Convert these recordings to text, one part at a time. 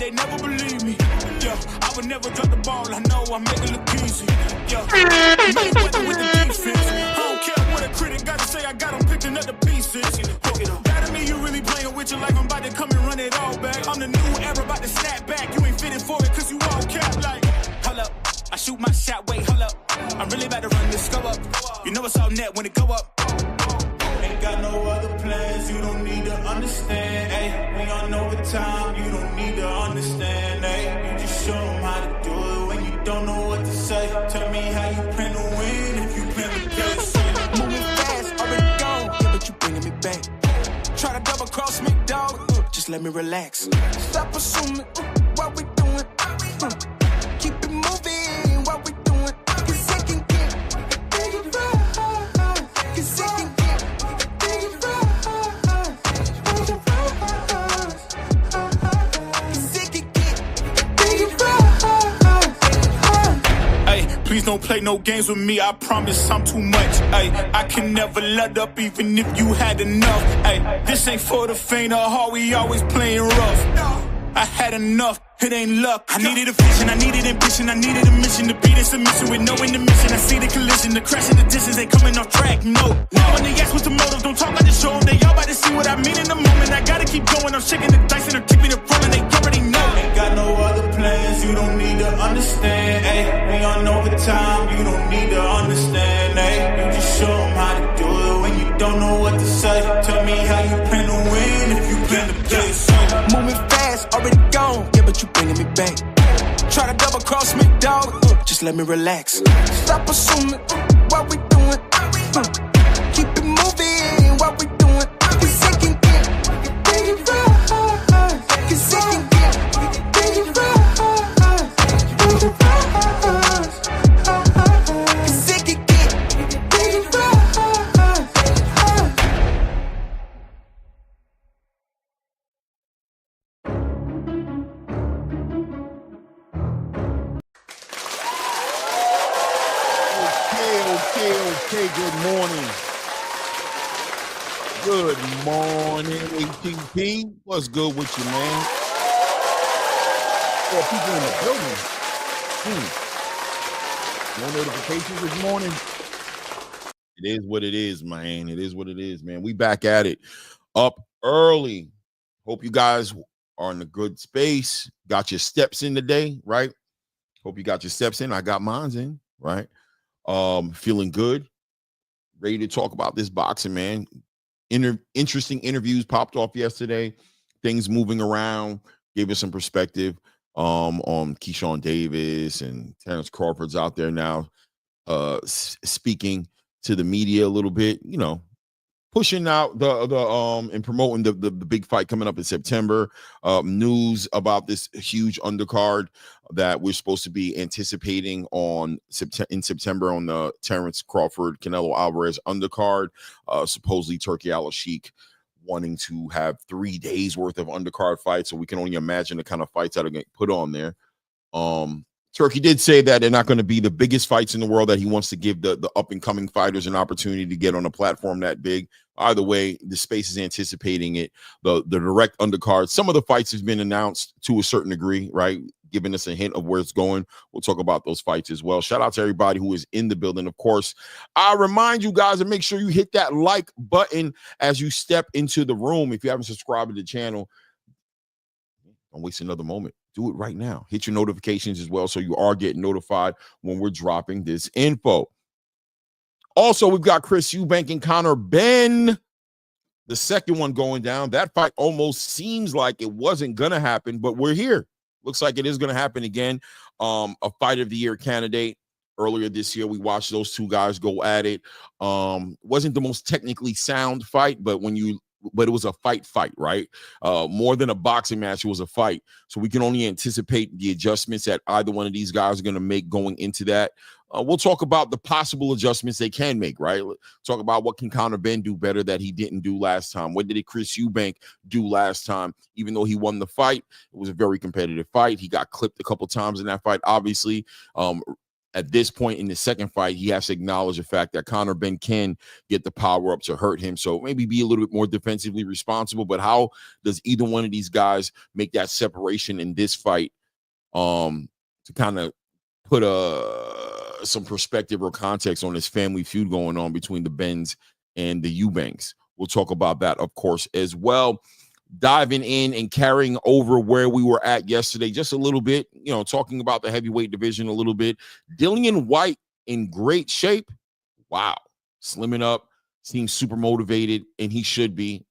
they never believe me. Yeah, I would never drop the ball. I know I make it look easy. Yeah, made weapon with the defense. I don't care what a critic gotta say. I got them picking up the pieces. That to me, you really playing with your life. I'm about to come and run it all back. I'm the new era, about to snap back. You ain't fitting for it, cause you all cap like. Hold up, I shoot my shot, wait, hold up. I'm really about to run this, go up. You know it's all net when it go up. Ain't got no other plans, you don't need to understand, ayy. We on overtime, you don't need to understand, ayy. You just show them how to do it when you don't know what to say. Tell me how you plan to win if you plan to play shit. Moving fast, already gone, yeah, but you bringing me back. Try to double cross me, dog, just let me relax. Stop assuming what we doing. Keep it moving, what we doing. Cause it can get bigger, cause it can get bigger, cause it can get bigger. Hey, please don't play no games with me, I promise I'm too much. Hey, I can never let up even if you had enough. Hey, this ain't for the faint of heart, we always playing rough. I had enough, it ain't luck. I needed a vision, I needed ambition, I needed a mission to beat in submission with no intermission. I see the collision, the crash in the distance, they coming off track, no. When they ask what's the motive, don't talk, I just show them. They all about to see what I mean in the moment. I gotta keep going, I'm shaking the dice and I'm keeping it rolling, they already know. Ain't got no other plans, you don't need to understand, ayy. We on overtime, you don't need to understand, ayy. You just show them how to do it when you don't know what to say. Tell me how you plan to win if you plan to play safe. Moving fast, already gone, yeah, but you bringing me back. Try to double cross me, dog, just let me relax. Stop assuming what we doing. Keep it moving, what we doing. Cause it can get bigger, cause it can get bigger, cause it can get bigger. Okay, good morning. Good morning, ATP. What's good with you, man? Well, people in the building. No notifications this morning. It is what it is, man. It is what it is, man. We back at it. Up early. Hope you guys are in a good space. Got your steps in today, right? Hope you got your steps in. I got mine in, right? Feeling good. Ready to talk about this boxing, man. Interesting interviews popped off yesterday. Things moving around. Gave us some perspective on Keyshawn Davis and Terrence Crawford's out there now speaking to the media a little bit, you know, pushing out the and promoting the big fight coming up in September. News about this huge undercard that we're supposed to be anticipating in September on the Terrence Crawford Canelo Alvarez undercard. Supposedly Turkey Al-Sheikh wanting to have 3 days worth of undercard fights, so we can only imagine the kind of fights that are going to put on there. Turkey did say that they're not going to be the biggest fights in the world, that he wants to give the up-and-coming fighters an opportunity to get on a platform that big. Either way, the space is anticipating it. The direct undercard, some of the fights has been announced to a certain degree, right? Giving us a hint of where it's going. We'll talk about those fights as well. Shout out to everybody who is in the building. Of course, I remind you guys to make sure you hit that like button as you step into the room. If you haven't subscribed to the channel, don't waste another moment. Do it right now. Hit your notifications as well, so you are getting notified when we're dropping this info. Also, we've got Chris Eubank and Conor Benn, the second one going down. That fight almost seems like it wasn't going to happen, but we're here. Looks like it is going to happen again. A fight of the year candidate. Earlier this year, we watched those two guys go at it. Wasn't the most technically sound fight, but it was a fight, right? More than a boxing match, it was a fight. So we can only anticipate the adjustments that either one of these guys are going to make going into that. We'll talk about the possible adjustments they can make, right? Talk about what can Conor Benn do better that he didn't do last time. What did Chris Eubank do last time? Even though he won the fight, it was a very competitive fight. He got clipped a couple times in that fight, obviously. at this point in the second fight, he has to acknowledge the fact that Conor Benn can get the power up to hurt him. So maybe be a little bit more defensively responsible. But how does either one of these guys make that separation in this fight to kind of put some perspective or context on this family feud going on between the Benns and the Eubanks? We'll talk about that, of course, as well. Diving in and carrying over where we were at yesterday just a little bit, talking about the heavyweight division a little bit. Dillian Whyte in great shape. Wow. Slimming up, seems super motivated, and he should be.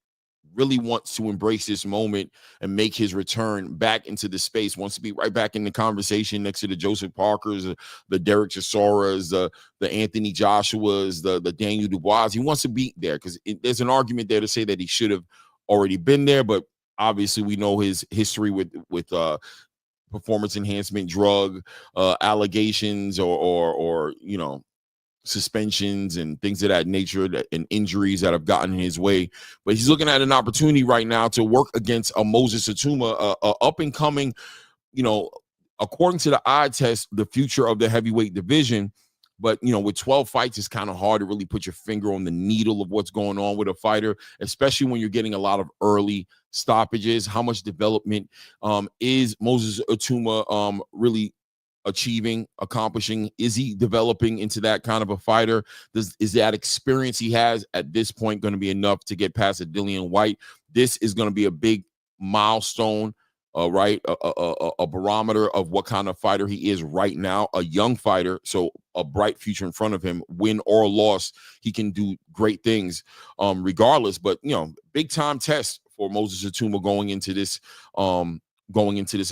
Really wants to embrace this moment and make his return back into the space. Wants to be right back in the conversation next to the Joseph Parkers, the Derek Chisoras, the Anthony Joshuas, the Daniel Dubois. He wants to be there because there's an argument there to say that he should have already been there, but obviously we know his history with performance enhancement drug allegations or suspensions and things of that nature and injuries that have gotten in his way. But he's looking at an opportunity right now to work against a Moses Atuma, up and coming, according to the eye test, the future of the heavyweight division. But, with 12 fights, it's kind of hard to really put your finger on the needle of what's going on with a fighter, especially when you're getting a lot of early stoppages. How much development is Moses Atuma really accomplishing? Is he developing into that kind of a fighter? Is that experience he has at this point going to be enough to get past a Dillian Whyte? This is going to be a big milestone, right? A barometer of what kind of fighter he is right now, a young fighter. So a bright future in front of him, win or loss, he can do great things regardless. But, big time test for Moses Atuma going into this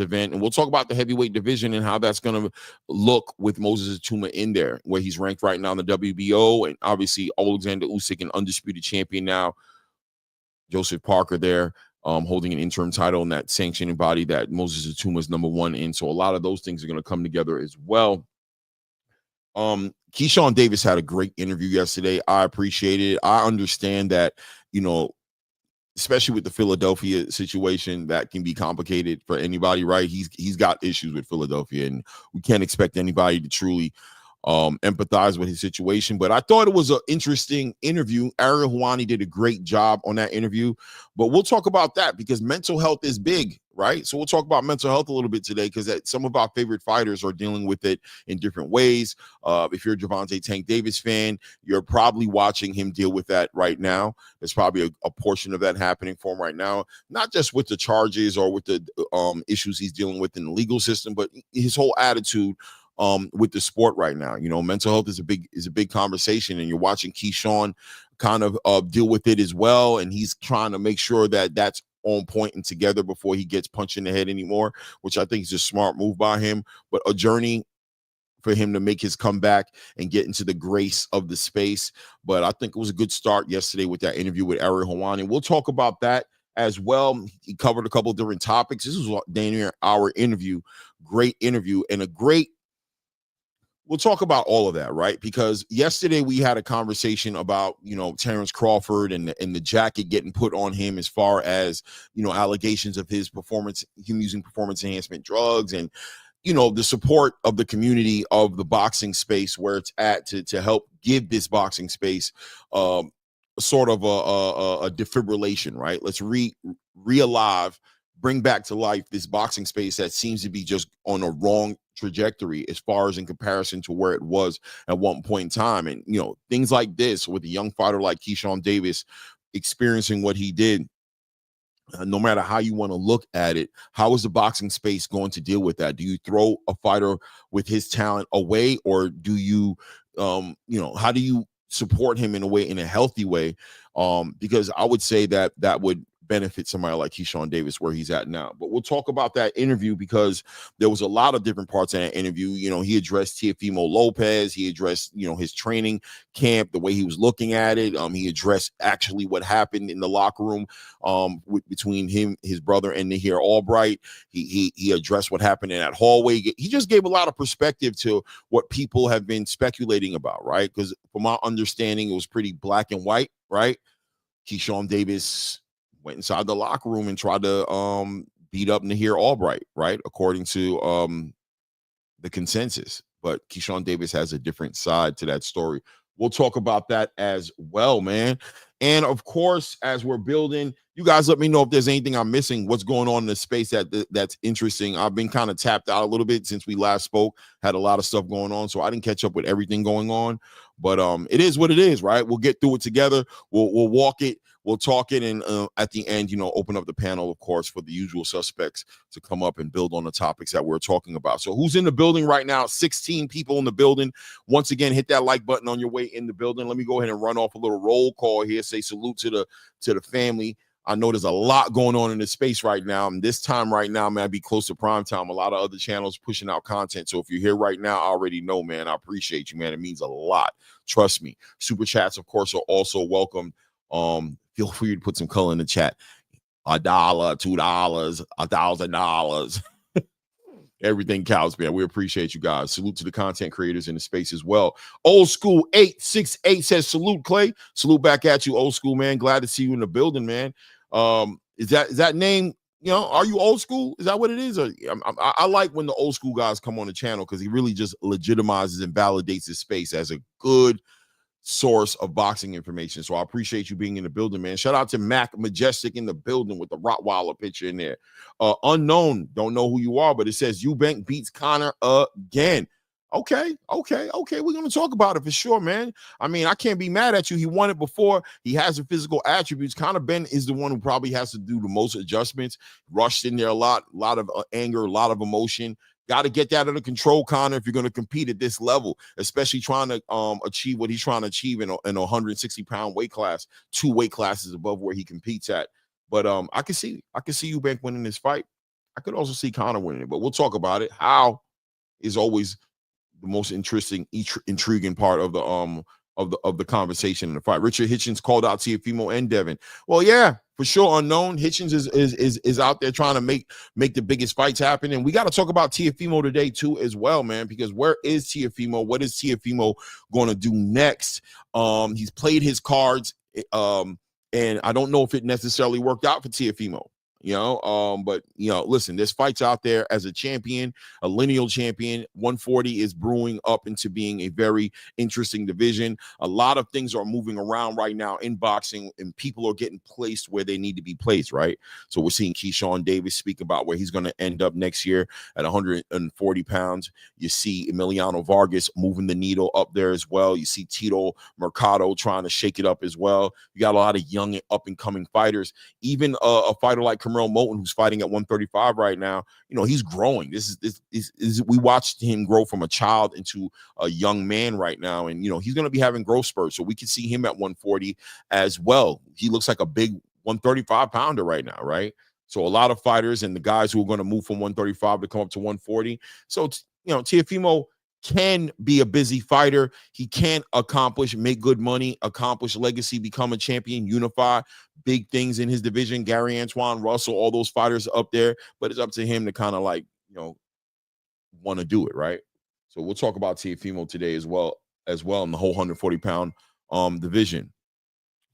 event. And we'll talk about the heavyweight division and how that's going to look with Moses Atuma in there, where he's ranked right now in the WBO. And obviously Alexander Usyk, an undisputed champion now. Joseph Parker there, holding an interim title in that sanctioning body that Moses Atuma is number one in. So a lot of those things are going to come together as well. Keyshawn Davis had a great interview yesterday. I appreciate it. I understand that, especially with the Philadelphia situation, that can be complicated for anybody, right? He's got issues with Philadelphia, and we can't expect anybody to truly empathize with his situation. But I thought it was an interesting interview. Ariel Helwani did a great job on that interview, but we'll talk about that because mental health is big, right? So we'll talk about mental health a little bit today because some of our favorite fighters are dealing with it in different ways. If you're a Gervonta Tank Davis fan, you're probably watching him deal with that right now. There's probably a portion of that happening for him right now, not just with the charges or with the issues he's dealing with in the legal system, but his whole attitude with the sport right now. Mental health is a big conversation, and you're watching Keyshawn kind of deal with it as well. And he's trying to make sure that that's on point and together before he gets punched in the head anymore, which I think is a smart move by him, but a journey for him to make his comeback and get into the grace of the space. But I think it was a good start yesterday with that interview with Ariel Helwani. We'll talk about that as well. He covered a couple of different topics. This was our interview, great interview, and we'll talk about all of that, right? Because yesterday we had a conversation about, Terrence Crawford and the jacket getting put on him as far as, allegations of him using performance enhancement drugs and, the support of the community of the boxing space where it's at to help give this boxing space sort of a defibrillation, right? Let's re-alive, bring back to life this boxing space that seems to be just on a wrong trajectory as far as in comparison to where it was at one point in time. And, things like this with a young fighter like Keyshawn Davis experiencing what he did, no matter how you want to look at it, how is the boxing space going to deal with that? Do you throw a fighter with his talent away, or do you, how do you support him in a healthy way? Because I would say that would benefit somebody like Keyshawn Davis where he's at now. But we'll talk about that interview because there was a lot of different parts in that interview. He addressed Teofimo Lopez. He addressed, his training camp, the way he was looking at it. He addressed actually what happened in the locker room between him, his brother, and Nahir Albright. He addressed what happened in that hallway. He just gave a lot of perspective to what people have been speculating about, right? Because from my understanding, it was pretty black and white, right? Keyshawn Davis went inside the locker room and tried to beat up Nahir Albright, right? According to the consensus. but Keyshawn Davis has a different side to that story. We'll talk about that as well, man. And of course, as we're building, you guys let me know if there's anything I'm missing, what's going on in the space that's interesting. I've been kind of tapped out a little bit since we last spoke, had a lot of stuff going on, so I didn't catch up with everything going on. But it is what it is, right? We'll get through it together. We'll walk it. We'll talk it, and at the end, open up the panel, of course, for the usual suspects to come up and build on the topics that we're talking about. So who's in the building right now? 16 people in the building. Once again, hit that like button on your way in the building. Let me go ahead and run off a little roll call here. Say salute to the family. I know there's a lot going on in this space right now. And this time right now, man, I'd be close to prime time. A lot of other channels pushing out content. So if you're here right now, I already know, man, I appreciate you, man. It means a lot. Trust me. Super chats, of course, are also welcome. Feel free to put some color in the chat. $1, $2, $1,000. Everything counts, man. We appreciate you guys. Salute to the content creators in the space as well. Old School 868 says salute, Clay. Salute back at you, Old School, man. Glad to see you in the building, man. Is that name? Are you old school? Is that what it is? I like when the old school guys come on the channel because he really just legitimizes and validates his space as a good source of boxing information. So I appreciate you being in the building, man. Shout out to Mac Majestic in the building with the Rottweiler picture in there. Unknown, don't know who you are, but it says Eubank beats Conor again. Okay. We're gonna talk about it for sure, man. I mean, I can't be mad at you. He won it before. He has the physical attributes. Conor Benn is the one who probably has to do the most adjustments. Rushed in there a lot of anger, a lot of emotion. Got to get that under control, Conor, if you're going to compete at this level, especially trying to achieve what he's trying to achieve in a 160-pound weight class, 2 weight classes above where he competes at. But I can see Eubank winning this fight. I could also see Conor winning it, but we'll talk about it. How is always the most intriguing part of the conversation in the fight. Richard Hitchens called out Teofimo and Devin. Well, yeah, for sure. Unknown Hitchens is out there trying to make the biggest fights happen, and we got to talk about Teofimo today too as well, man. Because where is Teofimo? What is Teofimo going to do next? He's played his cards, and I don't know if it necessarily worked out for Teofimo. But listen, there's fights out there as a champion, a lineal champion. 140 is brewing up into being a very interesting division. A lot of things are moving around right now in boxing, and people are getting placed where they need to be placed, right? So we're seeing Keyshawn Davis speak about where he's going to end up next year at 140 pounds. You see Emiliano Vargas moving the needle up there as well. You see Tito Mercado trying to shake it up as well. You got a lot of young up and coming fighters. Even a fighter like Camaro Moulton, who's fighting at 135 right now, he's growing. This is we watched him grow from a child into a young man right now, and he's going to be having growth spurts. So we can see him at 140 as well. He looks like a big 135 pounder right now, right? So a lot of fighters and the guys who are going to move from 135 to come up to 140. So Teofimo can be a busy fighter. He can make good money, accomplish legacy, become a champion, unify big things in his division. Gary Antoine, Russell, all those fighters up there, but it's up to him to kind of want to do it, right? So we'll talk about Teofimo today as well in the whole 140-pound division.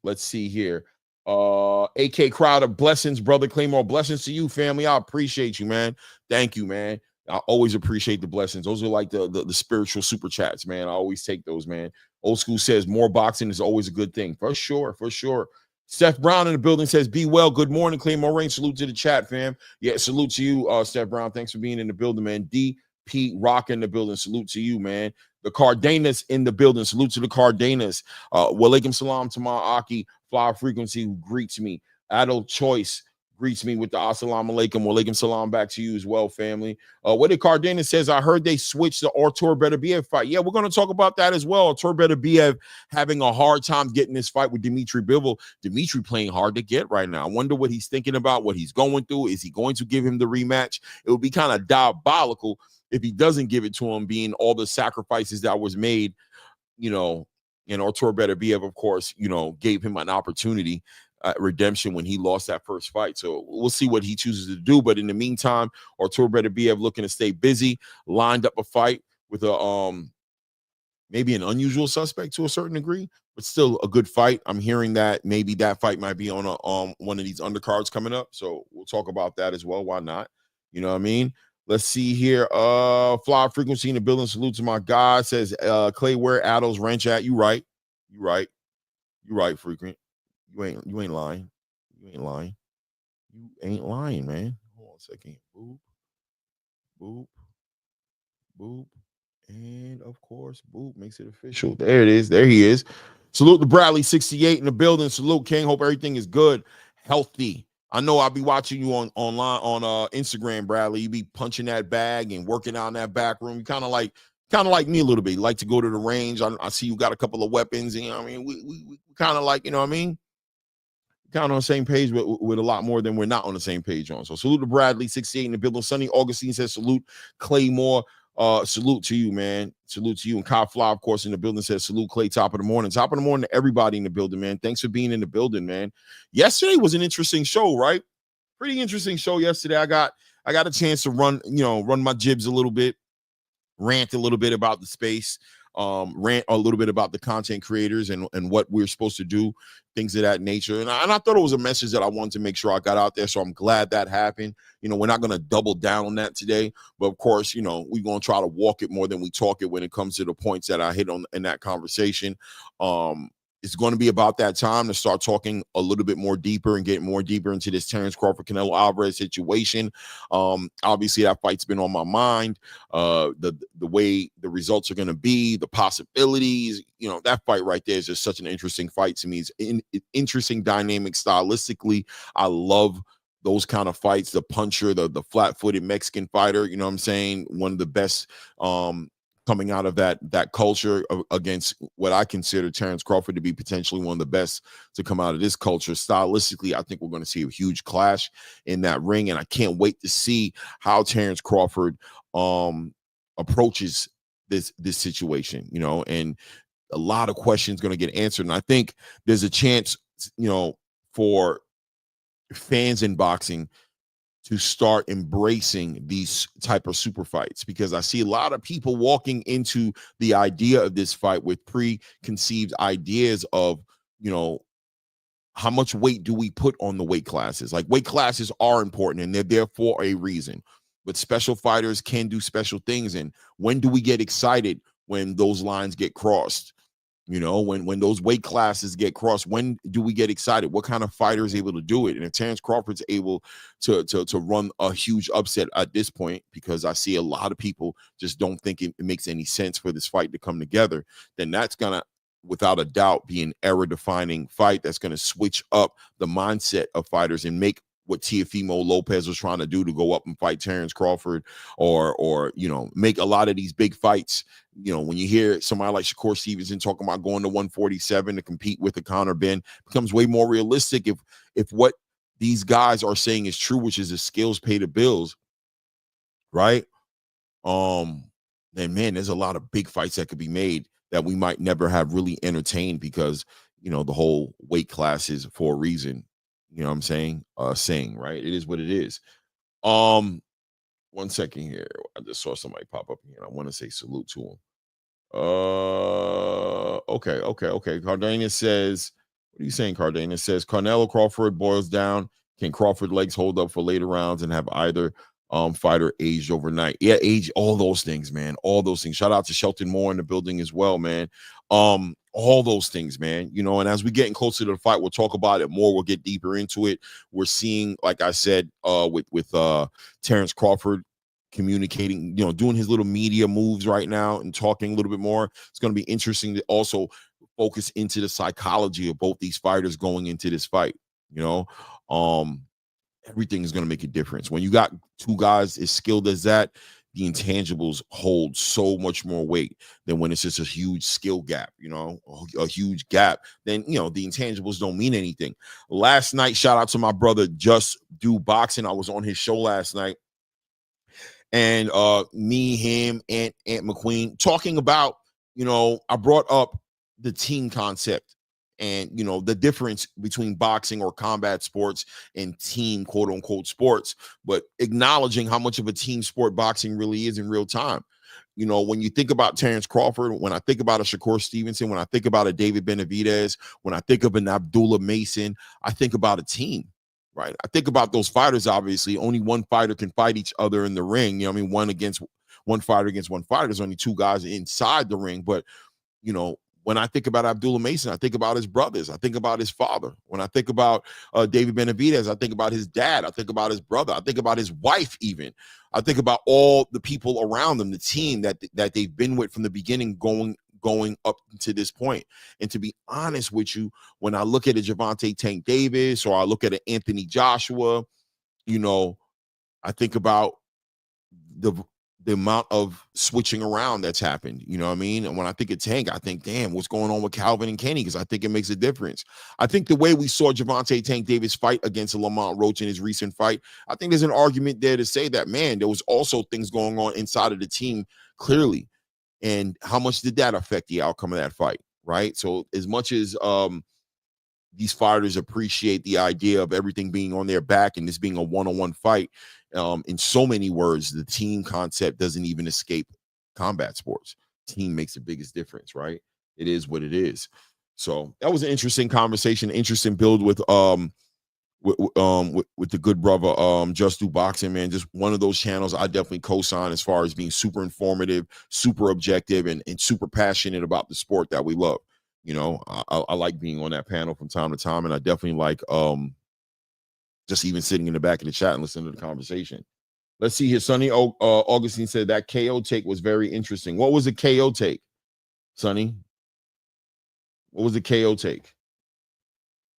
Let's see here. AK Crowder, blessings, brother Claymore. Blessings to you, family. I appreciate you, man. Thank you, man. I always appreciate the blessings. Those are like the spiritual super chats, man. I always take those, man. Old School says more boxing is always a good thing. For sure. Steph Brown in the building says, be well. Good morning, Claymore Rain. Salute to the chat, fam. Yeah, salute to you, Steph Brown. Thanks for being in the building, man. DP Rock in the building. Salute to you, man. The Cardenas in the building. Salute to the Cardenas. Walaikum salam to my Aki Fly Frequency who greets me. Adult Choice greets me with the assalamu alaikum. Walaikum salam back to you as well, family. What did Cardenas says? I heard they switched the Artur Beterbiev fight. Yeah, we're going to talk about that as well. Artur Beterbiev having a hard time getting this fight with Dimitri Bivol. Dimitri playing hard to get right now. I wonder what he's thinking about, what he's going through. Is he going to give him the rematch? It would be kind of diabolical if he doesn't give it to him, being all the sacrifices that was made, and Artur Beterbiev, of course, gave him an opportunity redemption when he lost that first fight. So we'll see what he chooses to do. But in the meantime, Artur Beterbiev looking to stay busy, lined up a fight with a maybe an unusual suspect to a certain degree, but still a good fight. I'm hearing that maybe that fight might be on one of these undercards coming up. So we'll talk about that as well. Why not? You know what I mean? Let's see here. Fly frequency in the building. Salute to my God. Says Clay, where Addo's wrench at? You right. You right. You right, frequent. You ain't lying. You ain't lying. You ain't lying, man. Hold on a second. Boop. Boop. Boop. And of course, boop makes it official. There it is. There he is. Salute to Bradley 68 in the building. Salute, King. Hope everything is good, healthy. I know I'll be watching you online on Instagram, Bradley. You be punching that bag and working out in that back room. You kind of like me a little bit. You like to go to the range. I see you got a couple of weapons. And, you know what I mean? We kind of like, you know what I mean? Kind of on the same page with a lot more than we're not on the same page on. So salute to Bradley 68 in the building. Sunny Augustine says salute. Claymore. Salute to you, man. Salute to you. And Kyle Fly, of course, in the building says salute, Clay. Top of the morning to everybody in the building, man. Thanks for being in the building, man. Yesterday was an interesting show, right? Pretty interesting show yesterday. I got a chance to run my jibs a little bit, rant a little bit about the space, rant a little bit about the content creators and what we're supposed to do, things of that nature. And I thought it was a message that I wanted to make sure I got out there. So I'm glad that happened. We're not going to double down on that today, but of course, we're going to try to walk it more than we talk it when it comes to the points that I hit on in that conversation. It's going to be about that time to start talking a little bit more deeper and get more deeper into this Terrence Crawford, Canelo Alvarez situation. Obviously, that fight's been on my mind. The way the results are going to be, the possibilities. That fight right there is just such an interesting fight to me. It's interesting dynamic stylistically. I love those kind of fights. The puncher, the flat-footed Mexican fighter. You know what I'm saying? One of the best. Coming out of that culture against what I consider Terrence Crawford to be potentially one of the best to come out of this culture. Stylistically, I think we're going to see a huge clash in that ring, and I can't wait to see how Terrence Crawford approaches this situation, and a lot of questions going to get answered. And I think there's a chance, for fans in boxing to start embracing these type of super fights, because I see a lot of people walking into the idea of this fight with preconceived ideas of, how much weight do we put on the weight classes? Like, weight classes are important and they're there for a reason, but special fighters can do special things. And when do we get excited when those lines get crossed? When those weight classes get crossed, when do we get excited? What kind of fighter is able to do it? And if Terrence Crawford's able to run a huge upset at this point, because I see a lot of people just don't think it makes any sense for this fight to come together, then that's going to, without a doubt, be an era-defining fight that's going to switch up the mindset of fighters and make what Teofimo Lopez was trying to do to go up and fight Terrence Crawford, or make a lot of these big fights. When you hear somebody like Shakur Stevenson talking about going to 147 to compete with the Conor Benn, becomes way more realistic if what these guys are saying is true, which is the skills pay the bills, right? Then man, there's a lot of big fights that could be made that we might never have really entertained, because the whole weight class is for a reason. You know what I'm saying? Right? It is what it is. 1 second here. I just saw somebody pop up here, and I want to say salute to him. Okay. Cardenas says, what are you saying, Cardenas? Says Canelo Crawford boils down. Can Crawford legs hold up for later rounds and have either fighter aged overnight? Yeah, age, all those things, man. All those things. Shout out to Shelton Moore in the building as well, man. All those things, man. And as we getting closer to the fight, we'll talk about it more. We'll get deeper into it. We're seeing, like I said, with Terrence Crawford communicating, doing his little media moves right now and talking a little bit more. It's going to be interesting to also focus into the psychology of both these fighters going into this fight. Everything is going to make a difference. When you got two guys as skilled as that, the intangibles hold so much more weight than when it's just a huge skill gap, a huge gap. Then, the intangibles don't mean anything. Last night, shout out to my brother, Just Do Boxing. I was on his show last night. And me, him, and Aunt McQueen talking about, I brought up the team concept and, the difference between boxing or combat sports and team, quote unquote, sports, but acknowledging how much of a team sport boxing really is in real time. When you think about Terrence Crawford, when I think about a Shakur Stevenson, when I think about a David Benavidez, when I think of an Abdullah Mason, I think about a team. right? I think about those fighters, obviously, only one fighter can fight each other in the ring. You know what I mean? One fighter against one fighter. There's only two guys inside the ring. But, you know, when I think about Abdullah Mason, I think about his brothers. I think about his father. When I think about David Benavidez, I think about his dad. I think about his brother. I think about his wife even. I think about all the people around them, the team that they've been with from the beginning going up to this point. And to be honest with you, when I look at a Gervonta Tank Davis or I look at an Anthony Joshua, you know, I think about the amount of switching around that's happened. You know what I mean? And when I think of Tank, I think, damn, what's going on with Calvin and Kenny? Because I think it makes a difference. I think the way we saw Gervonta Tank Davis fight against Lamont Roach in his recent fight, I think there's an argument there to say that, man, there was also things going on inside of the team clearly. And how much did that affect the outcome of that fight, right? So as much as these fighters appreciate the idea of everything being on their back and this being a one-on-one fight, in so many words, the team concept doesn't even escape combat sports. Team makes the biggest difference, right? It is what it is. So that was an interesting conversation, interesting build with the good brother Just Do Boxing, man. Just one of those channels I definitely co-sign as far as being super informative, super objective, and super passionate about the sport that we love. You know, I like being on that panel from time to time, and I definitely like just even sitting in the back of the chat and listening to the conversation. Let's see here. Sonny Augustine said that KO take was very interesting. What was the KO take, Sonny? What was the KO take?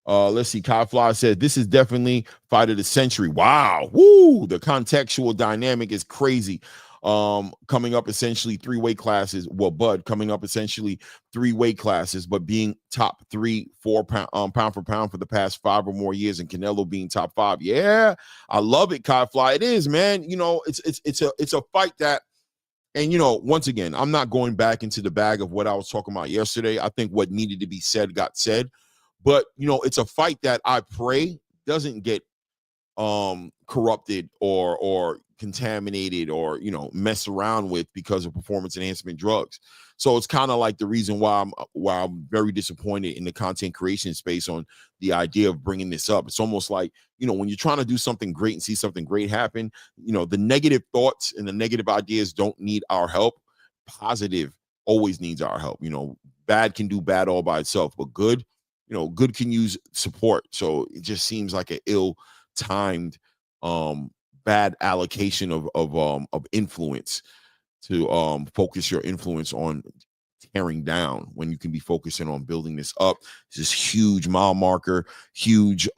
Let's see. Kai Fly said this is definitely fight of the century. Wow. Woo. The contextual dynamic is crazy. Coming up essentially 3 weight classes. Well, Bud coming up essentially 3 weight classes, but being top 3, 4 pound for pound for the past 5 or more years, and Canelo being top 5. Yeah, I love it, Kai Fly. It is, man. You know, it's a fight that. And, you know, once again, I'm not going back into the bag of what I was talking about yesterday. I think what needed to be said got said. But, you know, it's a fight that I pray doesn't get corrupted or contaminated or, you know, messed around with because of performance enhancement drugs. So it's kind of like the reason why I'm very disappointed in the content creation space on the idea of bringing this up. It's almost like, you know, when you're trying to do something great and see something great happen, you know, the negative thoughts and the negative ideas don't need our help. Positive always needs our help. You know, bad can do bad all by itself, but good, you know, good can use support. So it just seems like an ill-timed, bad allocation of influence to focus your influence on tearing down when you can be focusing on building this up. It's this huge mile marker, huge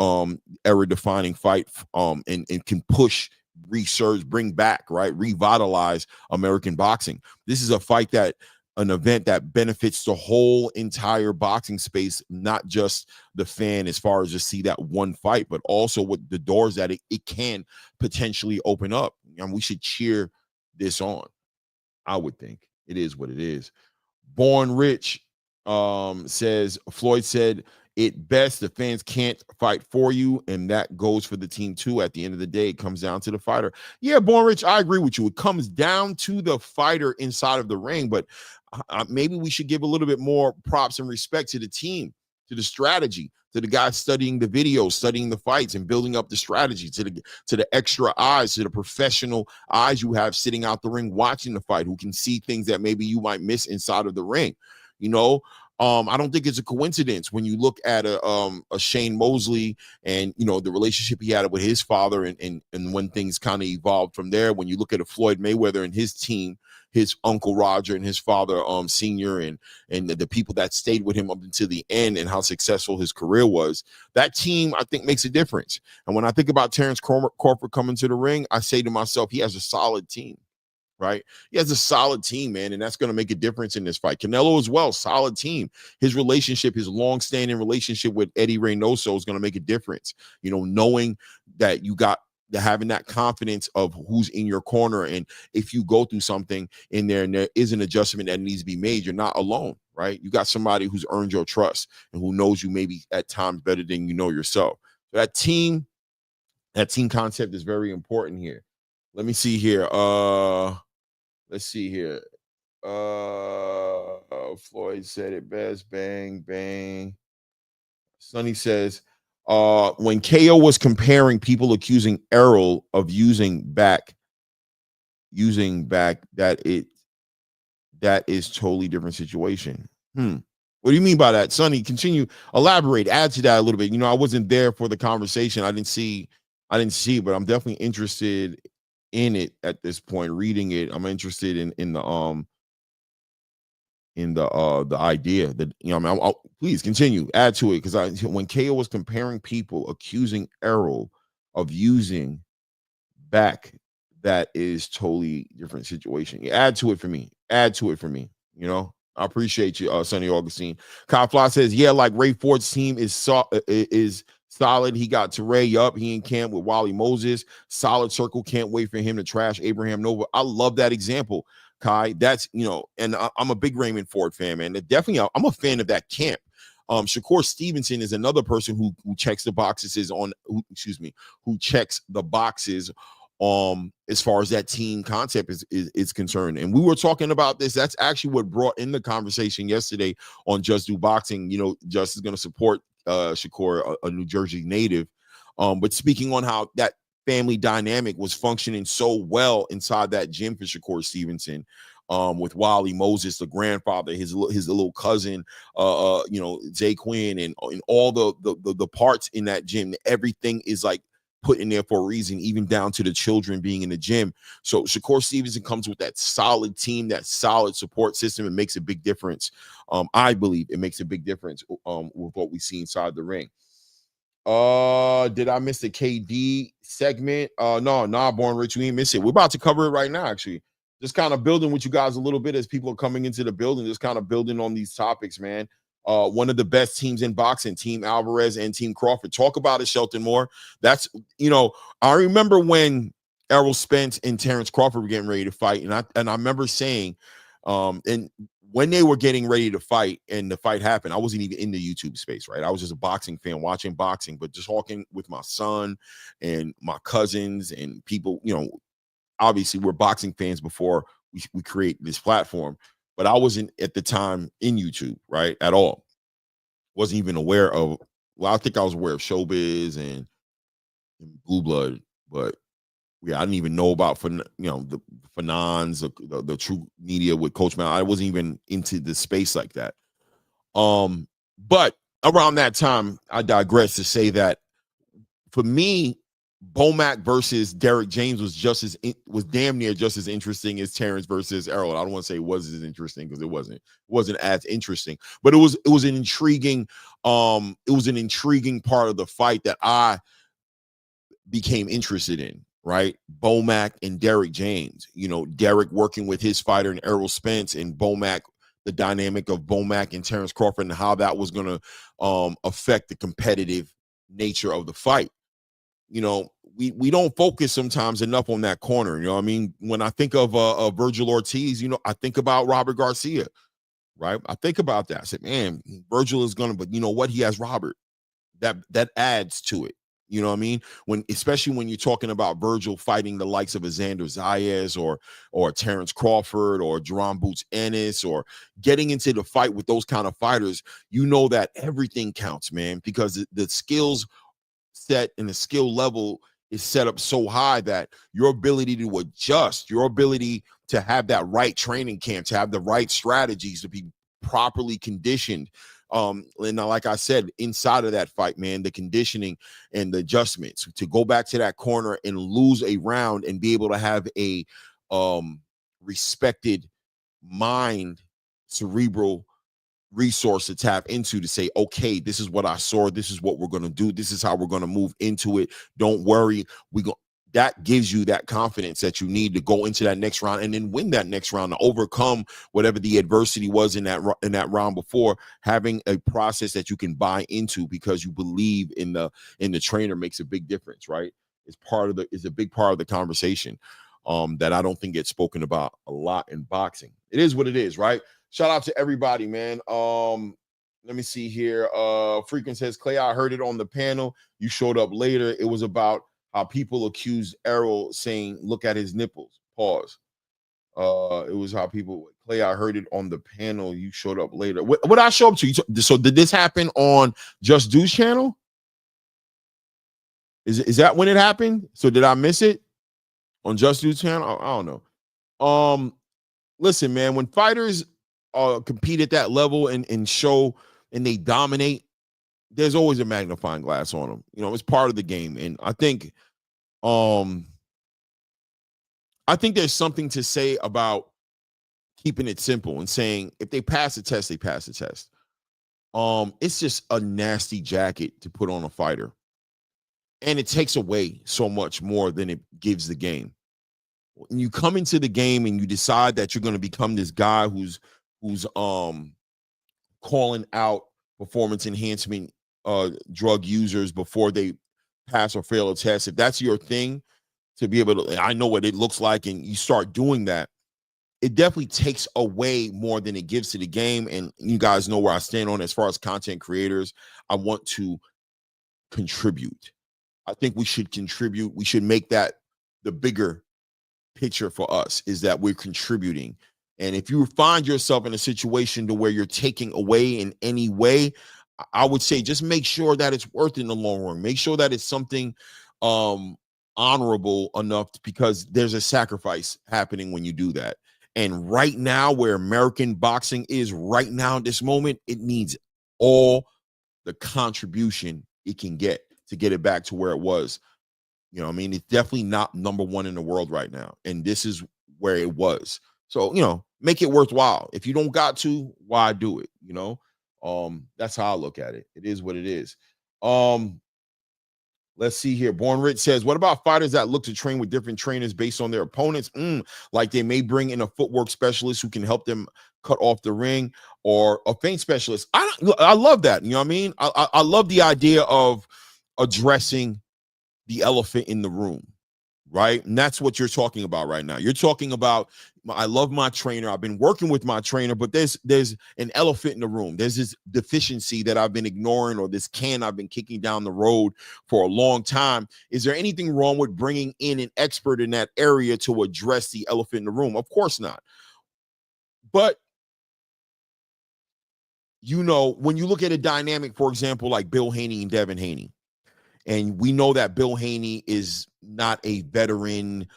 era-defining fight, and can push research, bring back, right, revitalize American boxing. This is a fight that an event that benefits the whole entire boxing space, not just the fan as far as just see that one fight, but also with the doors that it can potentially open up. And we should cheer this on. I would think it is what it is. Born Rich says Floyd said it best. The fans can't fight for you, and that goes for the team too. At the end of the day, it comes down to the fighter. Yeah, Born Rich, I agree with you. It comes down to the fighter inside of the ring, but maybe we should give a little bit more props and respect to the team, to the strategy, to the guys studying the videos, studying the fights, and building up the strategy, to the extra eyes, to the professional eyes you have sitting out the ring watching the fight, who can see things that maybe you might miss inside of the ring. You know, I don't think it's a coincidence when you look at a Shane Mosley and, you know, the relationship he had with his father and when things kind of evolved from there. When you look at a Floyd Mayweather and his team, his uncle Roger and his father Senior and the people that stayed with him up until the end and how successful his career was, that team I think makes a difference. And when I think about Terrence Crawford coming to the ring, I say to myself, he has a solid team. Right? He has a solid team, man, and that's going to make a difference in this fight. Canelo as well, solid team. His relationship, his long-standing relationship with Eddie Reynoso is going to make a difference. You know, knowing that you got having that confidence of who's in your corner, and if you go through something in there and there is an adjustment that needs to be made, you're not alone, right? You got somebody who's earned your trust and who knows you maybe at times better than you know yourself. So that team concept is very important here. Let me see here. Let's see here. Floyd said it best. Bang, bang. Sonny says, When KO was comparing people accusing Errol of using back, that is totally different situation. What do you mean by that, Sonny? Continue, elaborate, add to that a little bit. I wasn't there for the conversation. I didn't see, but I'm definitely interested in it at this point. Reading it, I'm interested in the idea that I'll please continue, add to it, because when KO was comparing people accusing Errol of using back, that is totally different situation. Add to it for me. I appreciate you, Sonny Augustine. Kyle Fly says, yeah, like Ray Ford's team is solid. He got Teray up. He in camp with Wally Moses. Solid circle. Can't wait for him to trash Abraham Nova. I love that example, Kai. That's, and I'm a big Raymond Ford fan, man. Definitely, I'm a fan of that camp. Shakur Stevenson is another person who checks the boxes who checks the boxes as far as that team concept is concerned. And we were talking about this. That's actually what brought in the conversation yesterday on Just Do Boxing. Just is going to support Shakur, a New Jersey native. But speaking on how that family dynamic was functioning so well inside that gym for Shakur Stevenson, with Wally Moses, the grandfather, his little cousin, Jay Quinn, and all the parts in that gym. Everything is like put in there for a reason, even down to the children being in the gym. So Shakur Stevenson comes with that solid team, that solid support system. It makes a big difference. I believe it makes a big difference with what we see inside the ring. Did I miss the KD segment? No, Born Rich, we ain't miss it. We're about to cover it right now, actually. Just kind of building with you guys a little bit as people are coming into the building, just kind of building on these topics, man. One of the best teams in boxing, Team Alvarez and Team Crawford. Talk about it, Shelton Moore. That's, I remember when Errol Spence and Terrence Crawford were getting ready to fight, and I remember saying, and when they were getting ready to fight and the fight happened, I wasn't even in the YouTube space, right? I was just a boxing fan watching boxing, but just talking with my son and my cousins and people, obviously we're boxing fans before we create this platform. But I wasn't at the time in YouTube, right, at all. Wasn't even aware of, I think I was aware of Showbiz and Blue Blood, but yeah, I didn't even know about the Fanons, the True Media with Coach Mal. I wasn't even into the space like that. But around that time, I digress to say that for me, Bomac versus Derek James was damn near just as interesting as Terrence versus Errol. I don't want to say it was as interesting because it wasn't as interesting, but it was an intriguing part of the fight that I became interested in, right? Bomac and Derek James, Derek working with his fighter and Errol Spence, and Bomac, the dynamic of Bomac and Terrence Crawford, and how that was going to affect the competitive nature of the fight. We don't focus sometimes enough on that corner. I mean, when I think of Virgil Ortiz, I think about Robert Garcia, right? I think about that. I said, man, Virgil is gonna, but you know what? He has Robert. That adds to it. You know what I mean? Especially when you're talking about Virgil fighting the likes of a Xander Zayas or Terrence Crawford or Jerome Boots Ennis, or getting into the fight with those kind of fighters, that everything counts, man, because the skills set and the skill level is set up so high that your ability to adjust, your ability to have that right training camp, to have the right strategies, to be properly conditioned. And like I said, inside of that fight, man, the conditioning and the adjustments to go back to that corner and lose a round and be able to have a respected mind, cerebral resource to tap into to say, okay, this is what I saw, this is what we're going to do, this is how we're going to move into it, don't worry, that gives you that confidence that you need to go into that next round and then win that next round, to overcome whatever the adversity was in that round before. Having a process that you can buy into because you believe in the trainer makes a big difference, right? It's a big part of the conversation that I don't think gets spoken about a lot in boxing. It is what it is, right? Shout out to everybody, man. Let me see here. Frequent says, Clay, I heard it on the panel. You showed up later. It was about how people accused Errol saying, look at his nipples. Pause. It was how people, Clay, I heard it on the panel. You showed up later. What I show up to you? So did this happen on Just Do's channel? Is that when it happened? So did I miss it on Just News channel? I don't know. Listen, man, when fighters compete at that level and show and they dominate, there's always a magnifying glass on them. You know, it's part of the game. And I think there's something to say about keeping it simple and saying if they pass the test, they pass the test. It's just a nasty jacket to put on a fighter. And it takes away so much more than it gives the game. When you come into the game and you decide that you're going to become this guy who's calling out performance enhancement drug users before they pass or fail a test, if that's your thing, to be able to, I know what it looks like, and you start doing that, it definitely takes away more than it gives to the game. And you guys know where I stand on as far as content creators. I want to contribute. I think we should contribute. We should make that the bigger picture for us, is that we're contributing. And if you find yourself in a situation to where you're taking away in any way, I would say just make sure that it's worth it in the long run. Make sure that it's something honorable enough, because there's a sacrifice happening when you do that. And right now, where American boxing is right now at this moment, it needs all the contribution it can get to get it back to where it was. You know what I mean? It's definitely not number one in the world right now. And this is where it was. So, you know, make it worthwhile. If you don't got to, why do it? You know, that's how I look at it. It is what it is. Let's see here. Born Rich says, what about fighters that look to train with different trainers based on their opponents? Like they may bring in a footwork specialist who can help them cut off the ring, or a feint specialist. I love that. You know what I mean? I love the idea of addressing the elephant in the room, right? And that's what you're talking about right now. You're talking about, I love my trainer. I've been working with my trainer, but there's an elephant in the room. There's this deficiency that I've been ignoring, or this can I've been kicking down the road for a long time. Is there anything wrong with bringing in an expert in that area to address the elephant in the room? Of course not. But, you know, when you look at a dynamic, for example, like Bill Haney and Devin Haney, and we know that Bill Haney is not a veteran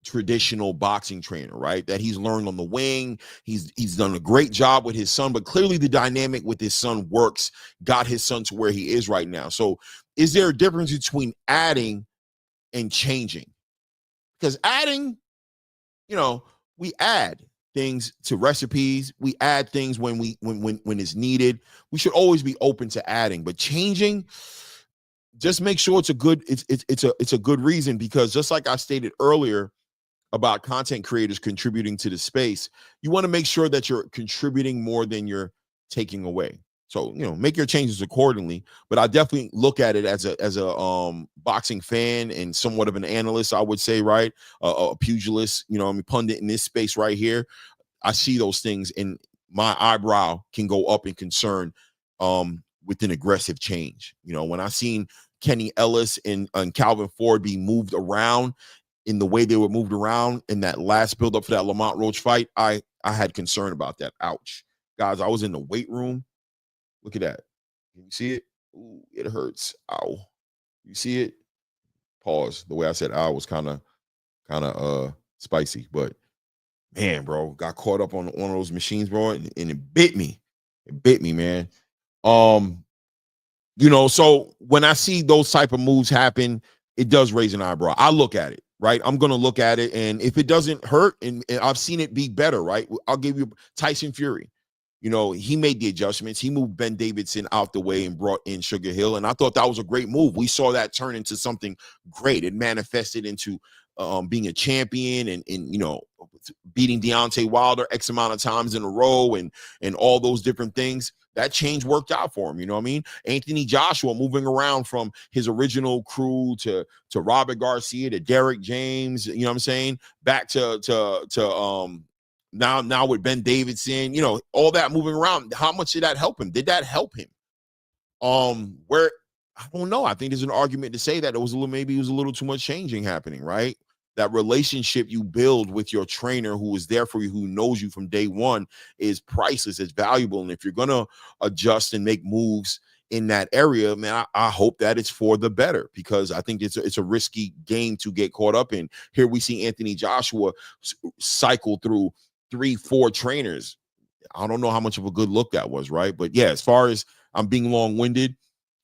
traditional boxing trainer, right? That he's learned on the wing. He's done a great job with his son, but clearly the dynamic with his son works, got his son to where he is right now. So is there a difference between adding and changing? Because adding, you know, we add things to recipes. We add things when it's needed. We should always be open to adding, but changing, just make sure it's a good reason, because just like I stated earlier about content creators contributing to the space, you want to make sure that you're contributing more than you're taking away. So, you know, make your changes accordingly. But I definitely look at it as a boxing fan and somewhat of an analyst, I would say, right? A pugilist, you know, I mean, pundit in this space right here. I see those things, and my eyebrow can go up in concern with an aggressive change. You know, when I seen Kenny Ellis and Calvin Ford be moved around in the way they were moved around in that last build-up for that Lamont Roach fight, I had concern about that. Ouch. Guys, I was in the weight room. Look at that. Can you see it? Ooh, it hurts. Ow. You see it? Pause. The way I said ow was kind of spicy, but man, bro, got caught up on one of those machines, bro, and it bit me. It bit me, man. You know, so when I see those type of moves happen, it does raise an eyebrow. I look at it, right? I'm going to look at it, and if it doesn't hurt, and I've seen it be better, right? I'll give you Tyson Fury. You know, he made the adjustments. He moved Ben Davidson out the way and brought in Sugar Hill, and I thought that was a great move. We saw that turn into something great. It manifested into being a champion and you know, beating Deontay Wilder X amount of times in a row and all those different things. That change worked out for him. You know what I mean? Anthony Joshua moving around from his original crew to Robert Garcia to Derek James, you know what I'm saying? Back to now with Ben Davidson, you know, all that moving around. How much did that help him? Did that help him? Where I don't know. I think there's an argument to say that maybe it was a little too much changing happening, right? That relationship you build with your trainer who is there for you, who knows you from day one, is priceless. It's valuable. And if you're going to adjust and make moves in that area, man, I hope that it's for the better, because I think it's a risky game to get caught up in. Here we see Anthony Joshua cycle through 3-4 trainers. I don't know how much of a good look that was, right? But yeah, as far as I'm being long-winded,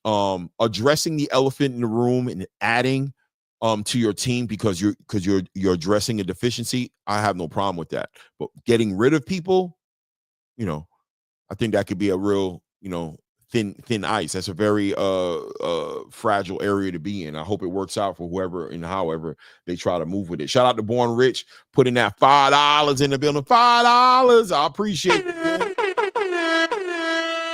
addressing the elephant in the room and adding to your team because you're addressing a deficiency, I have no problem with that. But getting rid of people, I think that could be a real, thin ice. That's a very fragile area to be in. I hope it works out for whoever and however they try to move with it. Shout out to Born Rich, putting that $5 in the building. $5. I appreciate it, man.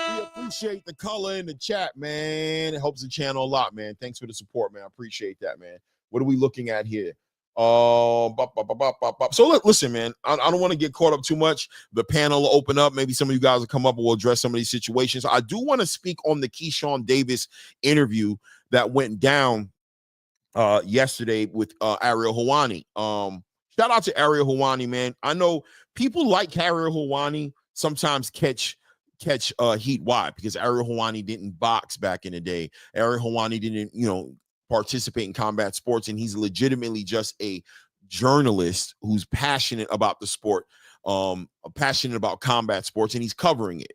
We appreciate the color in the chat, man. It helps the channel a lot, man. Thanks for the support, man. I appreciate that, man. What are we looking at here? So listen, man, I don't want to get caught up too much. The panel will open up. Maybe some of you guys will come up and we'll address some of these situations. I do want to speak on the Keyshawn Davis interview that went down yesterday with Ariel Helwani. Shout out to Ariel Helwani, man. I know people like Ariel Helwani sometimes catch heat. Why? Because Ariel Helwani didn't box back in the day. Ariel Helwani didn't, participate in combat sports, and he's legitimately just a journalist who's passionate about the sport, passionate about combat sports, and he's covering it.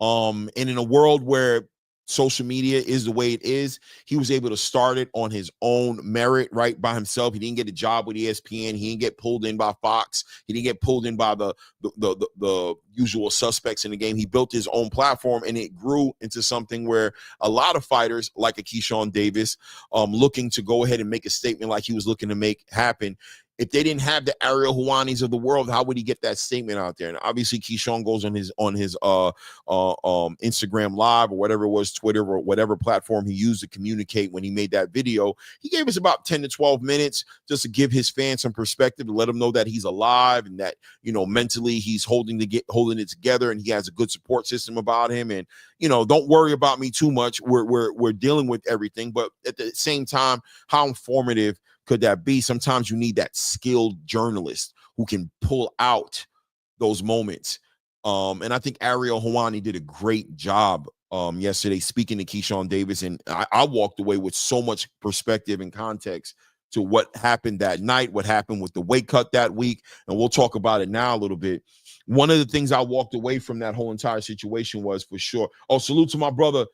And in a world where social media is the way it is, he was able to start it on his own merit, right, by himself. He didn't get a job with ESPN. He didn't get pulled in by Fox. He didn't get pulled in by the usual suspects in the game. He built his own platform, and it grew into something where a lot of fighters, like a Keyshawn Davis, looking to go ahead and make a statement like he was looking to make happen. If they didn't have the Ariel Helwanis of the world, how would he get that statement out there? And obviously, Keyshawn goes on his Instagram Live or whatever it was, Twitter or whatever platform he used to communicate when he made that video. He gave us about 10 to 12 minutes just to give his fans some perspective, to let them know that he's alive and that, mentally he's holding it together, and he has a good support system about him. And, don't worry about me too much. We're dealing with everything. But at the same time, how informative could that be? Sometimes you need that skilled journalist who can pull out those moments. And I think Ariel Helwani did a great job yesterday speaking to Keyshawn Davis. And I walked away with so much perspective and context to what happened that night, what happened with the weight cut that week. And we'll talk about it now a little bit. One of the things I walked away from that whole entire situation was, for sure. Oh, salute to my brother,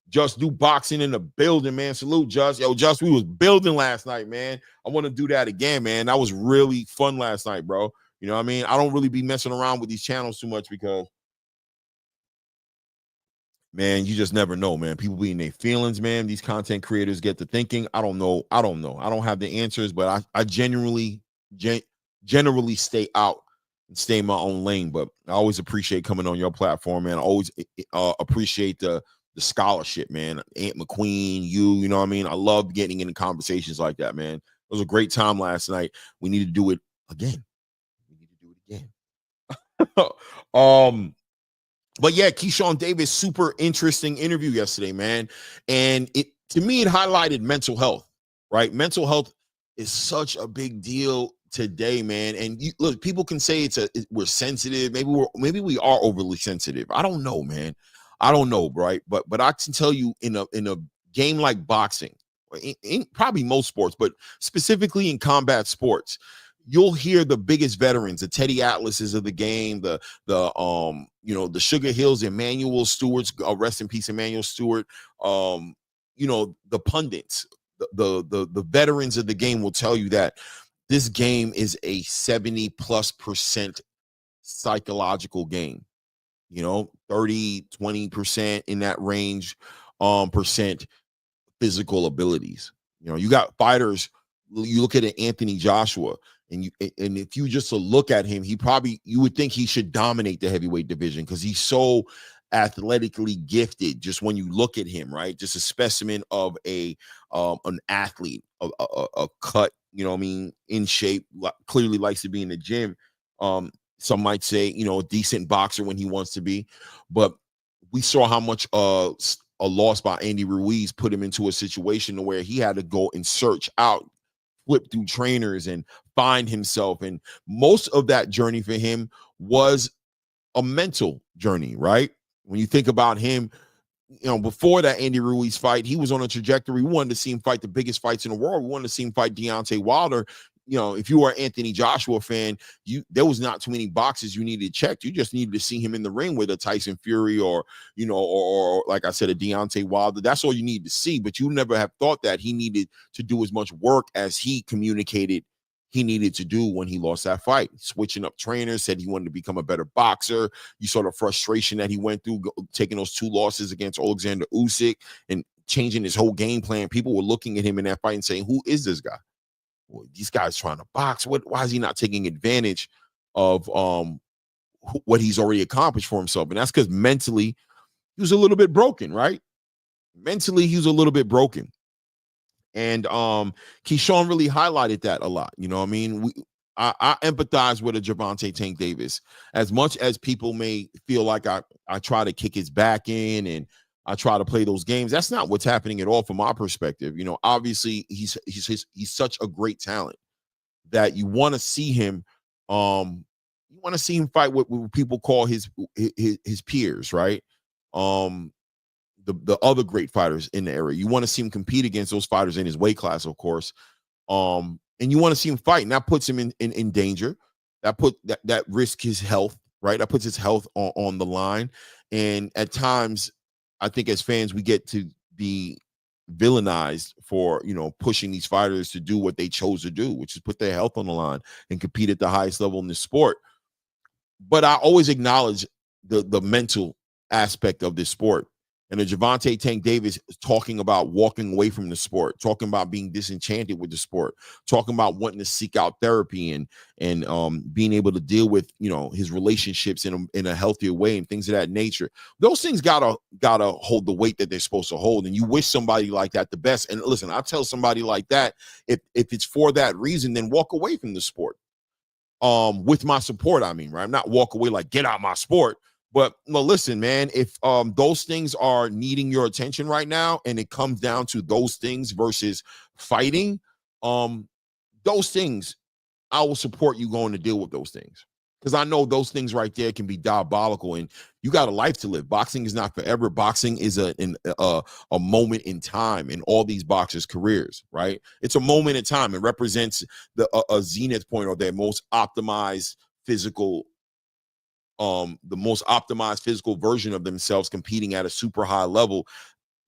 Just Do Boxing in the building, man. Salute, Just. Yo, Just, we was building last night, man. I want to do that again, man. That was really fun last night, bro. You know what I mean? I don't really be messing around with these channels too much because, man, you just never know, man. People be in their feelings, man. These content creators get to thinking. I don't know. I don't have the answers, but I generally stay out and stay in my own lane. But I always appreciate coming on your platform, man. I always appreciate the scholarship, man. Aunt McQueen, you know what I mean? I love getting into conversations like that, man. It was a great time last night. We need to do it again. But yeah, Keyshawn Davis, super interesting interview yesterday, man. And to me, it highlighted mental health, right? Mental health is such a big deal today, man. And look, people can say we're sensitive. Maybe we are overly sensitive. I don't know, man. I don't know, right? But I can tell you, in a game like boxing, in probably most sports, but specifically in combat sports, you'll hear the biggest veterans, the Teddy Atlases of the game, the Sugar Hills, Emmanuel Stewart's, rest in peace, Emmanuel Stewart. The pundits, the veterans of the game will tell you that this game is a 70+% psychological game. 30, 20% in that range, percent physical abilities. You got fighters. You look at an Anthony Joshua, and if you just look at him, you would think he should dominate the heavyweight division because he's so athletically gifted. Just when you look at him, right, just a specimen of an athlete, a cut, in shape, clearly likes to be in the gym. Some might say, a decent boxer when he wants to be, but we saw how much a loss by Andy Ruiz put him into a situation where he had to go and search out, flip through trainers and find himself. And most of that journey for him was a mental journey, right? When you think about him, before that Andy Ruiz fight, he was on a trajectory. We wanted to see him fight the biggest fights in the world. We wanted to see him fight Deontay Wilder. If you were an Anthony Joshua fan, there was not too many boxes you needed checked. You just needed to see him in the ring with a Tyson Fury or like I said, a Deontay Wilder. That's all you need to see. But you never have thought that he needed to do as much work as he communicated he needed to do when he lost that fight. Switching up trainers, said he wanted to become a better boxer. You saw the frustration that he went through taking those 2 losses against Alexander Usyk and changing his whole game plan. People were looking at him in that fight and saying, who is this guy? Well, these guys trying to box. Why is he not taking advantage of what he's already accomplished for himself? And that's because mentally he was a little bit broken, right? Mentally, he was a little bit broken. And Keyshawn really highlighted that a lot. I empathize with a Gervonta Tank Davis. As much as people may feel like I try to kick his back in and I try to play those games, that's not what's happening at all from my perspective. Obviously he's such a great talent that you want to see him. You want to see him fight what people call his peers, right? The other great fighters in the area. You want to see him compete against those fighters in his weight class, of course. And you want to see him fight, and that puts him in danger. That risks his health, right? That puts his health on the line. And at times, I think as fans, we get to be villainized for, pushing these fighters to do what they chose to do, which is put their health on the line and compete at the highest level in the sport. But I always acknowledge the mental aspect of this sport. And the Gervonta Tank Davis is talking about walking away from the sport, talking about being disenchanted with the sport, talking about wanting to seek out therapy and being able to deal with, his relationships in a healthier way and things of that nature. Those things gotta hold the weight that they're supposed to hold. And you wish somebody like that the best. And listen, I tell somebody like that, if it's for that reason, then walk away from the sport. With my support, I mean, right? Not walk away like get out my sport. But no, listen, man, if those things are needing your attention right now and it comes down to those things versus fighting, those things, I will support you going to deal with those things. Because I know those things right there can be diabolical and you got a life to live. Boxing is not forever. Boxing is a moment in time in all these boxers' careers, right? It's a moment in time. It represents a zenith point or their most optimized physical the most optimized physical version of themselves competing at a super high level.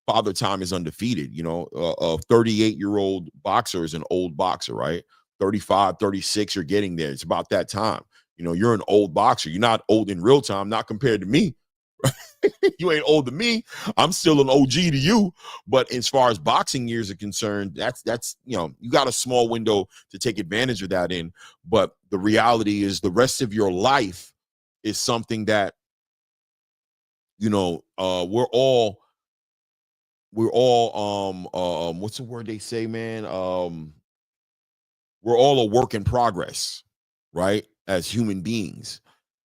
Father Time is undefeated. A 38-year-old boxer is an old boxer, right? 35, 36, you're getting there. It's about that time. You're an old boxer. You're not old in real time, not compared to me. You ain't old to me. I'm still an OG to you. But as far as boxing years are concerned, that's you got a small window to take advantage of that in. But the reality is the rest of your life is something that, we're all what's the word they say, man? We're all a work in progress, right? As human beings.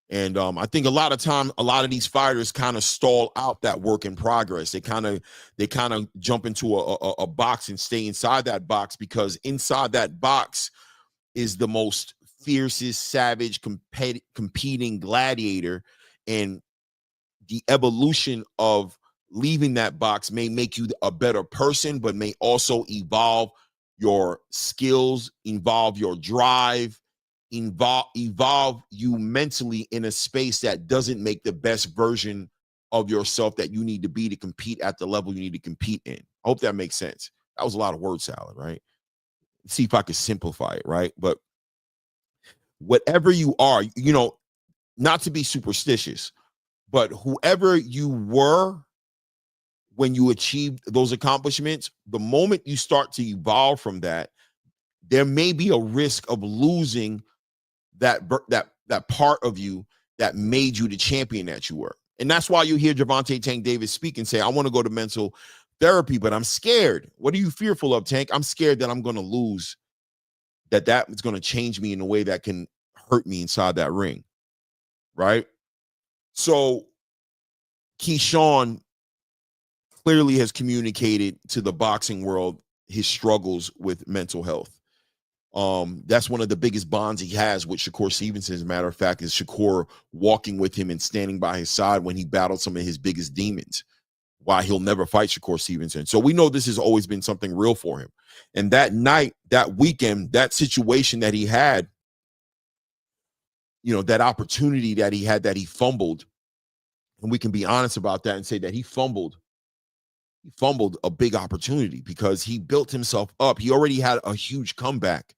And I think a lot of these fighters kind of stall out that work in progress. They kind of jump into a box and stay inside that box because inside that box is the most fiercest, savage, competing gladiator, and the evolution of leaving that box may make you a better person, but may also evolve your skills, evolve your drive, evolve you mentally in a space that doesn't make the best version of yourself that you need to be to compete at the level you need to compete in. I hope that makes sense. That was a lot of word salad, right? Let's see if I could simplify it, right? But whatever you are, not to be superstitious, but whoever you were when you achieved those accomplishments, the moment you start to evolve from that, there may be a risk of losing that part of you that made you the champion that you were. And that's why you hear Gervonta Tank Davis speak and say, I want to go to mental therapy, but I'm scared. What are you fearful of, Tank? I'm scared that I'm going to lose, that is going to change me in a way that can hurt me inside that ring, right? So Keyshawn clearly has communicated to the boxing world his struggles with mental health. That's one of the biggest bonds he has with Shakur Stevenson. As a matter of fact, is Shakur walking with him and standing by his side when he battled some of his biggest demons. why he'll never fight Shakur Stevenson. So we know this has always been something real for him. And that night, that weekend, that situation that he had, that opportunity that he had that he fumbled, and we can be honest about that and say that he fumbled a big opportunity because he built himself up. He already had a huge comeback.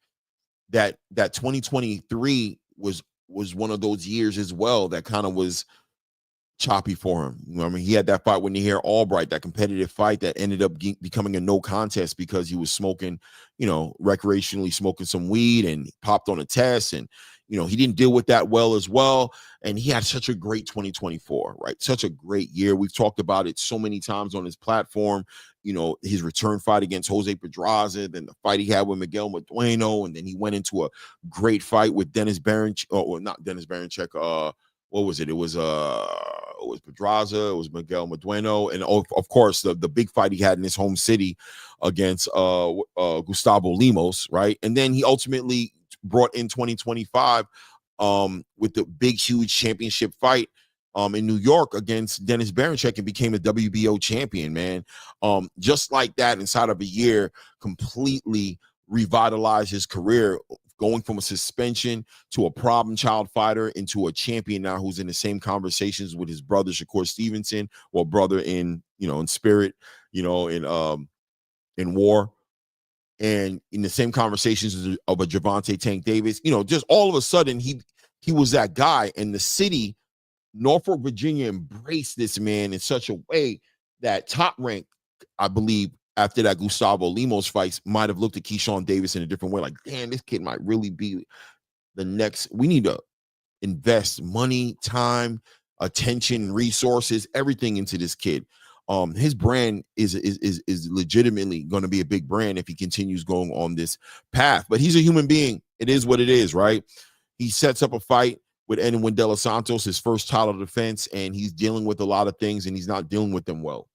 That 2023 was one of those years as well that kind of was choppy for him. I mean, he had that fight with Nahir Albright, that competitive fight that ended up becoming a no contest because he was smoking, recreationally smoking some weed and popped on a test. And, he didn't deal with that well as well. And he had such a great 2024, right? Such a great year. We've talked about it so many times on his platform. His return fight against Jose Pedraza, then the fight he had with Miguel Madueno, and then he went into a great fight with Dennis Baranchek, or not Dennis Baranchek, what was it? It was Pedraza, it was Miguel Madueno, and of course the big fight he had in his home city against Gustavo Lemos, right? And then he ultimately brought in 2025 with the big, huge championship fight in New York against Dennis Baranchek and became a WBO champion, man. Just like that, inside of a year, completely revitalized his career, going from a suspension to a problem child fighter into a champion now who's in the same conversations with his brother Shakur Stevenson, or brother in spirit, in war, and in the same conversations of a Gervonta Tank Davis. Just all of a sudden he was that guy, and the city, Norfolk, Virginia, embraced this man in such a way that Top Rank, I believe, after that Gustavo Lemos fight, might have looked at Keyshawn Davis in a different way. Like, damn, this kid might really be the next. We need to invest money, time, attention, resources, everything into this kid. His brand is legitimately going to be a big brand if he continues going on this path. But he's a human being. It is what it is, right? He sets up a fight with Edwin De Los Santos, his first title defense, and he's dealing with a lot of things, and he's not dealing with them well.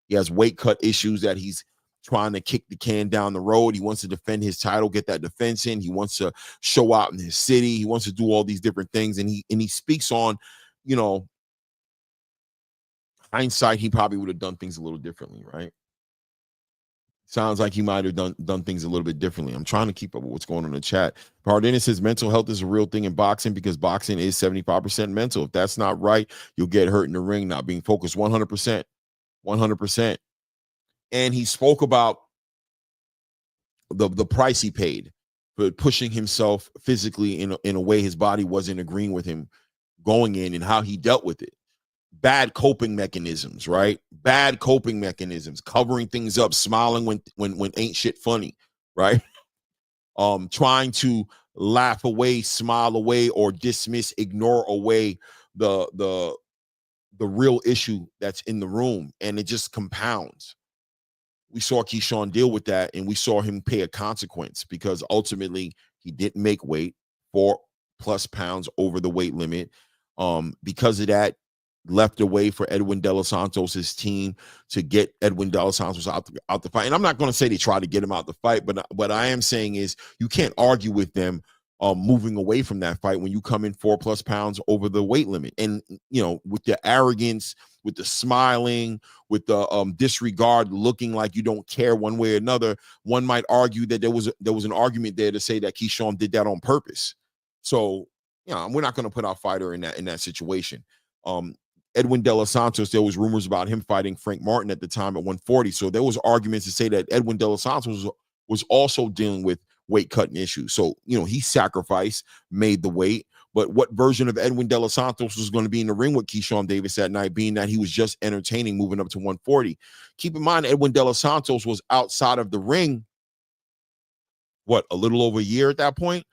He has weight cut issues that he's trying to kick the can down the road. He wants to defend his title, get that defense in. He wants to show out in his city. He wants to do all these different things, and he speaks on, hindsight, he probably would have done things a little differently, right? Sounds like he might have done things a little bit differently. I'm trying to keep up with what's going on in the chat. Pardon says mental health is a real thing in boxing because boxing is 75% mental. If that's not right, you'll get hurt in the ring, not being focused. 100%. 100%. And he spoke about the price he paid for pushing himself physically in a way his body wasn't agreeing with him going in, and how he dealt with it. Bad coping mechanisms, right? Bad coping mechanisms, covering things up, smiling when ain't shit funny, right? Trying to laugh away, smile away, or dismiss, ignore away the real issue that's in the room, and it just compounds. We saw Keyshawn deal with that, and we saw him pay a consequence because ultimately he didn't make weight, 4+ pounds over the weight limit. Because of that, left a way for Edwin De Los Santos' team to get Edwin De Los Santos out the fight. And I'm not going to say they tried to get him out the fight, but what I am saying is you can't argue with them moving away from that fight when you come in 4+ pounds over the weight limit. And, with the arrogance, with the smiling, with the disregard, looking like you don't care one way or another, one might argue that there was an argument there to say that Keyshawn did that on purpose. So, we're not going to put our fighter in that situation. Edwin De Los Santos, there was rumors about him fighting Frank Martin at the time at 140. So there was arguments to say that Edwin De Los Santos was also dealing with weight cutting issues. So, he sacrificed, made the weight. But what version of Edwin De Los Santos was going to be in the ring with Keyshawn Davis that night, being that he was just entertaining moving up to 140? Keep in mind, Edwin De Los Santos was outside of the ring, a little over a year at that point?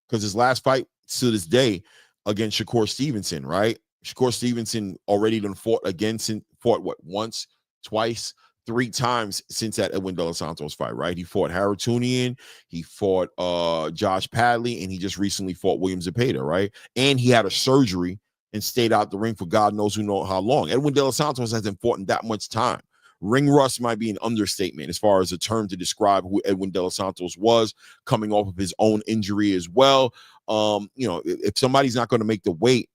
Because his last fight to this day against Shakur Stevenson, right? Shakur Stevenson already done fought once, twice, 3 times since that Edwin De Los Santos fight, right? He fought Haratunian, he fought Josh Padley, and he just recently fought William Zepeda, right? And he had a surgery and stayed out the ring for God knows how long. Edwin De Los Santos hasn't fought in that much time. Ring rust might be an understatement as far as a term to describe who Edwin De Los Santos was, coming off of his own injury as well. If somebody's not going to make the weight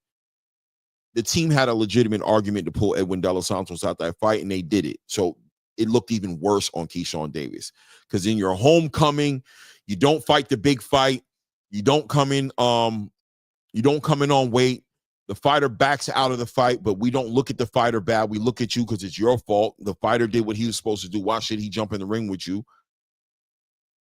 the team had a legitimate argument to pull Edwin De Los Santos out that fight, and they did it. So it looked even worse on Keyshawn Davis, because in your homecoming, you don't fight the big fight. You don't come in on weight. The fighter backs out of the fight, but we don't look at the fighter bad. We look at you because it's your fault. The fighter did what he was supposed to do. Why should he jump in the ring with you?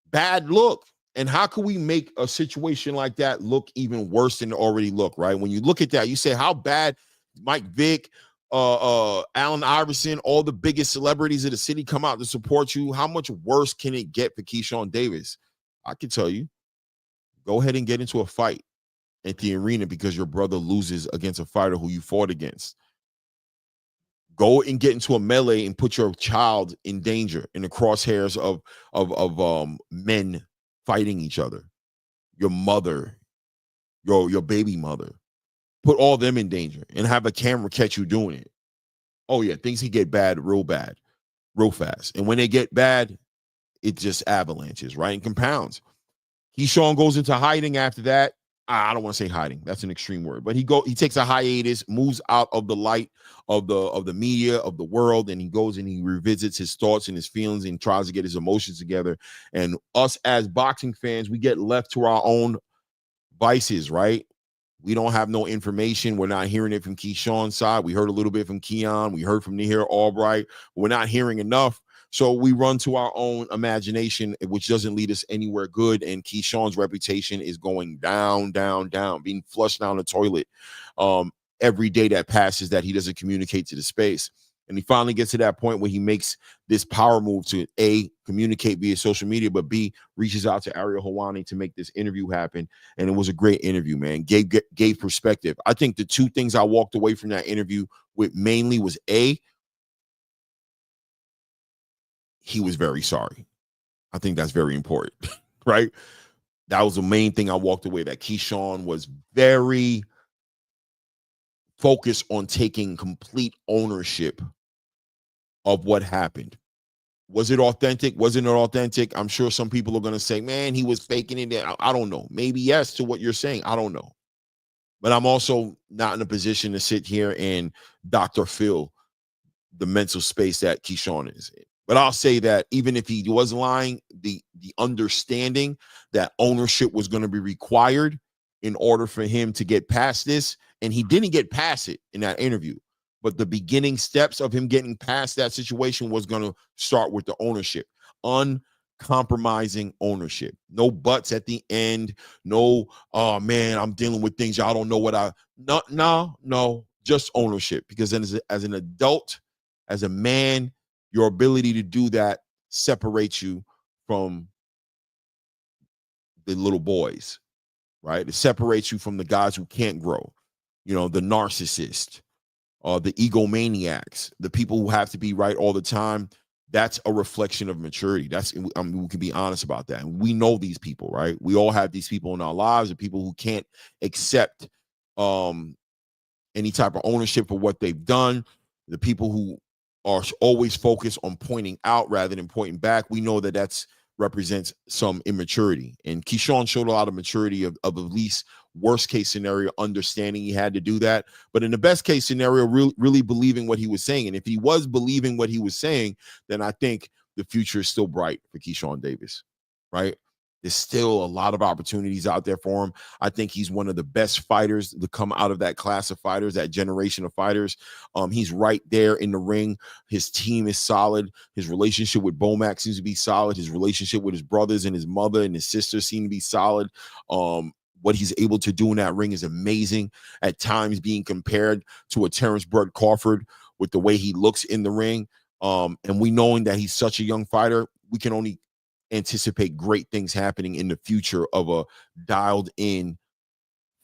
Bad look. And how can we make a situation like that look even worse than it already looked, right? When you look at that, you say, how bad Mike Vick, Allen Iverson, all the biggest celebrities of the city come out to support you. How much worse can it get for Keyshawn Davis? I can tell you, go ahead and get into a fight at the arena because your brother loses against a fighter who you fought against. Go and get into a melee and put your child in danger, in the crosshairs of men fighting each other. Your mother, your baby mother. Put all them in danger and have a camera catch you doing it. Oh, yeah, things can get bad, real fast. And when they get bad, it just avalanches, right? And compounds. Keyshawn goes into hiding after that. I don't want to say hiding. That's an extreme word. But he takes a hiatus, moves out of the light of the media, of the world, and he goes and he revisits his thoughts and his feelings and tries to get his emotions together. And us as boxing fans, we get left to our own vices, right? We don't have no information. We're not hearing it from Keyshawn's side. We heard a little bit from Keon. We heard from Nahir Albright. We're not hearing enough. So we run to our own imagination, which doesn't lead us anywhere good. And Keyshawn's reputation is going down, down, down, being flushed down the toilet every day that passes that he doesn't communicate to the space. And he finally gets to that point where he makes this power move to A, communicate via social media, but B, reaches out to Ariel Helwani to make this interview happen. And it was a great interview, man. Gave perspective. I think the two things I walked away from that interview with mainly was A, he was very sorry. I think that's very important, right? That was the main thing I walked away, that Keyshawn was very focused on taking complete ownership of what happened. Was it authentic? Wasn't it authentic? I'm sure some people are going to say, man, he was faking it. I don't know. Maybe yes to what you're saying. I don't know. But I'm also not in a position to sit here and Dr. Phil the mental space that Keyshawn is in. But I'll say that even if he was lying, the understanding that ownership was going to be required in order for him to get past this, and he didn't get past it in that interview, but the beginning steps of him getting past that situation was going to start with the ownership, uncompromising ownership. No buts at the end. No, oh man, I'm dealing with things y'all don't know what no, just ownership. Because then as an adult, as a man, your ability to do that separates you from the little boys, right? It separates you from the guys who can't grow, the narcissist, the egomaniacs, the people who have to be right all the time. That's a reflection of maturity. We can be honest about that. And we know these people, right? We all have these people in our lives, the people who can't accept any type of ownership for what they've done, the people who are always focused on pointing out rather than pointing back. We know that represents some immaturity. And Keyshawn showed a lot of maturity of at least worst case scenario, understanding he had to do that. But in the best case scenario, really believing what he was saying. And if he was believing what he was saying, then I think the future is still bright for Keyshawn Davis, right? There's still a lot of opportunities out there for him. I think he's one of the best fighters to come out of that class of fighters, that generation of fighters. He's right there in the ring. His team is solid. His relationship with Bomac seems to be solid. His relationship with his brothers and his mother and his sisters seem to be solid. What he's able to do in that ring is amazing. At times being compared to a Terrence Crawford with the way he looks in the ring. And we knowing that he's such a young fighter, we can only anticipate great things happening in the future of a dialed in,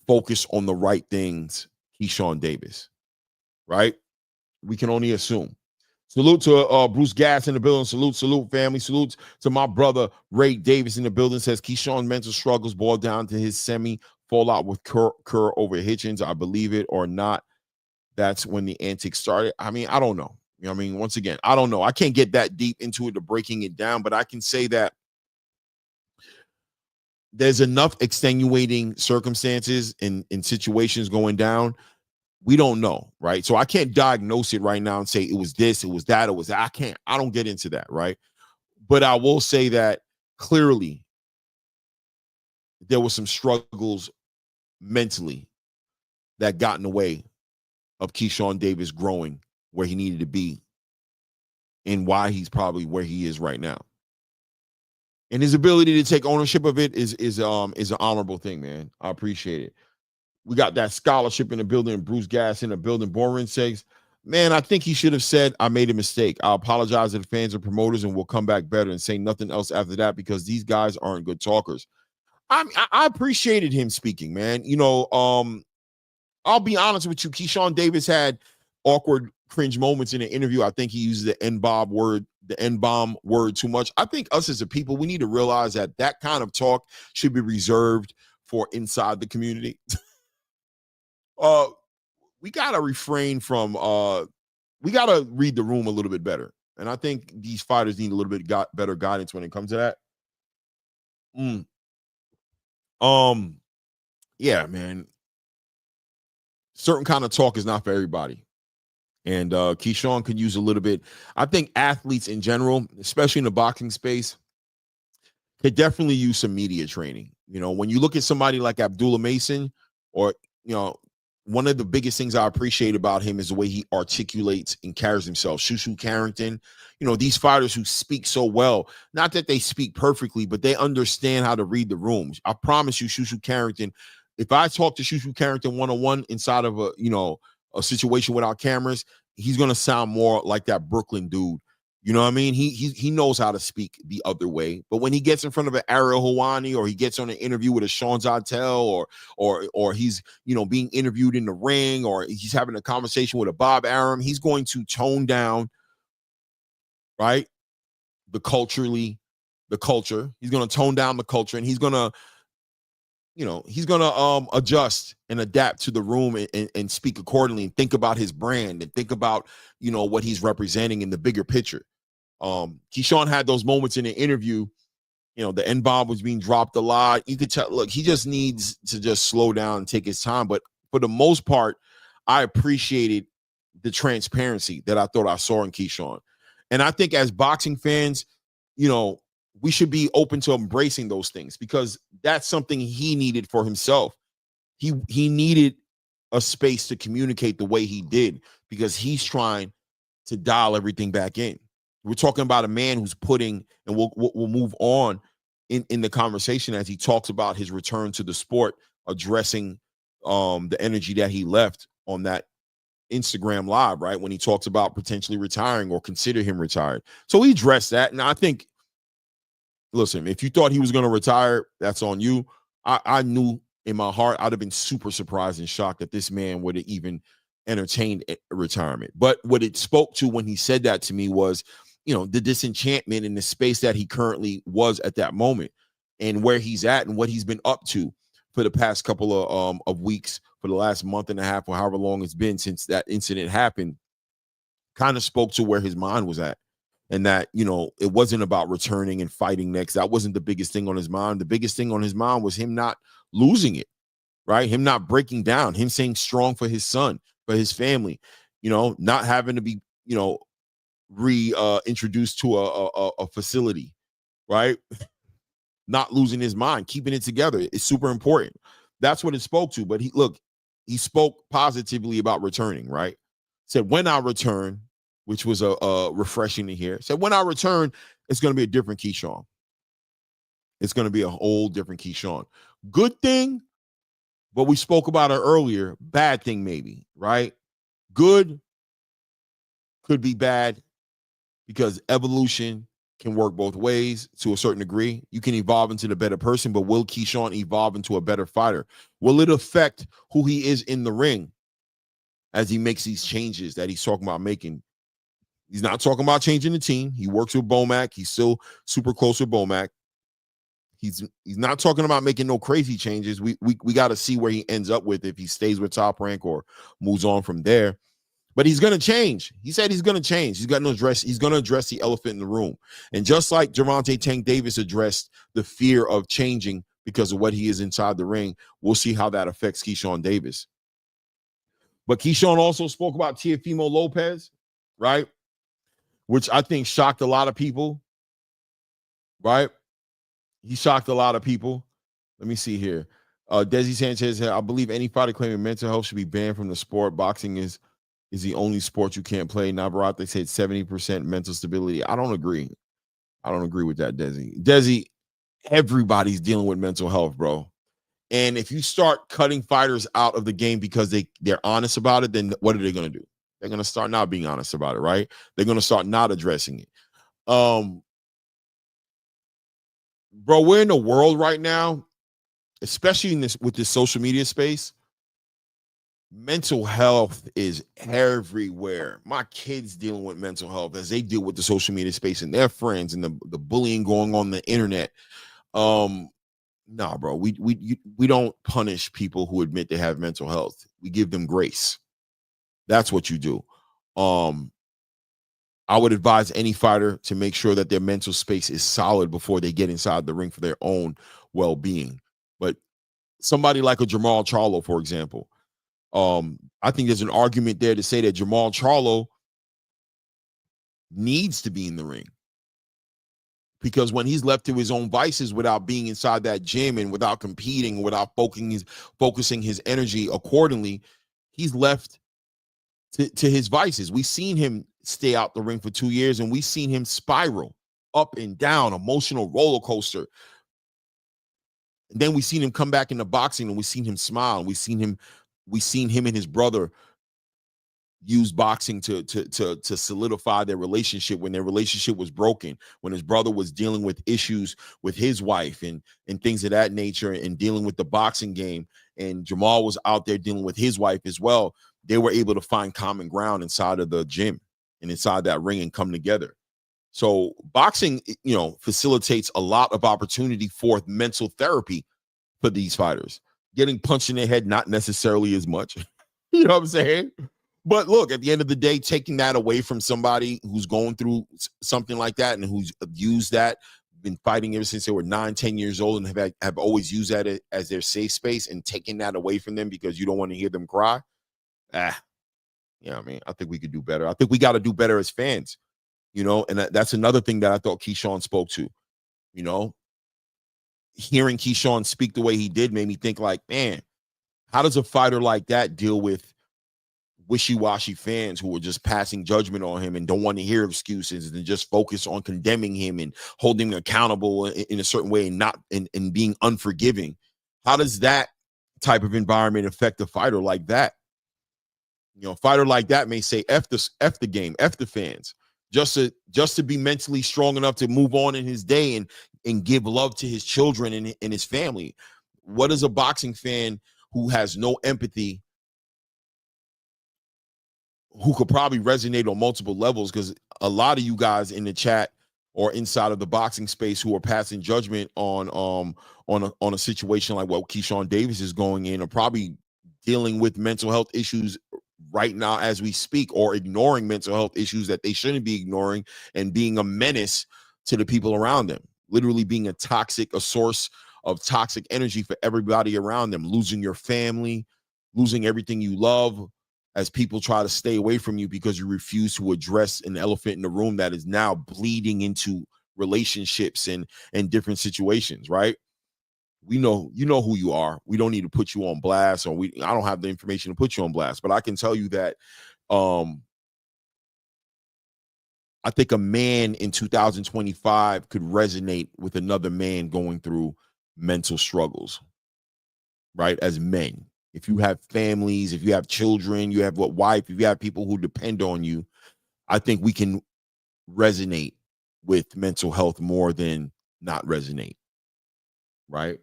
focus on the right things, Keyshawn Davis, right? We can only assume. Salute to Bruce Gass in the building. Salute, family. Salute to my brother Ray Davis in the building. Says Keyshawn's mental struggles boiled down to his fallout with Kerr over Hitchens. I believe it or not, that's when the antics started. I mean, I don't know. Once again, I don't know. I can't get that deep into it to breaking it down, but I can say that there's enough extenuating circumstances in situations going down We don't know, right? So I can't diagnose it right now and say it was this, it was that, it was that. I don't get into that, right? But I will say that clearly there were some struggles mentally that got in the way of Keyshawn Davis growing where he needed to be and why he's probably where he is right now. And his ability to take ownership of it is an honorable thing, man. I appreciate it. We got that scholarship in the building. Bruce Gass in the building. Boring says, man, I think he should have said, I made a mistake. I apologize to the fans and promoters and we'll come back better and say nothing else after that because these guys aren't good talkers. I appreciated him speaking, man. You know, I'll be honest with you. Keyshawn Davis had awkward, cringe moments in the interview. I think he uses the N-bomb word too much. I think us as a people, we need to realize that kind of talk should be reserved for inside the community. We got to refrain from, we got to read the room a little bit better. And I think these fighters need a little bit better guidance when it comes to that. Yeah, man. Certain kind of talk is not for everybody. And Keyshawn could use a little bit. I think athletes in general, especially in the boxing space, could definitely use some media training. You know, when you look at somebody like Abdullah Mason, or, you know, one of the biggest things I appreciate about him is the way he articulates and carries himself. Shushu Carrington, you know, these fighters who speak so well, not that they speak perfectly, but they understand how to read the rooms. I promise you, Shushu Carrington, if I talk to Shushu Carrington one-on-one inside of a situation without cameras, he's going to sound more like that Brooklyn dude. You know what I mean? He knows how to speak the other way. But when he gets in front of an Ariel Helwani, or he gets on an interview with a Sean Zartel, or he's, you know, being interviewed in the ring, or he's having a conversation with a Bob Arum, he's going to tone down, right? The culture. He's going to tone down the culture, and he's going to, you know, he's going to adjust and adapt to the room and speak accordingly, and think about his brand and think about, you know, what he's representing in the bigger picture. Keyshawn had those moments in the interview, you know, the N-bomb was being dropped a lot. You could tell, look, he just needs to just slow down and take his time. But for the most part, I appreciated the transparency that I thought I saw in Keyshawn. And I think as boxing fans, you know, we should be open to embracing those things, because that's something he needed for himself. He needed a space to communicate the way he did, because he's trying to dial everything back in. We're talking about a man who's putting, and we'll move on in the conversation as he talks about his return to the sport, addressing the energy that he left on that Instagram live, right? When he talks about potentially retiring or consider him retired. So he addressed that. And I think, listen, if you thought he was going to retire, that's on you. I knew in my heart, I'd have been super surprised and shocked that this man would have even entertained a retirement. But what it spoke to when he said that to me was, you know, the disenchantment in the space that he currently was at that moment, and where he's at and what he's been up to for the past couple of weeks, for the last month and a half, or however long it's been since that incident happened, kind of spoke to where his mind was at. And that, you know, it wasn't about returning and fighting next. That wasn't the biggest thing on his mind. The biggest thing on his mind was him not losing it, right? Him not breaking down, him staying strong for his son, for his family, you know, not having to be, you know, reintroduced to a facility, right? Not losing his mind, keeping it together. It's super important. That's what it spoke to. But he spoke positively about returning, right? Said, when I return, which was a refreshing to hear. Said, when I return, it's going to be a different Keyshawn. It's going to be a whole different Keyshawn. Good thing, but we spoke about it earlier. Bad thing, maybe, right? Good could be bad, because evolution can work both ways to a certain degree. You can evolve into the better person, but will Keyshawn evolve into a better fighter? Will it affect who he is in the ring as he makes these changes that he's talking about making? He's not talking about changing the team. He works with Bomac. He's still super close with Bomac. He's not talking about making no crazy changes. We got to see where he ends up with, if he stays with Top Rank or moves on from there. But he's going to change. He said he's going to change. He's going to address the elephant in the room. And just like Gervonta Tank Davis addressed the fear of changing because of what he is inside the ring, we'll see how that affects Keyshawn Davis. But Keyshawn also spoke about Teofimo Lopez, right? Which I think shocked a lot of people, right? He shocked a lot of people. Let me see here. Desi Sanchez said, I believe any fighter claiming mental health should be banned from the sport. Boxing is the only sport you can't play. Navarrete said 70% mental stability. I don't agree. I don't agree with that, Desi. Desi, everybody's dealing with mental health, bro. And if you start cutting fighters out of the game because they're honest about it, then what are they going to do? They're going to start not being honest about it, right? They're going to start not addressing it. Bro, we're in a world right now, especially with this social media space. Mental health is everywhere. My kids dealing with mental health as they deal with the social media space and their friends and the bullying going on the internet. Nah, bro, we don't punish people who admit they have mental health. We give them grace. That's what you do. I would advise any fighter to make sure that their mental space is solid before they get inside the ring for their own well-being. But somebody like a Jamal Charlo, for example, I think there's an argument there to say that Jamal Charlo needs to be in the ring. Because when he's left to his own vices without being inside that gym and without competing, without focusing his energy accordingly, he's left to his vices. We've seen him stay out the ring for 2 years, and we've seen him spiral up and down, emotional roller coaster. And then we've seen him come back into boxing, and we've seen him smile. We've seen him and his brother use boxing to solidify their relationship when their relationship was broken, when his brother was dealing with issues with his wife and things of that nature and dealing with the boxing game, and Jamal was out there dealing with his wife as well. They were able to find common ground inside of the gym and inside that ring and come together. So boxing, facilitates a lot of opportunity for mental therapy for these fighters. Getting punched in the head, not necessarily as much. You know what I'm saying? But look, at the end of the day, taking that away from somebody who's going through something like that and who's used that, been fighting ever since they were 9, 10 years old and have always used that as their safe space, and taking that away from them because you don't want to hear them cry. I think we could do better. I think we got to do better as fans, and that's another thing that I thought Keyshawn spoke to. Hearing Keyshawn speak the way he did made me think like, man, how does a fighter like that deal with wishy-washy fans who are just passing judgment on him and don't want to hear excuses and just focus on condemning him and holding him accountable in a certain way and not and being unforgiving? How does that type of environment affect a fighter like that? A fighter like that may say F the game, F the fans, just to be mentally strong enough to move on in his day and give love to his children and his family. What is a boxing fan who has no empathy, who could probably resonate on multiple levels? Because a lot of you guys in the chat or inside of the boxing space who are passing judgment on a situation like what Keyshawn Davis is going in are probably dealing with mental health issues right now as we speak, or ignoring mental health issues that they shouldn't be ignoring and being a menace to the people around them, literally being a source of toxic energy for everybody around them, losing your family, losing everything you love, as people try to stay away from you because you refuse to address an elephant in the room that is now bleeding into relationships and different situations, right? You know who you are. We don't need to put you on blast, or I don't have the information to put you on blast, but I can tell you that I think a man in 2025 could resonate with another man going through mental struggles, right? As men. If you have families, if you have children, you have wife, if you have people who depend on you, I think we can resonate with mental health more than not resonate, right?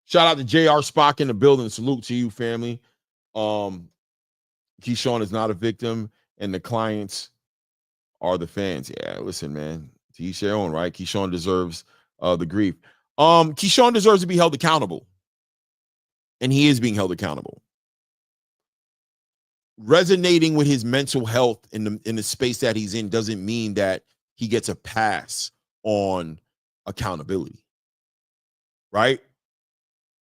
Shout out to JR Spock in the building. Salute to you, family. Keyshawn is not a victim, and the clients are the fans. Yeah, listen, man. To each their own, right? Keyshawn deserves the grief. Keyshawn deserves to be held accountable, and he is being held accountable. Resonating with his mental health in the space that he's in doesn't mean that he gets a pass on accountability, right?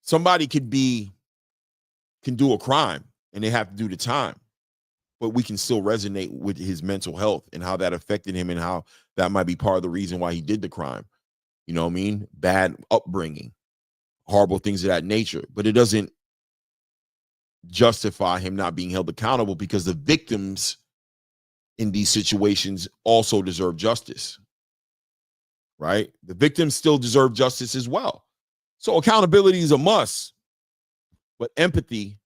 Somebody can do a crime and they have to do the time. but we can still resonate with his mental health and how that affected him and how that might be part of the reason why he did the crime. You know what I mean? Bad upbringing, horrible things of that nature. But it doesn't justify him not being held accountable, because the victims in these situations also deserve justice, right? The victims still deserve justice as well. So accountability is a must, but empathy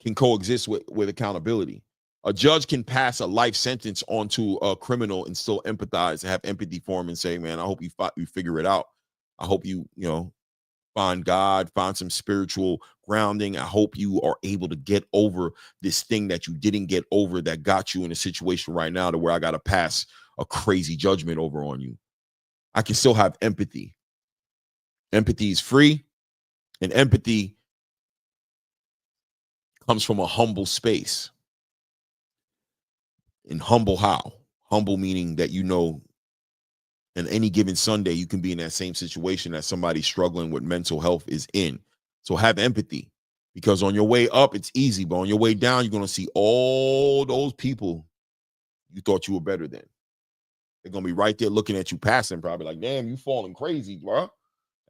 can coexist with accountability. A judge can pass a life sentence onto a criminal and still empathize and have empathy for him and say, man, I hope you figure it out. I hope you find God, find some spiritual grounding. I hope you are able to get over this thing that you didn't get over that got you in a situation right now to where I got to pass a crazy judgment over on you. I can still have empathy. Empathy is free, and empathy comes from a humble space. And humble how? Humble meaning that in any given Sunday, you can be in that same situation that somebody struggling with mental health is in. So have empathy, because on your way up, it's easy. But on your way down, you're going to see all those people you thought you were better than. They're going to be right there looking at you passing, probably like, damn, you falling crazy, bro.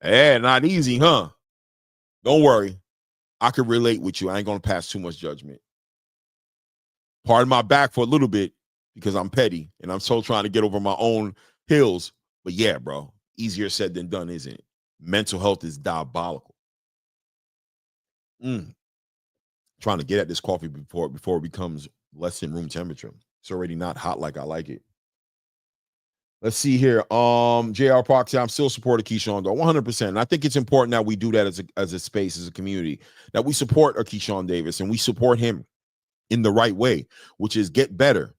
Yeah, not easy, huh? Don't worry. I can relate with you. I ain't going to pass too much judgment. Pardon my back for a little bit because I'm petty and I'm so trying to get over my own hills. But yeah, bro, easier said than done, isn't it? Mental health is diabolical. Trying to get at this coffee before it becomes less than room temperature. It's already not hot like I like it. Let's see here. JR Park said, I'm still supporting Keyshawn, though, 100%. And I think it's important that we do that as a space, as a community, that we support Keyshawn Davis and we support him in the right way, which is get better,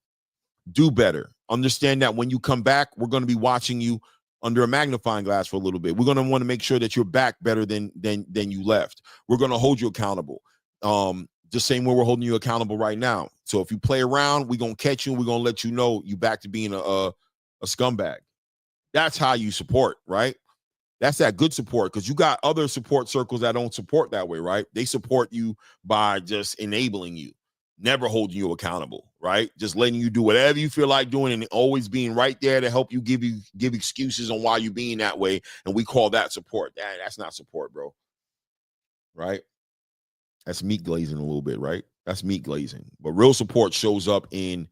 do better. Understand that when you come back, we're going to be watching you under a magnifying glass for a little bit. We're going to want to make sure that you're back better than you left. We're going to hold you accountable. The same way we're holding you accountable right now. So if you play around, we're going to catch you and we're going to let you know you back to being a scumbag. That's how you support, right? That's that good support, because you got other support circles that don't support that way, right? They support you by just enabling you, never holding you accountable, right? Just letting you do whatever you feel like doing and always being right there to help you give excuses on why you're being that way. And we call that support. That's not support, bro. Right? That's meat glazing a little bit, right? That's meat glazing. But real support shows up in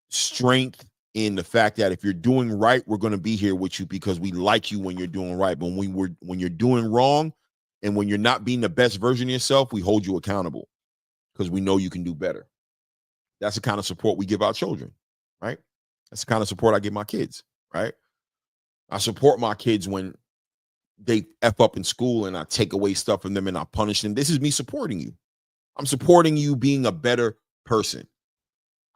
strength, in the fact that if you're doing right, we're going to be here with you because we like you when you're doing right. But when you're doing wrong and when you're not being the best version of yourself, we hold you accountable because we know you can do better. That's the kind of support we give our children, right? That's the kind of support I give my kids, right? I support my kids when they F up in school and I take away stuff from them and I punish them. This is me supporting you. I'm supporting you being a better person.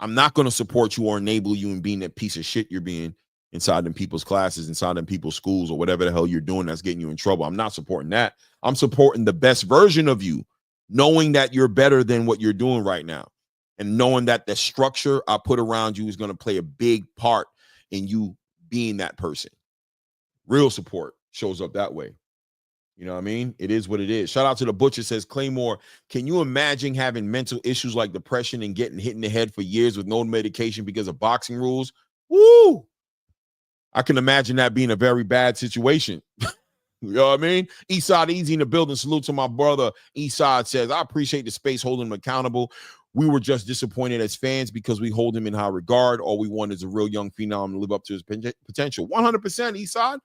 I'm not going to support you or enable you in being that piece of shit you're being inside them people's classes, inside them people's schools, or whatever the hell you're doing that's getting you in trouble. I'm not supporting that. I'm supporting the best version of you, knowing that you're better than what you're doing right now, and knowing that the structure I put around you is going to play a big part in you being that person. Real support shows up that way. You know what I mean? It is what it is. Shout out to the Butcher, says, Claymore, can you imagine having mental issues like depression and getting hit in the head for years with no medication because of boxing rules? Woo! I can imagine that being a very bad situation. You know what I mean? Eastside Easy in the building. Salute to my brother. Eastside says, I appreciate the space holding him accountable. We were just disappointed as fans because we hold him in high regard. All we want is a real young phenom to live up to his potential. 100% Eastside.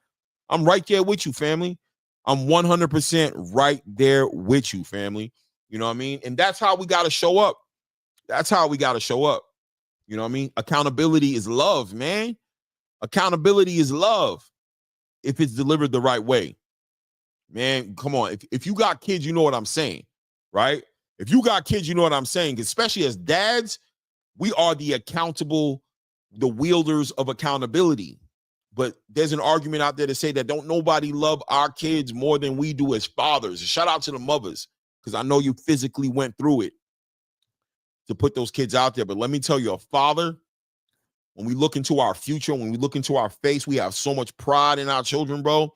I'm right there with you, family. I'm 100% right there with you, family. You know what I mean? And that's how we got to show up. That's how we got to show up. You know what I mean? Accountability is love, man. Accountability is love if it's delivered the right way. Man, come on. If you got kids, you know what I'm saying, right? If you got kids, you know what I'm saying. Especially as dads, we are the wielders of accountability. But there's an argument out there to say that don't nobody love our kids more than we do as fathers. Shout out to the mothers, because I know you physically went through it to put those kids out there. But let me tell you, a father, when we look into our future, when we look into our face, we have so much pride in our children, bro.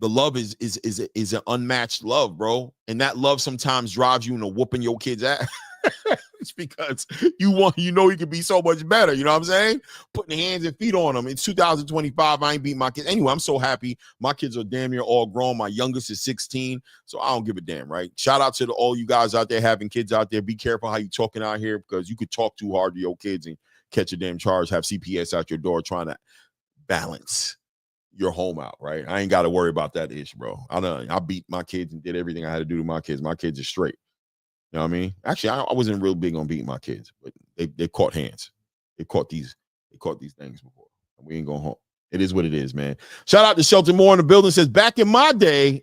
The love is an unmatched love, bro. And that love sometimes drives you into whooping your kids' ass. It's because you can be so much better. You know what I'm saying? Putting hands and feet on them. It's 2025. I ain't beat my kids. Anyway, I'm so happy. My kids are damn near all grown. My youngest is 16, so I don't give a damn, right? Shout out to all you guys out there having kids out there. Be careful how you talking out here, because you could talk too hard to your kids and catch a damn charge, have CPS out your door trying to balance your home out, right? I ain't got to worry about that ish, bro. I beat my kids and did everything I had to do to my kids. My kids are straight. You know what I mean? Actually, I wasn't real big on beating my kids, but they caught hands. They caught these things before. We ain't going home. It is what it is, man. Shout out to Shelton Moore in the building. Says, back in my day,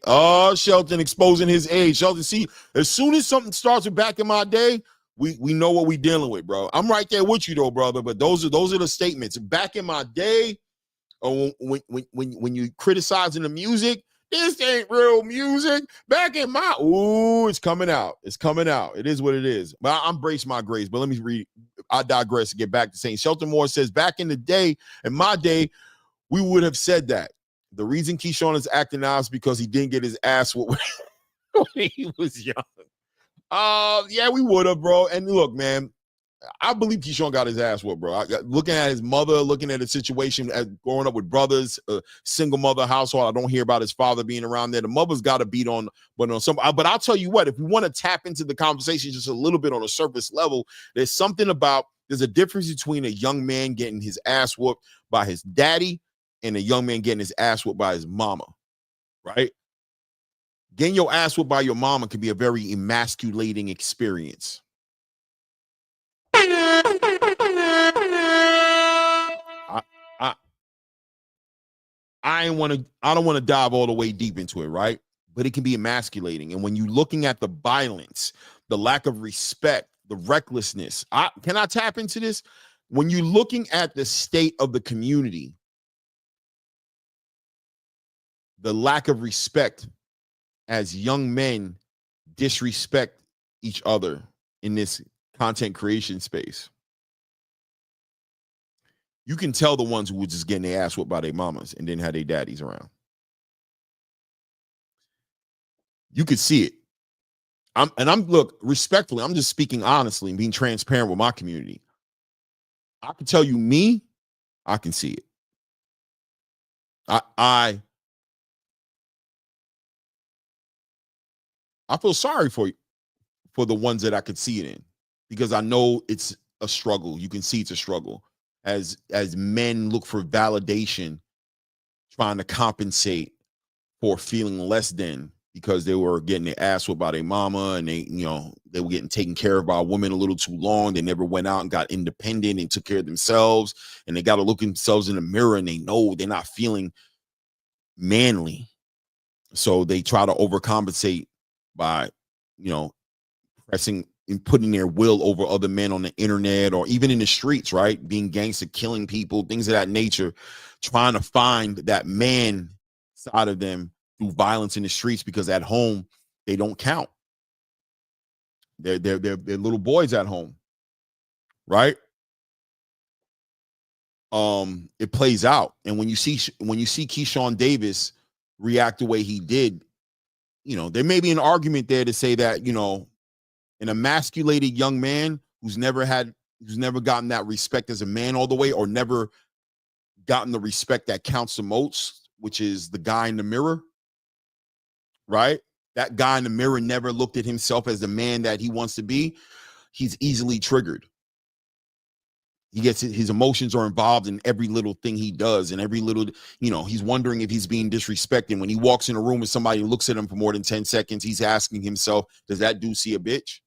Shelton exposing his age. Shelton, see, as soon as something starts with back in my day, we know what we dealing with, bro. I'm right there with you though, brother. But those are the statements. Back in my day, or when you criticizing the music, this ain't real music. Back in my it's coming out. It's coming out. It is what it is. But I'm brace my grace. But let me read. I digress to get back to saying Shelton Moore says, back in the day, in my day, we would have said that. The reason Keyshawn is acting now is because he didn't get his ass whooped when he was young. Yeah, we would have, bro. And look, man, I believe Keyshawn got his ass whooped, bro. Looking at his mother, looking at the situation as growing up with brothers, a single mother household. I don't hear about his father being around there. The mother's got to beat on, but I'll tell you what, if we want to tap into the conversation just a little bit on a surface level, there's a difference between a young man getting his ass whooped by his daddy and a young man getting his ass whooped by his mama, right? Getting your ass whooped by your mama can be a very emasculating experience. I don't want to dive all the way deep into it, right? But it can be emasculating. And when you're looking at the violence, the lack of respect, the recklessness, can I tap into this? When you're looking at the state of the community, the lack of respect as young men disrespect each other in this content creation space, you can tell the ones who were just getting their ass whooped by their mamas and didn't have their daddies around. You could see it. Look, respectfully, I'm just speaking honestly and being transparent with my community. I can tell you, I can see it. I feel sorry for the ones that I could see it in, because I know it's a struggle. You can see it's a struggle as men look for validation, trying to compensate for feeling less than, because they were getting their ass whooped by their mama, and they were getting taken care of by a woman a little too long. They never went out and got independent and took care of themselves, and they got to look themselves in the mirror and they know they're not feeling manly. So they try to overcompensate by, pressing and putting their will over other men on the internet or even in the streets, right? Being gangster, killing people, things of that nature, trying to find that man side of them through violence in the streets, because at home they don't count. They're little boys at home, right? It plays out. And when you see Keyshawn Davis react the way he did, there may be an argument there to say that, an emasculated young man who's never gotten that respect as a man all the way, or never gotten the respect that counts the most, which is the guy in the mirror, right? That guy in the mirror never looked at himself as the man that he wants to be. He's easily triggered. His emotions are involved in every little thing he does, and every little, he's wondering if he's being disrespected. When he walks in a room and somebody looks at him for more than 10 seconds, he's asking himself, does that dude see a bitch?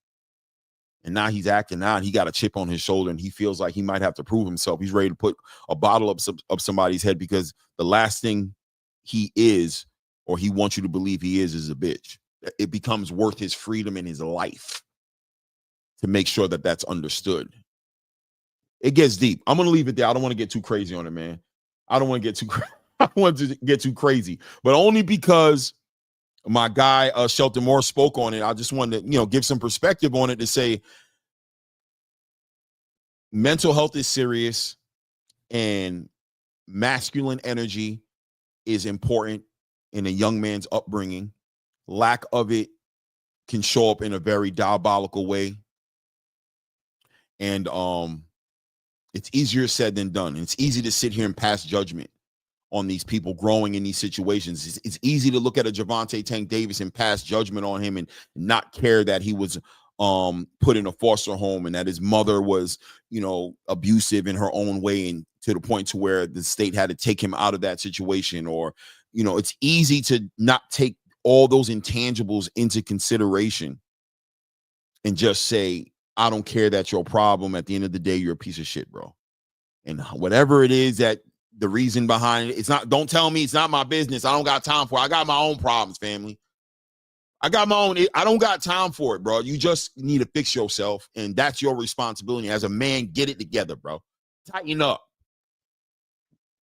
And now he's acting out. He got a chip on his shoulder, and he feels like he might have to prove himself. He's ready to put a bottle up somebody's head, because the last thing he is, or he wants you to believe he is a bitch. It becomes worth his freedom and his life to make sure that that's understood. It gets deep. I'm going to leave it there. I don't want to get too crazy on it, man. I don't want to get too crazy, but only because my guy, Shelton Moore, spoke on it. I just wanted to, give some perspective on it, to say mental health is serious and masculine energy is important in a young man's upbringing. Lack of it can show up in a very diabolical way And it's easier said than done. It's easy to sit here and pass judgment on these people growing in these situations. It's easy to look at a Gervonta Tank Davis and pass judgment on him and not care that he was put in a foster home and that his mother was, abusive in her own way, and to the point to where the state had to take him out of that situation. Or, it's easy to not take all those intangibles into consideration and just say, I don't care, that's your problem. At the end of the day, you're a piece of shit, bro. And whatever it is that the reason behind it, don't tell me it's not my business. I don't got time for it. I got my own problems, family. I don't got time for it, bro. You just need to fix yourself, and that's your responsibility as a man. Get it together, bro. Tighten up.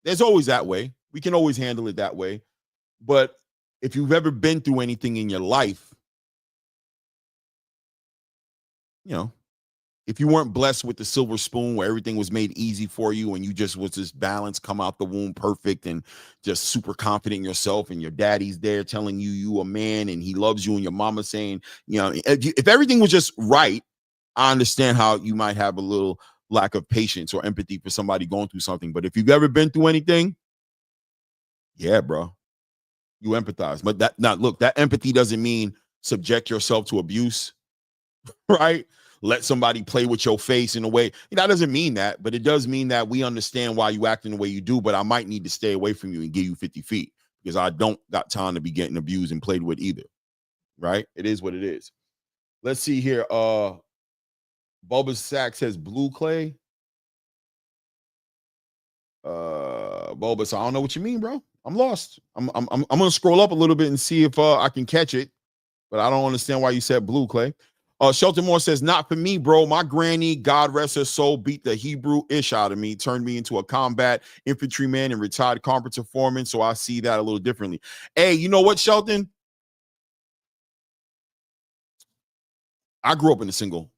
There's always that way. We can always handle it that way. But if you've ever been through anything in your life, if you weren't blessed with the silver spoon where everything was made easy for you and you just was this balance, come out the womb perfect and just super confident in yourself, and your daddy's there telling you a man and he loves you, and your mama saying, if everything was just right, I understand how you might have a little lack of patience or empathy for somebody going through something. But if you've ever been through anything, yeah, bro, you empathize. But that empathy doesn't mean subject yourself to abuse, right? Let somebody play with your face in a way. That doesn't mean that, but it does mean that we understand why you act in the way you do, but I might need to stay away from you and give you 50 feet because I don't got time to be getting abused and played with either, right? It is what it is. Let's see here. Bulbous Sack says blue clay. Bulbous, I don't know what you mean, bro. I'm lost. I'm gonna scroll up a little bit and see if I can catch it, but I don't understand why you said blue clay. Shelton Moore says, not for me, bro. My granny, God rest her soul, beat the Hebrew-ish out of me, turned me into a combat infantryman and retired combatant foreman, so I see that a little differently. Hey, you know what, Shelton? I grew up in a single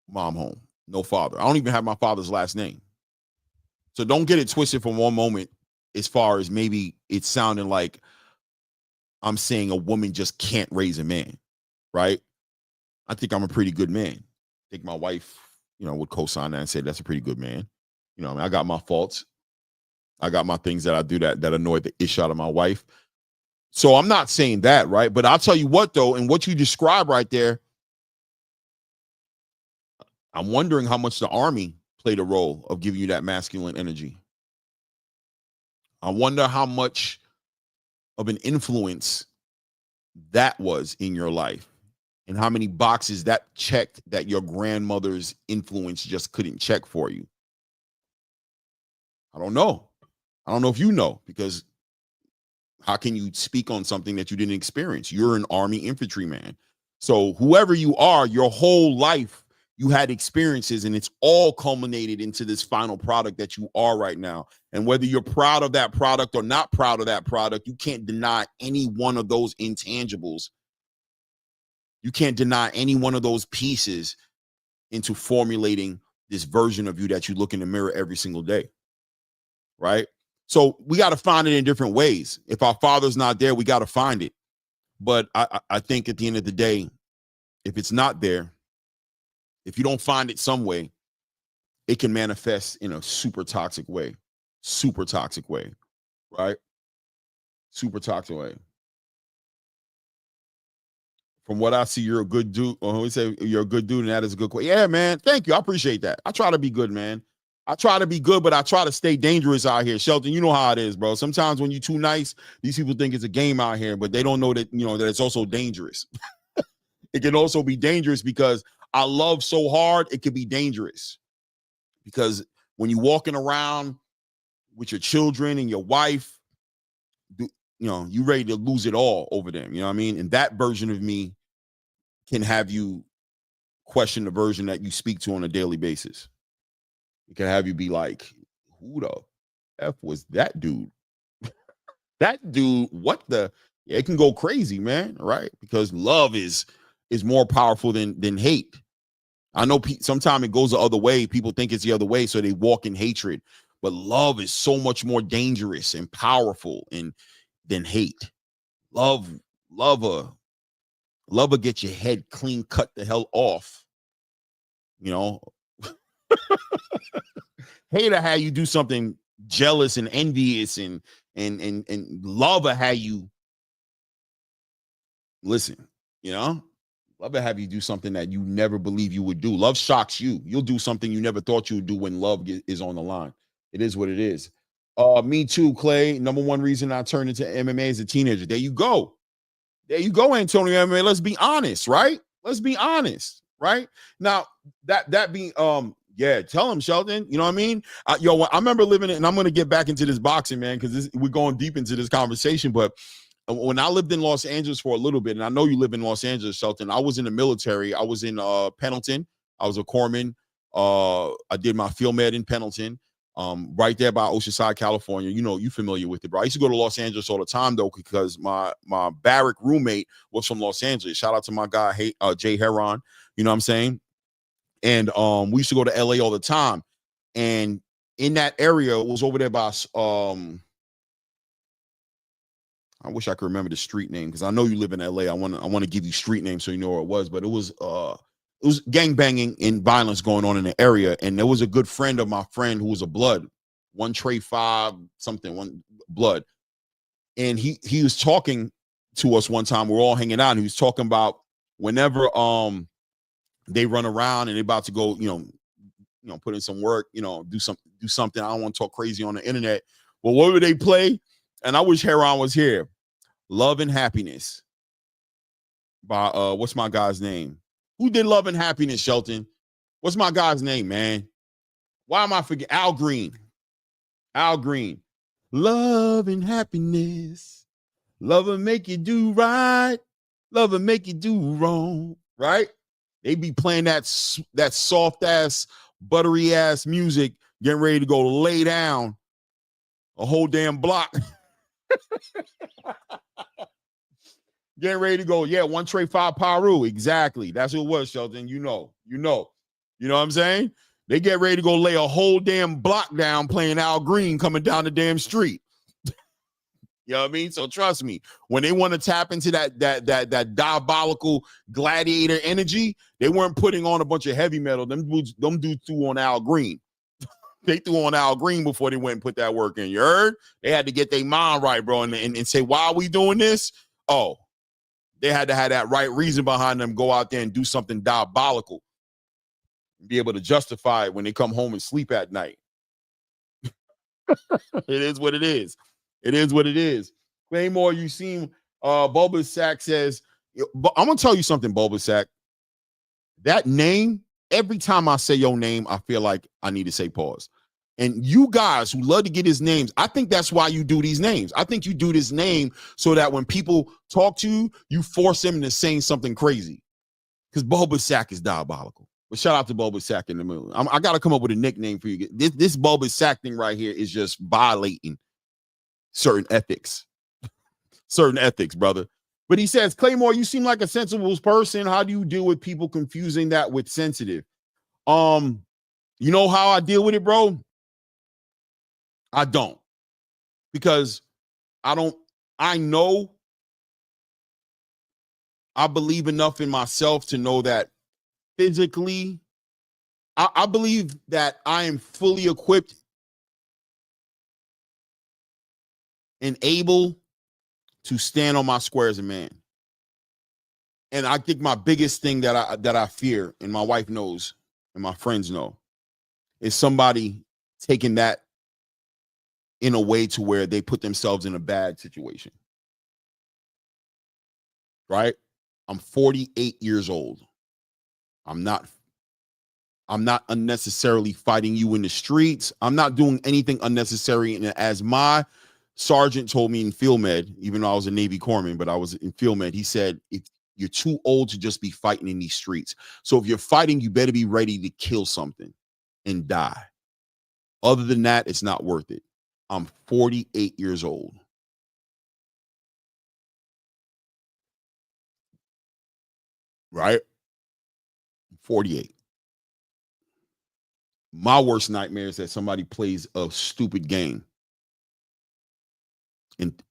mom home, no father. I don't even have my father's last name. So don't get it twisted for one moment as far as maybe it's sounding like I'm saying a woman just can't raise a man, right? I think I'm a pretty good man. I think my wife, would co-sign that and say that's a pretty good man. I got my faults. I got my things that I do that annoy the ish out of my wife. So I'm not saying that, right? But I'll tell you what, though, and what you describe right there, I'm wondering how much the Army played a role of giving you that masculine energy. I wonder how much of an influence that was in your life. And how many boxes that checked that your grandmother's influence just couldn't check for you. I don't know. I don't know if you know, because how can you speak on something that you didn't experience? You're an Army infantryman. So whoever you are, your whole life, you had experiences, and it's all culminated into this final product that you are right now. And whether you're proud of that product or not proud of that product, you can't deny any one of those intangibles. You can't deny any one of those pieces into formulating this version of you that you look in the mirror every single day, right? So we got to find it in different ways. If our father's not there, we got to find it. But I think at the end of the day, if it's not there, if you don't find it some way, it can manifest in a super toxic way, right? Super toxic way. From what I see, you're a good dude. Or we say you're a good dude, and that is a good question. Yeah, man. Thank you. I appreciate that. I try to be good, man. I try to be good, but I try to stay dangerous out here. Shelton, you know how it is, bro. Sometimes when you're too nice, these people think it's a game out here, but they don't know that, that it's also dangerous. It can also be dangerous because I love so hard, it can be dangerous. Because when you're walking around with your children and your wife, you ready to lose it all over them. You know what I mean? And that version of me can have you question the version that you speak to on a daily basis. It can have you be like, who the F was that dude? That dude, what the? Yeah, it can go crazy, man, right? Because love is more powerful than hate. I know sometimes it goes the other way. People think it's the other way, so they walk in hatred. But love is so much more dangerous and powerful than hate. Love will get your head clean cut the hell off. You know, hate how you do something jealous and envious and love how you listen, you know, love to have you do something that you never believe you would do. Love shocks you. You'll do something you never thought you would do when love is on the line. It is what it is. Me too, Clay. Number one reason I turned into MMA as a teenager. There you go. There you go, Antonio MMA. Let's be honest, right? Let's be honest, right? Now, that being yeah, tell him, Sheldon. You know what I mean? I remember living it, and I'm gonna get back into this boxing, man, because we're going deep into this conversation. But when I lived in Los Angeles for a little bit, and I know you live in Los Angeles, Shelton, I was in the military. I was in Pendleton. I was a corpsman. I did my field med in Pendleton, right there by Oceanside, California. You know, you familiar with it, bro. I used to go to Los Angeles all the time, though, because my barrack roommate was from Los Angeles. Shout out to my guy, Jay Heron. You know what I'm saying? And we used to go to LA all the time. And in that area, it was over there by I wish I could remember the street name, because I know you live in LA. I want to give you street names so you know where it was. But it was gangbanging and violence going on in the area. And there was a good friend of my friend who was a blood, one Trey 5 something, one blood. And he was talking to us one time. We're all hanging out, and he was talking about whenever they run around and they're about to go, you know, put in some work, you know, do something. I don't want to talk crazy on the internet. But what would they play? And I wish Heron was here. Love and Happiness by what's my guy's name? Who did Love and Happiness, Shelton? What's my guy's name, man? Why am I forgetting? Al Green. Al Green. Love and happiness. Love will make you do right. Love will make you do wrong. Right? They be playing that soft ass, buttery ass music, getting ready to go lay down a whole damn block. Getting ready to go, yeah, one Trey 5 Paru. Exactly. That's who it was, Sheldon. You know what I'm saying? They get ready to go lay a whole damn block down playing Al Green coming down the damn street. You know what I mean? So trust me, when they want to tap into that diabolical gladiator energy, they weren't putting on a bunch of heavy metal. Them dudes threw on Al Green. They threw on Al Green before they went and put that work in. You heard? They had to get their mind right, bro, and say, why are we doing this? Oh, they had to have that right reason behind them, go out there and do something diabolical, and be able to justify it when they come home and sleep at night. It is what it is. It is what it is. Claymore, you seem Bulbasac says, I'm gonna tell you something, Bulbasac. That name, every time I say your name, I feel like I need to say pause. And you guys who love to get his names, I think that's why you do these names. I think you do this name so that when people talk to you, you force them into saying something crazy. Because Bulbasac is diabolical. But shout out to Bulbasac in the moon. I got to come up with a nickname for you. This Bulbasac thing right here is just violating certain ethics, brother. But he says, Claymore, you seem like a sensible person. How do you deal with people confusing that with sensitive? You know how I deal with it, bro? I don't, because I know I believe enough in myself to know that physically, I believe that I am fully equipped and able to stand on my square as a man. And I think my biggest thing that I fear, and my wife knows, and my friends know, is somebody taking that in a way to where they put themselves in a bad situation. Right? I'm 48 years old. I'm not unnecessarily fighting you in the streets. I'm not doing anything unnecessary. And as my sergeant told me in field med, even though I was a Navy corpsman, but I was in field med, he said, you're too old to just be fighting in these streets. So if you're fighting, you better be ready to kill something and die. Other than that, it's not worth it. I'm 48 years old. Right? 48. My worst nightmare is that somebody plays a stupid game and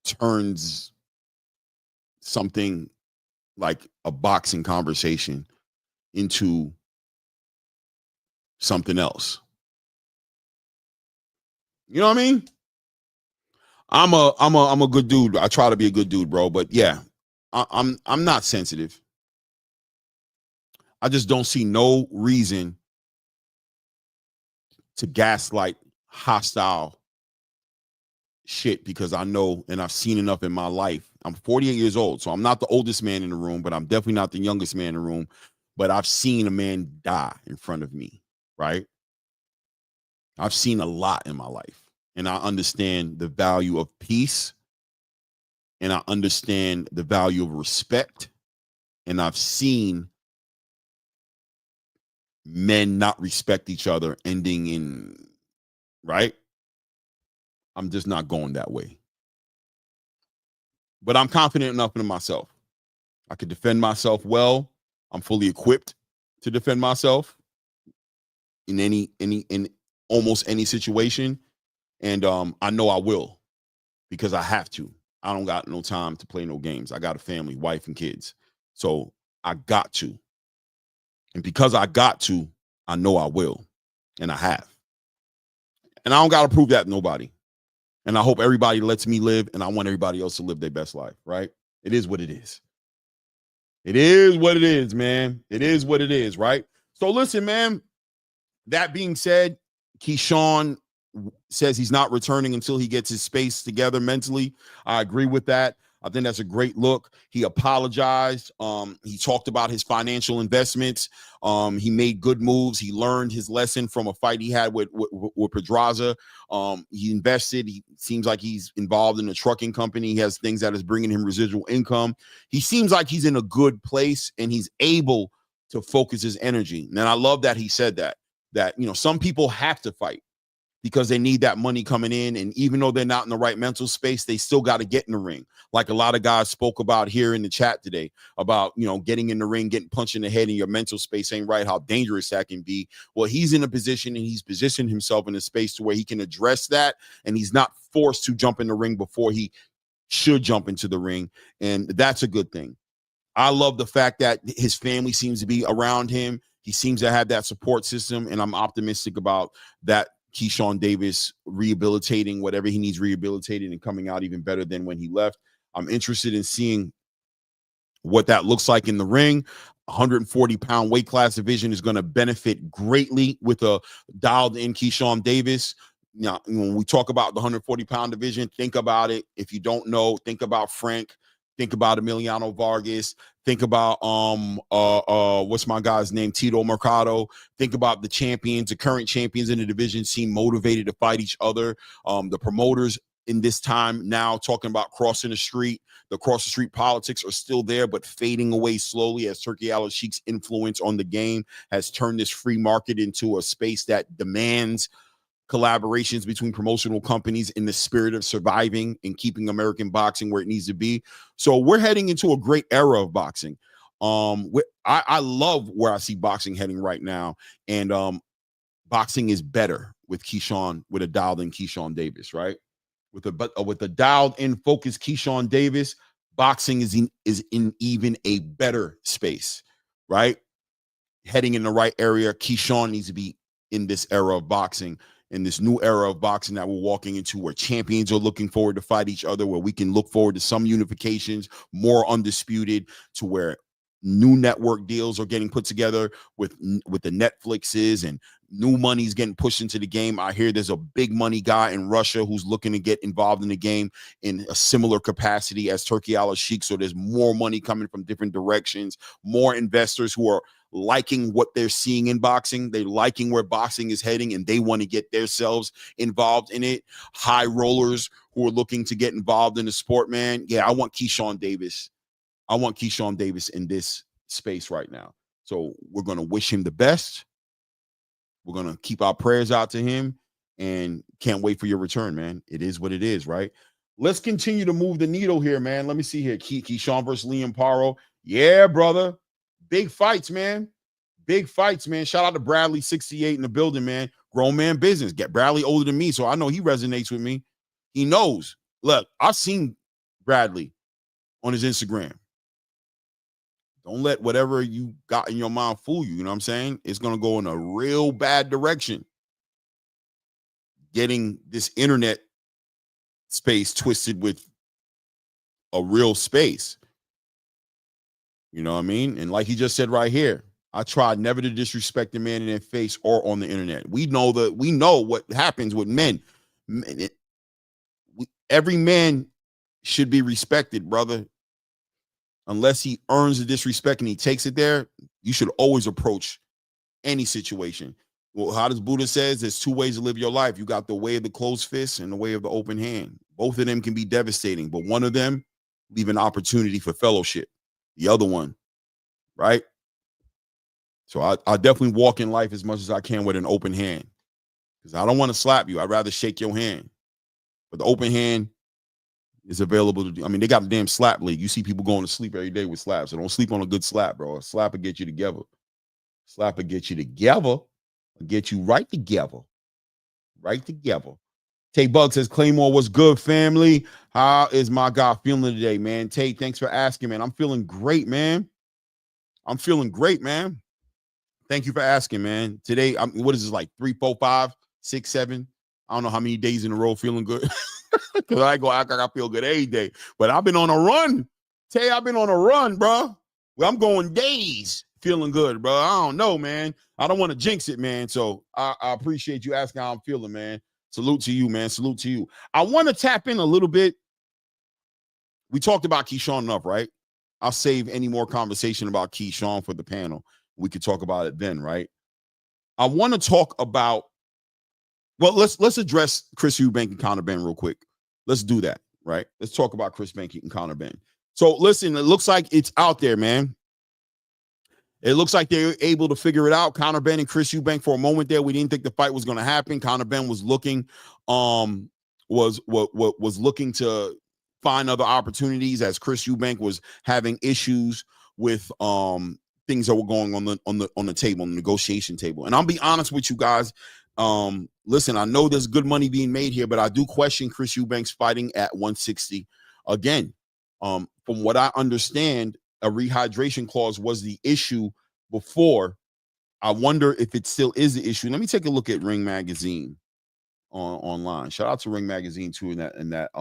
turns something like a boxing conversation into something else. You know what I mean? I'm a good dude. I try to be a good dude, bro. But yeah, I'm not sensitive. I just don't see no reason to gaslight hostile shit because I know and I've seen enough in my life. I'm 48 years old, so I'm not the oldest man in the room, but I'm definitely not the youngest man in the room. But I've seen a man die in front of me, right? I've seen a lot in my life, and I understand the value of peace, and I understand the value of respect, and I've seen men not respect each other ending in, right? I'm just not going that way. But I'm confident enough in myself. I can defend myself well. I'm fully equipped to defend myself in almost any situation. And I know I will because I have to. I don't got no time to play no games. I got a family, wife, and kids. So I got to. And because I got to, I know I will. And I have. And I don't got to prove that to nobody. And I hope everybody lets me live, and I want everybody else to live their best life, right? It is what it is. It is what it is, man. It is what it is, right? So listen, man, that being said, Keyshawn says he's not returning until he gets his space together mentally. I agree with that. I think that's a great look. He apologized. He talked about his financial investments. He made good moves. He learned his lesson from a fight he had with Pedraza. He invested. He seems like he's involved in a trucking company. He has things that is bringing him residual income. He seems like he's in a good place, and he's able to focus his energy. And I love that he said that, some people have to fight because they need that money coming in. And even though they're not in the right mental space, they still got to get in the ring. Like a lot of guys spoke about here in the chat today about, getting in the ring, getting punched in the head in your mental space ain't right, how dangerous that can be. Well, he's in a position and he's positioned himself in a space to where he can address that. And he's not forced to jump in the ring before he should jump into the ring. And that's a good thing. I love the fact that his family seems to be around him. He seems to have that support system. And I'm optimistic about that. Keyshawn Davis rehabilitating whatever he needs rehabilitating and coming out even better than when he left. I'm interested in seeing what that looks like in the ring. 140-pound weight class division is going to benefit greatly with a dialed-in Keyshawn Davis. Now, when we talk about the 140-pound division, think about it. If you don't know, think about Frank. Think about Emiliano Vargas. Think about what's my guy's name? Tito Mercado. Think about the champions, the current champions in the division seem motivated to fight each other. The promoters in this time now talking about crossing the street. The cross the street politics are still there, but fading away slowly as Turki Al-Sheikh's influence on the game has turned this free market into a space that demands collaborations between promotional companies in the spirit of surviving and keeping American boxing where it needs to be. So we're heading into a great era of boxing. I love where I see boxing heading right now. And boxing is better with a dialed-in Keyshawn Davis, right? With a dialed-in focused Keyshawn Davis, boxing is in even a better space, right? Heading in the right area. Keyshawn needs to be in this era of boxing, in this new era of boxing that we're walking into, where champions are looking forward to fight each other, where we can look forward to some unifications, more undisputed, to where new network deals are getting put together with the Netflixes, and new money's getting pushed into the game. I hear there's a big money guy in Russia who's looking to get involved in the game in a similar capacity as Turki Al-Sheikh. So there's more money coming from different directions, more investors who are liking what they're seeing in boxing. They're liking where boxing is heading, and they want to get themselves involved in it. High rollers who are looking to get involved in the sport, man. Yeah, I want Keyshawn Davis. I want Keyshawn Davis in this space right now. So we're going to wish him the best. We're going to keep our prayers out to him, and can't wait for your return, man. It is what it is, right? Let's continue to move the needle here, man. Let me see here. Keyshawn versus Liam Paro. Yeah, brother. Big fights, man. Big fights, man. Shout out to Bradley, 68 in the building, man. Grown man business. Get Bradley older than me, so I know he resonates with me. He knows. Look, I've seen Bradley on his Instagram. Don't let whatever you got in your mind fool you. You know what I'm saying? It's going to go in a real bad direction. Getting this internet space twisted with a real space. You know what I mean? And like he just said right here, I tried never to disrespect a man in their face or on the internet. We know what happens with men. Every man should be respected, brother. Unless he earns the disrespect and he takes it there, you should always approach any situation. Well, how does Buddha says there's two ways to live your life. You got the way of the closed fist and the way of the open hand. Both of them can be devastating, but one of them leave an opportunity for fellowship. The other one, right? So I definitely walk in life as much as I can with an open hand, because I don't want to slap you. I'd rather shake your hand. But the open hand is available to do. I mean, they got a damn slap league. You see people going to sleep every day with slaps. So don't sleep on a good slap, bro. A slap will get you together. Slap will get you together. Will get you right together. Right together. Tay Bug says, Claymore, what's good, family? How is my guy feeling today, man? Tay, thanks for asking, man. I'm feeling great, man. I'm feeling great, man. Thank you for asking, man. Today, what is this, like 3, 4, 5, 6, 7? I don't know how many days in a row feeling good. Because I go act like I feel good every day. But I've been on a run. Tay, I've been on a run, bro. Well, I'm going days feeling good, bro. I don't know, man. I don't want to jinx it, man. So I appreciate you asking how I'm feeling, man. Salute to you, man. Salute to you. I want to tap in a little bit. We talked about Keyshawn enough, right? I'll save any more conversation about Keyshawn for the panel. We could talk about it then, right? I want to talk about, well, let's address Chris Eubank and Conor Benn real quick. Let's do that, right? Let's talk about Chris Eubank and Conor Benn. So listen, it looks like it's out there, man. It looks like they're able to figure it out. Conor Benn and Chris Eubank, for a moment there, we didn't think the fight was going to happen. Conor Benn was looking, was looking to find other opportunities, as Chris Eubank was having issues with things that were going on the table, on the negotiation table. And I'll be honest with you guys. Listen, I know there's good money being made here, but I do question Chris Eubank's fighting at 160 again. From what I understand, a rehydration clause was the issue before. I wonder if it still is the issue. Let me take a look at Ring Magazine online. Shout out to Ring Magazine too, in that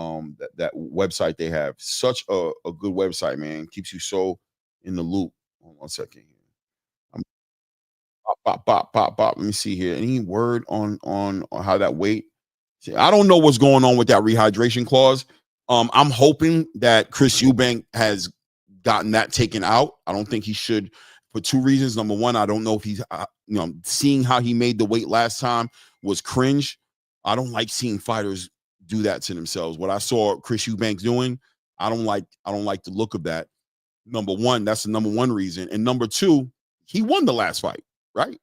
website they have. Such a good website, man. Keeps you so in the loop. Hold on 1 second here. Pop. Let me see here. Any word on how that weight? See, I don't know what's going on with that rehydration clause. I'm hoping that Chris Eubank has gotten that taken out. I don't think he should, for two reasons. Number one, I don't know if he's, seeing how he made the weight last time was cringe. I don't like seeing fighters do that to themselves. What I saw Chris Eubank doing, I don't like the look of that. Number one, that's the number one reason. And number two, he won the last fight, right?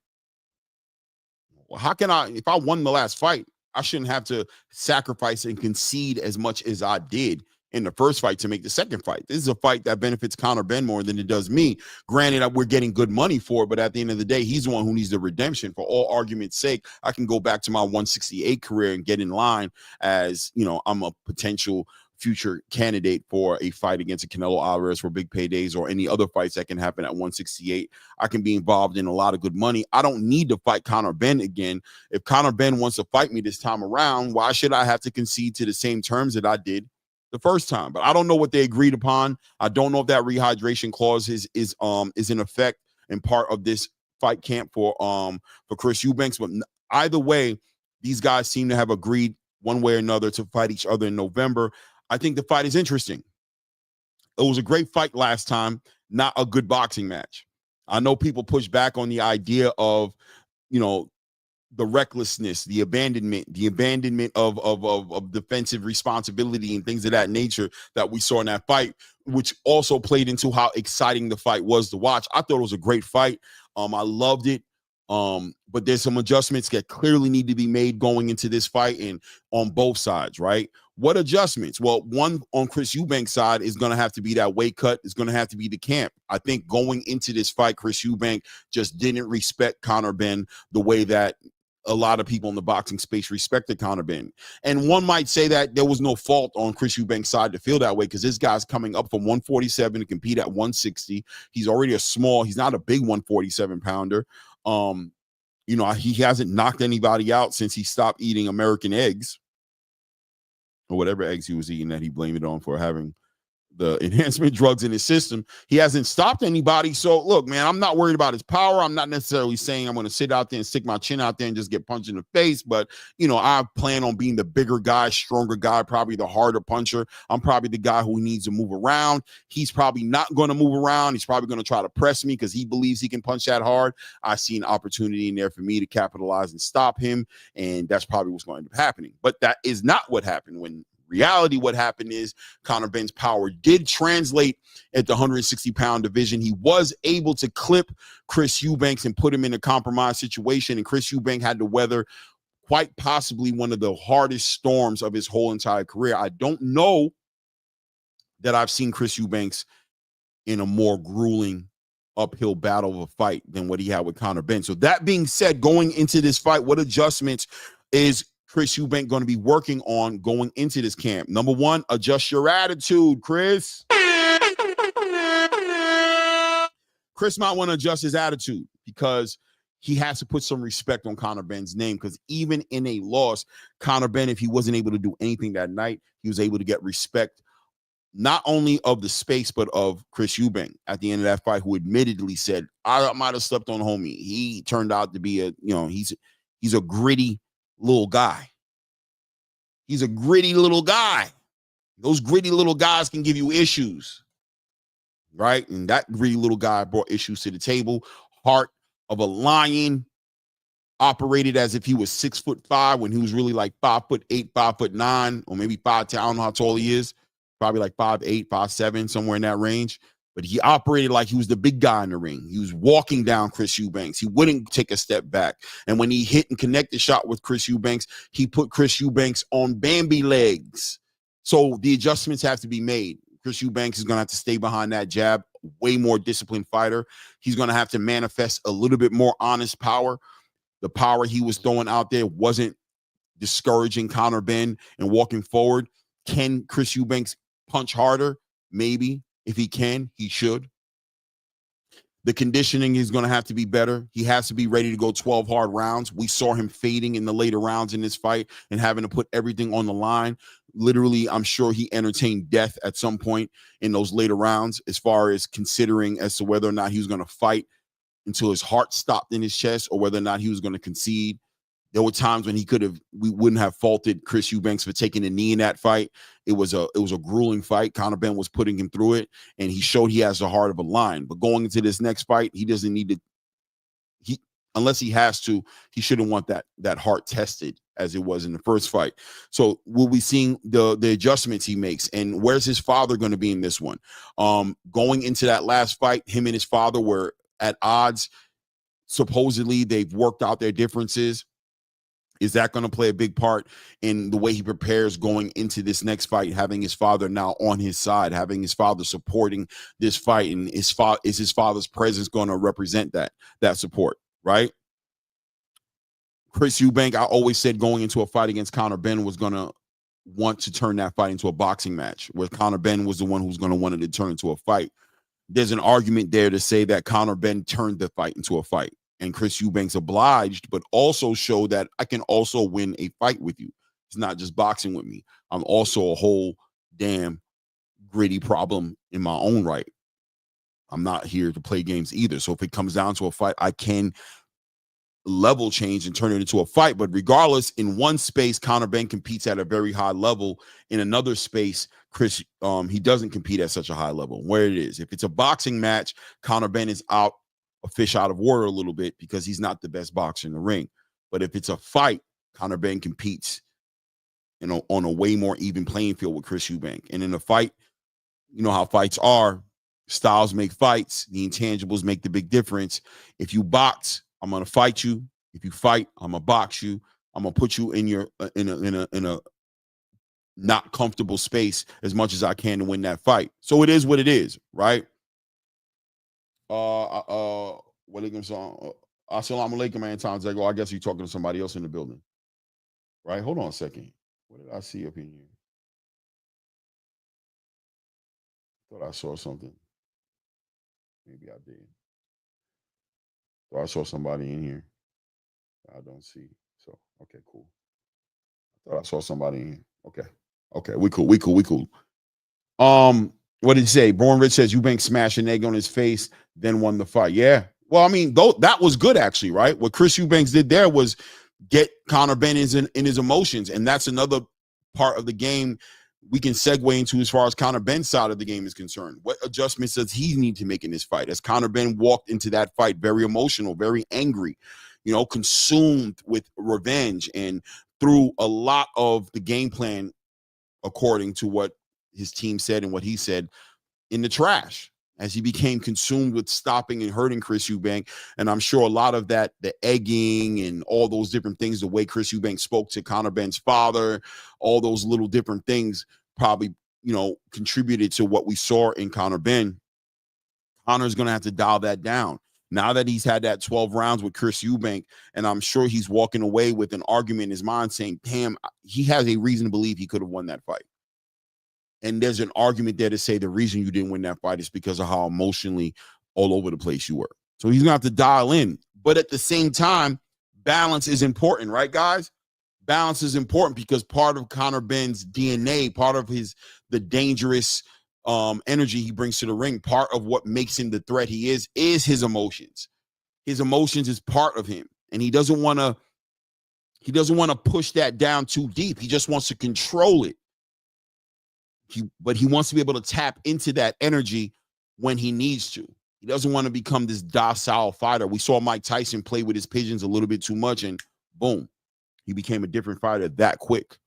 Well, if I won the last fight, I shouldn't have to sacrifice and concede as much as I did in the first fight to make the second fight. This is a fight that benefits Conor Benn more than it does me. Granted, we're getting good money for it, but at the end of the day, he's the one who needs the redemption. For all argument's sake, I can go back to my 168 career and get in line as, I'm a potential future candidate for a fight against a Canelo Alvarez for big paydays, or any other fights that can happen at 168. I can be involved in a lot of good money. I don't need to fight Conor Benn again. If Conor Benn wants to fight me this time around, why should I have to concede to the same terms that I did the first time? But I don't know what they agreed upon. I don't know if that rehydration clause is in effect and part of this fight camp for Chris Eubanks. But either way, these guys seem to have agreed one way or another to fight each other in November. I think the fight is interesting. It was a great fight last time, not a good boxing match. I know people push back on the idea of, the recklessness, the abandonment of defensive responsibility and things of that nature that we saw in that fight, which also played into how exciting the fight was to watch. I thought it was a great fight. I loved it. But there's some adjustments that clearly need to be made going into this fight, and on both sides, right? What adjustments? Well, one on Chris Eubank's side is going to have to be that weight cut. It's going to have to be the camp. I think going into this fight, Chris Eubank just didn't respect Conor Benn the way that a lot of people in the boxing space respected Conor Benn. And one might say that there was no fault on Chris Eubank's side to feel that way, because this guy's coming up from 147 to compete at 160. He's already he's not a big 147 pounder. He hasn't knocked anybody out since he stopped eating American eggs, or whatever eggs he was eating that he blamed it on for having the enhancement drugs in his system. He hasn't stopped anybody. So look, man, I'm not worried about his power. I'm not necessarily saying I'm going to sit out there and stick my chin out there and just get punched in the face. But, I plan on being the bigger guy, stronger guy, probably the harder puncher. I'm probably the guy who needs to move around. He's probably not going to move around. He's probably going to try to press me because he believes he can punch that hard. I see an opportunity in there for me to capitalize and stop him. And that's probably what's going to end up happening. But that is not what happened. When reality, what happened is Conor Benn's power did translate at the 160-pound division. He was able to clip Chris Eubank and put him in a compromised situation, and Chris Eubank had to weather quite possibly one of the hardest storms of his whole entire career. I don't know that I've seen Chris Eubank in a more grueling uphill battle of a fight than what he had with Conor Benn. So that being said, going into this fight, what adjustments is Chris Eubank going to be working on going into this camp? Number one, adjust your attitude, Chris. Chris might want to adjust his attitude because he has to put some respect on Conor Benn's name, because even in a loss, Conor Benn, if he wasn't able to do anything that night, he was able to get respect not only of the space, but of Chris Eubank at the end of that fight, who admittedly said, I might have slept on homie. He turned out to be he's a gritty little guy. He's a gritty little guy. Those gritty little guys can give you issues, right? And that gritty little guy brought issues to the table. Heart of a lion, operated as if he was 6'5" when he was really like 5'8", 5'9", or maybe 5'10". I don't know how tall he is. Probably like 5'8", 5'7", somewhere in that range. But he operated like he was the big guy in the ring. He was walking down Chris Eubank. He wouldn't take a step back. And when he hit and connected shot with Chris Eubank, he put Chris Eubank on Bambi legs. So the adjustments have to be made. Chris Eubank is going to have to stay behind that jab, way more disciplined fighter. He's going to have to manifest a little bit more honest power. The power he was throwing out there wasn't discouraging Conor Benn and walking forward. Can Chris Eubank punch harder? Maybe. If he can, he should. The conditioning is going to have to be better. He has to be ready to go 12 hard rounds. We saw him fading in the later rounds in this fight and having to put everything on the line. Literally, I'm sure he entertained death at some point in those later rounds, as far as considering as to whether or not he was going to fight until his heart stopped in his chest, or whether or not he was going to concede. There were times when we wouldn't have faulted Chris Eubank for taking a knee in that fight. It was a grueling fight. Conor Benn was putting him through it, and he showed he has the heart of a lion. But going into this next fight, he doesn't need to. Unless he has to, he shouldn't want that heart tested as it was in the first fight. So we'll be seeing the adjustments he makes, and where's his father going to be in this one? Going into that last fight, him and his father were at odds. Supposedly, they've worked out their differences. Is that going to play a big part in the way he prepares going into this next fight, having his father now on his side, having his father supporting this fight, and is his father's presence going to represent that support, right? Chris Eubank, I always said going into a fight against Conor Benn, was going to want to turn that fight into a boxing match, where Conor Benn was the one who's going to want it to turn into a fight. There's an argument there to say that Conor Benn turned the fight into a fight, and Chris Eubank's obliged, but also show that I can also win a fight with you. It's not just boxing with me. I'm also a whole damn gritty problem in my own right. I'm not here to play games either. So if it comes down to a fight, I can level change and turn it into a fight. But regardless, in one space, Conor Benn competes at a very high level. In another space, Chris, he doesn't compete at such a high level. Where it is, if it's a boxing match, Conor Benn is out, a fish out of water a little bit, because he's not the best boxer in the ring. But if it's a fight, Conor Benn competes, on a way more even playing field with Chris Eubank. And in a fight, you know how fights are. Styles make fights. The intangibles make the big difference. If you box, I'm going to fight you. If you fight, I'm going to box you. I'm going to put you in a not comfortable space as much as I can to win that fight. So it is what it is, right? What are you song? Assalamu alaikum, man. Times I go. I guess you're talking to somebody else in the building. Right? Hold on a second. What did I see up in here? Thought I saw something. Maybe I did. Thought I saw somebody in here. I don't see. So, okay, cool. I thought I saw somebody in here. Okay. Okay, we cool. What did he say? Born Rich says Eubank smashed an egg on his face, then won the fight. Yeah. Well, I mean, that was good actually, right? What Chris Eubanks did there was get Conor Benn in his emotions, and that's another part of the game we can segue into as far as Conor Benn's side of the game is concerned. What adjustments does he need to make in this fight? As Conor Benn walked into that fight very emotional, very angry, consumed with revenge, and threw a lot of the game plan, according to what his team said and what he said, in the trash as he became consumed with stopping and hurting Chris Eubank. And I'm sure a lot of that, the egging and all those different things, the way Chris Eubank spoke to Conor Benn's father, all those little different things probably, contributed to what we saw in Conor Benn. Conor's going to have to dial that down. Now that he's had that 12 rounds with Chris Eubank, and I'm sure he's walking away with an argument in his mind saying, damn, he has a reason to believe he could have won that fight. And there's an argument there to say the reason you didn't win that fight is because of how emotionally all over the place you were. So he's going to have to dial in. But at the same time, balance is important, right, guys? Balance is important because part of Conor Benn's DNA, part of the dangerous energy he brings to the ring, part of what makes him the threat he is his emotions. His emotions is part of him. And he doesn't want to push that down too deep. He just wants to control it. But he wants to be able to tap into that energy when he needs to. He doesn't want to become this docile fighter. We saw Mike Tyson play with his pigeons a little bit too much, and boom, he became a different fighter that quick,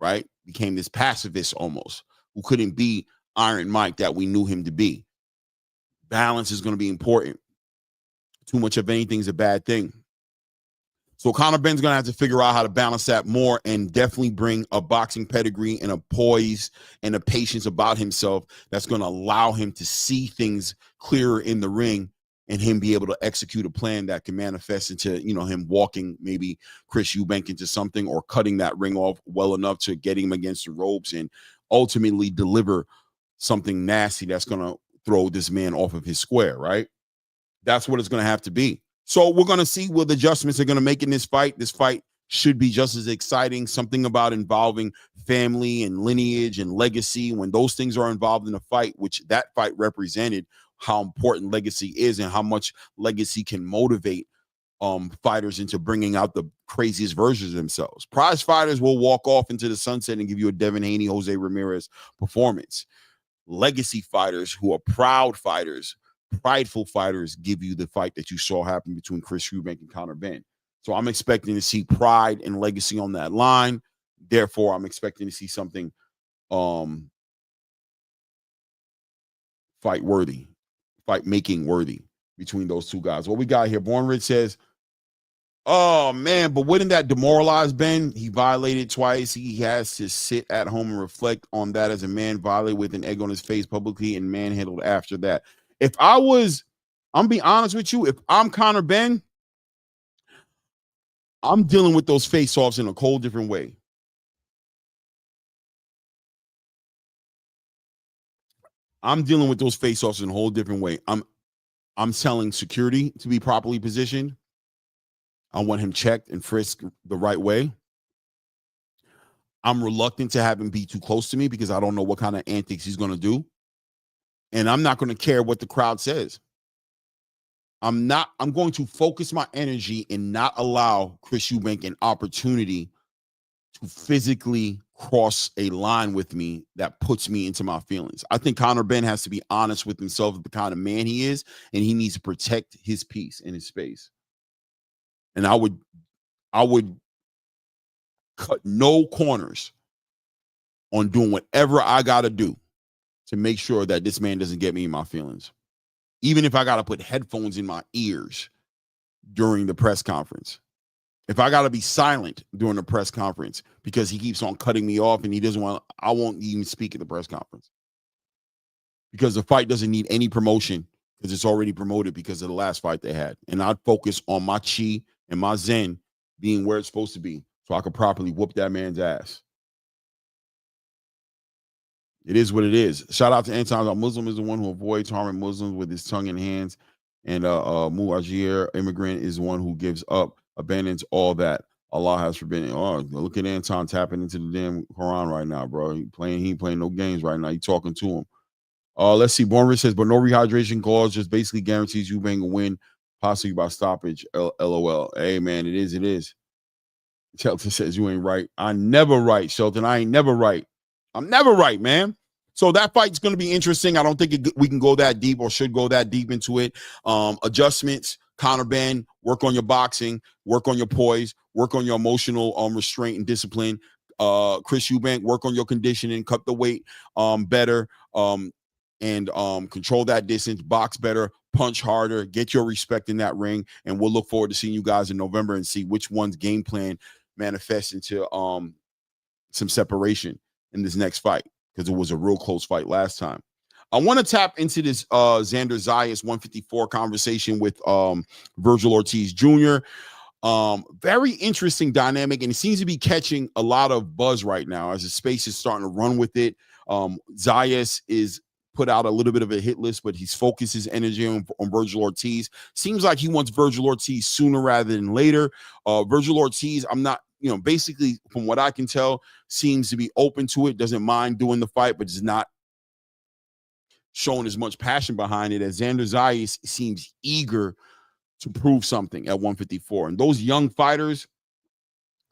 right? Became this pacifist almost, who couldn't be Iron Mike that we knew him to be. Balance is going to be important. Too much of anything is a bad thing. So Conor Benn's going to have to figure out how to balance that more and definitely bring a boxing pedigree and a poise and a patience about himself that's going to allow him to see things clearer in the ring and him be able to execute a plan that can manifest into, him walking maybe Chris Eubank into something or cutting that ring off well enough to get him against the ropes and ultimately deliver something nasty that's going to throw this man off of his square, right? That's what it's going to have to be. So we're going to see what adjustments are going to make in this fight. This fight should be just as exciting. Something about involving family and lineage and legacy. When those things are involved in a fight, which that fight represented how important legacy is and how much legacy can motivate fighters into bringing out the craziest versions of themselves. Prize fighters will walk off into the sunset and give you a Devin Haney, Jose Ramirez performance. Legacy fighters who are proud fighters, prideful fighters, give you the fight that you saw happen between Chris Eubank and Conor Benn. So I'm expecting to see pride and legacy on that line. Therefore, I'm expecting to see something fight making worthy between those two guys. What we got here, Born Rich says, oh man, but wouldn't that demoralize Ben? He violated twice. He has to sit at home and reflect on that as a man violated with an egg on his face publicly and manhandled after that. If I'm being honest with you, if I'm Conor Benn, I'm dealing with those face-offs in a whole different way. I'm dealing with those face-offs in a whole different way. I'm telling security to be properly positioned. I want him checked and frisked the right way. I'm reluctant to have him be too close to me because I don't know what kind of antics he's going to do. And I'm not going to care what the crowd says. I'm going to focus my energy and not allow Chris Eubank an opportunity to physically cross a line with me that puts me into my feelings. I think Conor Benn has to be honest with himself, the kind of man he is, and he needs to protect his peace and his space. And I would cut no corners on doing whatever I got to do to make sure that this man doesn't get me in my feelings. Even if I got to put headphones in my ears during the press conference. If I got to be silent during the press conference because he keeps on cutting me off and he doesn't want, I won't even speak at the press conference. Because the fight doesn't need any promotion. because it's already promoted because of the last fight they had. And I'd focus on my chi and my zen being where it's supposed to be so I could properly whoop that man's ass. It is what it is. Shout out to Anton. A Muslim is the one who avoids harming Muslims with his tongue and hands. And Muajir, immigrant, is the one who gives up, abandons all that Allah has forbidden. Oh, look at Anton tapping into the damn Quran right now, bro. He ain't playing no games right now. You talking to him. Let's see. Born Rich says, but no rehydration clause just basically guarantees Eubank a win, possibly by stoppage. LOL. Hey, man, it is. It is. Shelton says, you ain't right. I never right, Shelton. I ain't never right. I'm never right, man. So that fight's going to be interesting. I don't think we can go that deep or should go that deep into it. Adjustments, Conor Benn, work on your boxing, work on your poise, work on your emotional restraint and discipline. Chris Eubank, work on your conditioning, cut the weight better, and control that distance, box better, punch harder, get your respect in that ring. And we'll look forward to seeing you guys in November and see which one's game plan manifests into some separation in this next fight, because it was a real close fight last time. I want to tap into this Xander Zayas 154 conversation with Virgil Ortiz Jr. Very interesting dynamic, and it seems to be catching a lot of buzz right now as the space is starting to run with it. Zayas is put out a little bit of a hit list, but he's focused his energy on Virgil Ortiz. Seems like he wants Virgil Ortiz sooner rather than later. Virgil Ortiz, I'm not, basically from what I can tell, seems to be open to it, doesn't mind doing the fight, but is not showing as much passion behind it as Xander Zayas seems eager to prove something at 154. And those young fighters,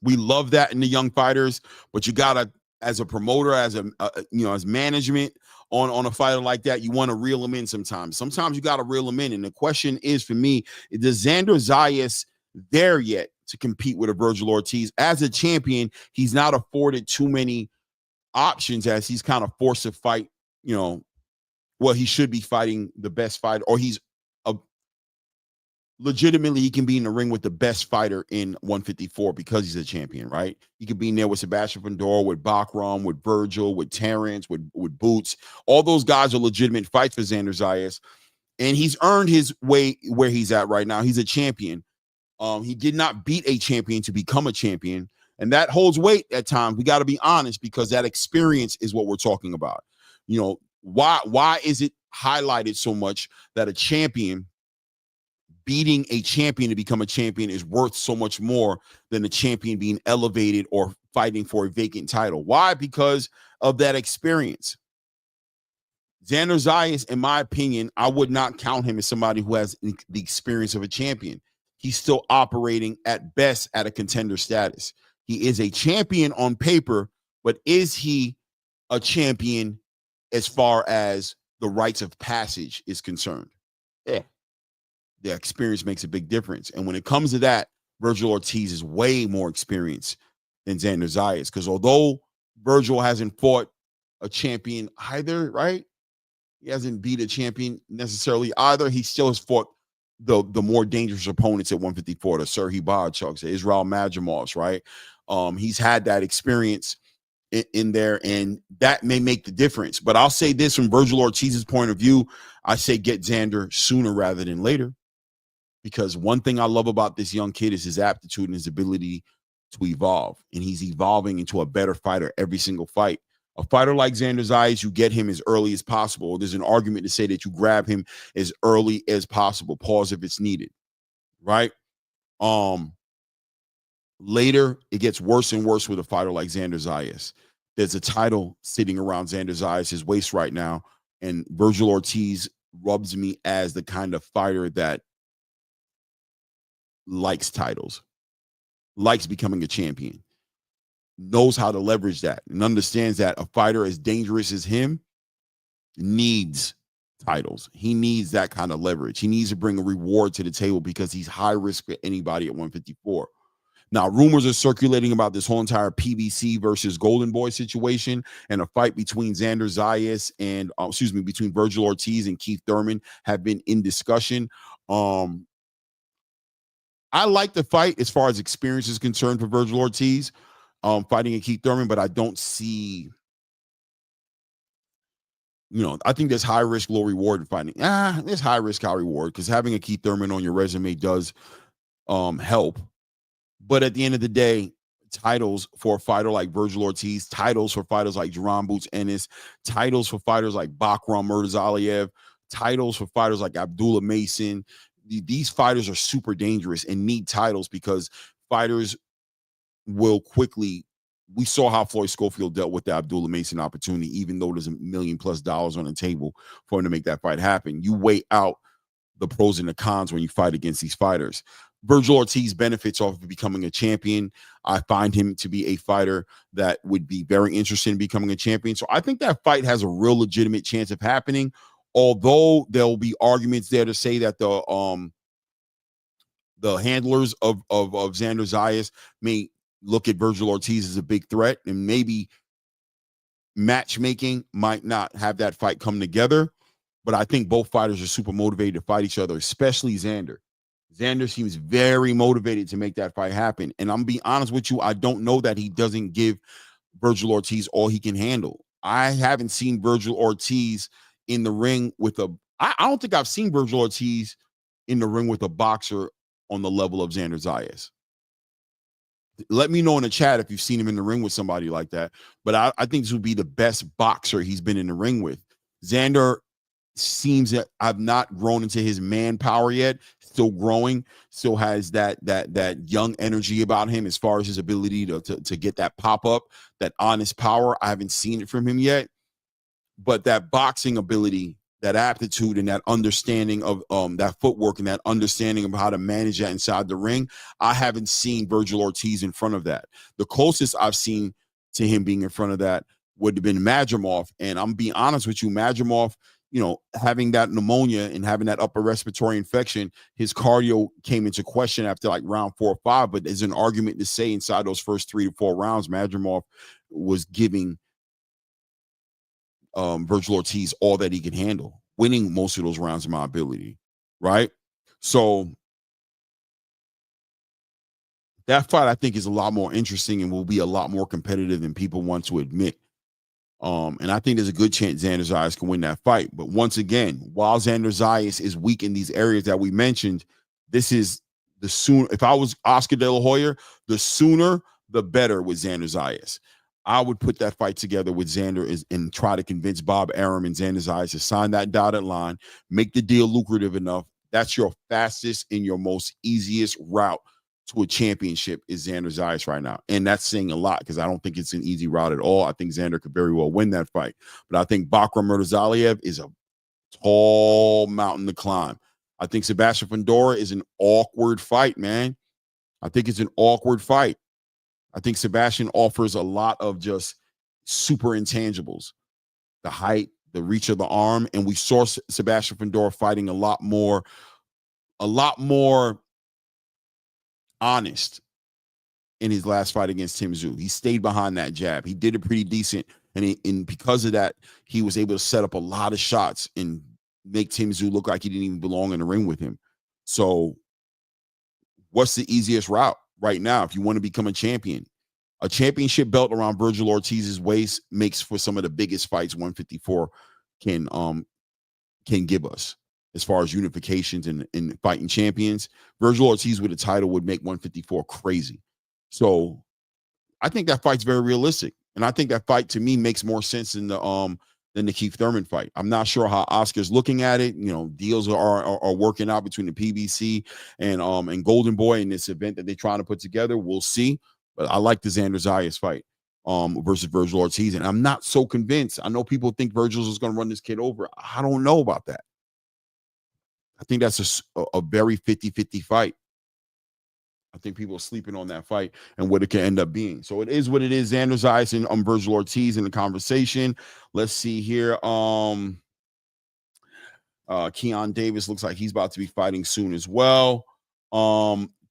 we love that in the young fighters, but you gotta, as a promoter, as as management on a fighter like that, you want to reel them in sometimes. Sometimes you got to reel them in. And the question is, for me, is Xander Zayas there yet to compete with a Virgil Ortiz? As a champion, he's not afforded too many options, as he's kind of forced to fight, he should be fighting the best fighter, or he's legitimately, he can be in the ring with the best fighter in 154 because he's a champion, right? He could be in there with Sebastian Fundora, with Bakram, with Virgil, with Terrence, with Boots. All those guys are legitimate fights for Xander Zayas, and he's earned his way where he's at right now. He's a champion. He did not beat a champion to become a champion, and that holds weight at times. We got to be honest, because that experience is what we're talking about. Why is it highlighted so much that a champion beating a champion to become a champion is worth so much more than a champion being elevated or fighting for a vacant title? Why? Because of that experience. Xander Zayas, in my opinion, I would not count him as somebody who has the experience of a champion. He's still operating at best at a contender status. He is a champion on paper, but is he a champion as far as the rites of passage is concerned? Yeah. The experience makes a big difference. And when it comes to that, Virgil Ortiz is way more experienced than Xander Zayas, because although Virgil hasn't fought a champion either, right? He hasn't beat a champion necessarily either. He still has fought the more dangerous opponents at 154, the Serhii Bohachuk's, the Israel Madrimovs, right? He's had that experience in there, and that may make the difference. But I'll say this, from Virgil Ortiz's point of view, I say get Xander sooner rather than later. Because one thing I love about this young kid is his aptitude and his ability to evolve. And he's evolving into a better fighter every single fight. A fighter like Xander Zayas, you get him as early as possible. There's an argument to say that you grab him as early as possible. Pause if it's needed. Right? Later, it gets worse and worse with a fighter like Xander Zayas. There's a title sitting around Xander Zayas' waist right now. And Virgil Ortiz rubs me as the kind of fighter that likes titles, likes becoming a champion, knows how to leverage that, and understands that a fighter as dangerous as him needs titles. He needs that kind of leverage. He needs to bring a reward to the table because he's high risk for anybody at 154. Now, rumors are circulating about this whole entire PBC versus Golden Boy situation, and a fight between Xander Zayas and, between Virgil Ortiz and Keith Thurman have been in discussion. I like the fight as far as experience is concerned for Virgil Ortiz fighting a Keith Thurman, but I don't see I think there's high risk, low reward in fighting. There's high risk, high reward, because having a Keith Thurman on your resume does help. But at the end of the day, titles for a fighter like Virgil Ortiz, titles for fighters like Jerron Boots Ennis, titles for fighters like Bakram Murtazaliev, titles for fighters like Abdullah Mason. These fighters are super dangerous and need titles because fighters will quickly. We saw how Floyd Schofield dealt with the Abdullah Mason opportunity, even though there's $1 million+ on the table for him to make that fight happen. You weigh out the pros and the cons when you fight against these fighters. Virgil Ortiz benefits off of becoming a champion. I find him to be a fighter that would be very interested in becoming a champion. So I think that fight has a real legitimate chance of happening, although there'll be arguments there to say that the handlers of Xander Zayas may look at Virgil Ortiz as a big threat, and maybe matchmaking might not have that fight come together. But I think both fighters are super motivated to fight each other, especially Xander. Xander seems very motivated to make that fight happen. And I'm being honest with you, I don't know that he doesn't give Virgil Ortiz all he can handle. I haven't seen Virgil Ortiz in the ring with I don't think I've seen Virgil Ortiz in the ring with a boxer on the level of Xander Zayas. Let me know in the chat if you've seen him in the ring with somebody like that. But I think this would be the best boxer he's been in the ring with. Xander seems that I've not grown into his manpower yet. Still growing. Still has that young energy about him as far as his ability to get that pop up, that honest power. I haven't seen it from him yet. But that boxing ability, that aptitude, and that understanding of that footwork, and that understanding of how to manage that inside the ring, I haven't seen Virgil Ortiz in front of that. The closest I've seen to him being in front of that would have been Madrimov. And I'm being honest with you, Madrimov, having that pneumonia and having that upper respiratory infection, his cardio came into question after like round 4 or 5. But there's an argument to say inside those first 3 to 4 rounds, Madrimov was giving Virgil Ortiz all that he could handle, winning most of those rounds in my ability, right? So that fight, I think, is a lot more interesting and will be a lot more competitive than people want to admit. And I think there's a good chance Xander Zayas can win that fight. But once again, while Xander Zayas is weak in these areas that we mentioned, this is the sooner. If I was Oscar De La Hoya, the sooner the better with Xander Zayas. I would put that fight together with Xander and try to convince Bob Arum and Xander Zayas to sign that dotted line, make the deal lucrative enough. That's your fastest and your most easiest route to a championship is Xander Zayas right now. And that's saying a lot because I don't think it's an easy route at all. I think Xander could very well win that fight. But I think Bakram Murtazaliev is a tall mountain to climb. I think Sebastian Fundora is an awkward fight, man. I think it's an awkward fight. I think Sebastian offers a lot of just super intangibles. The height, the reach of the arm. And we saw Sebastian Fundora fighting a lot more honest in his last fight against Tim Tszyu. He stayed behind that jab. He did it pretty decent. And because of that, he was able to set up a lot of shots and make Tim Tszyu look like he didn't even belong in the ring with him. So what's the easiest route right now if you want to become a champion? A championship belt around Virgil Ortiz's waist makes for some of the biggest fights 154 can give us. As far as unifications and fighting champions, Virgil Ortiz with a title would make 154 crazy. So I think that fight's very realistic. And I think that fight to me makes more sense than the Keith Thurman fight. I'm not sure how Oscar's looking at it. Deals are working out between the PBC and Golden Boy in this event that they're trying to put together. We'll see. But I like the Xander Zayas fight versus Virgil Ortiz. And I'm not so convinced. I know people think Virgil's is going to run this kid over. I don't know about that. I think that's a very 50-50 fight. I think people are sleeping on that fight and what it can end up being. So it is what it is. Xander Zayas and Virgil Ortiz in the conversation. Let's see here. Keyshawn Davis looks like he's about to be fighting soon as well.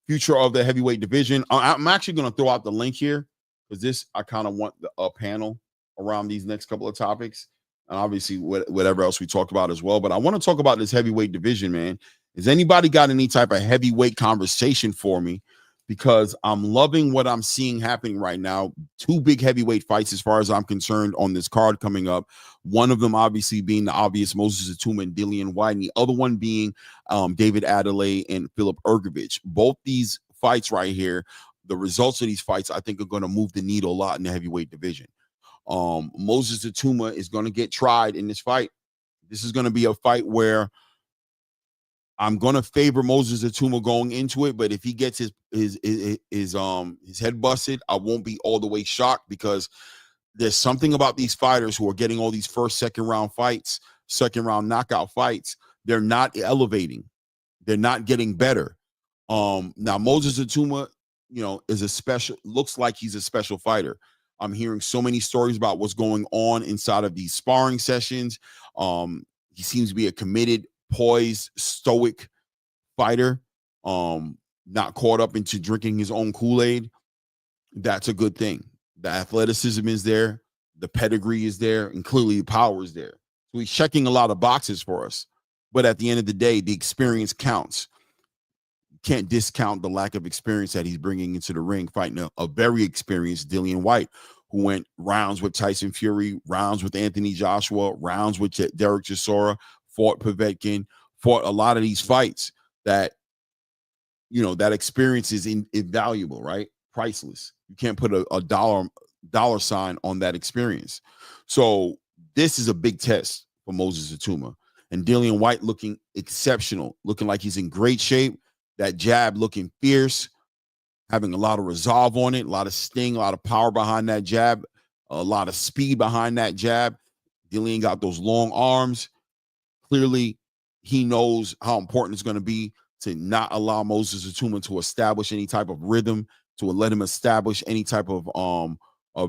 Future of the heavyweight division. I'm actually going to throw out the link here because I kind of want a panel around these next couple of topics. And obviously whatever else we talked about as well. But I want to talk about this heavyweight division, man. Has anybody got any type of heavyweight conversation for me because I'm loving what I'm seeing happening right now. Two big heavyweight fights, as far as I'm concerned, on this card coming up. One of them obviously being the obvious Moses Atuma and Dillian White, and the other one being David Adelaide and Philip Ergovich. Both these fights right here, the results of these fights, I think, are going to move the needle a lot in the heavyweight division. Moses Atuma is going to get tried in this fight. This is going to be a fight where I'm going to favor Moses Atuma going into it, but if he gets his head busted, I won't be all the way shocked, because there's something about these fighters who are getting all these first, second round fights, second round knockout fights. They're not elevating. They're not getting better. Now Moses Atuma, looks like he's a special fighter. I'm hearing so many stories about what's going on inside of these sparring sessions. He seems to be a committed, poised, stoic fighter, not caught up into drinking his own Kool-Aid. That's a good thing. The athleticism is there, the pedigree is there, and clearly the power is there. So he's checking a lot of boxes for us. But at the end of the day, the experience counts. You can't discount the lack of experience that he's bringing into the ring, fighting a very experienced Dillian White, who went rounds with Tyson Fury, rounds with Anthony Joshua, rounds with Derek Chisora, fought Povetkin, fought a lot of these fights that, that experience is invaluable, right? Priceless. You can't put a dollar sign on that experience. So this is a big test for Moses Atuma. And Dillian White looking exceptional, looking like he's in great shape. That jab looking fierce, having a lot of resolve on it, a lot of sting, a lot of power behind that jab, a lot of speed behind that jab. Dillian got those long arms. Clearly, he knows how important it's going to be to not allow Moses Atuma to establish any type of rhythm, to let him establish any type of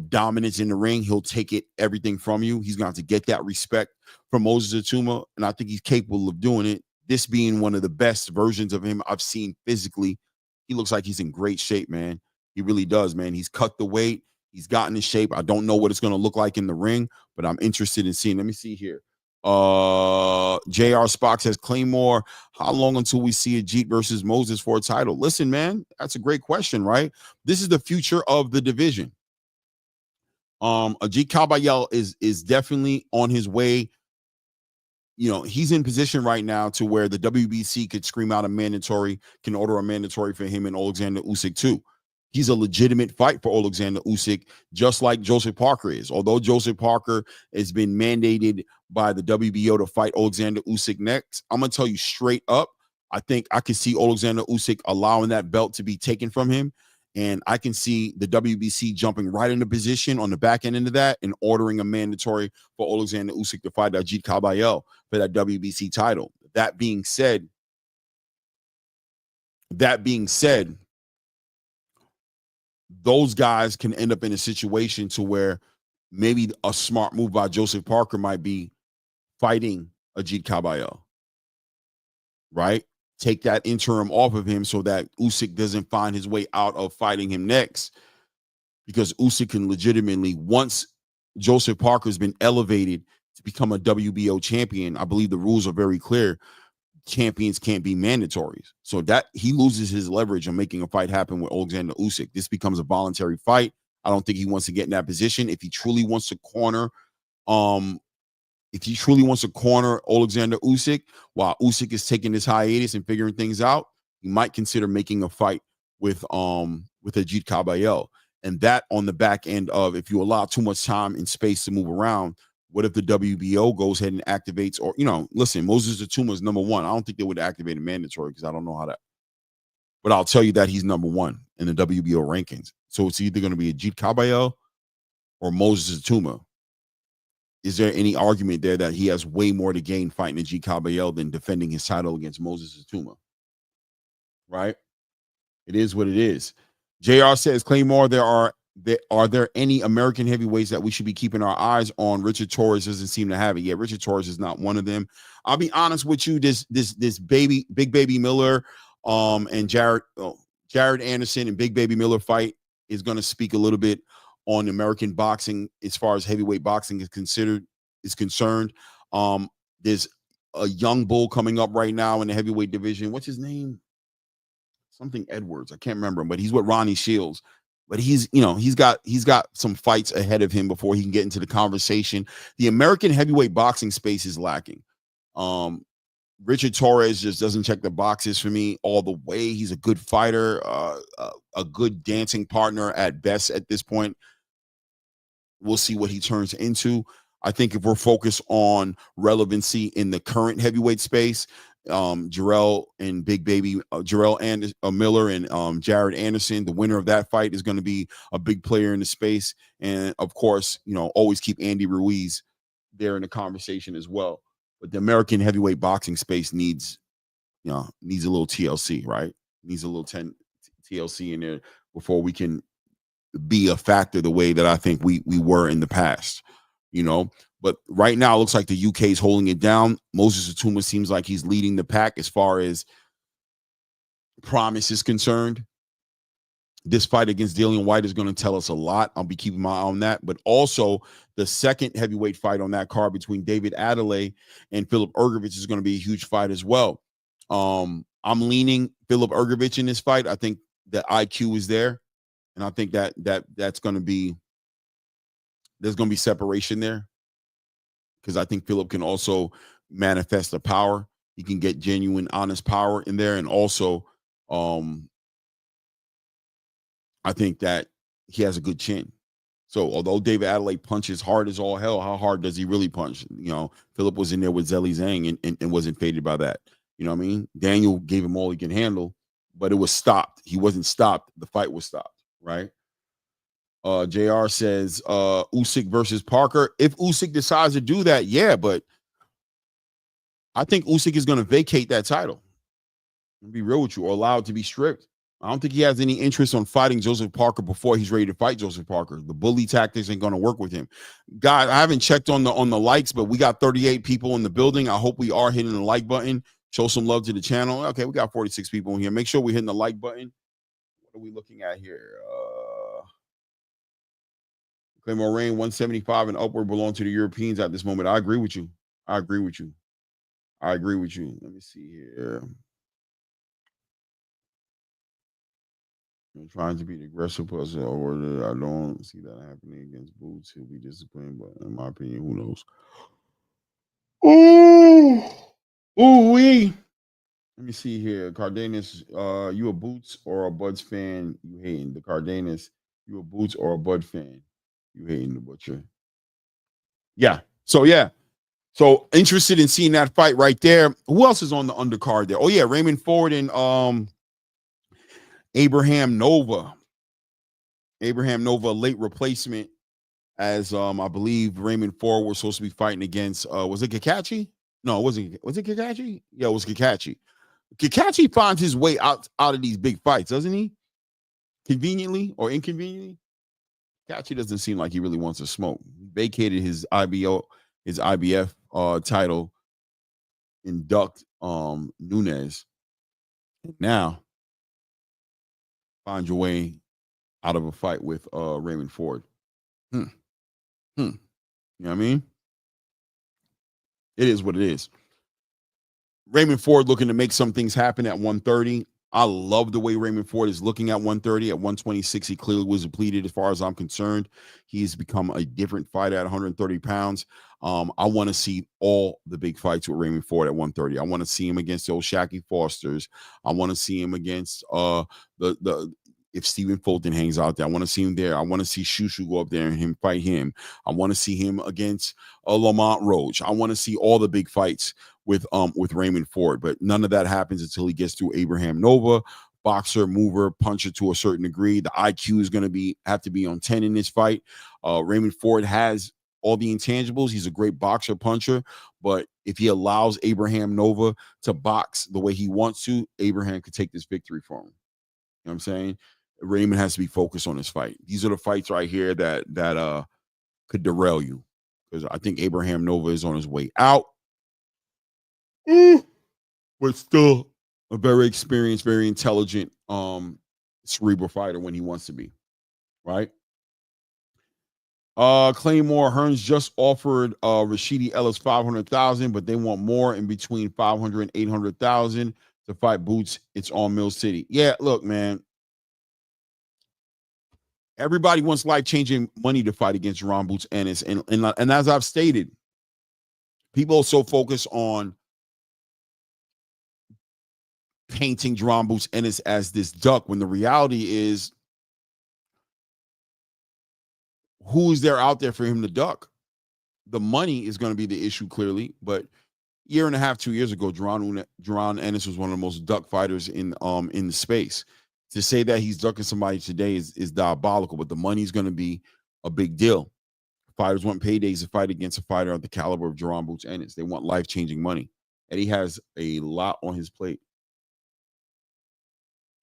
dominance in the ring. He'll take everything from you. He's going to get that respect from Moses Atuma, and I think he's capable of doing it. This being one of the best versions of him I've seen physically. He looks like he's in great shape, man. He really does, man. He's cut the weight. He's gotten in shape. I don't know what it's going to look like in the ring, but I'm interested in seeing. Let me see here. JR Spock says, Claymore, how long until we see Ajit versus Moses for a title? Listen, man, that's a great question, right? This is the future of the division. Ajit Kabayel is definitely on his way. He's in position right now to where the WBC could scream out a mandatory, can order a mandatory for him and Alexander Usyk too. He's a legitimate fight for Alexander Usyk, just like Joseph Parker is. Although Joseph Parker has been mandated by the WBO to fight Alexander Usyk next, I'm going to tell you straight up, I think I could see Alexander Usyk allowing that belt to be taken from him. And I can see the WBC jumping right into position on the back end of that and ordering a mandatory for Alexander Usyk to fight Ajit Kabayel for that WBC title. That being said, those guys can end up in a situation to where maybe a smart move by Joseph Parker might be fighting Ajit Kabayel, right? Take that interim off of him so that Usyk doesn't find his way out of fighting him next, because Usyk can legitimately, once Joseph Parker's been elevated to become a WBO champion, I believe the rules are very clear. Champions can't be mandatories. So that he loses his leverage on making a fight happen with Alexander Usyk. This becomes a voluntary fight. I don't think he wants to get in that position. If he truly wants to corner, Alexander Usyk while Usyk is taking this hiatus and figuring things out, he might consider making a fight with Ajit Kabayel. And that on the back end of, if you allow too much time and space to move around, what if the WBO goes ahead and activates, or, listen, Moses Atuma is number one. I don't think they would activate a mandatory because I don't know how that, but I'll tell you that he's number one in the WBO rankings. So it's either going to be Ajit Kabayel or Moses Atuma. Is there any argument there that he has way more to gain fighting Ajit Kabayel than defending his title against Moses Atuma? Right? It is what it is. JR says, Claymore, are there any American heavyweights that we should be keeping our eyes on? Richard Torres doesn't seem to have it yet. Richard Torres is not one of them. I'll be honest with you. This Big Baby Miller and Jared Anderson and Big Baby Miller fight is going to speak a little bit on American boxing as far as heavyweight boxing is concerned. There's a young bull coming up right now in the heavyweight division. What's his name? something Edwards. I can't remember him, but he's with Ronnie Shields. But he's got some fights ahead of him before he can get into the conversation. The American heavyweight boxing space is lacking. Richard Torres just doesn't check the boxes for me all the way. He's a good fighter, a good dancing partner at best at this point. We'll see what he turns into. I think if we're focused on relevancy in the current heavyweight space, Jarrell and Big Baby, Jarrell and Miller and Jared Anderson, the winner of that fight is going to be a big player in the space. And of course, always keep Andy Ruiz there in the conversation as well. But the American heavyweight boxing space needs a little TLC, right? Needs a little TLC in there before we can be a factor the way that I think we were in the past, But right now, it looks like the UK is holding it down. Moses Atuma seems like he's leading the pack as far as promise is concerned. This fight against Dillian White is going to tell us a lot. I'll be keeping my eye on that. But also, the second heavyweight fight on that card between David Adelaide and Philip Ergovich is going to be a huge fight as well. I'm leaning Philip Ergovich in this fight. I think the IQ is there. And I think that's going to be, there's going to be separation there. Because I think Philip can also manifest the power. He can get genuine, honest power in there. And also, I think that he has a good chin. So although David Adelaide punches hard as all hell, how hard does he really punch? Philip was in there with Zeli Zhang and wasn't faded by that. You know what I mean? Daniel gave him all he can handle, but it was stopped. He wasn't stopped. The fight was stopped, right? JR says Usyk versus Parker. If Usyk decides to do that, yeah, but I think Usyk is going to vacate that title. I'll be real with you, or allow it to be stripped. I don't think he has any interest on fighting Joseph Parker before he's ready to fight Joseph Parker. The bully tactics ain't going to work with him. Guys, I haven't checked on the likes, but we got 38 people in the building. I hope we are hitting the like button. Show some love to the channel. Okay, we got 46 people in here. Make sure we're hitting the like button. What are we looking at here? Claymore Rain 175 and upward belong to the Europeans at this moment. I agree with you. Let me see here. I'm trying to be the aggressive person over I don't see that happening against Boots. He'll be disciplined, but in my opinion, who knows? Ooh-wee. Let me see here. Cardenas, you a Boots or a Buds fan? You hating the Cardenas? You a Boots or a Bud fan? You hating the Butcher? Yeah. So interested in seeing that fight right there. Who else is on the undercard there? Oh yeah, Raymond Ford and Abraham Nova. Abraham Nova, late replacement, as I believe Raymond Ford was supposed to be fighting against. Was it Kakachi? No, it wasn't. Was it Kakachi? Yeah, it was Kakachi. Kakachi finds his way out of these big fights, doesn't he? Conveniently or inconveniently. Kakachi doesn't seem like he really wants to smoke. He vacated his IBF title, induct Nunes. And now find your way out of a fight with Raymond Ford. You know what I mean? It is what it is. Raymond Ford looking to make some things happen at 130. I love the way Raymond Ford is looking at 130. At 126, he clearly was depleted as far as I'm concerned. He's become a different fighter at 130 pounds. I want to see all the big fights with Raymond Ford at 130. I want to see him against the old Shacky Fosters. I want to see him against if Stephen Fulton hangs out there. I want to see him there. I want to see Shushu go up there and him fight him. I want to see him against Lamont Roach. I want to see all the big fights with Raymond Ford, but none of that happens until he gets through Abraham Nova, boxer, mover, puncher to a certain degree. The IQ is going to have to be on 10 in this fight. Raymond Ford has all the intangibles. He's a great boxer, puncher, but if he allows Abraham Nova to box the way he wants to, Abraham could take this victory for him. You know what I'm saying? Raymond has to be focused on this fight. These are the fights right here that could derail you, because I think Abraham Nova is on his way out. But still a very experienced, very intelligent, cerebral fighter when he wants to be, right? Claymore Hearns just offered Rashidi Ellis $500,000, but they want more in between $500,000 and $800,000. to fight Boots. It's on Mill City. Yeah, look, man. Everybody wants life-changing money to fight against Ron Boots Ennis. And as I've stated, people are so focused on painting Ron Boots Ennis as this duck when the reality is, who is there out there for him to duck? The money is going to be the issue, clearly, but year and a half, 2 years ago, Jaron Ennis was one of the most duck fighters in the space. To say that he's ducking somebody today is diabolical, but the money's going to be a big deal. Fighters want paydays to fight against a fighter of the caliber of Jaron Boots Ennis. They want life-changing money. And he has a lot on his plate.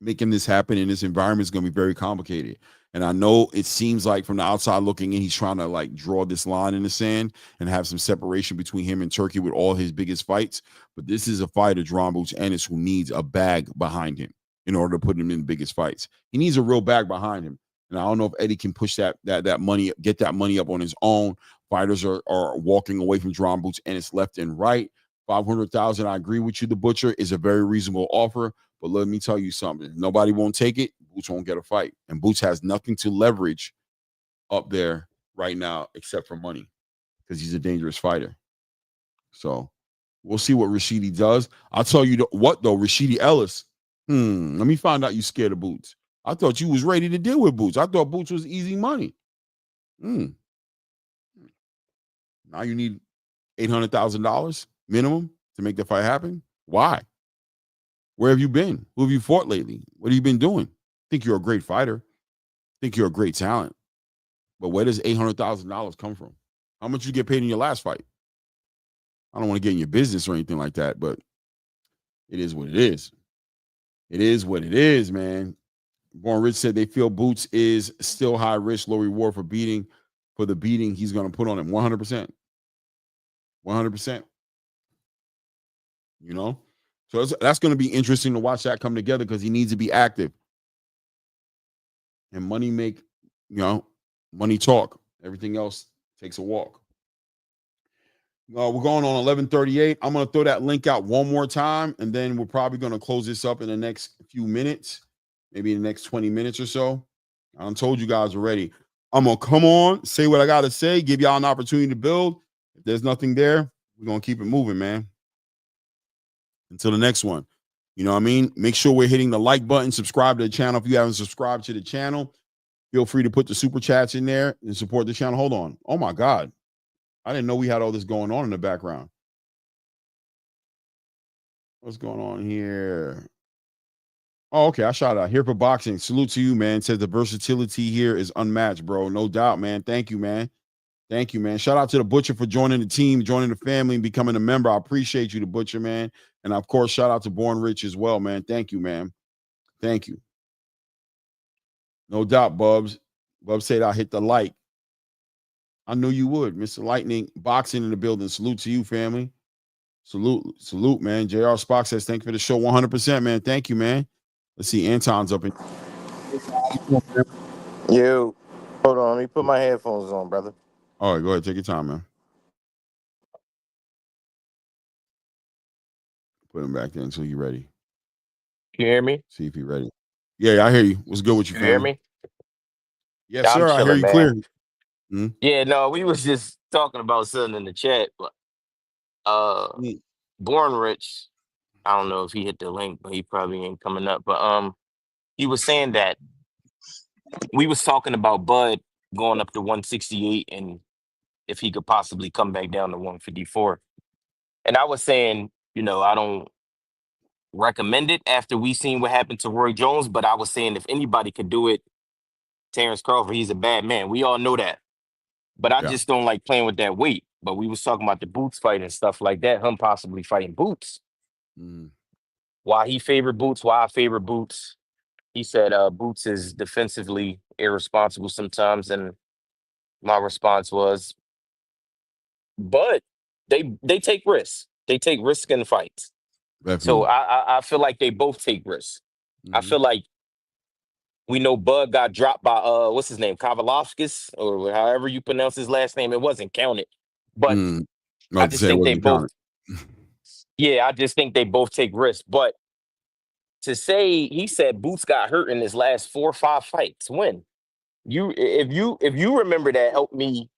Making this happen in this environment is going to be very complicated. And I know it seems like from the outside looking in, he's trying to like draw this line in the sand and have some separation between him and Turkey with all his biggest fights. But this is a fighter, Jaron Boots Ennis, who needs a bag behind him in order to put him in the biggest fights. He needs a real bag behind him. And I don't know if Eddie can push that money, get that money up on his own. Fighters are walking away from Jaron Boots Ennis left and right. $500,000, I agree with you, the Butcher, is a very reasonable offer. But let me tell you something. If nobody won't take it, Boots won't get a fight. And Boots has nothing to leverage up there right now except for money because he's a dangerous fighter. So we'll see what Rashidi does. I'll tell you what, though, Rashidi Ellis, let me find out you scared of Boots. I thought you was ready to deal with Boots. I thought Boots was easy money. Now you need $800,000 minimum to make the fight happen? Why? Where have you been? Who have you fought lately? What have you been doing? Think you're a great fighter. Think you're a great talent. But where does $800,000 come from? How much you get paid in your last fight? I don't want to get in your business or anything like that, but it is what it is. It is what it is, man. Born Rich said they feel Boots is still high risk, low reward for the beating he's going to put on him. 100%. 100%. You know? So that's going to be interesting to watch that come together because he needs to be active. And money money talk. Everything else takes a walk. We're going on 11:38. I'm going to throw that link out one more time, and then we're probably going to close this up in the next few minutes, maybe in the next 20 minutes or so. I told you guys already. I'm going to come on, say what I got to say, give y'all an opportunity to build. If there's nothing there, we're going to keep it moving, man. Until the next one. You know what I mean? Make sure we're hitting the like button, subscribe to the channel. If you haven't subscribed to the channel, feel free to put the super chats in there and support the channel. Hold on. Oh, my God. I didn't know we had all this going on in the background. What's going on here? Oh, okay. I shot out here for boxing. Salute to you, man. Says the versatility here is unmatched, bro. No doubt, man. Thank you, man. Thank you, man. Shout out to the Butcher for joining the team, joining the family, and becoming a member. I appreciate you, the Butcher, man. And, of course, shout out to Born Rich as well, man. Thank you, man. Thank you. No doubt, Bubs. Bubs said I hit the like. I knew you would. Mr. Lightning, boxing in the building. Salute to you, family. Salute, man. JR Spock says, thank you for the show 100%, man. Thank you, man. Let's see. Anton's up in. Yo, hold on. Let me put my headphones on, brother. All right, go ahead. Take your time, man. Put him back there until you're ready. You hear me? See if you're ready. Yeah, I hear you. What's good with you, You family? hear me? Yes, sir. I hear you clear. Mm-hmm. Yeah, no, we was just talking about something in the chat, but Born Rich, I don't know if he hit the link, but he probably ain't coming up. But he was saying that we was talking about Bud going up to 168 and if he could possibly come back down to 154. And I was saying, I don't recommend it after we seen what happened to Roy Jones, but I was saying if anybody could do it, Terrence Crawford, he's a bad man. We all know that. But I just don't like playing with that weight. But we was talking about the Boots fight and stuff like that, him possibly fighting Boots. Why he favored Boots, why I favor Boots. He said Boots is defensively irresponsible sometimes, and my response was, but they take risks. They take risks in fights. Definitely. So I feel like they both take risks. I feel like we know Bud got dropped by what's his name, Kavalovskis, or however you pronounce his last name. It wasn't counted, but I just think they both. Yeah, I just think they both take risks. But to say he said Boots got hurt in his last 4 or 5 fights. When? If you remember that, help me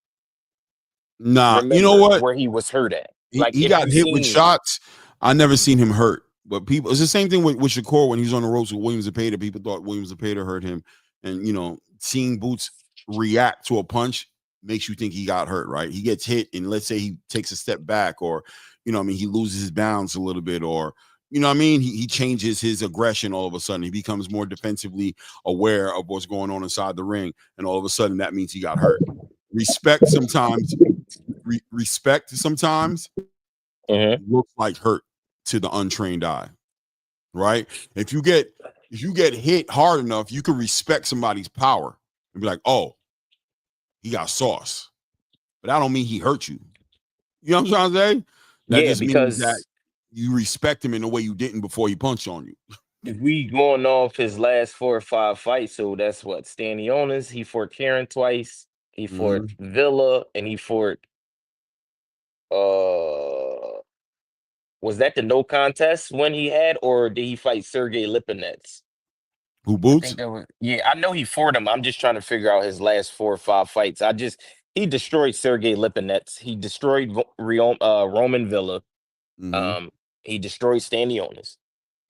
Nah, you know remember what? where he was hurt at. He, Like he if got you hit with seen shots. I never seen him hurt. But people, it's the same thing with Shakur when he was on the ropes with Williams Zepeda. People thought Williams Zepeda hurt him. And, seeing Boots react to a punch makes you think he got hurt, right? He gets hit, and let's say he takes a step back, or, he loses his balance a little bit, or, he changes his aggression all of a sudden. He becomes more defensively aware of what's going on inside the ring, and all of a sudden that means he got hurt. Respect sometimes looks like hurt to the untrained eye, right? If you get hit hard enough, you can respect somebody's power and be like, oh, he got sauce. But that don't mean he hurt you. You know what I'm trying to say? That just means that you respect him in a way you didn't before he punched on you. if we going off his last 4 or 5 fights, so that's what Stanionis, he fought Karen twice, he fought Villa, and he fought was that the no contest when he had, or did he fight Sergey Lipinets? Who, I Boots? think that was, I know he fought him. I'm just trying to figure out his last 4 or 5 fights. He destroyed Sergey Lipinets. He destroyed Roman Villa. He destroyed Stanionis.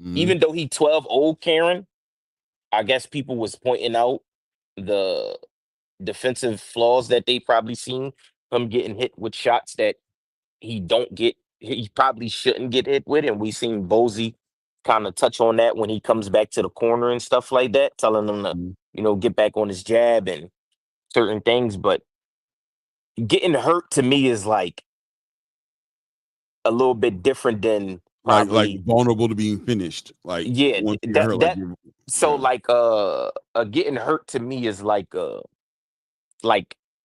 Even though he 12-0 Karen, I guess people was pointing out the defensive flaws that they probably seen from getting hit with shots that he probably shouldn't get hit with. And we seen Bozy kind of touch on that when he comes back to the corner and stuff like that, telling him to, get back on his jab and certain things. But getting hurt to me is like a little bit different than probably like vulnerable to being finished. Like, once you hurt, getting hurt to me is like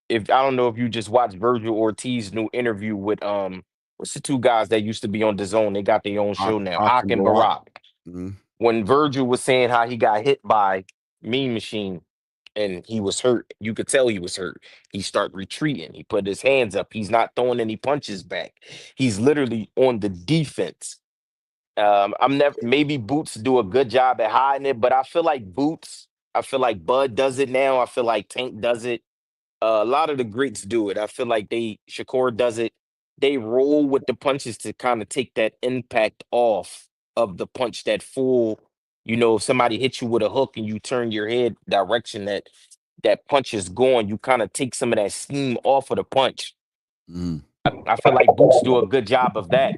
if I don't know if you just watched Virgil Ortiz's new interview with what's the 2 guys that used to be on DAZN? They got their own show now, Ak and Barak. When Virgil was saying how he got hit by Mean Machine and he was hurt, you could tell he was hurt. He started retreating. He put his hands up. He's not throwing any punches back. He's literally on the defense. Maybe Boots do a good job at hiding it, but I feel like Bud does it now. I feel like Tank does it. A lot of the greats do it. I feel like Shakur does it. They roll with the punches to kind of take that impact off of the punch, that full, if somebody hits you with a hook and you turn your head direction that punch is going, you kind of take some of that steam off of the punch. I feel like Boots do a good job of that.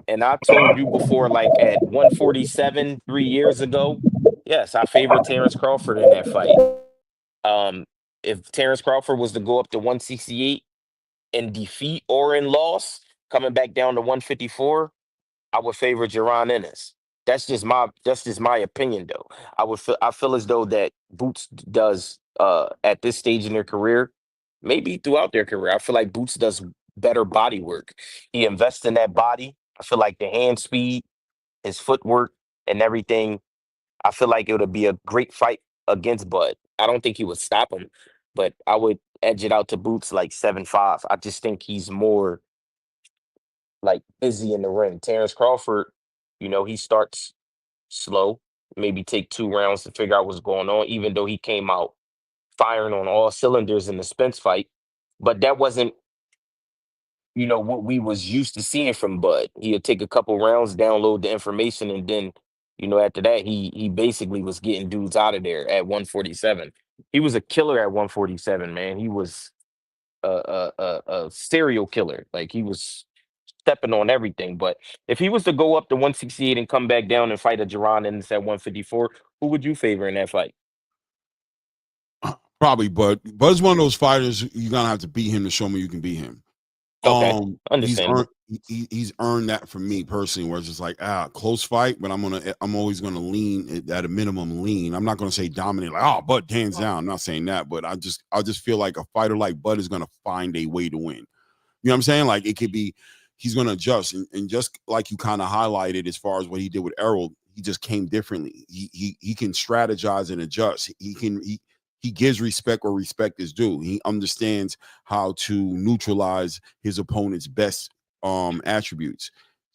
And I told you before, like at 147 3 years ago, yes, I favored Terrence Crawford in that fight. If Terrence Crawford was to go up to 168 and defeat or in loss, coming back down to 154, I would favor Jaron Ennis. That's just my opinion, though. I feel as though that Boots does at this stage in their career, maybe throughout their career. I feel like Boots does better body work. He invests in that body. I feel like the hand speed, his footwork, and everything. I feel like it would be a great fight against Bud. I don't think he would stop him, but I would edge it out to Boots like 7-5. I just think he's more like busy in the ring. Terrence Crawford, he starts slow, maybe take 2 rounds to figure out what's going on, even though he came out firing on all cylinders in the Spence fight. But that wasn't, what we was used to seeing from Bud. He'd take a couple rounds, download the information, and then, after that, he basically was getting dudes out of there at 147. He was a killer at 147, man. He was a serial killer. Like, he was stepping on everything. But if he was to go up to 168 and come back down and fight a Jaron Ennis at 154, who would you favor in that fight? Probably Bud. Bud's one of those fighters you're gonna have to beat him to show me you can beat him. Okay, understandable. He's earned that from me personally, where it's just like close fight, but I'm always gonna lean at a minimum lean. I'm not gonna say dominate like Bud hands down. I'm not saying that, but I just feel like a fighter like Bud is gonna find a way to win. You know what I'm saying? Like, it could be he's gonna adjust, and just like you kind of highlighted as far as what he did with Errol, he just came differently. He can strategize and adjust. He gives respect where respect is due. He understands how to neutralize his opponent's best attributes.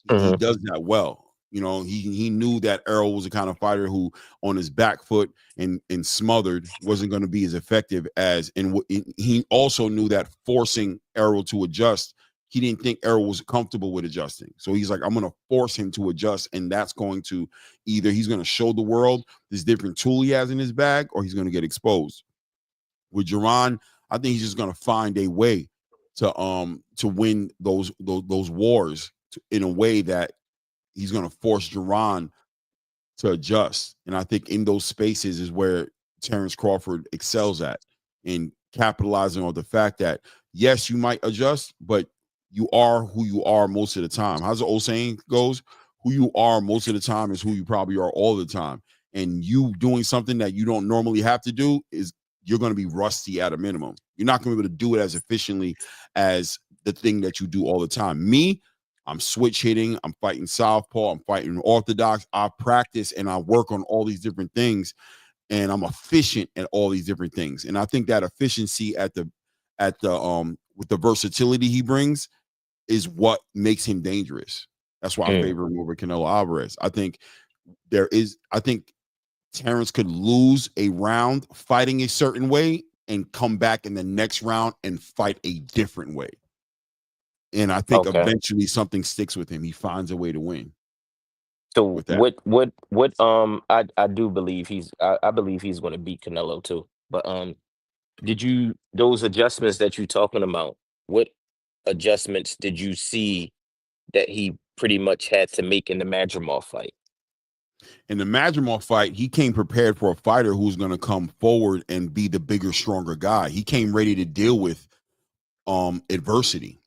He does that well. You know, he knew that Errol was the kind of fighter who, on his back foot and smothered, wasn't going to be as effective as. And he also knew that forcing Errol to adjust, he didn't think Errol was comfortable with adjusting. So he's like, I'm going to force him to adjust, and that's going to either he's going to show the world this different tool he has in his bag, or he's going to get exposed. With Jaron, I think he's just going to find a way to win those wars in a way that he's going to force Jaron to adjust. And I think in those spaces is where Terrence Crawford excels at, in capitalizing on the fact that, yes, you might adjust, but you are who you are most of the time. How's the old saying goes? Who you are most of the time is who you probably are all the time. And you doing something that you don't normally have to do is you're going to be rusty at a minimum. You're not going to be able to do it as efficiently as the thing that you do all the time. Me, I'm switch hitting, I'm fighting southpaw, I'm fighting orthodox. I practice and I work on all these different things, and I'm efficient at all these different things. And I think that efficiency with the versatility he brings is what makes him dangerous. That's why I favor him over Canelo Alvarez. I think Terrence could lose a round fighting a certain way and come back in the next round and fight a different way. And I think eventually something sticks with him. He finds a way to win. So I do believe I believe he's going to beat Canelo too. But those adjustments that you're talking about, what adjustments did you see that he pretty much had to make in the Madrimov fight? In the Madrimov fight, he came prepared for a fighter who's going to come forward and be the bigger, stronger guy. He came ready to deal with adversity.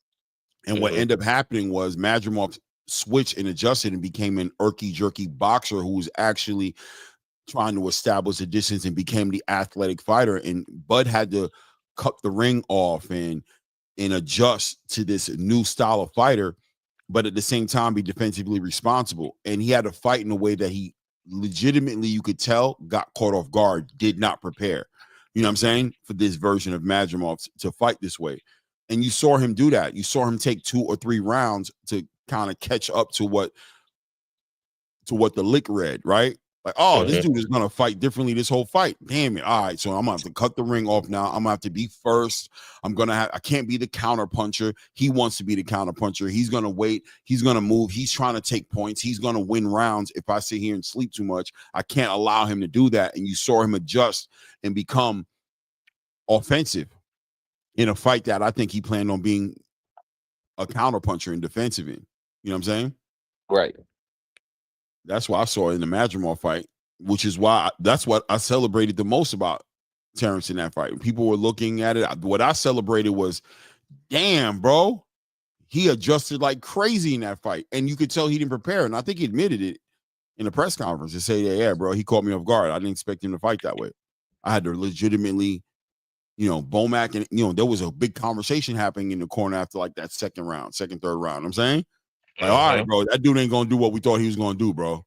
And what ended up happening was Madrimov switched and adjusted and became an jerky boxer who was actually trying to establish a distance and became the athletic fighter. And Bud had to cut the ring off and adjust to this new style of fighter, but at the same time be defensively responsible. And he had to fight in a way that he legitimately, you could tell, got caught off guard, did not prepare. You know what I'm saying? For this version of Madrimov to fight this way. And you saw him do that. You saw him take 2 or 3 rounds to kind of catch up to what the lick read, right? Like, this dude is going to fight differently this whole fight. Damn it. All right, so I'm going to have to cut the ring off now. I'm going to have to be first. I can't be the counter puncher. He wants to be the counter puncher. He's going to wait. He's going to move. He's trying to take points. He's going to win rounds. If I sit here and sleep too much, I can't allow him to do that. And you saw him adjust and become offensive in a fight that I think he planned on being a counter puncher and defensive in. You know what I'm saying? Right. That's why I saw it in the Madrimov fight, which is why that's what I celebrated the most about Terrence in that fight. People were looking at it. What I celebrated was, damn, bro, he adjusted like crazy in that fight. And you could tell he didn't prepare. And I think he admitted it in a press conference to say, yeah, bro, he caught me off guard. I didn't expect him to fight that way. I had to legitimately, Bomac, and, there was a big conversation happening in the corner after like that second, third round. You know what I'm saying? Like, all right, bro, that dude ain't going to do what we thought he was going to do, bro.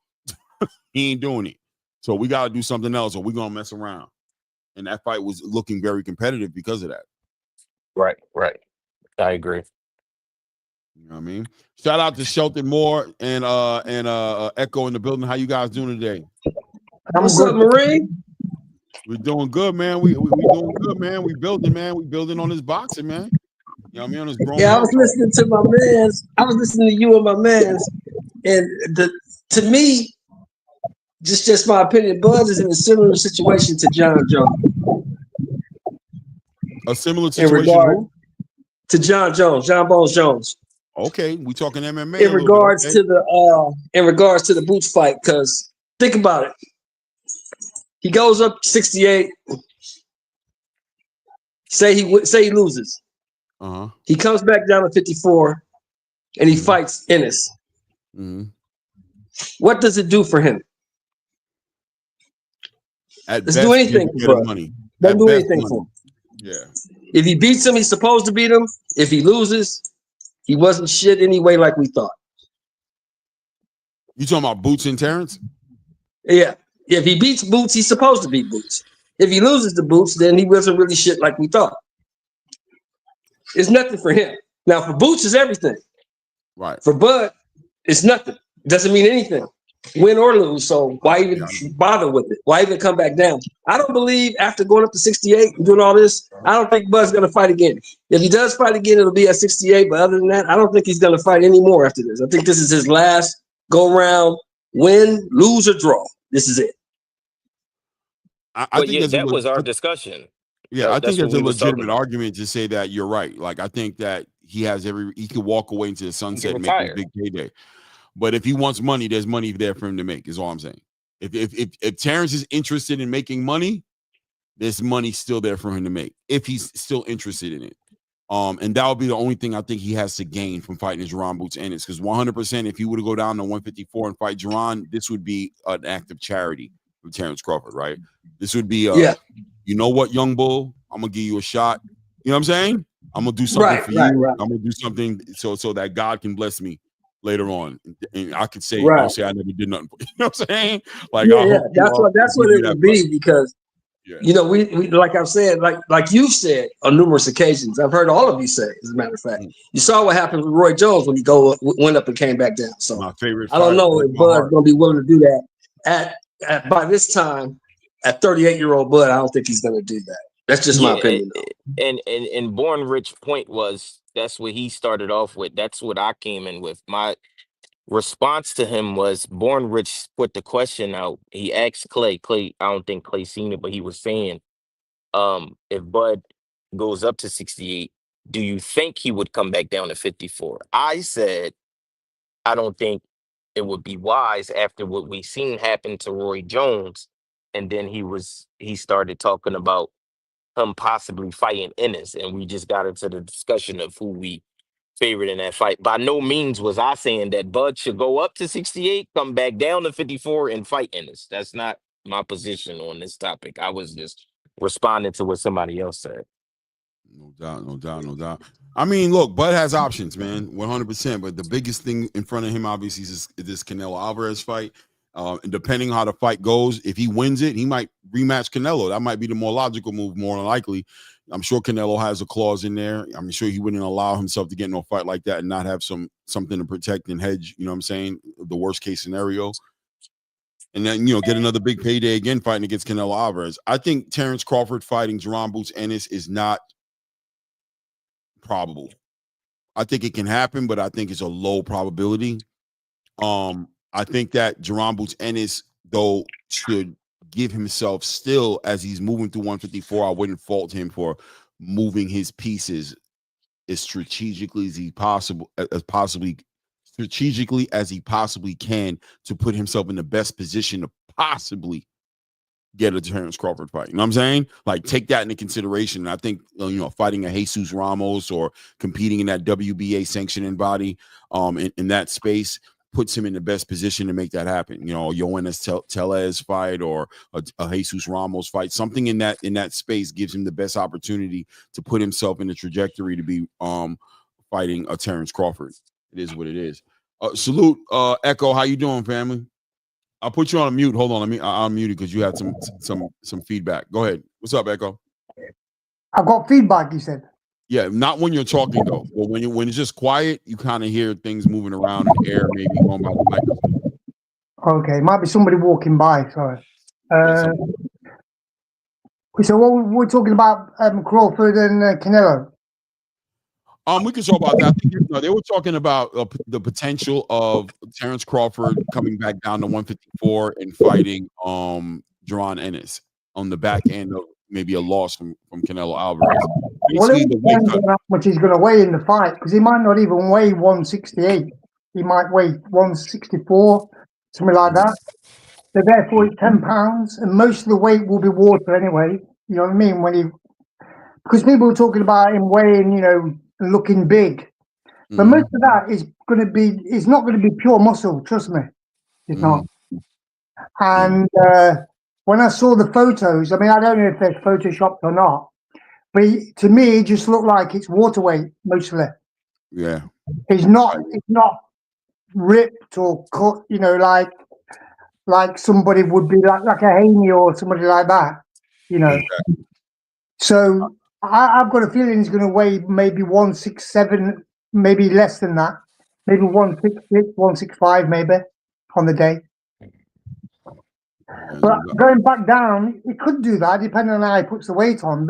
He ain't doing it. So we got to do something else or we're going to mess around. And that fight was looking very competitive because of that. Right. I agree. You know what I mean? Shout out to Shelton Moore and Echo in the building. How you guys doing today? What's up, Marine? We're doing good, man. We doing good, man. We building, man. We building on this boxing, man. You know what I mean? On this grown I was listening to my mans. I was listening to you and my mans. And to me, just my opinion, Bud is in a similar situation to John Jones. A similar situation to John Bones Jones. Okay, we talking MMA. In regards to the Boots fight, because think about it. He goes up 68. Say he loses. He comes back down to 54, and he fights Ennis. What does it do for him? Doesn't do anything for him. Doesn't do anything for him. Yeah. If he beats him, he's supposed to beat him. If he loses, he wasn't shit anyway like we thought. You talking about Boots and Terrence? Yeah. If he beats Boots, he's supposed to beat Boots. If he loses to Boots, then he wasn't really shit like we thought. It's nothing for him. Now, for Boots, is everything. Right. For Bud, it's nothing. Doesn't mean anything, win or lose. So why even bother with it? Why even come back down? I don't believe after going up to 68 and doing all this, I don't think Bud's going to fight again. If he does fight again, it'll be at 68. But other than that, I don't think he's going to fight anymore after this. I think this is his last go round, win, lose, or draw. This is it. I think that was our discussion. Yeah, I think that's there's a what we was talking legitimate about. argument to say that you're right. Like, I think that he could walk away into the sunset and make a big payday. But if he wants money, there's money there for him to make, is all I'm saying. If Terrence is interested in making money, there's money still there for him to make if he's still interested in it. And that would be the only thing I think he has to gain from fighting Jaron Boots Ennis. Because 100%, if he were to go down to 154 and fight Jaron, this would be an act of charity for Terrence Crawford, right? This would be you know what, young bull, I'm gonna give you a shot. You know what I'm saying? I'm gonna do something for you. Right. I'm gonna do something so that God can bless me later on, and I could say, right. Don't say I never did nothing for you. You know what I'm saying? Like, that's what it would be, because you know, we like I've said, like you've said on numerous occasions. I've heard all of you say, as a matter of fact. You saw what happened with Roy Jones when he went up and came back down. So my favorite. I don't know if Bud's gonna be willing to do that at by this time. At 38-year-old Bud, I don't think he's going to do that. That's just my opinion. And Born Rich point was, that's what he started off with. That's what I came in with. My response to him was, Born Rich put the question out. He asked Clay. I don't think Clay seen it, but he was saying, if Bud goes up to 68, do you think he would come back down to 54? I said, I don't think it would be wise after what we seen happen to Roy Jones. And then he started talking about him possibly fighting Ennis, and we just got into the discussion of who we favored in that fight. By no means was I saying that Bud should go up to 68, come back down to 54, and fight Ennis. That's not my position on this topic. I was just responding to what somebody else said. No doubt. I mean, look, Bud has options, man, 100%. But the biggest thing in front of him, obviously, is this Canelo Alvarez fight. And depending on how the fight goes, if he wins it, he might rematch Canelo. That might be the more logical move, more than likely. I'm sure Canelo has a clause in there. I'm sure he wouldn't allow himself to get in a fight like that and not have something to protect and hedge, you know what I'm saying, the worst case scenario. And then, get another big payday again fighting against Canelo Alvarez. I think Terrence Crawford fighting Jaron Boots Ennis is not probable. I think it can happen, but I think it's a low probability. I think that Jaron Boots Ennis, though, should give himself still, as he's moving through 154. I wouldn't fault him for moving his pieces as strategically as he possibly can to put himself in the best position to possibly get a Terrence Crawford fight. You know what I'm saying? Like, take that into consideration. And I think, fighting a Jesus Ramos or competing in that WBA sanctioning body in that space puts him in the best position to make that happen. Yoenis Tellez fight or a Jesus Ramos fight, something in that space gives him the best opportunity to put himself in the trajectory to be fighting a Terrence Crawford. It is what it is. Salute, Echo. How you doing, family? I'll put you on mute. Hold on. I'll mute you because you had some feedback. Go ahead. What's up, Echo? I've got feedback, you said. Yeah, not when you're talking though. But when it's just quiet, you kind of hear things moving around in the air, maybe going by the microphone. Okay, might be somebody walking by. Sorry. So what we're talking about Crawford and Canelo. We can talk about that. I think, they were talking about the potential of Terrence Crawford coming back down to 154 and fighting Jaron Ennis on the back end of maybe a loss from Canelo Alvarez. Well, it depends on how much he's going to weigh in the fight, because he might not even weigh 168. He might weigh 164, something like that. So therefore, it's 10 pounds, and most of the weight will be water anyway. You know what I mean? Because people are talking about him weighing, looking big, but most of that is it's not going to be pure muscle. Trust me, it's not. And when I saw the photos, I don't know if they're photoshopped or not, but to me, it just looked like it's water weight mostly. Yeah, it's not ripped or cut, like somebody would be like a Haney or somebody like that, Exactly. So I've got a feeling he's going to weigh maybe 167, maybe less than that, maybe 166, 165, maybe on the day. But going back down, he could do that depending on how he puts the weight on.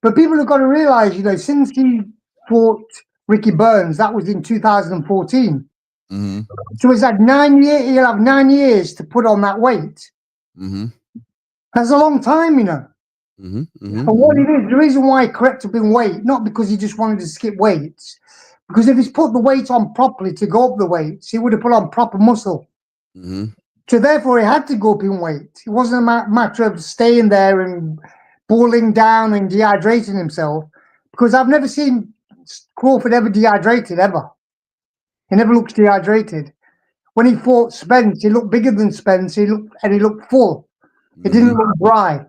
But people have got to realize, since he fought Ricky Burns, that was in 2014. Mm-hmm. So he's had 9 years. He'll have 9 years to put on that weight. Mm-hmm. That's a long time, Mm-hmm. Mm-hmm. And what it is, the reason why he corrected up in weight, not because he just wanted to skip weights, because if he's put the weight on properly to go up the weights, he would have put on proper muscle. Mm-hmm. So therefore, he had to go up in weight. It wasn't a matter of staying there and boiling down and dehydrating himself, because I've never seen Crawford ever dehydrated, ever. He never looks dehydrated. When he fought Spence, he looked bigger than Spence, he looked full. He didn't look dry.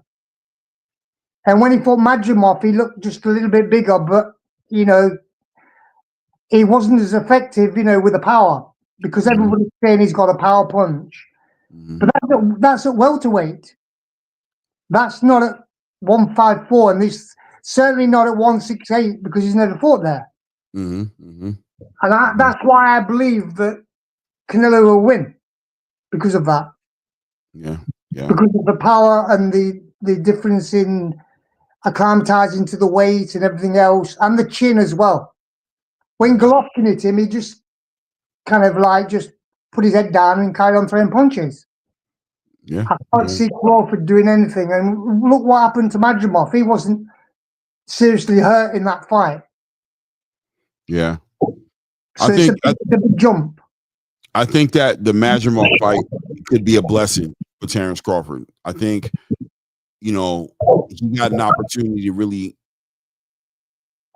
And when he fought Madrimov, he looked just a little bit bigger, but, he wasn't as effective, with the power, because everybody's saying he's got a power punch. Mm-hmm. But that's at welterweight. That's not at 154, and this certainly not at 168, because he's never fought there. Mm-hmm. Mm-hmm. And that's why I believe that Canelo will win, because of that. Yeah. Because of the power and the difference in acclimatizing to the weight and everything else, and the chin as well. When Golovkin hit him, he just kind of just put his head down and carried on throwing punches. Yeah. I can't see Crawford doing anything. And look what happened to Madrimov. He wasn't seriously hurt in that fight. Yeah. So it's a big jump. I think that the Madrimov fight could be a blessing for Terrence Crawford. I think, he got an opportunity to really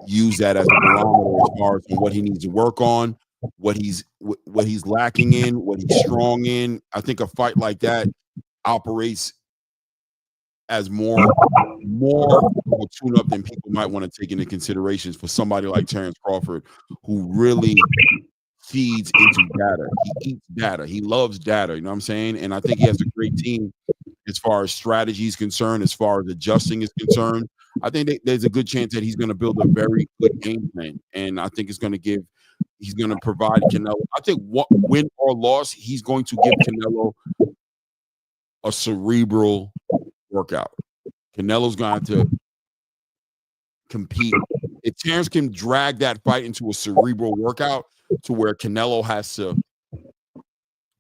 use that as a barometer as far as what he needs to work on, what he's lacking in, what he's strong in. I think a fight like that operates as more of a tune-up than people might want to take into considerations for somebody like Terrence Crawford, who really feeds into data. He eats data. He loves data. You know what I'm saying? And I think he has a great team as far as strategy is concerned, as far as adjusting is concerned. I think there's a good chance that he's going to build a very good game plan. And I think he's going to provide Canelo. I think win or loss, he's going to give Canelo a cerebral workout. Canelo's going to have to compete. If Terrence can drag that fight into a cerebral workout to where Canelo has to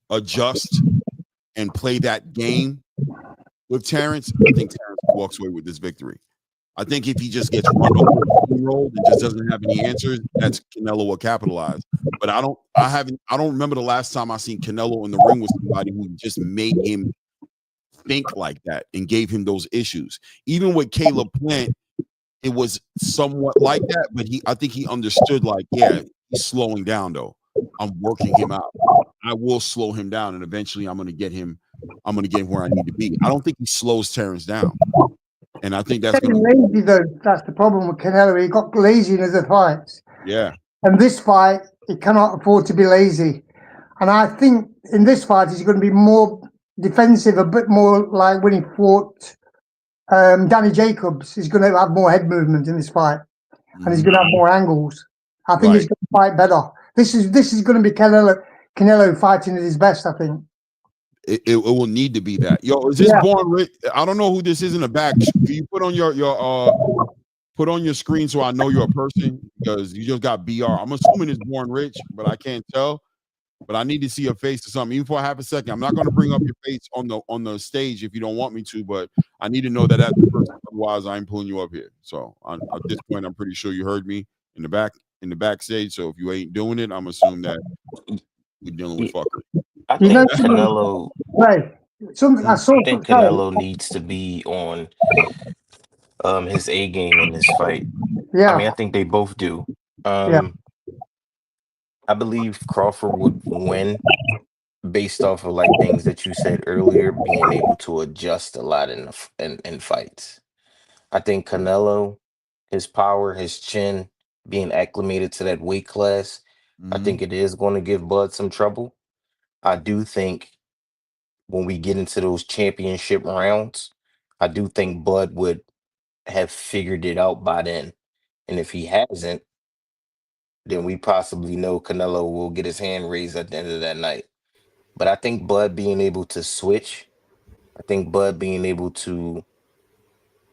adjust and play that game with Terrence, I think Terrence walks away with this victory. I think if he just gets run over and rolled and just doesn't have any answers, that's Canelo will capitalize. But I don't remember the last time I seen Canelo in the ring with somebody who just made him think like that and gave him those issues. Even with Caleb Plant, it was somewhat like that, but I think he understood, he's slowing down though. I'm working him out. I will slow him down, and eventually I'm gonna get him where I need to be. I don't think he slows Terrence down. And I think that's lazy though. That's the problem with Canelo. He got lazy in his fights. Yeah. And this fight, he cannot afford to be lazy. And I think in this fight, he's going to be more defensive, a bit more like when he fought Danny Jacobs. He's going to have more head movement in this fight, and he's going to have more angles. I think he's going to fight better. This is going to be Canelo fighting at his best, I think. It will need to be that. Yo, is this Born Rich? I don't know who this is in the back. Can you put on your screen so I know you're a person? Because you just got BR. I'm assuming it's Born Rich, but I can't tell. But I need to see your face or something. Even for half a second. I'm not going to bring up your face on the stage if you don't want me to, but I need to know that that's the person. Otherwise, I'm pulling you up here. So at this point, I'm pretty sure you heard me in the backstage. So if you ain't doing it, I'm assuming that we're dealing with fuckery. I think Canelo. Right. I think Canelo needs to be on his A game in this fight. Yeah. I mean, I think they both do. I believe Crawford would win based off of things that you said earlier, being able to adjust a lot in fights. I think Canelo, his power, his chin, being acclimated to that weight class, I think it is going to give Bud some trouble. I do think when we get into those championship rounds, I do think Bud would have figured it out by then. And if he hasn't, then we possibly know Canelo will get his hand raised at the end of that night. But I think Bud being able to switch, I think Bud being able to,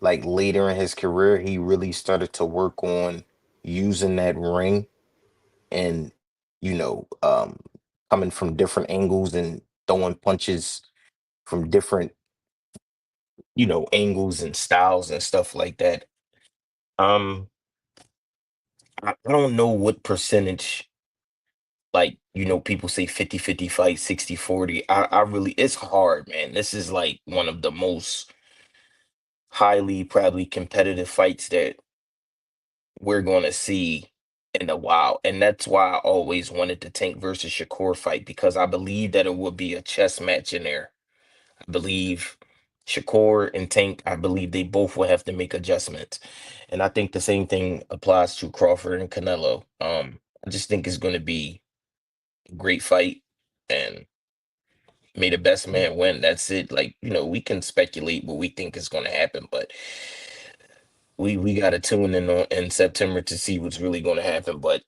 like, later in his career, he really started to work on using that ring and, you know, coming from different angles and throwing punches from different, angles and styles and stuff like that. Um, I don't know what percentage, like, people say 50-50 fight, 60-40. I really, it's hard, man. This is like one of the most highly probably competitive fights that we're going to see in a while. And that's why I always wanted the Tank versus Shakur fight, because I believe that it would be a chess match in there. I believe Shakur and Tank, I believe they both will have to make adjustments. And I think the same thing applies to Crawford and Canelo. I just think it's going to be a great fight, and may the best man win. That's it. Like, we can speculate what we think is going to happen, but we got to tune in September to see what's really going to happen. But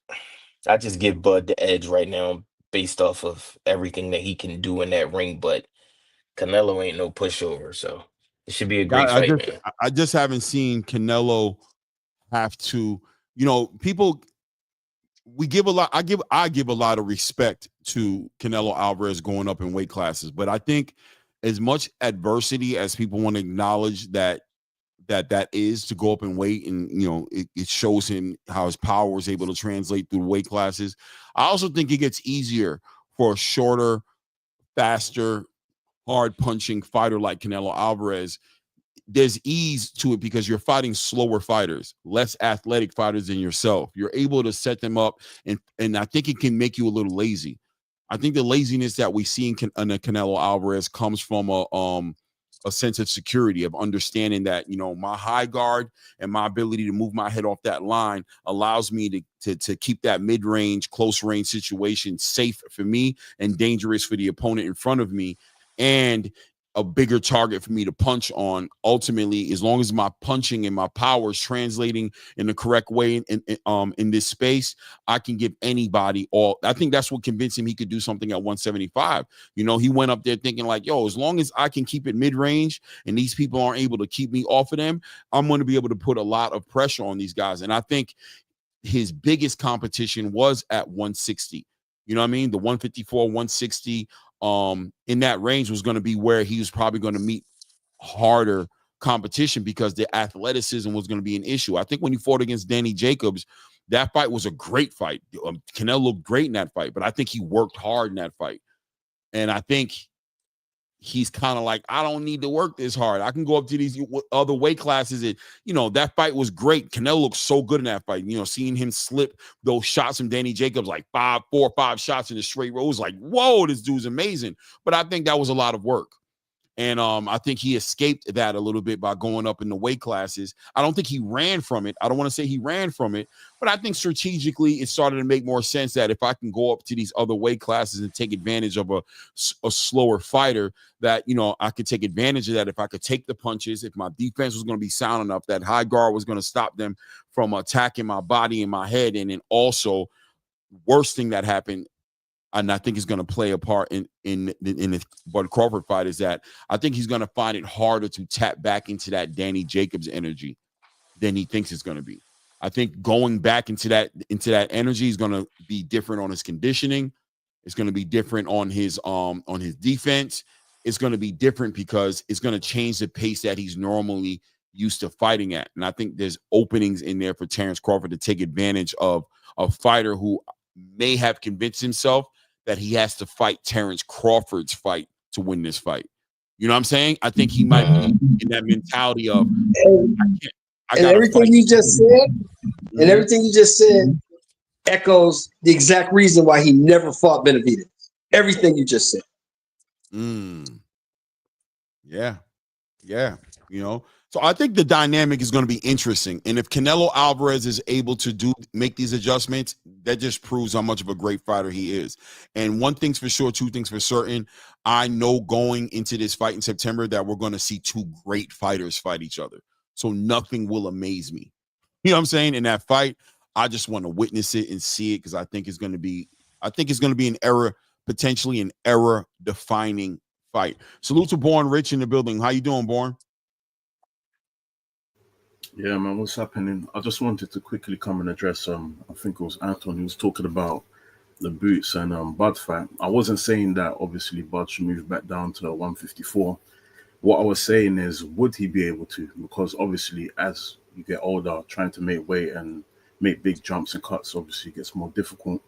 I just give Bud the edge right now based off of everything that he can do in that ring. But Canelo ain't no pushover, so it should be a great fight, man. I just haven't seen Canelo have to, people, we give a lot. I give a lot of respect to Canelo Alvarez going up in weight classes, but I think as much adversity as people want to acknowledge that is to go up in weight, and it shows him how his power is able to translate through weight classes. I also think it gets easier for a shorter, faster, hard punching fighter like Canelo Alvarez. There's ease to it because you're fighting slower fighters, less athletic fighters than yourself. You're able to set them up, and I think it can make you a little lazy. I think the laziness that we see in Canelo Alvarez comes from a sense of security, of understanding that, my high guard and my ability to move my head off that line allows me to keep that mid-range, close-range situation safe for me and dangerous for the opponent in front of me, and a bigger target for me to punch on. Ultimately, as long as my punching and my power is translating in the correct way in this space, I can give anybody all. I think that's what convinced him he could do something at 175. He went up there thinking like, yo, as long as I can keep it mid-range and these people aren't able to keep me off of them, I'm going to be able to put a lot of pressure on these guys. And I think his biggest competition was at 160. You know what I mean? The 154, 160, in that range was going to be where he was probably going to meet harder competition because the athleticism was going to be an issue. I think when he fought against Danny Jacobs, that fight was a great fight. Canelo looked great in that fight, but I think he worked hard in that fight. And I think he's kind of like, I don't need to work this hard. I can go up to these other weight classes. And, that fight was great. Canelo looked so good in that fight. Seeing him slip those shots from Danny Jacobs, like 4 or 5 shots in a straight row, was like, whoa, this dude's amazing. But I think that was a lot of work. And I think he escaped that a little bit by going up in the weight classes. I don't think he ran from it. I don't want to say he ran from it, but I think strategically it started to make more sense that if I can go up to these other weight classes and take advantage of a slower fighter, that, I could take advantage of that. If I could take the punches, if my defense was going to be sound enough, that high guard was going to stop them from attacking my body and my head. And then also, worst thing that happened, and I think is going to play a part in the Bud Crawford fight, is that I think he's going to find it harder to tap back into that Danny Jacobs energy than he thinks it's going to be. I think going back into that energy is going to be different on his conditioning. It's going to be different on his defense. It's going to be different because it's going to change the pace that he's normally used to fighting at. And I think there's openings in there for Terrence Crawford to take advantage of a fighter who may have convinced himself that he has to fight Terrence Crawford's fight to win this fight. You know what I'm saying? I think he might be in that mentality of, everything you just said echoes the exact reason why he never fought Beterbiev. Everything you just said. Yeah. So I think the dynamic is going to be interesting. And if Canelo Alvarez is able to make these adjustments, that just proves how much of a great fighter he is. And one thing's for sure, two things for certain. I know going into this fight in September that we're going to see two great fighters fight each other. So nothing will amaze me. You know what I'm saying? In that fight, I just want to witness it and see it because I think it's going to be an era, potentially an era defining fight. Salute to Born Rich in the building. How you doing, Born? Yeah, man, what's happening? I just wanted to quickly come and address I think it was Anton who was talking about the Boots and Bud fight. I wasn't saying that obviously Bud should move back down to 154. What I was saying is, would he be able to? Because obviously as you get older, trying to make weight and make big jumps and cuts obviously gets more difficult.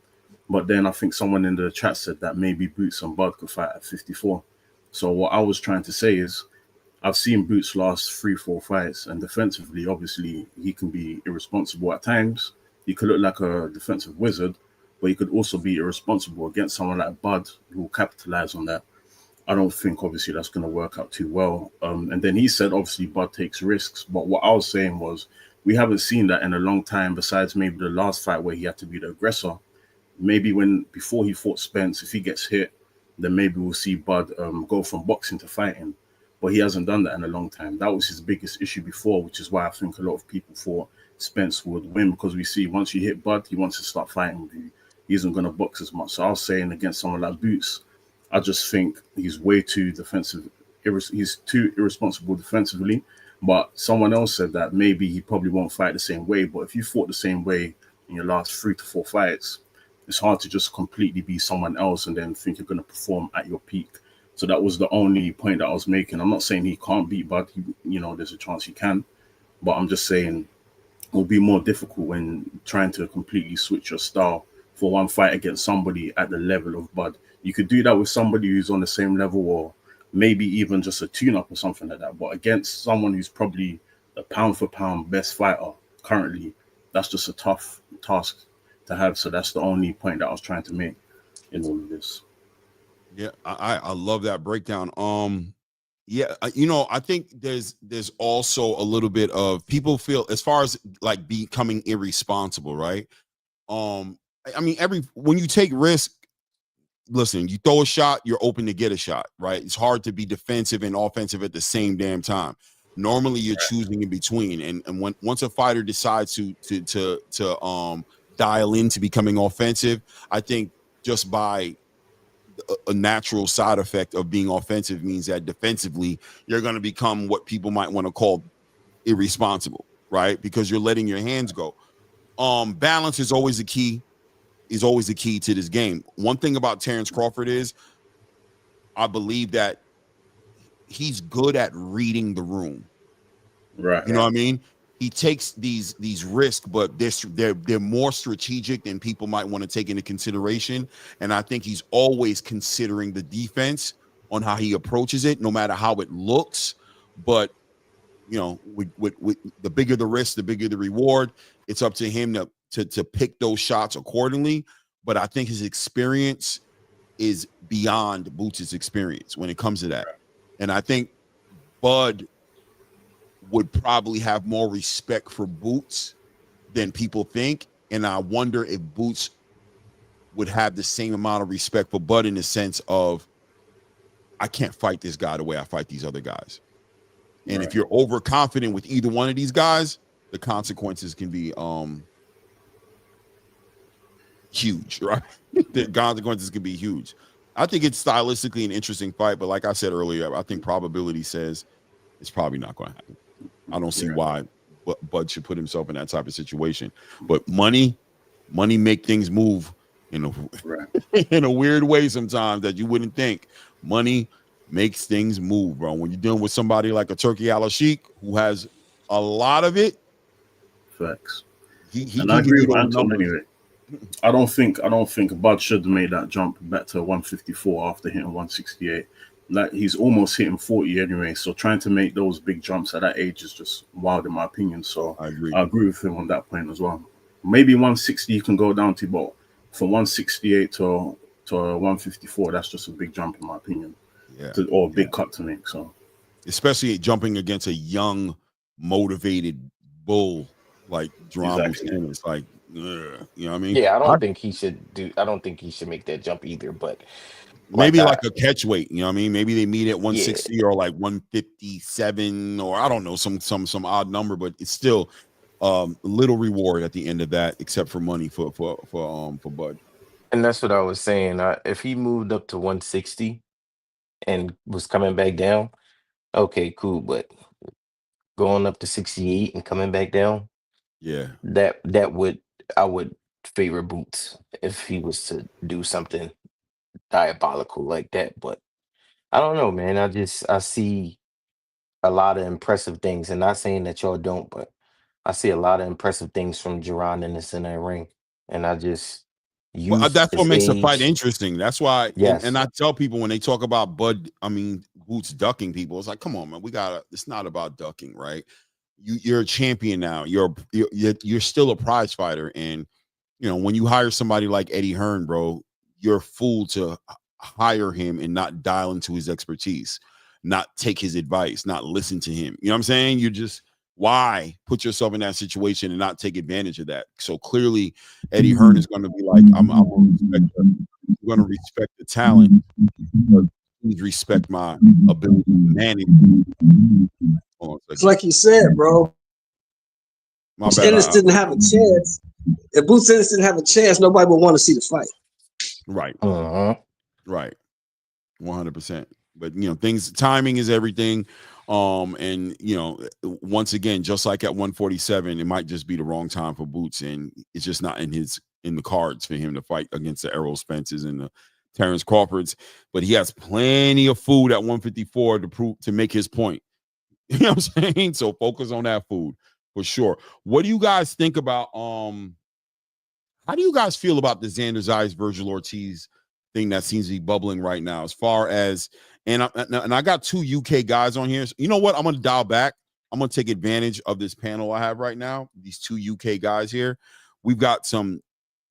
But then I think someone in the chat said that maybe Boots and Bud could fight at 54. So what I was trying to say is, I've seen Boots last 3-4 fights, and defensively, obviously, he can be irresponsible at times. He could look like a defensive wizard, but he could also be irresponsible against someone like Bud, who will capitalize on that. I don't think, obviously, that's going to work out too well. And then he said, obviously, Bud takes risks. But what I was saying was, we haven't seen that in a long time, besides maybe the last fight where he had to be the aggressor. Maybe before he fought Spence, if he gets hit, then maybe we'll see Bud go from boxing to fighting. But he hasn't done that in a long time. That was his biggest issue before, which is why I think a lot of people thought Spence would win, because we see once you hit Bud, he wants to start fighting with you. He isn't going to box as much. So I was saying against someone like Boots, I just think he's way too defensive. He's too irresponsible defensively. But someone else said that maybe he probably won't fight the same way. But if you fought the same way in your last 3 to 4 fights, it's hard to just completely be someone else and then think you're going to perform at your peak. So that was the only point that I was making. I'm not saying he can't beat Bud. There's a chance he can. But I'm just saying it will be more difficult when trying to completely switch your style for one fight against somebody at the level of Bud. You could do that with somebody who's on the same level, or maybe even just a tune-up or something like that. But against someone who's probably the pound-for-pound best fighter currently, that's just a tough task to have. So that's the only point that I was trying to make in all of this. Yeah, I love that breakdown. I think there's also a little bit of people feel, as far as like becoming irresponsible, right? When you take risk, listen, you throw a shot, you're open to get a shot, right? It's hard to be defensive and offensive at the same damn time. Normally you're choosing in between. And once a fighter decides to dial into becoming offensive, I think just by a natural side effect of being offensive means that defensively you're going to become what people might want to call irresponsible, right? Because you're letting your hands go. Balance is always the key to this game. One thing about Terrence Crawford is I believe that he's good at reading the room. Right. You know what I mean? He takes these risks, but they're more strategic than people might want to take into consideration. And I think he's always considering the defense on how he approaches it, no matter how it looks. But with the bigger the risk, the bigger the reward. It's up to him to pick those shots accordingly. But I think his experience is beyond Boots' experience when it comes to that. And I think Bud would probably have more respect for Boots than people think. And I wonder if Boots would have the same amount of respect for Bud in the sense of, I can't fight this guy the way I fight these other guys. And if you're overconfident with either one of these guys, the consequences can be huge, right? The consequences can be huge. I think it's stylistically an interesting fight, but like I said earlier, I think probability says it's probably not going to happen. I don't see why Bud should put himself in that type of situation. But money make things move in a weird way sometimes that you wouldn't think. Money makes things move, bro. When you're dealing with somebody like a Turkey Al-Sheikh who has a lot of it. Facts. And I agree with Anton anyway. I don't think Bud should have made that jump back to 154 after hitting 168. Like, he's almost hitting 40 anyway, so trying to make those big jumps at that age is just wild in my opinion. So I agree with him on that point as well. Maybe 160 you can go down to, but from 168 to 154, that's just a big jump in my opinion. Or a big cut to make. So especially jumping against a young, motivated bull like Jerome. It's like, you know what I mean? Yeah, I don't think he should make that jump either, but maybe like a catch weight, you know what I mean? Maybe they meet at 160 or like 157 or I don't know, some odd number, but it's still little reward at the end of that, except for money for Bud. And that's what I was saying. If he moved up to 160 and was coming back down, okay, cool. But going up to 68 and coming back down, Yeah, that would I would favor Boots if he was to do something diabolical like that. But I don't know, man. I see a lot of impressive things, and not saying that y'all don't, but I see a lot of impressive things from Jerron in the center ring, and I just well, youth, that's what his makes the fight age. interesting. That's why, Yes, and I tell people when they talk about Bud, I mean Boots ducking people. It's like, come on, man, we gotta. It's not about ducking, right? You're a champion now. You're still a prize fighter, and you know when you hire somebody like Eddie Hearn, bro, you're a fool to hire him and not dial into his expertise, not take his advice, not listen to him. You know what I'm saying? You just why put yourself in that situation and not take advantage of that? So clearly, Eddie Hearn is going to be like, I'm going to respect the talent, but please respect my ability to manage. It's like you said, bro. My If bad. Ennis didn't have a chance, if Boots Ennis didn't have a chance, nobody would want to see the fight. Right. Right. 100%. But you know, timing is everything. And you know, once again, just like at 147, it might just be the wrong time for Boots, and it's just not in the cards for him to fight against the Errol Spences and the Terrence Crawfords. But he has plenty of food at 154 to make his point. You know what I'm saying? So focus on that food for sure. What do you guys think about how do you guys feel about the Xander Zayas Virgil Ortiz thing that seems to be bubbling right now? As far as and I got two UK guys on here. So you know what? I'm gonna dial back. I'm gonna take advantage of this panel I have right now. These two UK guys here. We've got some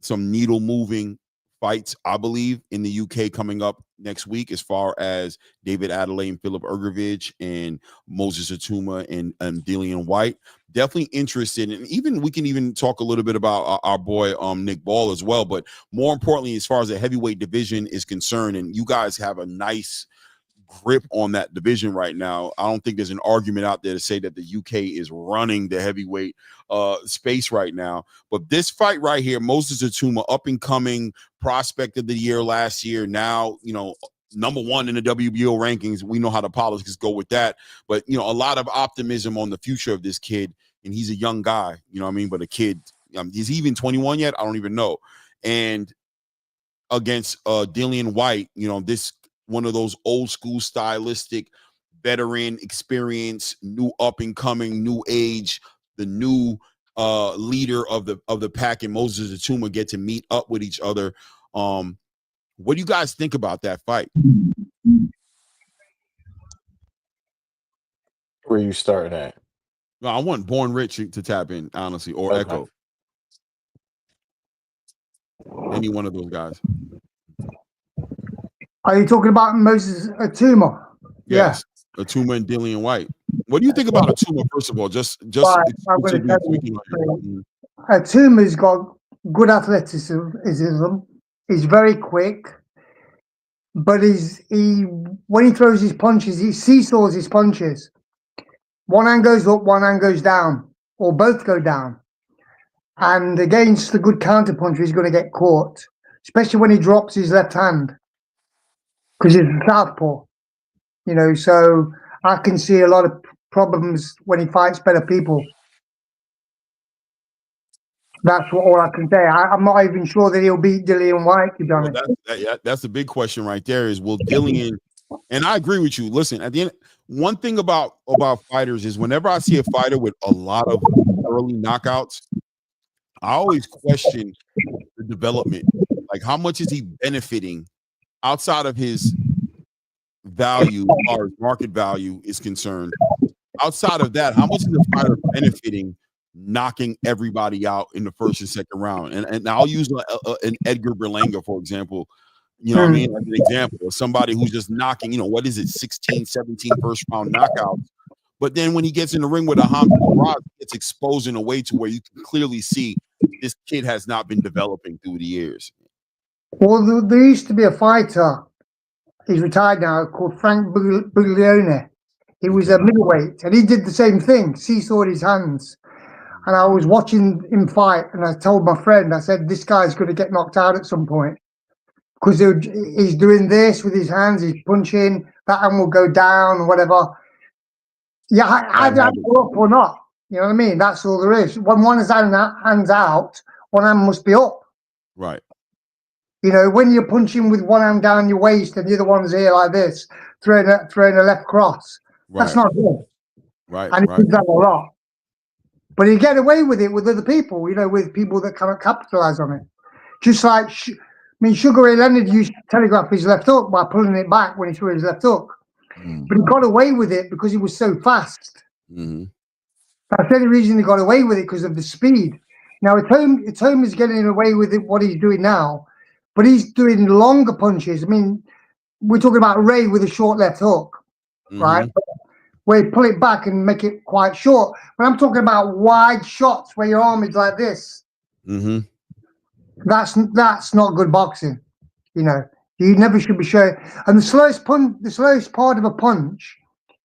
needle moving fights, I believe, in the UK coming up next week, as far as David Adelaide and Philip Ergovich and Moses Atuma and Dillian White. Definitely interested, and even we can even talk a little bit about our boy Nick Ball as well. But more importantly, as far as the heavyweight division is concerned, and you guys have a nice grip on that division right now. I don't think there's an argument out there to say that the UK is running the heavyweight space right now. But this fight right here, Moses Atuma, up and coming prospect of the year last year, now, you know, number one in the WBO rankings. We know how the politics go with that, but you know, a lot of optimism on the future of this kid. And he's a young guy, you know what I mean? But a kid, is he even 21 yet? I don't even know. And against Dillian White, you know, this one of those old school stylistic veteran experience, new up and coming, new age, the new leader of the pack, and Moses Atuma get to meet up with each other. What do you guys think about that fight? Where you starting at? No, I want Born Rich to tap in, honestly, or Okay. Echo. Any one of those guys. Are you talking about Moses Atuma? Yes, yeah. Atuma and Dillian White. What do you think about Atuma, first of all? Just right, I'm going to tell you. Atuma's got good athleticism. He's very quick, but when he throws his punches, he seesaws his punches. One hand goes up, one hand goes down, or both go down. And against the good counter puncher, he's going to get caught, especially when he drops his left hand, because he's a southpaw. You know, so I can see a lot of problems when he fights better people. That's all I can say. I'm not even sure that he'll beat Dillian White, to be honest. Well, that's the big question right there is, will Dillian, and I agree with you. Listen, at the end, one thing about fighters is whenever I see a fighter with a lot of early knockouts, I always question the development. Like, how much is he benefiting outside of his value, as far as market value is concerned? Outside of that, how much is the fighter benefiting knocking everybody out in the first and second round? And I'll use an Edgar Berlanga, for example. You know what I mean? As an example of somebody who's just knocking, you know, what is it, 16, 17 first round knockouts. But then when he gets in the ring with a Hamza Faraz, it's exposed in a way to where you can clearly see this kid has not been developing through the years. Well, there used to be a fighter, he's retired now, called Frank Buglione. He was a middleweight, and he did the same thing, seesawed his hands. and I was watching him fight, and I told my friend, I said, this guy's going to get knocked out at some point because he's doing this with his hands, he's punching, that hand will go down or whatever. Yeah, either I go up or not. You know what I mean? That's all there is. When one hand's out, one hand must be up. Right. You know, when you're punching with one hand down your waist and the other one's here like this, throwing a left cross, that's not good. Right. And he does that a lot. But he get away with it with other people, you know, with people that cannot capitalize on it. Just like, Sugar Ray Leonard used to telegraph his left hook by pulling it back when he threw his left hook. But he got away with it because he was so fast. That's the only reason he got away with it, because of the speed. Now, Ituama's getting away with it, what he's doing now, but he's doing longer punches. I mean, we're talking about Ray with a short left hook, right? Where you pull it back and make it quite short. But I'm talking about wide shots where your arm is like this. That's not good boxing, you know. You never should be showing. And the slowest part of a punch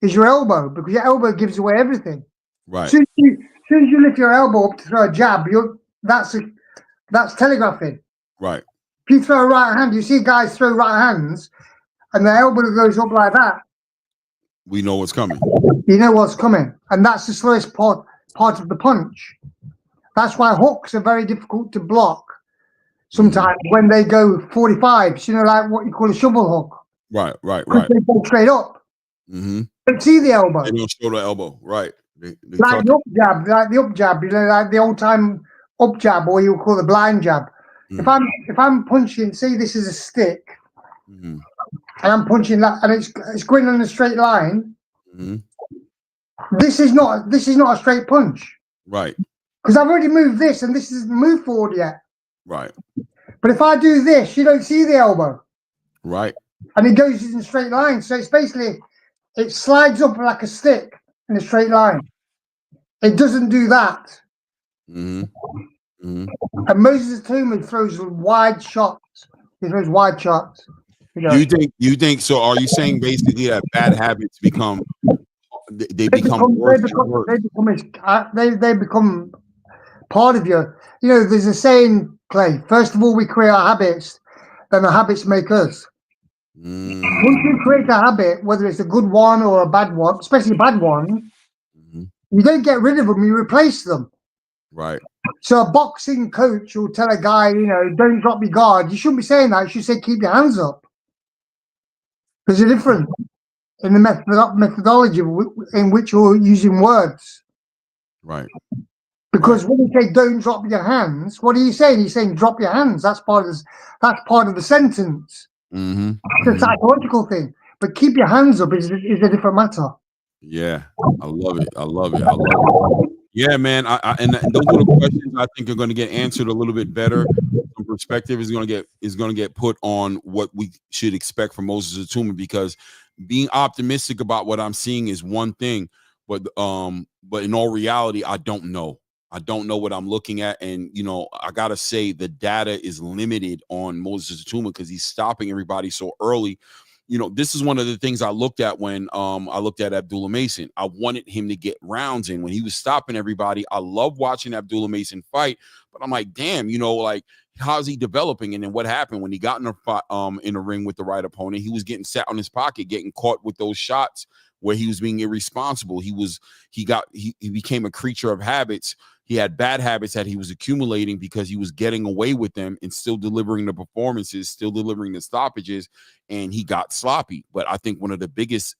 is your elbow, because your elbow gives away everything. Right. As soon as you lift your elbow up to throw a jab, that's telegraphing. Right. If you throw a right hand, you see guys throw right hands, and the elbow goes up like that. We know what's coming. You know what's coming, and that's the slowest part of the punch. That's why hooks are very difficult to block. Sometimes when they go 45s, you know, like what you call a shovel hook. Right. They go straight up. Don't see the elbow. They don't show the elbow. Right. They like the up jab, you know, like the old time up jab, or you call the blind jab. If I'm punching, see, this is a stick, and I'm punching that, and it's going on a straight line. This is not a straight punch. Right. Because I've already moved this, and this isn't moved forward yet. Right. But if I do this, you don't see the elbow. Right. And it goes in a straight line. So it's basically, it slides up like a stick in a straight line. It doesn't do that. And Moses Ituama throws wide shots. He throws wide shots. You think so? Are you saying basically that bad habits become they become part of you? You know, there's a saying, Clay. First of all, we create our habits, then the habits make us. Once you create a habit, whether it's a good one or a bad one, especially a bad one, you don't get rid of them, you replace them. Right. So a boxing coach will tell a guy, you know, don't drop your guard. You shouldn't be saying that. You should say, keep your hands up. There's a difference in the methodology in which you're using words. Right. Because when you say don't drop your hands, what are you saying? You're saying drop your hands. That's part of the sentence. It's a psychological thing. But keep your hands up is a different matter. Yeah, I love it. Yeah, man. And those little questions I think are going to get answered a little bit better. Some perspective is going to get put on what we should expect from Moses Ituama, because being optimistic about what I'm seeing is one thing, but in all reality, I don't know. I don't know what I'm looking at, and you know, I gotta say the data is limited on Moses Ituama because he's stopping everybody so early. You know, this is one of the things I looked at when I looked at Abdullah Mason. I wanted him to get rounds in when he was stopping everybody. I love watching Abdullah Mason fight, but I'm like, damn, you know, like how's he developing? And then what happened when he got in a ring with the right opponent? He was getting sat on his pocket, getting caught with those shots where he was being irresponsible. He became a creature of habits. He had bad habits that he was accumulating because he was getting away with them and still delivering the performances, still delivering the stoppages, and he got sloppy. But I think one of the biggest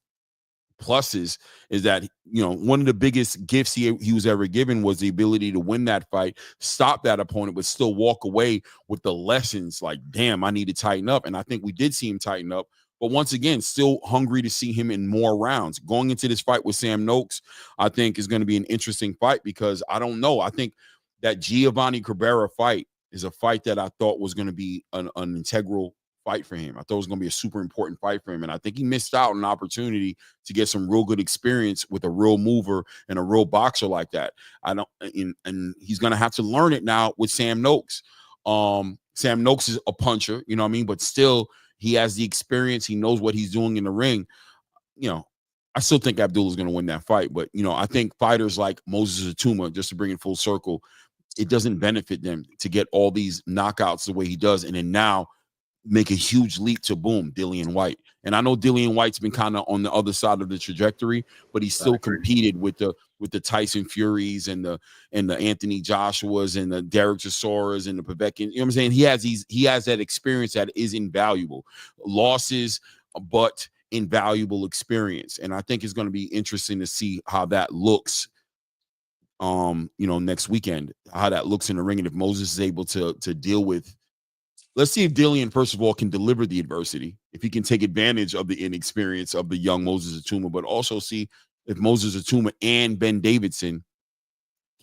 pluses is that, you know, one of the biggest gifts he was ever given was the ability to win that fight, stop that opponent, but still walk away with the lessons like, damn, I need to tighten up. And I think we did see him tighten up. But once again, still hungry to see him in more rounds. Going into this fight with Sam Noakes, I think is going to be an interesting fight because I don't know. I think that Giovanni Cabrera fight is a fight that I thought was going to be an integral fight for him. I thought it was going to be a super important fight for him. And I think he missed out on an opportunity to get some real good experience with a real mover and a real boxer like that. And he's going to have to learn it now with Sam Noakes. Sam Noakes is a puncher, you know what I mean? But still, he has the experience. He knows what he's doing in the ring. You know, I still think Abdullah's going to win that fight. But, you know, I think fighters like Moses Atuma, just to bring it full circle, it doesn't benefit them to get all these knockouts the way he does. And then now make a huge leap to boom, Dillian White. And I know Dillian White's been kind of on the other side of the trajectory, but he still competed with the Tyson Furies and the Anthony Joshuas and the Derek Chisoras and the Povetkin. You know what I'm saying? He has that experience that is invaluable. Losses, but invaluable experience. And I think it's going to be interesting to see how that looks you know, next weekend, how that looks in the ring. And if Moses is able to deal with, let's see if Dillian, first of all, can deliver the adversity, if he can take advantage of the inexperience of the young Moses Atuma, but also see if Moses Atuma and Ben Davidson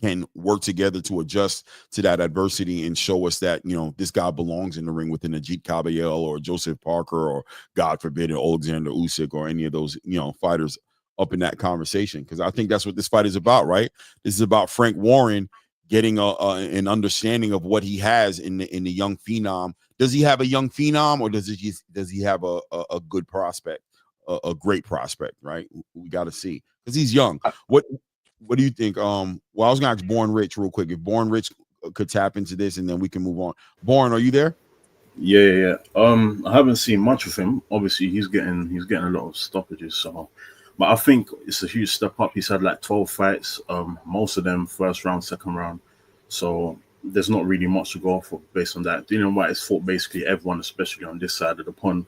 can work together to adjust to that adversity and show us that, you know, this guy belongs in the ring with an Ajit Kabayel or Joseph Parker or, God forbid, Alexander Usyk or any of those, you know, fighters up in that conversation. Because I think that's what this fight is about, right? This is about Frank Warren getting an understanding of what he has in the young phenom. Does he have a young phenom, or does he have a good prospect, a great prospect? Right, we got to see, because he's young. What do you think? Well, I was gonna ask Born Rich real quick if Born Rich could tap into this, and then we can move on. Born, are you there? Yeah. I haven't seen much of him. Obviously, he's getting a lot of stoppages. So, but I think it's a huge step up. He's had like 12 fights, most of them first round, second round. So there's not really much to go off of based on that. Dillian White has fought basically everyone, especially on this side of the pond.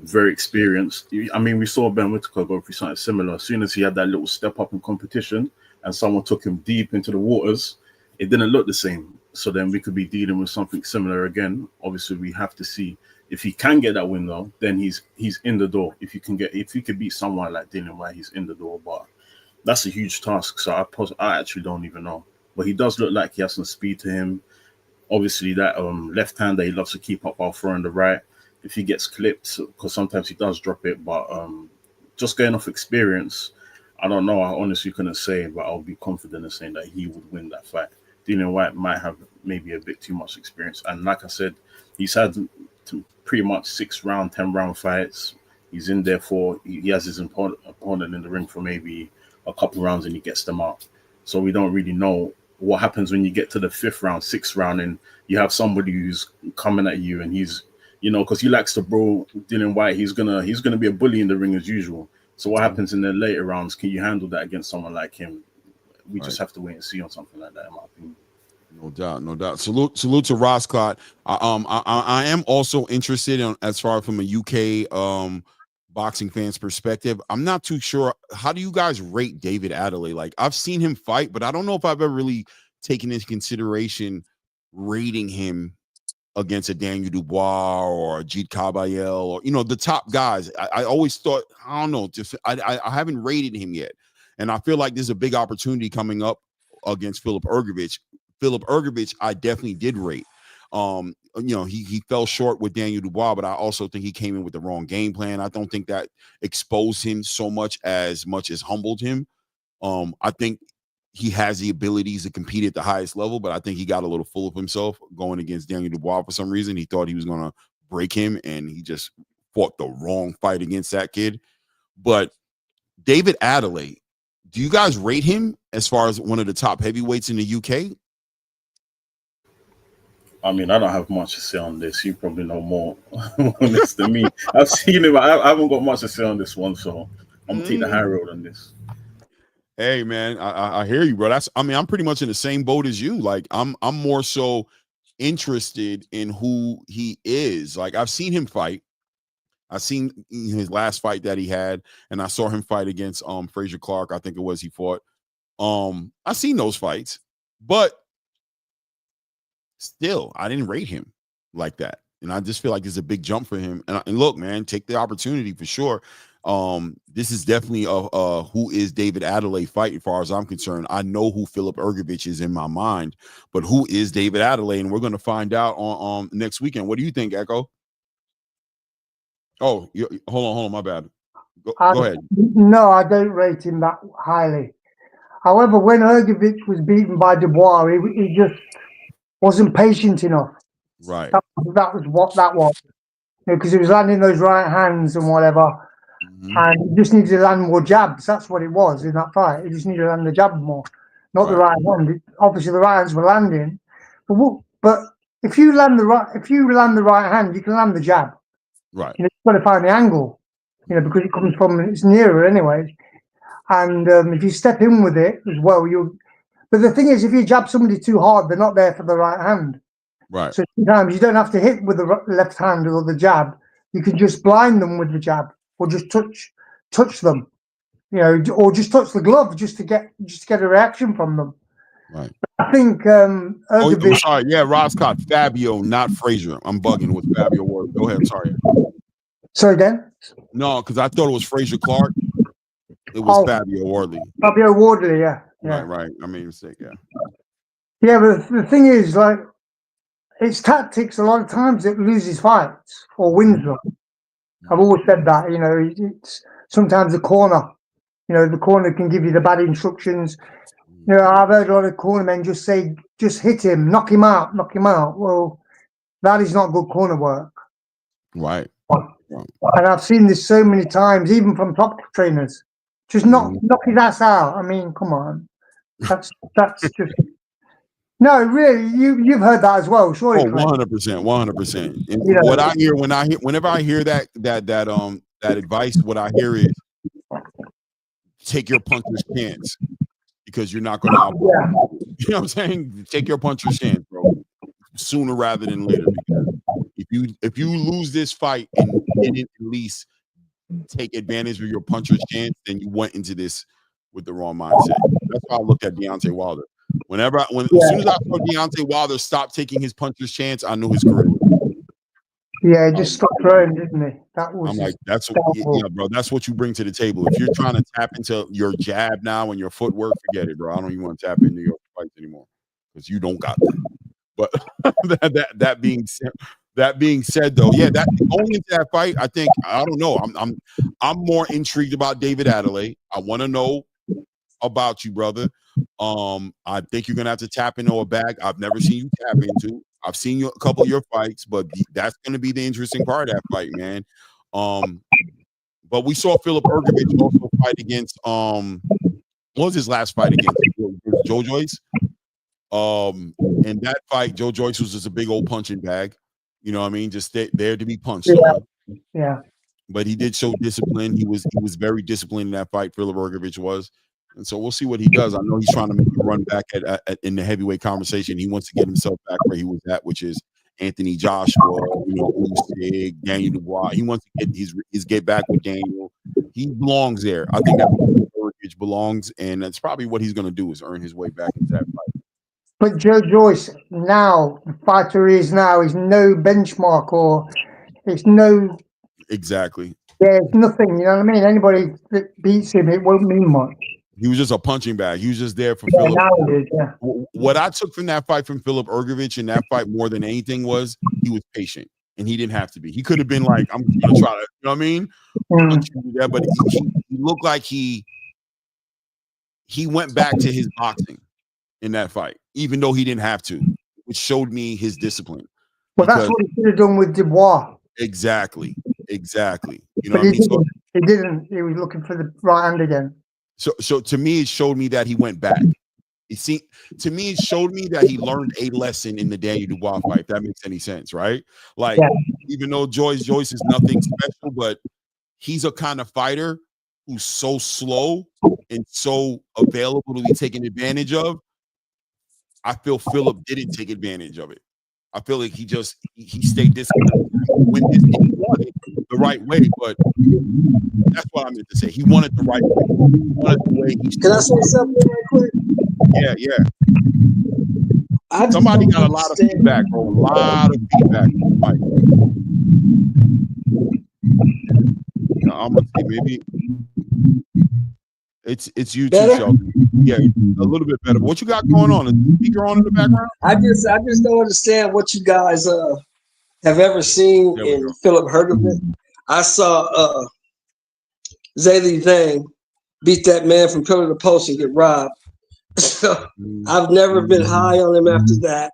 Very experienced. I mean, we saw Ben Whittaker go through something similar. As soon as he had that little step up in competition and someone took him deep into the waters, it didn't look the same. So then we could be dealing with something similar again. Obviously, we have to see if he can get that win, though. Then he's in the door. If he could beat someone like Dillian White, he's in the door. But that's a huge task. So I actually don't even know. But he does look like he has some speed to him. Obviously, that left hand that he loves to keep up while throwing the right. If he gets clipped, because sometimes he does drop it, but just going off experience, I don't know. I honestly couldn't say, but I'll be confident in saying that he would win that fight. Dillian White might have maybe a bit too much experience. And like I said, he's had pretty much 6-round, 10-round fights. He's in there he has his opponent in the ring for maybe a couple rounds and he gets them out. So we don't really know what happens when you get to the 5th round, 6th round, and you have somebody who's coming at you and he's, you know, because he likes to bro Dillian White, he's gonna be a bully in the ring as usual. So what happens in the later rounds? Can you handle that against someone like him? We just have to wait and see on something like that, in my opinion. No doubt. Salute to Roscott. I am also interested in, as far from a UK boxing fans perspective. I'm not too sure. How do you guys rate David Adelaide? Like, I've seen him fight, but I don't know if I've ever really taken into consideration rating him against a Daniel Dubois or a Jeet Kabayel or, you know, the top guys. I always thought, I don't know, I haven't rated him yet. And I feel like there's a big opportunity coming up against Filip Ergovic. Filip Ergovic, I definitely did rate. You know, he fell short with Daniel Dubois, but I also think he came in with the wrong game plan. I don't think that exposed him so much as humbled him. I think he has the abilities to compete at the highest level, but I think he got a little full of himself going against Daniel Dubois for some reason. He thought he was going to break him, and he just fought the wrong fight against that kid. But David Adelaide, do you guys rate him as far as one of the top heavyweights in the UK? I mean, I don't have much to say on this. You probably know more on this than me. I've seen him. I haven't got much to say on this one, so I'm going to take the high road on this. Hey, man, I hear you, bro. I'm pretty much in the same boat as you. Like, I'm more so interested in who he is. Like, I've seen him fight. I've seen his last fight that he had, and I saw him fight against Frazier Clark. I think it was he fought. I've seen those fights, but still, I didn't rate him like that. And I just feel like it's a big jump for him. And look, man, take the opportunity for sure. This is definitely a who is David Adelaide fight as far as I'm concerned. I know who Filip Ergovic is in my mind, but who is David Adelaide? And we're going to find out on next weekend. What do you think, Echo? Oh, hold on, my bad. Go ahead. No, I don't rate him that highly. However, when Ergovic was beaten by Dubois, he just wasn't patient enough. Right. That was what that was. Because he was landing those right hands and whatever. And he just needed to land more jabs. That's what it was in that fight. He just needed to land the jab more, not the right hand. Obviously, the right hands were landing, but if you land the right hand, you can land the jab. Right. You've got to find the angle, because it comes from, it's nearer anyway. And if you step in with it as well, but the thing is, if you jab somebody too hard, they're not there for the right hand. Right. So sometimes you don't have to hit with the left hand or the jab. You can just blind them with the jab, or just touch them, or just touch the glove just to get a reaction from them. Right. I think. I'm sorry. Yeah, Rob Scott, Fabio, not Frazier. I'm bugging with Fabio Ward. Go ahead. Sorry. Sorry, again? No, because I thought it was Frazier Clark. It was Fabio Wardley. Fabio Wardley, yeah. Right. I made a mistake. Yeah. Yeah, but the thing is, like, it's tactics. A lot of times it loses fights or wins them. I've always said that. It's sometimes the corner. The corner can give you the bad instructions. I've heard a lot of cornermen just say, just hit him, knock him out. Well, that is not good corner work. Right. And I've seen this so many times, even from top trainers. Just knock his ass out. I mean, come on. That's just no, really. You've heard that as well, surely. 100%. What I hear whenever I hear that advice, what I hear is take your puncher's chance, because you're not going to. You know what I'm saying? Take your puncher's chance, bro. Sooner rather than later. Because if you lose this fight and didn't at least take advantage of your puncher's chance, then you went into this with the wrong mindset. That's how I looked at Deontay Wilder. As soon as I saw Deontay Wilder stop taking his puncher's chance, I knew his career was over. Yeah, he just stopped throwing, didn't he? I'm like, that's bro. That's what you bring to the table. If you're trying to tap into your jab now and your footwork, forget it, bro. I don't even want to tap into your fights anymore, because you don't got that. But that being said, though, yeah, that going into that fight, I think, I don't know. I'm more intrigued about David Adelaide. I want to know about you, brother. I think you're gonna have to tap into a bag I've never seen you tap into. I've seen you a couple of your fights, but that's gonna be the interesting part of that fight, man. But we saw Philip Ergovich also fight against what was his last fight against? Joe Joyce. In that fight, Joe Joyce was just a big old punching bag. You know what I mean? Just there to be punched. Yeah. But he did show discipline. He was very disciplined in that fight. Philip Ergovich was. And so we'll see what he does. I know he's trying to make a run back in the heavyweight conversation. He wants to get himself back where he was at, which is Anthony Joshua, Usyk, Daniel Dubois. He wants to get his get back with Daniel. He belongs there. I think that's where Ergovich belongs, and that's probably what he's going to do, is earn his way back into that fight. But Joe Joyce now, the fighter he is now, is no benchmark, or it's no. Exactly. Yeah, it's nothing. You know what I mean? Anybody that beats him, it won't mean much. He was just a punching bag. He was just there for Philip. Nowadays, What I took from that fight from Philip Ergovich in that fight more than anything was he was patient, and he didn't have to be. He could have been like, I'm going to try to, you know what I mean? But he looked like he went back to his boxing in that fight, even though he didn't have to, which showed me his discipline. Well, that's what he should have done with Dubois. Exactly. You know but what I mean? He didn't. He was looking for the right hand again. So to me, it showed me that he went back. To me, it showed me that he learned a lesson in the Daniel Dubois fight, if that makes any sense, right? Like, even though Joyce is nothing special, but he's a kind of fighter who's so slow and so available to be taken advantage of. I feel Philip didn't take advantage of it. I feel like he stayed disciplined when he won it the right way, but that's what I meant to say. He won it the right way. He won it the way he. Can I say something right quick? Yeah. Somebody got a lot of feedback, bro. A lot of feedback. I'm gonna say maybe it's you too, Shelby. Yeah, a little bit better. But what you got going on? Is the speaker on in the background? I just don't understand what you guys have ever seen in Philip Ergovich. I saw Zayas Vang beat that man from pillar to post and get robbed. So I've never been high on him after that.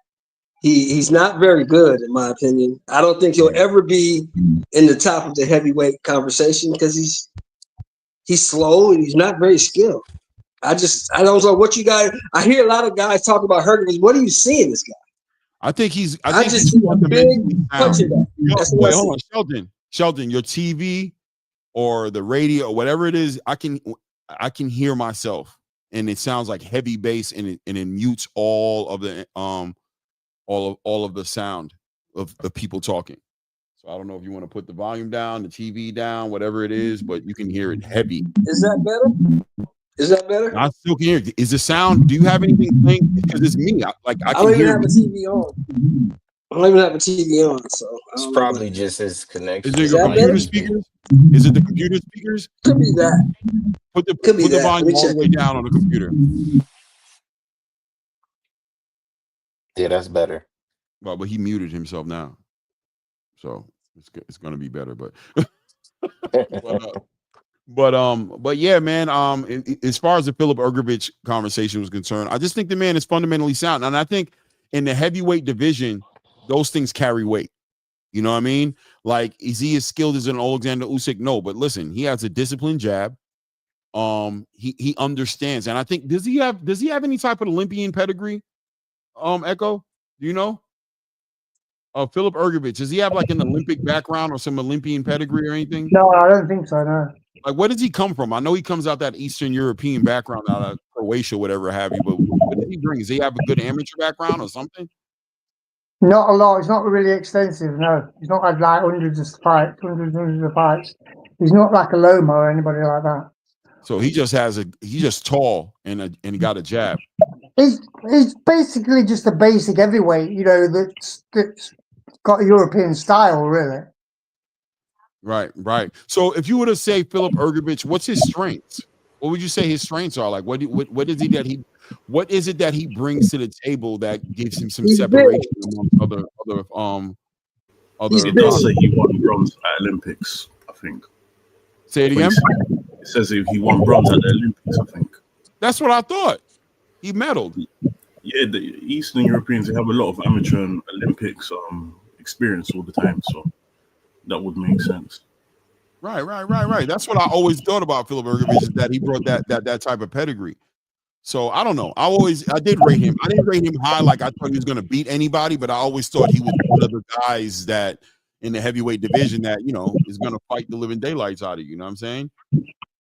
He's not very good, in my opinion. I don't think he'll ever be in the top of the heavyweight conversation because He's slow and he's not very skilled. I don't know what you guys. I hear a lot of guys talk about Hercules. What are you seeing this guy? I think he's see a big puncher there. Wait, hold on, Sheldon, your TV or the radio or whatever it is, I can hear myself, and it sounds like heavy bass, and it mutes all of the all of the sound of the people talking. So I don't know if you want to put the volume down, the TV down, whatever it is, but you can hear it heavy. Is that better? Is that better? I still can hear it. Is the sound? Do you have anything playing? Because it's me. I can don't even hear have a TV on. I don't even have a TV on, so it's probably just his connection. Is it your computer speakers? Is it the computer speakers? Could be that. Put the volume all the way down on the computer. Yeah, that's better. Well, but he muted himself now, so it's going to be better. But but yeah, man. As far as the Philip Urgovich conversation was concerned, I just think the man is fundamentally sound, and I think in the heavyweight division, those things carry weight. You know what I mean? Like, is he as skilled as an Alexander Usyk? No, but listen, he has a disciplined jab. He understands, and I think does he have any type of Olympian pedigree? Echo, do you know? Philip Urgovich, does he have like an Olympic background or some Olympian pedigree or anything? No, I don't think so. No. Like, where does he come from? I know he comes out that Eastern European background, out of Croatia, whatever have you. But what does he bring? Does he have a good amateur background or something? Not a lot. It's not really extensive. No, he's not had like hundreds of fights. He's not like a Loma or anybody like that. So he's just tall and he got a jab. He's basically just a basic heavyweight, you know, that's got a European style, really. Right. So if you were to say Philip Urgovich, what's his strengths? What would you say his strengths are? Like, what is it that he brings to the table that gives him some separation amongst other It does say he won bronze at Olympics, I think. Say it again. It says he won bronze at the Olympics, I think. That's what I thought. He medaled. Yeah, the Eastern Europeans, they have a lot of amateur and Olympics experience all the time, so that would make sense. Right. That's what I always thought about Philip Urgovich, is that he brought that type of pedigree. So I don't know. I did rate him. I didn't rate him high like I thought he was going to beat anybody, but I always thought he was one of the guys that in the heavyweight division that, you know, is going to fight the living daylights out of you. You know what I'm saying?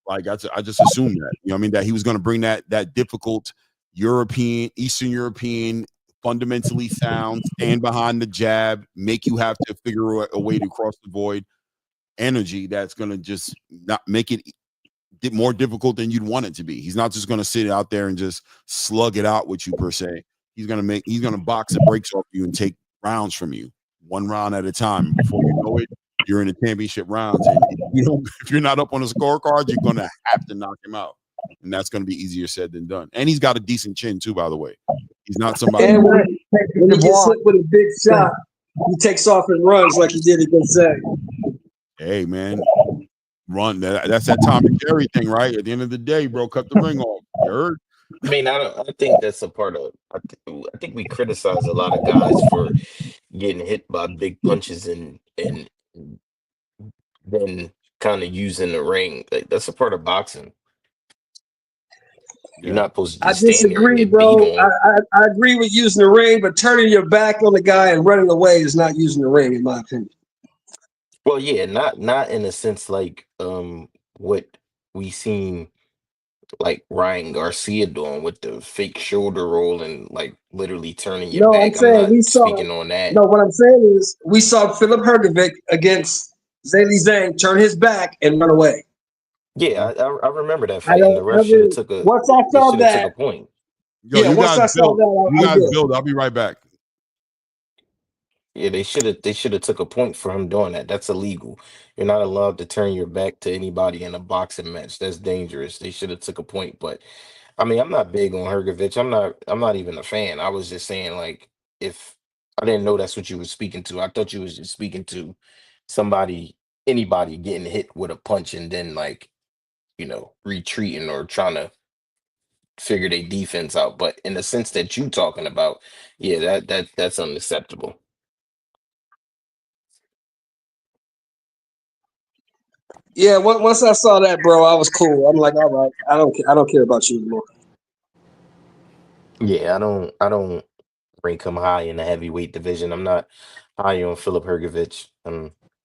Like I just assumed that. You know what I mean? That he was going to bring that difficult Eastern European, fundamentally sound, stand behind the jab, make you have to figure a way to cross the void energy that's going to just not make it more difficult than you'd want it to be. He's not just going to sit out there and just slug it out with you per se. He's going to box the brakes off you and take rounds from you, one round at a time. Before you know it, you're in the championship rounds, and if you're not up on the scorecard, you're going to have to knock him out. And that's going to be easier said than done. And he's got a decent chin too, by the way. He's not somebody. And when he gets hit with a big shot, he takes off and runs like he did against Zay. Hey, man, run. That's that Tom and Jerry thing, right? At the end of the day, bro, cut the ring off. You heard? I mean, I think that's a part of. I think we criticize a lot of guys for getting hit by big punches and then kind of using the ring. Like, that's a part of boxing. You're not supposed to. I disagree, bro. I agree with using the ring, but turning your back on the guy and running away is not using the ring, in my opinion. Well, yeah, not in a sense like what we seen like Ryan Garcia doing with the fake shoulder roll and like literally turning your back. I'm saying we saw. Speaking on that. No, what I'm saying is we saw Philip Urgovich against Zhang turn his back and run away. Yeah, I remember that fight. And the ref should have took a. Once I saw that, took a point. Yo, you guys build. I'll be right back. Yeah, they should have took a point for him doing that. That's illegal. You're not allowed to turn your back to anybody in a boxing match. That's dangerous. They should have took a point. But I mean, I'm not big on Urgovich. I'm not even a fan. I was just saying, like, if I didn't know that's what you were speaking to. I thought you was just speaking to anybody getting hit with a punch and then like, you know, retreating or trying to figure their defense out. But in the sense that you talking about, yeah, that's unacceptable. Yeah, once I saw that, bro, I was cool. I'm like, all right, I don't care about you anymore. Yeah, I don't rank him high in the heavyweight division. I'm not high on Philip Hergovich.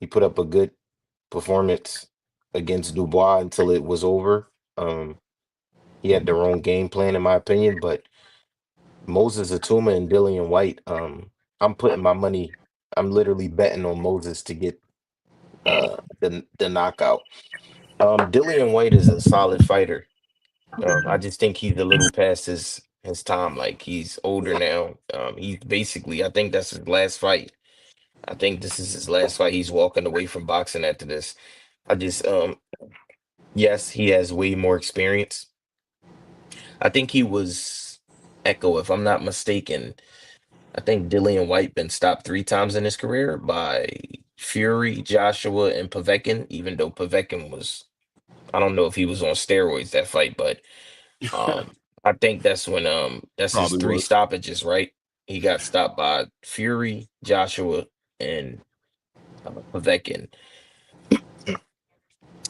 He put up a good performance against Dubois until it was over. He had the wrong game plan, in my opinion. But Moses Atuma and Dillian White, I'm putting my money. I'm literally betting on Moses to get the knockout. Dillian White is a solid fighter. I just think he's a little past his time. Like he's older now. He's basically, I think that's his last fight. I think this is his last fight. He's walking away from boxing after this. I just yes, he has way more experience. I think he was Echo, if I'm not mistaken. I think Dillian White been stopped 3 times in his career by Fury, Joshua, and Povetkin. Even though Povetkin was, I don't know if he was on steroids that fight, but I think that's his Probably 3 was. stoppages, right? He got stopped by Fury, Joshua, and Povetkin.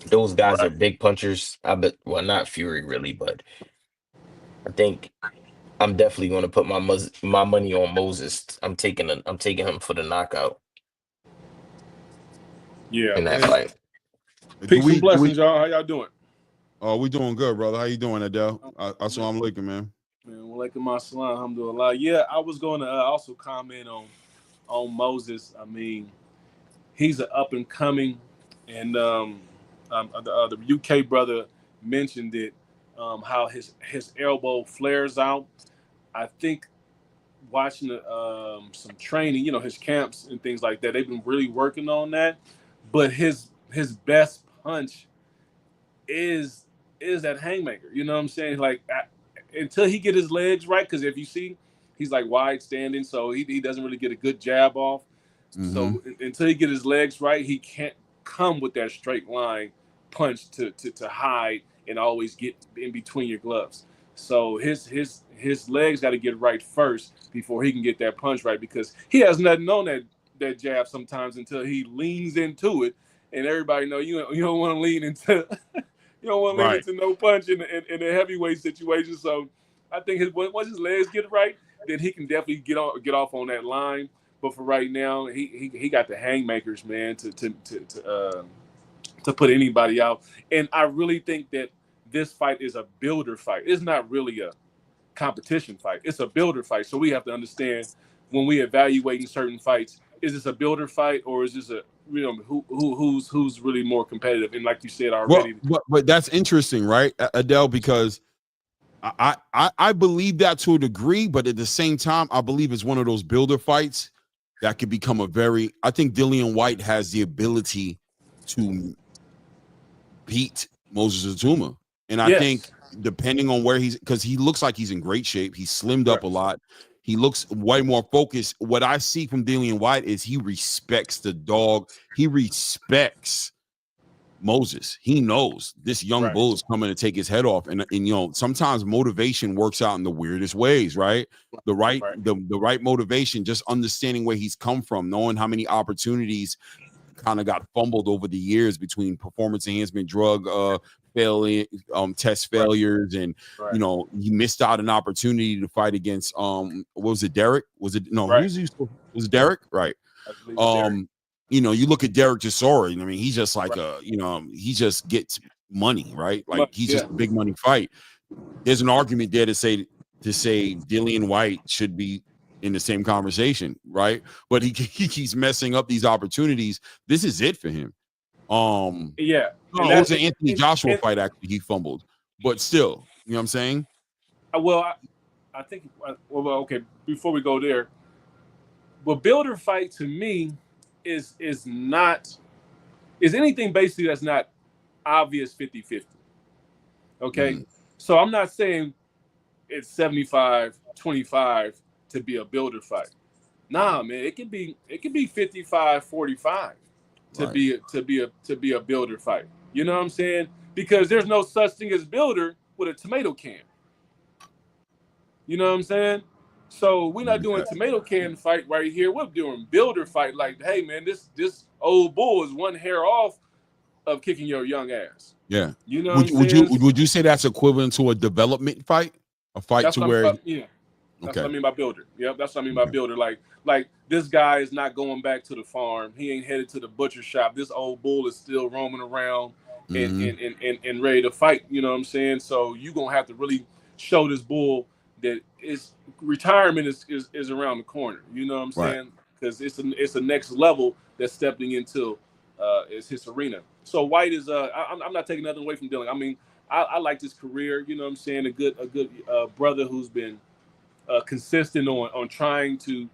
Those guys are big punchers. I bet, well, not Fury really, but I think I'm definitely going to put my money on Moses. I'm taking him for the knockout Yeah, in that man. fight. Peace and blessings, y'all. How y'all doing? Oh, we doing good, brother. How you doing, Adele? Assalamu alaikum, man. Man, walaikum assalam, alhamdulillah. Yeah, I was going to also comment on Moses. I mean, he's an up and coming, and the UK brother mentioned it, how his elbow flares out. I think watching some training, his camps and things like that, they've been really working on that. But his best punch is that haymaker. You know what I'm saying? Like until he get his legs right, because if you see, he's like wide standing, so he doesn't really get a good jab off. So until he get his legs right, he can't come with that straight line punch to hide and always get in between your gloves. So his legs got to get right first before he can get that punch right, because he has nothing on that jab sometimes until he leans into it, and everybody know you don't want to lean into you don't want to lean into no punch in a heavyweight situation. So I think once his legs get right, then he can definitely get off on that line. But for right now, he got the hangmakers, man, to put anybody out. And I really think that this fight is a builder fight. It's not really a competition fight. It's a builder fight. So we have to understand when we evaluating certain fights, is this a builder fight or is this a who's really more competitive? And like you said already, but that's interesting, right, Adele? Because I believe that to a degree, but at the same time, I believe it's one of those builder fights that could become I think Dillian White has the ability to beat Moses Atuma. And I think depending on where because he looks like he's in great shape. He's slimmed up a lot. He looks way more focused. What I see from Dillian White is he respects the dog. He respects Moses. He knows this young bull is coming to take his head off. And sometimes motivation works out in the weirdest ways, right? The right motivation, just understanding where he's come from, knowing how many opportunities kind of got fumbled over the years between performance enhancement drug test failures, and he missed out an opportunity to fight against what was it, Derek? Was it was it Derek? Right. Derek. You look at Derek Chisora, I mean, he's just like he just gets money, right? Like he's just a big money fight. There's an argument there to say Dillian White should be in the same conversation, right? But he keeps messing up these opportunities. This is it for him. It was an Anthony Joshua fight, actually, he fumbled. But still, you know what I'm saying? Well, I think, okay, before we go there, builder fight to me is anything basically that's not obvious 50-50. Okay? So I'm not saying it's 75-25 to be a builder fight. Nah, man, it can be 55-45 to be a builder fight. You know what I'm saying? Because there's no such thing as builder with a tomato can. You know what I'm saying? So we're not doing tomato can fight right here. We're doing builder fight. Like, hey man, this old bull is one hair off of kicking your young ass. Yeah. You know Would you say that's equivalent to a development fight? A fight that's to what where yeah. That's okay. what I mean by builder. Yep, that's what I mean by builder. Like this guy is not going back to the farm. He ain't headed to the butcher shop. This old bull is still roaming around and ready to fight. You know what I'm saying? So you're gonna have to really show this bull that his retirement is around the corner. You know what I'm saying? Because it's a next level that's stepping into is his arena. So White is I'm not taking nothing away from Dylan. I mean, I like this career. You know what I'm saying? A good brother who's been consistent on trying to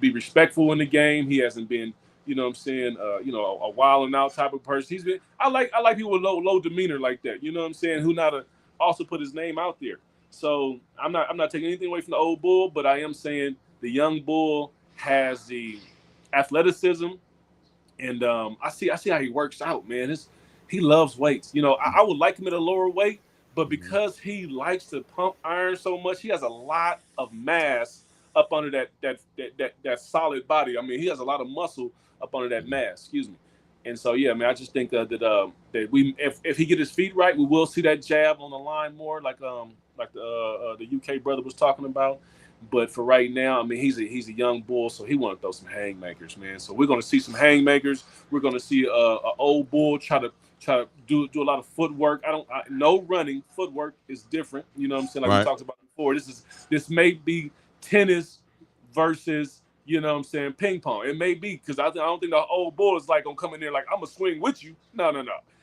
be respectful in the game. He hasn't been, you know what I'm saying, a wild and out type of person. He's been I like people with low demeanor like that, you know what I'm saying, who not also put his name out there. So I'm not taking anything away from the old bull, but I am saying the young bull has the athleticism, and I see how he works out, man. He loves weights. You know, I would like him at a lower weight, but because he likes to pump iron so much, he has a lot of mass up under that solid body. I mean, he has a lot of muscle up under that mass. Excuse me. And so, yeah, man, I just think that we, if he get his feet right, we will see that jab on the line more, like the UK brother was talking about. But for right now, I mean, he's a young bull, so he want to throw some haymakers, man. So we're going to see some haymakers. We're going to see a old bull try to do a lot of footwork. No running. Footwork is different. You know what I'm saying? Like we talked about before. This may be tennis versus, you know what I'm saying, ping pong. It may be, because I don't think the old bull is like gonna come in there like, I'm gonna swing with you. No.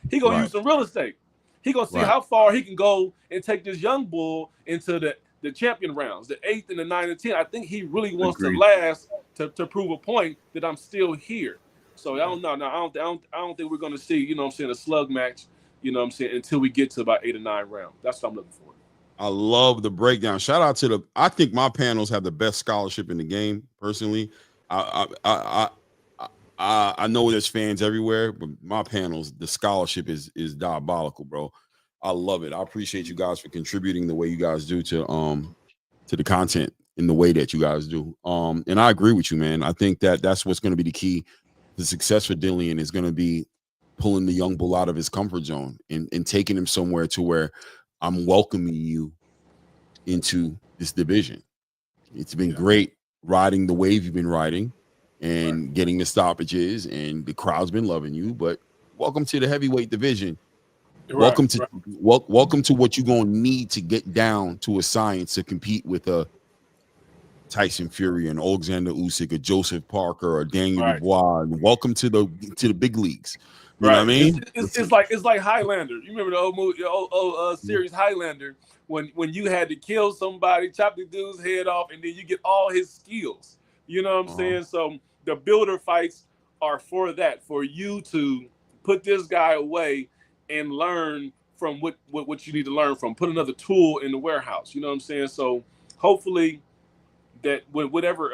He gonna use some real estate. He gonna see how far he can go and take this young bull into the champion rounds, the 8th and the 9th and 10th. I think he really wants to last to prove a point that I'm still here. So I don't know. No, I don't think we're gonna see, you know what I'm saying, a slug match, you know what I'm saying, until we get to about 8 or 9 rounds. That's what I'm looking for. I love the breakdown. Shout out to I think my panels have the best scholarship in the game, personally. I know there's fans everywhere, but my panels, the scholarship is diabolical, bro. I love it. I appreciate you guys for contributing the way you guys do to the content in the way that you guys do. And I agree with you, man. I think that's what's going to be the key. The success for Dillian is going to be pulling the young bull out of his comfort zone and taking him somewhere to where I'm welcoming you into this division. It's been great riding the wave you've been riding and getting the stoppages, and the crowd's been loving you. But welcome to the heavyweight division. Welcome to what you're going to need to get down to a science to compete with a Tyson Fury and Alexander Usyk, or Joseph Parker, or Daniel Dubois. And welcome to the big leagues. You know what I mean? It's like Highlander. You remember the old movie, series Highlander, when you had to kill somebody, chop the dude's head off, and then you get all his skills. You know what I'm saying? So the builder fights are for that, for you to put this guy away and learn from what you need to learn from. Put another tool in the warehouse. You know what I'm saying? So hopefully that whatever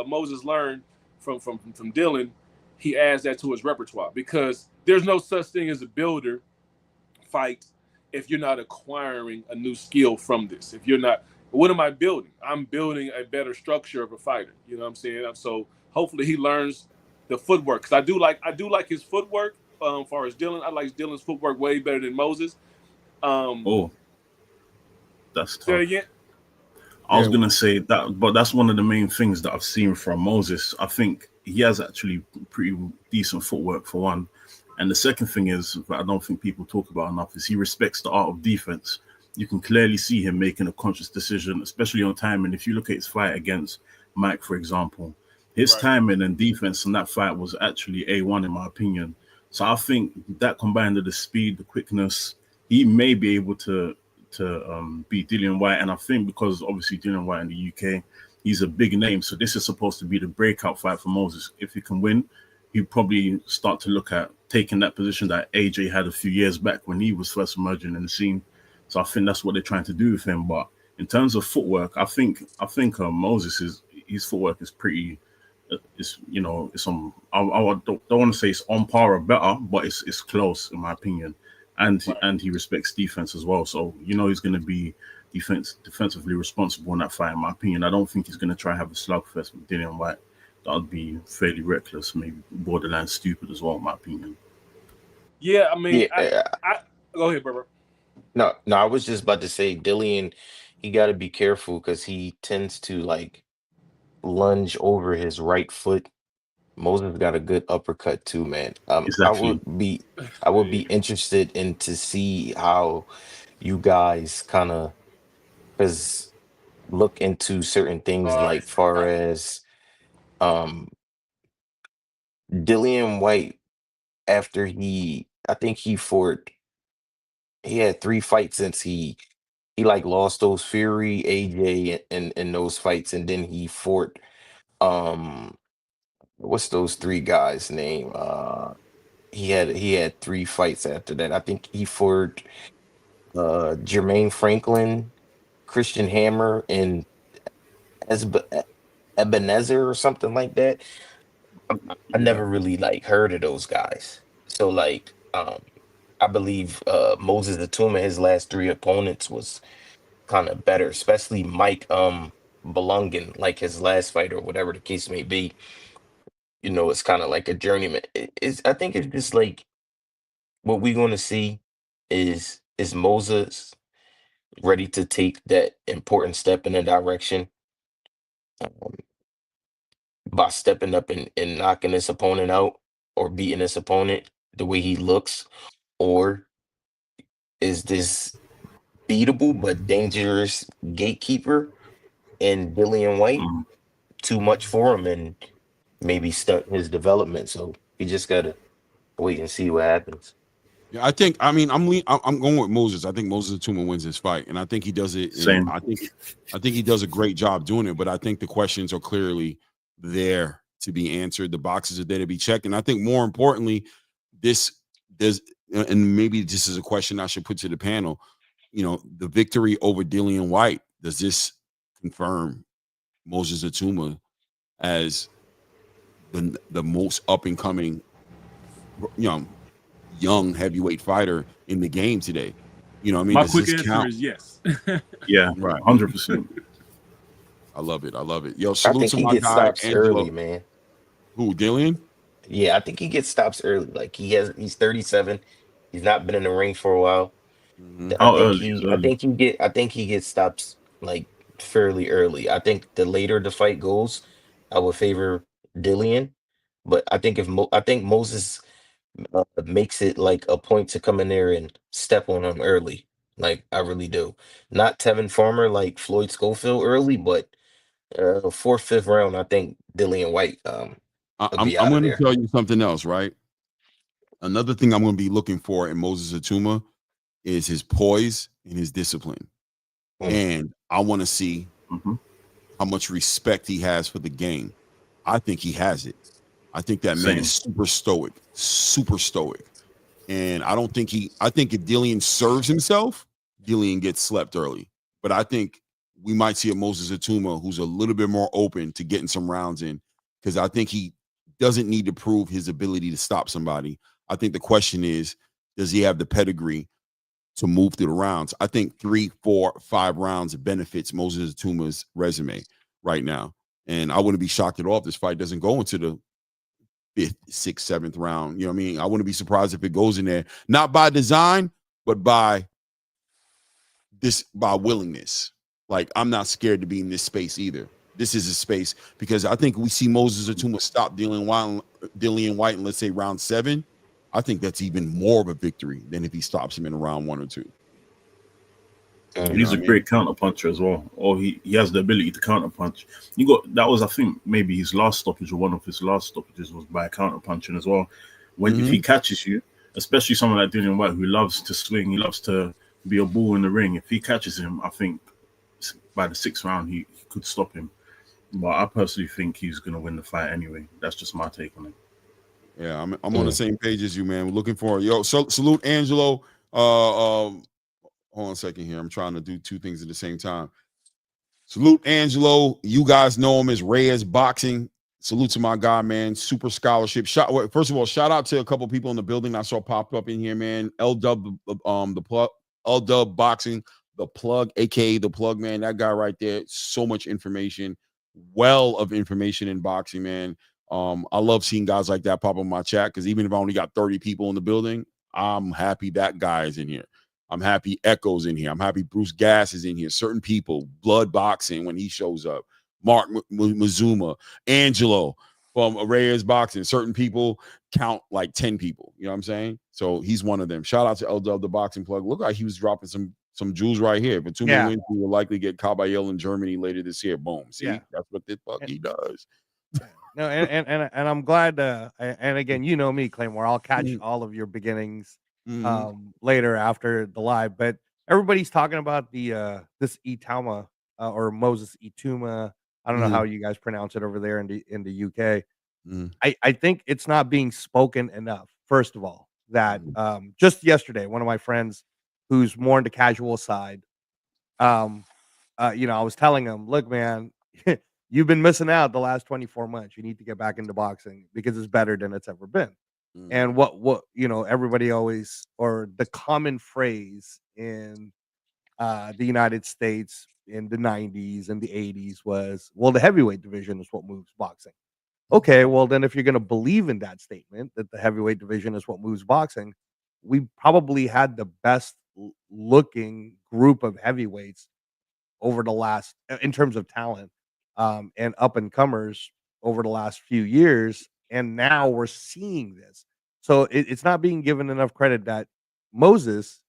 Moses learned from Dylan, he adds that to his repertoire, because there's no such thing as a builder fight if you're not acquiring a new skill from this. If you're not, what am I building? I'm building a better structure of a fighter. You know what I'm saying? So hopefully he learns the footwork, because I do like his footwork. As far as Dylan, I like Dylan's footwork way better than Moses. That's tough. I was gonna say that, but that's one of the main things that I've seen from Moses. I think he has actually pretty decent footwork, for one, and the second thing is that I don't think people talk about enough is he respects the art of defense. You can clearly see him making a conscious decision, especially on timing. If you look at his fight against Mike, for example, his timing and defense in that fight was actually A1 in my opinion. So I think that combined with the speed, the quickness, he may be able to beat Dillian Whyte. And I think because obviously Dillian Whyte in the UK, he's a big name. So this is supposed to be the breakout fight for Moses. If he can win, he'll probably start to look at taking that position that AJ had a few years back when he was first emerging in the scene. So I think that's what they're trying to do with him. But in terms of footwork, I think Moses his footwork is pretty. It's on. I don't want to say it's on par or better, but it's close in my opinion. And he respects defense as well. So he's going to be defensively responsible in that fight. In my opinion, I don't think he's going to try and have a slugfest with Dillian Whyte. That would be fairly reckless, maybe borderline stupid as well, in my opinion. Yeah, I mean, Yeah, I go ahead, bro. no, no, I was just about to say, Dillian, he got to be careful because he tends to like lunge over his right foot. Moses got a good uppercut too, man. Exactly. I would be Hey, interested in to see how you guys kind of because look into certain things like far as um Dillian White after I think he had 3 fights since he like lost those Fury, AJ in those fights, and then he fought um what's those 3 guys name? He had 3 fights after that. I think he fought Jermaine Franklin, Christian Hammer, and Esbe- Ebenezer or something like that. I Yeah. never really like heard of those guys. So like I believe Moses Atuma, his last 3 opponents was kind of better, especially Mike Belungin, like his last fight or whatever the case may be. It's kind of like a journeyman. I think it's just like what we're going to see is Moses ready to take that important step in a direction um, by stepping up and knocking his opponent out or beating his opponent the way he looks, or is this beatable but dangerous gatekeeper in Dillian White Mm. too much for him and maybe stunt his development? So he just gotta wait and see what happens. Yeah, I'm going with Moses. I think Moses Atuma wins this fight, and I think he does it. And Same. I think he does a great job doing it. But I think the questions are clearly there to be answered. The boxes are there to be checked, and I think more importantly, this does. And maybe this is a question I should put to the panel. The victory over Dillian White, does this confirm Moses Atuma as the most up and coming, young heavyweight fighter in the game today? I mean, my does quick this answer count? is yes. Yeah. Right. 100%. I love it. I love it. Yo, I salute think to he my gets guy stops early, Angelo. man. Who, Dillian? Yeah, I think he gets stops early. Like he's 37. He's not been in the ring for a while. Mm-hmm. How early is early? I think he gets stops like fairly early. I think the later the fight goes, I would favor Dillian. But I think Moses makes it like a point to come in there and step on him early. Like I really do. Not Tevin Farmer like Floyd Schofield early, but fourth, fifth round, I think Dillian White I, will I'm be I'm out of going to there. tell you something else, right? Another thing I'm going to be looking for in Moses Atuma is his poise and his discipline, Mm, and I want to see Mm-hmm. how much respect he has for the game. I think he has it. I think that man is Same. super stoic. And I think if Dillian serves himself, Dillian gets slept early. But I think we might see a Moses Atuma who's a little bit more open to getting some rounds in, because I think he doesn't need to prove his ability to stop somebody. I think the question is, does he have the pedigree to move through the rounds? I think 3, 4, 5 rounds benefits Moses Atuma's resume right now. And I wouldn't be shocked at all if this fight doesn't go into the 5th, 6th, 7th round. You know what I mean? I wouldn't be surprised if it goes in there, not by design, but by willingness. Like, I'm not scared to be in this space either. This is a space because I think we see Moses Atuma stop Dillian White in, let's say, round 7. I think that's even more of a victory than if he stops him in round 1 or 2. mm. You know He's what a I mean? great counter puncher as well. Or he has the ability to counter punch. That was, I think, maybe his last stoppage, or one of his last stoppages was by counter punching as well. If he catches you, especially someone like Dillian White who loves to swing, he loves to be a ball in the ring. If he catches him, I think by the 6th round he could stop him. But I personally think he's gonna win the fight anyway. That's just my take on it. Yeah, I'm on the same page as you, man. We're looking for salute Angelo. Hold on a second here. I'm trying to do 2 things at the same time. Salute Angelo. You guys know him as Reyes Boxing. Salute to my guy, man. Super scholarship. First of all, shout out to a couple people in the building I saw pop up in here, man. The plug, L-Dub Boxing, the plug, aka the plug, man. That guy right there. So much information, well of information in boxing, man. I love seeing guys like that pop up in my chat, because even if I only got 30 people in the building, I'm happy that guy is in here. I'm happy Echo's in here. I'm happy Bruce Gass is in here. Certain people, Blood Boxing when he shows up, Mark Mazuma, Angelo from Reyes Boxing. Certain people count like 10 people. You know what I'm saying? So he's one of them. Shout out to LW the Boxing Plug. Look like he was dropping some jewels right here. But Atuma wins, he will likely get Caballero in Germany later this year. Boom. See, that's what the fuck he does. No, and I'm glad. And again, you know me, Claymore. I'll catch all of your beginnings later after the live. But everybody's talking about the this Ituama or Moses Ituama. I don't know how you guys pronounce it over there in the UK. I think it's not being spoken enough. First of all, that just yesterday, one of my friends who's more in the casual side, I was telling him, look, man. You've been missing out the last 24 months. You need to get back into boxing because it's better than it's ever been. And what everybody always, or the common phrase in the United States in the 90s and the 80s was, well, the heavyweight division is what moves boxing. Okay, well, then if you're going to believe in that statement, that the heavyweight division is what moves boxing, we probably had the best looking group of heavyweights over the last, in terms of talent. And up and comers over the last few years, and now we're seeing this. So it's not being given enough credit that Moses,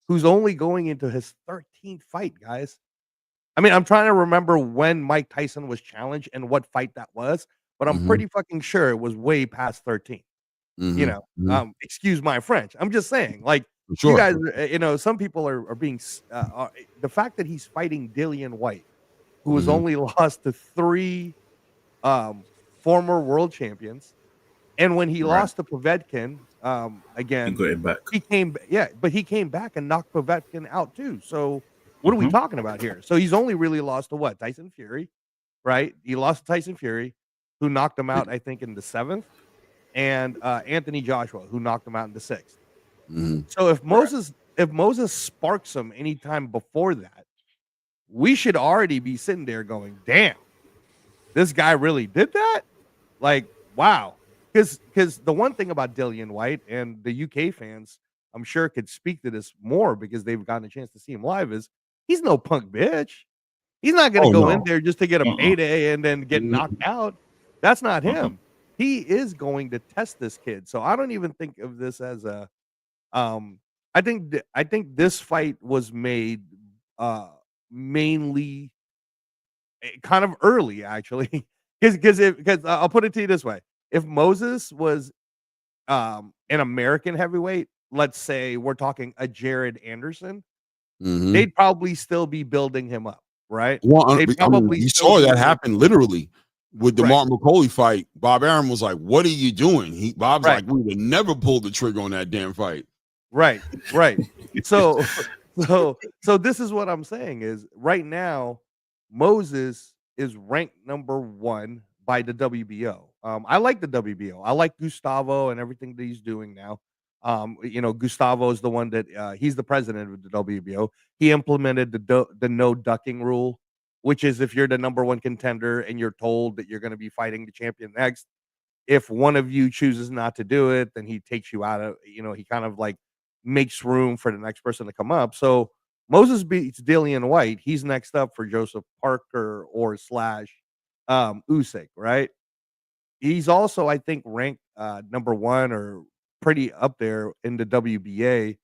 who's only going into his 13th fight, guys. I mean, I'm trying to remember when Mike Tyson was challenged and what fight that was, but I'm pretty fucking sure it was way past 13. Excuse my French. I'm just saying, like, you guys, some people are being the fact that he's fighting Dillian White, who has only lost to 3 former world champions. And when he lost to Povetkin, again, he came back and knocked Povetkin out too. So what are we talking about here? So he's only really lost to what? Tyson Fury, right? He lost to Tyson Fury, who knocked him out, I think, in the 7th, and Anthony Joshua, who knocked him out in the 6th. So if Moses sparks him anytime before that, we should already be sitting there going, damn, this guy really did that? Like, wow. Because the one thing about Dillian White, and the UK fans, I'm sure, could speak to this more because they've gotten a chance to see him live, is he's no punk bitch. He's not going to go in there just to get a payday and then get knocked out. That's not him. He is going to test this kid. So I don't even think of this as a I think this fight was made mainly kind of early, actually, because I'll put it to you this way: if Moses was an American heavyweight, let's say we're talking a Jared Anderson, they'd probably still be building him up, right? Well, you saw that happen literally with the Martin McCauley fight. Bob Arum was like, "What are you doing?" Bob's like, "We would never pull the trigger on that damn fight." Right. So this is what I'm saying is right now, Moses is ranked number 1 by the WBO. I like the WBO. I like Gustavo and everything that he's doing now. Gustavo is the one that he's the president of the WBO. He implemented the no ducking rule, which is if you're the number 1 contender and you're told that you're going to be fighting the champion next, if one of you chooses not to do it, then he takes you out of, he kind of like makes room for the next person to come up. So Moses beats Dillian White. He's next up for Joseph Parker or / Usyk, right? He's also, I think, ranked number 1 or pretty up there in the WBA.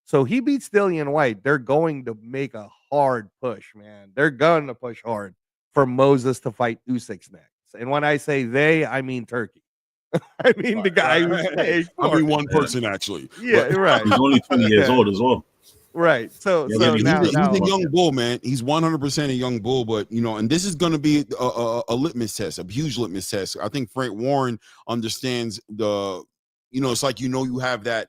So he beats Dillian White. They're going to make a hard push, man. They're going to push hard for Moses to fight Usyk next. And when I say they, I mean Turkey. I mean the guy who's I mean one person actually. Yeah, right. He's only 20 years old as well. Right. So he's a young bull, man. He's 100% a young bull, but and this is going to be a litmus test, a huge litmus test. I think Frank Warren understands it's like you have that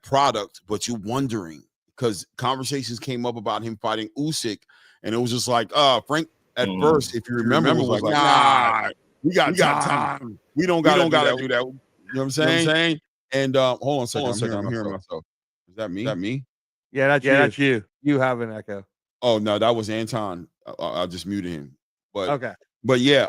product, but you're wondering because conversations came up about him fighting Usyk, and it was just like, Frank at first, if you remember, was like, nah, we got time. We don't got to do that. You know what I'm saying? And hold on a second. I'm hearing myself. Is that me? Yeah, that's you. You have an echo. Oh no, that was Anton. I just muted him. But okay. But yeah,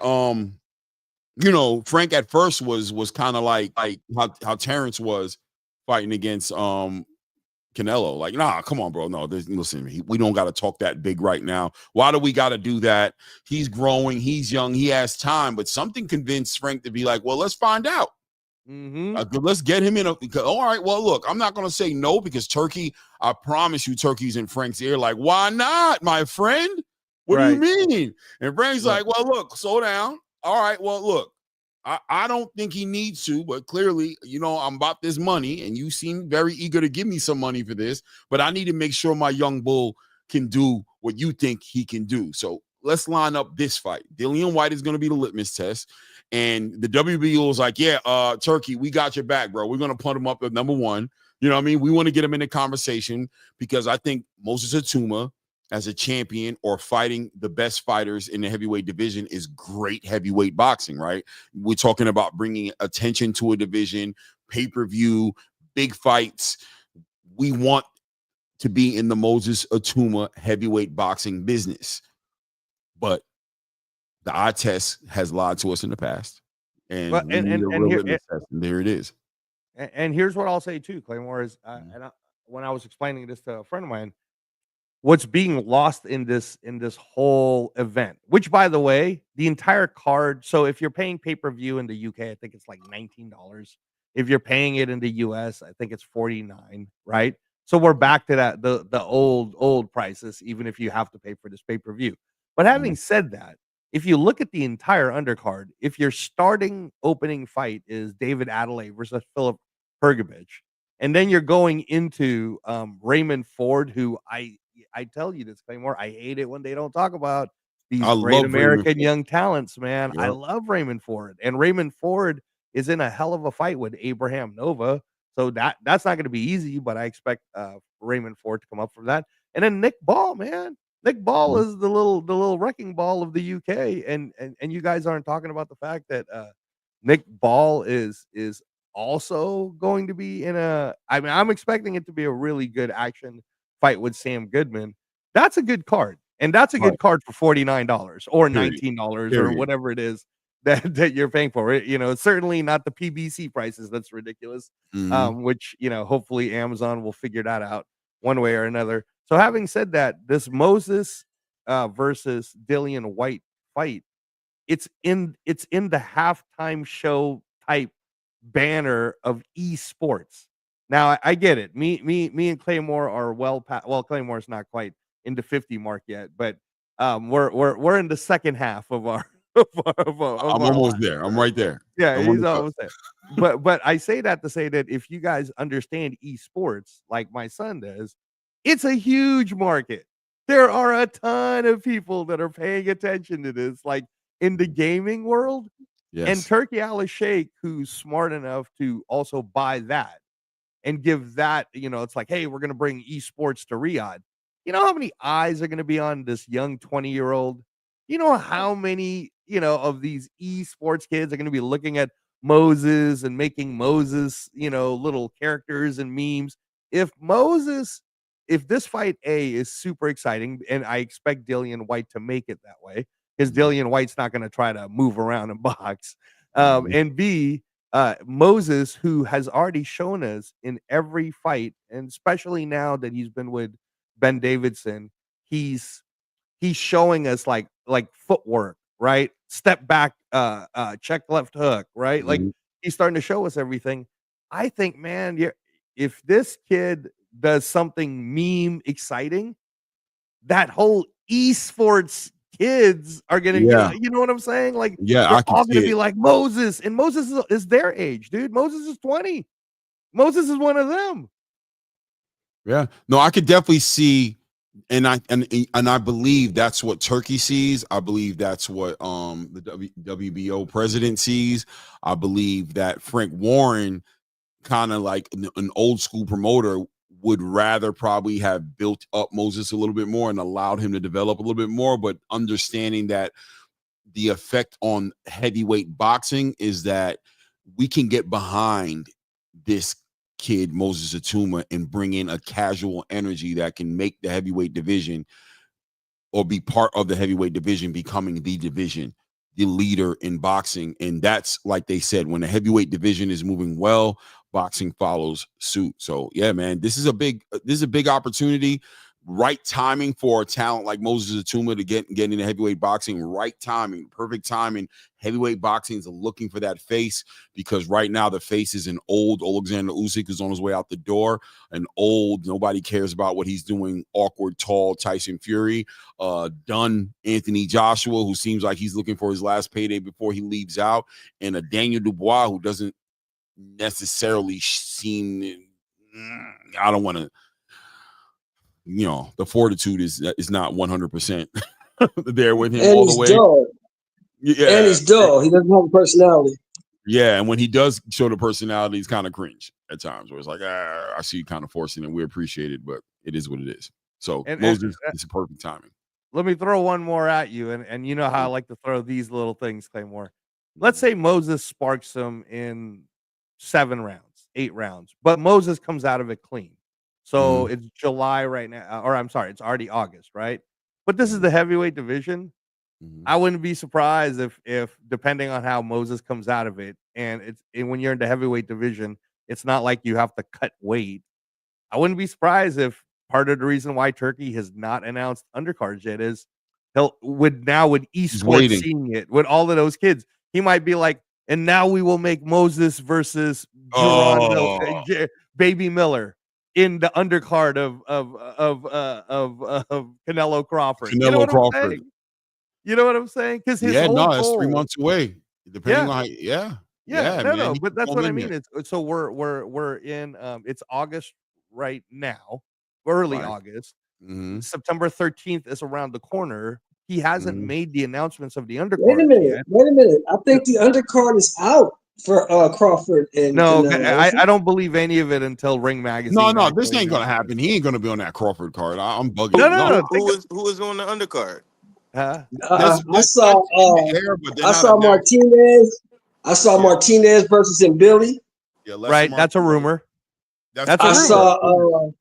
Frank at first was kind of like how Terrence was fighting against Canelo. Like, nah, come on, bro. No, listen, we don't got to talk that big right now. Why do we got to do that? He's growing. He's young. He has time. But something convinced Frank to be like, well, let's find out. Let's get him in. All right. Well, look, I'm not going to say no because Turkey, I promise you, Turkey's in Frank's ear. Like, why not, my friend? What do you mean? And Frank's like, well, look, slow down. All right. Well, look, I don't think he needs to, but clearly, I'm about this money, and you seem very eager to give me some money for this, but I need to make sure my young bull can do what you think he can do. So let's line up this fight. Dillian White is going to be the litmus test. And the WBO is like, yeah, Turkey, we got your back, bro. We're going to put him up at number one. You know what I mean? We want to get him in the conversation because I think Moses Atuma as a champion or fighting the best fighters in the heavyweight division is great heavyweight boxing, right? We're talking about bringing attention to a division, pay-per-view, big fights. We want to be in the Moses Atuma heavyweight boxing business. But the eye test has lied to us in the past. And there it is. And here's what I'll say too, Claymore, is when I was explaining this to a friend of mine, what's being lost in this whole event, which, by the way, the entire card. So if you're paying pay-per-view in the UK, I think it's like $19. If you're paying it in the US, I think it's $49, right? So we're back to that, the old prices, even if you have to pay for this pay-per-view. But having said that, if you look at the entire undercard, if your starting opening fight is David Adelaide versus Philip Hergovich, and then you're going into Raymond Ford, who I tell you this, Claymore, I hate it when they don't talk about these great American young talents, man. Yep. I love Raymond Ford. And Raymond Ford is in a hell of a fight with Abraham Nova. So that's not going to be easy, but I expect Raymond Ford to come up from that. And then Nick Ball, man. Nick Ball is the little wrecking ball of the UK. And you guys aren't talking about the fact that Nick Ball is also going to be I'm expecting it to be a really good action fight with Sam Goodman. That's a good card. And that's a good card for $49 or $19 or whatever it is that you're paying for it. It's certainly not the PBC prices. That's ridiculous. Which, hopefully Amazon will figure that out one way or another. So having said that, this Moses versus Dillian White fight, it's in the halftime show type banner of esports. Now I get it. Me and Claymore are well Claymore's not quite in the 50 mark yet, but we're in the second half of our I'm almost there. I'm right there. Yeah, he's almost there. But I say that to say that if you guys understand esports like my son does, it's a huge market. There are a ton of people that are paying attention to this, like in the gaming world. Yes. And Turkey Al-Sheikh, who's smart enough to also buy that and give that, it's like, hey, we're going to bring esports to Riyadh. You know how many eyes are going to be on this young 20-year-old? You know how many, of these esports kids are going to be looking at Moses and making Moses, little characters and memes. If this fight is super exciting, and I expect Dillian White to make it that way, because Dillian White's not going to try to move around and box. And B, Moses, who has already shown us in every fight, and especially now that he's been with Ben Davidson, he's showing us like footwork, right? Step back, check left hook, right? Like he's starting to show us everything. I think, man, if this kid does something meme exciting, that whole esports kids are gonna you know what I'm saying? Like they're all gonna be like Moses, and Moses is their age, dude. Moses is 20. Moses is one of them. Yeah, no, I could definitely see, and I believe that's what Turkey sees. I believe that's what the WBO president sees. I believe that Frank Warren, kind of like an old school promoter, would rather probably have built up Moses a little bit more and allowed him to develop a little bit more, but understanding that the effect on heavyweight boxing is that we can get behind this kid, Moses Atuma, and bring in a casual energy that can make the heavyweight division, or be part of the heavyweight division, becoming the division, the leader in boxing. And that's, like they said, when the heavyweight division is moving well, boxing follows suit. So yeah, man, this is a big opportunity. Right timing for a talent like Moses Atuma to get into heavyweight boxing. Right timing, perfect timing. Heavyweight boxing is looking for that face, because right now the face is an old Alexander Usyk who's on his way out the door. An old, nobody cares about what he's doing, awkward, tall Tyson Fury. Done Anthony Joshua, who seems like he's looking for his last payday before he leaves out, and a Daniel Dubois who doesn't necessarily seem. I don't want to. The fortitude is not 100% there with him and all the way. Dull. Yeah, and he's dull. He doesn't have a personality. Yeah, and when he does show the personality, it's kind of cringe at times, where it's like, I see you kind of forcing it. We appreciate it, but it is what it is. So Moses, it's perfect timing. Let me throw one more at you, and you know how I like to throw these little things, Claymore. Let's say Moses sparks him in 7 rounds, 8 rounds, but Moses comes out of it clean. So it's July right now, or I'm sorry, it's already August, right? But this is the heavyweight division. I wouldn't be surprised if depending on how Moses comes out of it, and when you're in the heavyweight division, it's not like you have to cut weight. I wouldn't be surprised if part of the reason why Turkey has not announced undercards yet is with esports seeing it with all of those kids, he might be like, and now we will make Moses versus Baby Miller in the undercard of Canelo Crawford. You know what I'm saying? You know what I'm saying? Because his whole goal, it's 3 months away. Depending on no, but that's what I mean. So we're in it's August right now, early August. September 13th is around the corner. He hasn't made the announcements of the undercard. Wait a minute. I think the undercard is out for Crawford. And I don't believe any of it until Ring Magazine. No, this ain't gonna happen. He ain't gonna be on that Crawford card. I'm bugging. No. Who is on the undercard? I saw Martinez. I saw Martinez versus Billy. Yeah, right. That's a rumor. I saw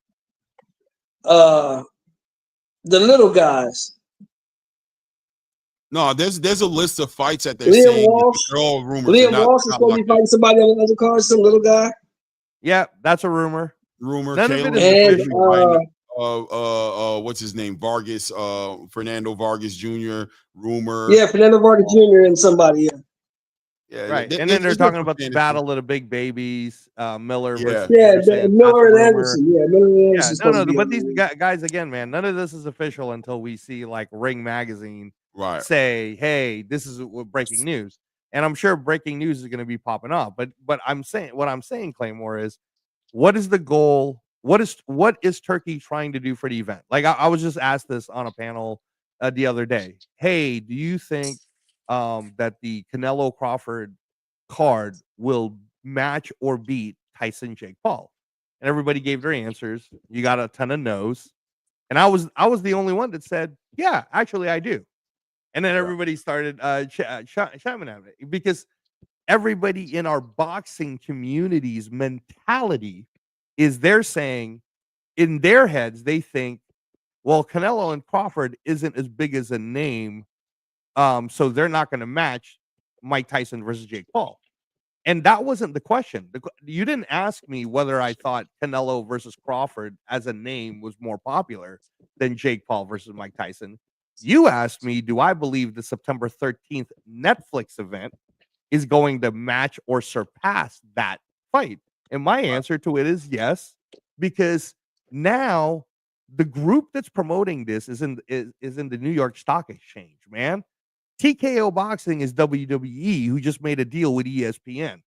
the little guys. No, there's a list of fights that they're saying. They're all rumors. Liam Walsh is supposed to be fighting somebody on the undercard, some little guy. Yeah, that's a rumor. None of it is official. What's his name? Vargas, Fernando Vargas Jr. Rumor. Yeah, Fernando Vargas Jr. and somebody. Yeah, right. And then they're talking about the battle of the big babies, Miller. Miller and Anderson. Yeah, Miller and Anderson. No, but these guys again, man. None of this is official until we see like Ring Magazine say, "Hey, this is breaking news." And I'm sure breaking news is going to be popping off. But what I'm saying, Claymore, is what is the goal? What is Turkey trying to do for the event? Like I was just asked this on a panel the other day. Hey, do you think that the Canelo Crawford card will match or beat Tyson Jake Paul? And everybody gave their answers. You got a ton of no's, and I was the only one that said, yeah, actually I do. And then everybody started chiming at it, because everybody in our boxing community's mentality is they're saying in their heads, they think, well, Canelo and Crawford isn't as big as a name, so they're not going to match Mike Tyson versus Jake Paul. And that wasn't the question. You didn't ask me whether I thought Canelo versus Crawford as a name was more popular than Jake Paul versus Mike Tyson. You asked me, do I believe the September 13th Netflix event is going to match or surpass that fight? And my answer to it is yes, because now the group that's promoting this is in the New York Stock Exchange, man. TKO Boxing is WWE, who just made a deal with ESPN.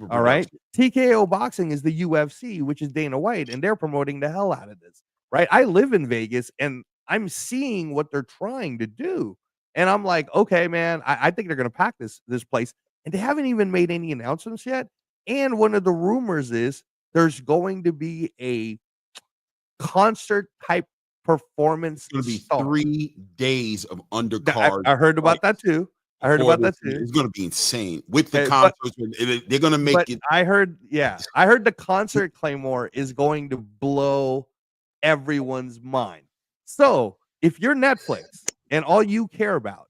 All right. TKO Boxing is the UFC, which is Dana White, and they're promoting the hell out of this. Right. I live in Vegas, and I'm seeing what they're trying to do. And I'm like, okay, man, I think they're going to pack this place. And they haven't even made any announcements yet. And one of the rumors is there's going to be a concert type performance. It's going to be 3 days of undercard. I heard about that too. It's going to be insane with the concerts. They're going to make it. I heard the concert, Claymore, is going to blow everyone's mind. So if you're Netflix and all you care about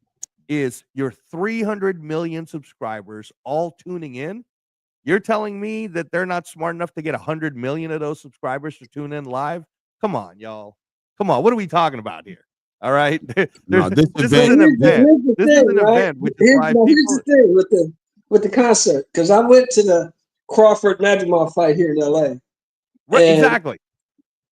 is your 300 million subscribers all tuning in, You're telling me that they're not smart enough to get 100 million of those subscribers to tune in live? Come on, y'all. Come on. What are we talking about here? All right. No, this This is event. an event. Here's the This is thing, an right? event, which is why Here's the thing with the concert, because I went to the Crawford Nagimov fight here in LA. Right, And exactly.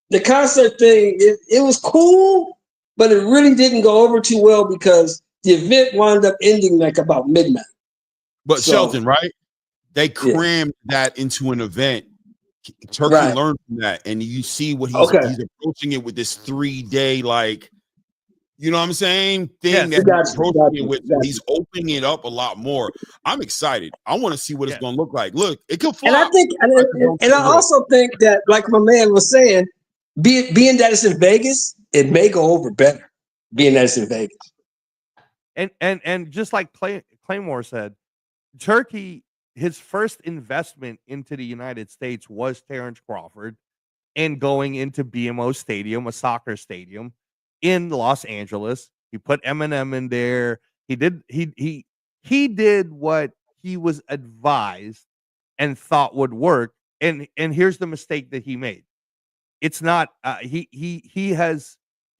the concert thing, it was cool, but it really didn't go over too well because the event wound up ending like about midnight. But So- Shelton, right? They crammed that into an event. Turkey Right. learned from that, and you see what he's approaching it with this 3-day, like, you know what I'm saying, thing Yes. that Gotcha, he's approaching gotcha, it with. gotcha. He's opening it up a lot more. I'm excited. I want to see what it's going to look like. Look, it could flop. And I think, and I also think that, like my man was saying, being that it's in Vegas, it may go over better. Being that it's in Vegas, And just like Claymore said, Turkey, his first investment into the United States was Terrence Crawford, and going into BMO Stadium, a soccer stadium in Los Angeles. He put Eminem in there. He did what he was advised and thought would work. And here's the mistake that he made. It's not he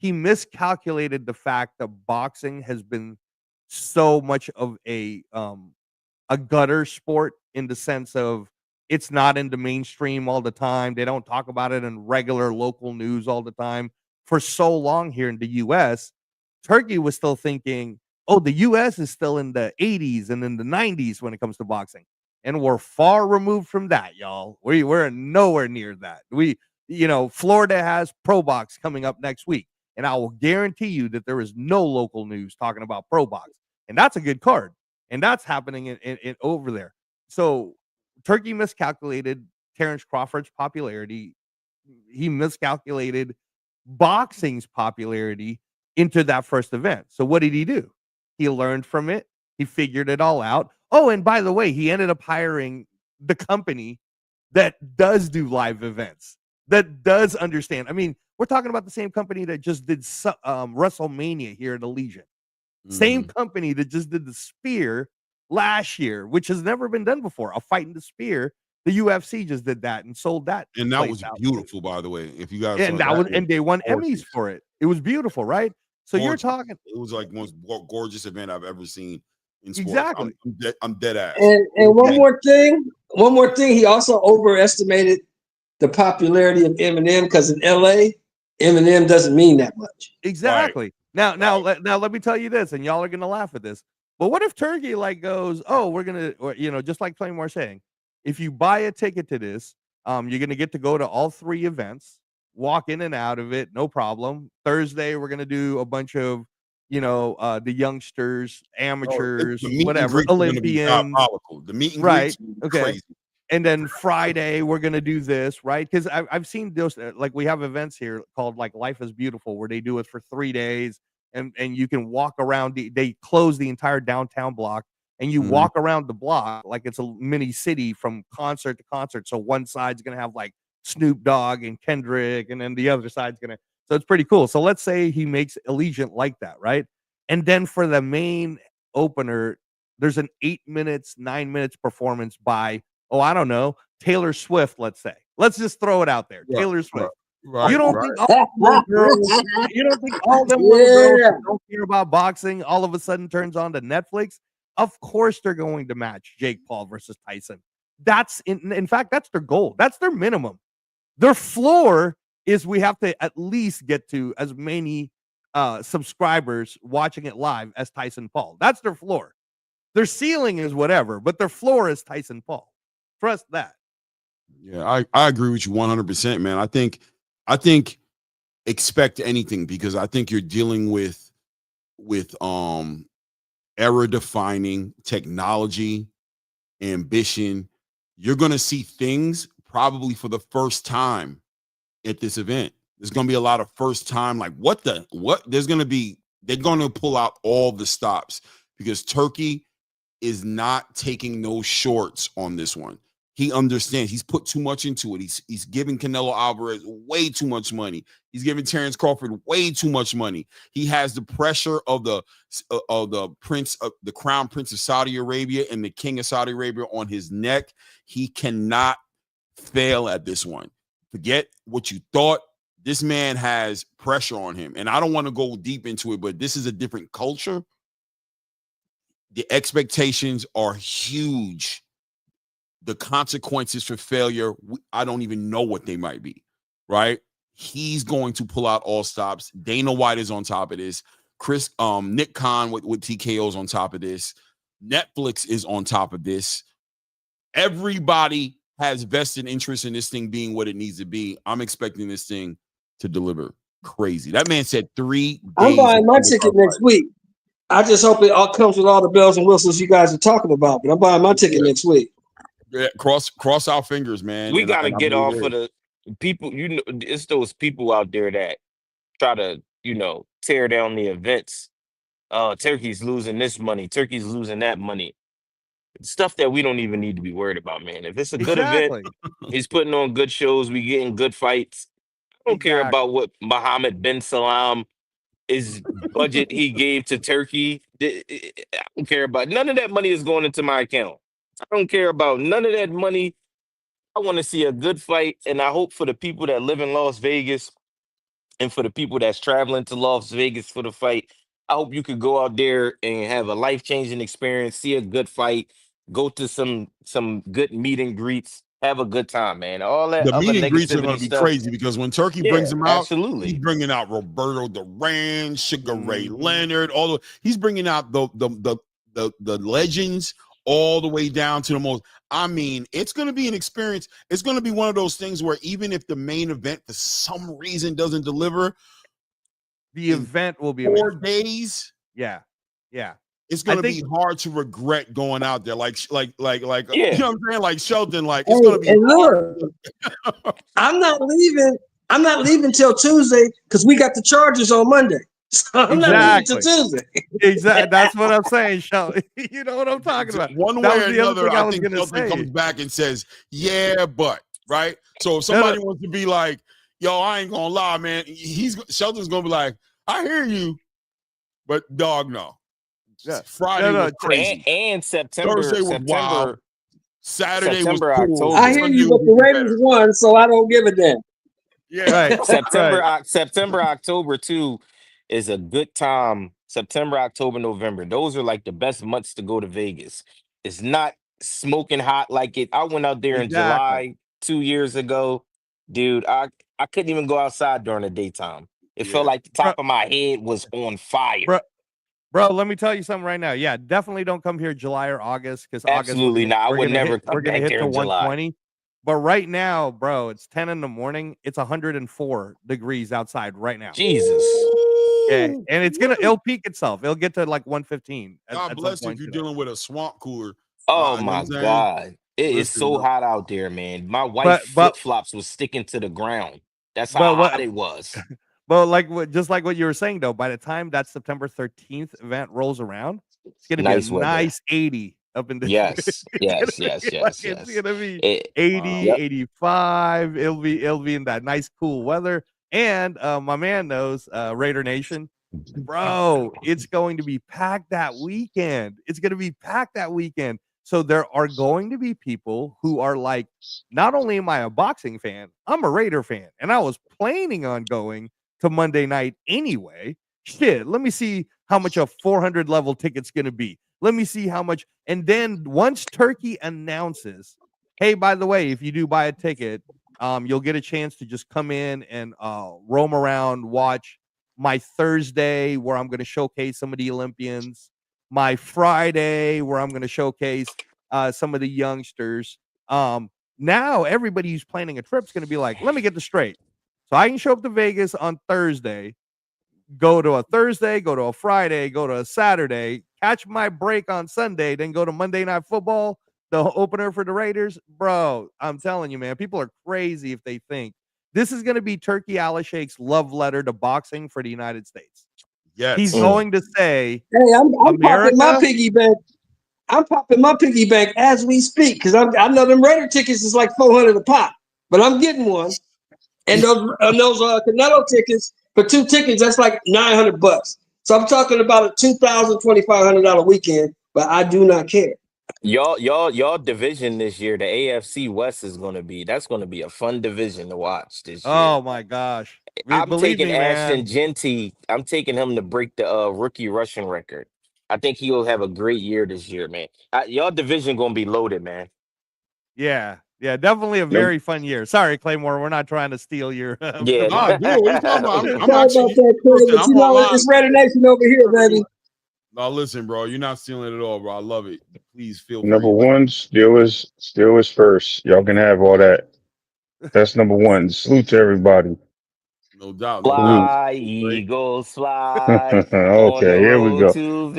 miscalculated the fact that boxing has been so much of a gutter sport, in the sense of it's not in the mainstream all the time. They don't talk about it in regular local news all the time. For so long here in the US, Turkey was still thinking, oh, the US is still in the 80s and in the 90s when it comes to boxing. And we're far removed from that, y'all. We're nowhere near that. Florida has Pro Box coming up next week, and I will guarantee you that there is no local news talking about Pro Box. And that's a good card. And that's happening in over there. So Turkey miscalculated Terrence Crawford's popularity. He miscalculated boxing's popularity into that first event. So what did he do? He learned from it. He figured it all out. Oh, and by the way, he ended up hiring the company that does do live events, that does understand. I mean, we're talking about the same company that just did WrestleMania here at Allegiant. Same company that just did the Spear last year, which has never been done before. A fight in the Spear. The UFC just did that and sold that. And that was beautiful, by the way. If you guys and they won Emmys for it. It was beautiful, right? So you're talking. It was like the most gorgeous event I've ever seen in sports. Exactly. I'm dead ass. And one more thing, he also overestimated the popularity of Eminem, because in LA, Eminem doesn't mean that much. Exactly. Right. Now let me tell you this, and y'all are gonna laugh at this. But what if Turkey goes, oh, we're gonna, just like Claymore saying, if you buy a ticket to this, you're gonna get to go to all 3 events, walk in and out of it, no problem. Thursday, we're gonna do a bunch of, the youngsters, amateurs, whatever, Olympians. The meet and right? Okay. Crazy. And then Friday, we're going to do this, right? Because I've seen those, like we have events here called like Life is Beautiful, where they do it for 3 days, and you can walk around. They close the entire downtown block, and you walk around the block like it's a mini city from concert to concert. So one side's going to have like Snoop Dogg and Kendrick, and then the other side's going to. So it's pretty cool. So let's say he makes Allegiant like that, right? And then for the main opener, there's an 8 minutes, 9 minutes performance by, I don't know, Taylor Swift, let's say. Let's just throw it out there. Right, Taylor Swift. Right, you don't think all them little girls who don't care about boxing all of a sudden turns on to Netflix? Of course they're going to match Jake Paul versus Tyson. That's in fact, that's their goal. That's their minimum. Their floor is we have to at least get to as many subscribers watching it live as Tyson Paul. That's their floor. Their ceiling is whatever, but their floor is Tyson Paul. Trust that. Yeah, I agree with you 100%, man. I think expect anything, because I think you're dealing with era defining technology, ambition. You're going to see things probably for the first time at this event. There's going to be a lot of first time, like what they're going to pull out all the stops, because Turkey is not taking no shorts on this one. He understands. He's put too much into it. He's giving Canelo Alvarez way too much money. He's giving Terrence Crawford way too much money. He has the pressure of the crown prince of Saudi Arabia and the king of Saudi Arabia on his neck. He cannot fail at this one. Forget what you thought. This man has pressure on him. And I don't want to go deep into it, but this is a different culture. The expectations are huge. The consequences for failure, I don't even know what they might be, right? He's going to pull out all stops. Dana White is on top of this. Nick Khan with TKO's on top of this. Netflix is on top of this. Everybody has vested interest in this thing being what it needs to be. I'm expecting this thing to deliver crazy. That man said 3 days. I'm buying my ticket next week. I just hope it all comes with all the bells and whistles you guys are talking about. But I'm buying my ticket next week. Yeah, cross our fingers, man. We got to get off of the people. You know, it's those people out there that try to, tear down the events. Turkey's losing this money. Turkey's losing that money. Stuff that we don't even need to be worried about, man. If it's a good event, he's putting on good shows. We getting good fights. I don't care about what Mohammed bin Salam is budget he gave to Turkey. I don't care about none of that money is going into my account. I don't care about none of that money. I want to see a good fight, and I hope for the people that live in Las Vegas and for the people that's traveling to Las Vegas for the fight, I hope you could go out there and have a life-changing experience, see a good fight, go to some good meet and greets, have a good time, man. All that the other meet and greets are going to be stuff, crazy because when Turkey brings them out, absolutely. He's bringing out Roberto Duran, Sugar Ray Mm-hmm. Leonard, he's bringing out the legends all the way down to the most. I mean, it's going to be an experience. It's going to be one of those things where even if the main event for some reason doesn't deliver, the event will be 4 amazing. days. Yeah. It's going to be hard to regret going out there. Like, Yeah. you know what I'm saying? Like Shelton, like it's Hey, going to be and hard. look, I'm not leaving till Tuesday because we got the Chargers on Monday. So I'm not leaving till Tuesday. Exactly. That's what I'm saying, Shelton. You know what I'm talking about. One That way was or the other another, thing I I was think gonna Shelton say. comes back and says, yeah, but, right? So if somebody wants to be like, yo, I ain't going to lie, man, Shelton's going to be like, I hear you, but dog, no. Yeah. Friday was crazy. And September. Thursday was wild. Saturday was cool. October. I hear you, but the Ravens won, so I don't give a damn. Yeah. Right. September, October too is a good time. September, October, November. Those are like the best months to go to Vegas. It's not smoking hot like it. I went out there in July 2 years ago. Dude, I couldn't even go outside during the daytime. It felt like the top of my head was on fire. Bro, let me tell you something right now. Yeah, definitely don't come here July or August because Absolutely not. I would never come we're gonna back hit there to in July. 120. But right now, bro, it's 10 in the morning. It's 104 degrees outside right now. Jesus. Yeah, and it'll peak itself. It'll get to like 115. God bless you if you're dealing with a swamp cooler. Oh my God. It is so hot out there, man. My wife's flip-flops was sticking to the ground. That's how hot it was. But just like what you were saying, though, by the time that September 13th event rolls around, it's gonna be a nice 80 up in the yes. It's gonna be 80, 85. It'll be in that nice cool weather. And my man knows, Raider Nation, bro, it's going to be packed that weekend. It's gonna be packed that weekend. So there are going to be people who are like, not only am I a boxing fan, I'm a Raider fan, and I was planning on going to Monday night anyway. Shit, let me see how much a 400 level ticket's gonna be. Let me see how much. And then once Turkey announces, hey, by the way, if you do buy a ticket, you'll get a chance to just come in and roam around, watch my Thursday where I'm going to showcase some of the Olympians, my Friday where I'm going to showcase some of the youngsters. Now everybody who's planning a trip is going to be like, let me get this straight. So I can show up to Vegas on Thursday, go to a Thursday, go to a Friday, go to a Saturday, catch my break on Sunday, then go to Monday Night Football, the opener for the Raiders. Bro, I'm telling you, man, people are crazy if they think this is going to be Turkey Al-Sheikh's love letter to boxing for the United States. Yes. He's going to say, hey, I'm popping my piggy bank. I'm popping my piggy bank as we speak because I know them Raider tickets is like $400 a pop, but I'm getting one. And those Canelo tickets for 2 tickets, that's like $900. So I'm talking about a $2,000, $2,500 weekend, but I do not care. Y'all division this year, the AFC West that's gonna be a fun division to watch this year. Oh my gosh. I'm Believe taking me, Ashton man. Genty. I'm taking him to break the rookie rushing record. I think he'll have a great year this year, man. Y'all division gonna be loaded, man. Yeah. Yeah, definitely a very fun year. Sorry, Claymore, we're not trying to steal your Yeah. Nah, dude, what are you talking about? I'm Sorry about actually that, Clay, listen, but I'm you know online. it's Raider Nation over here, baby. No, listen, bro. You're not stealing it at all, bro. I love it. Please feel free. Number one still is first. Y'all can have all that. That's number one. Salute to everybody. No doubt, no doubt. Salute. Fly, Great. Eagles, fly on the Okay, here we road go. to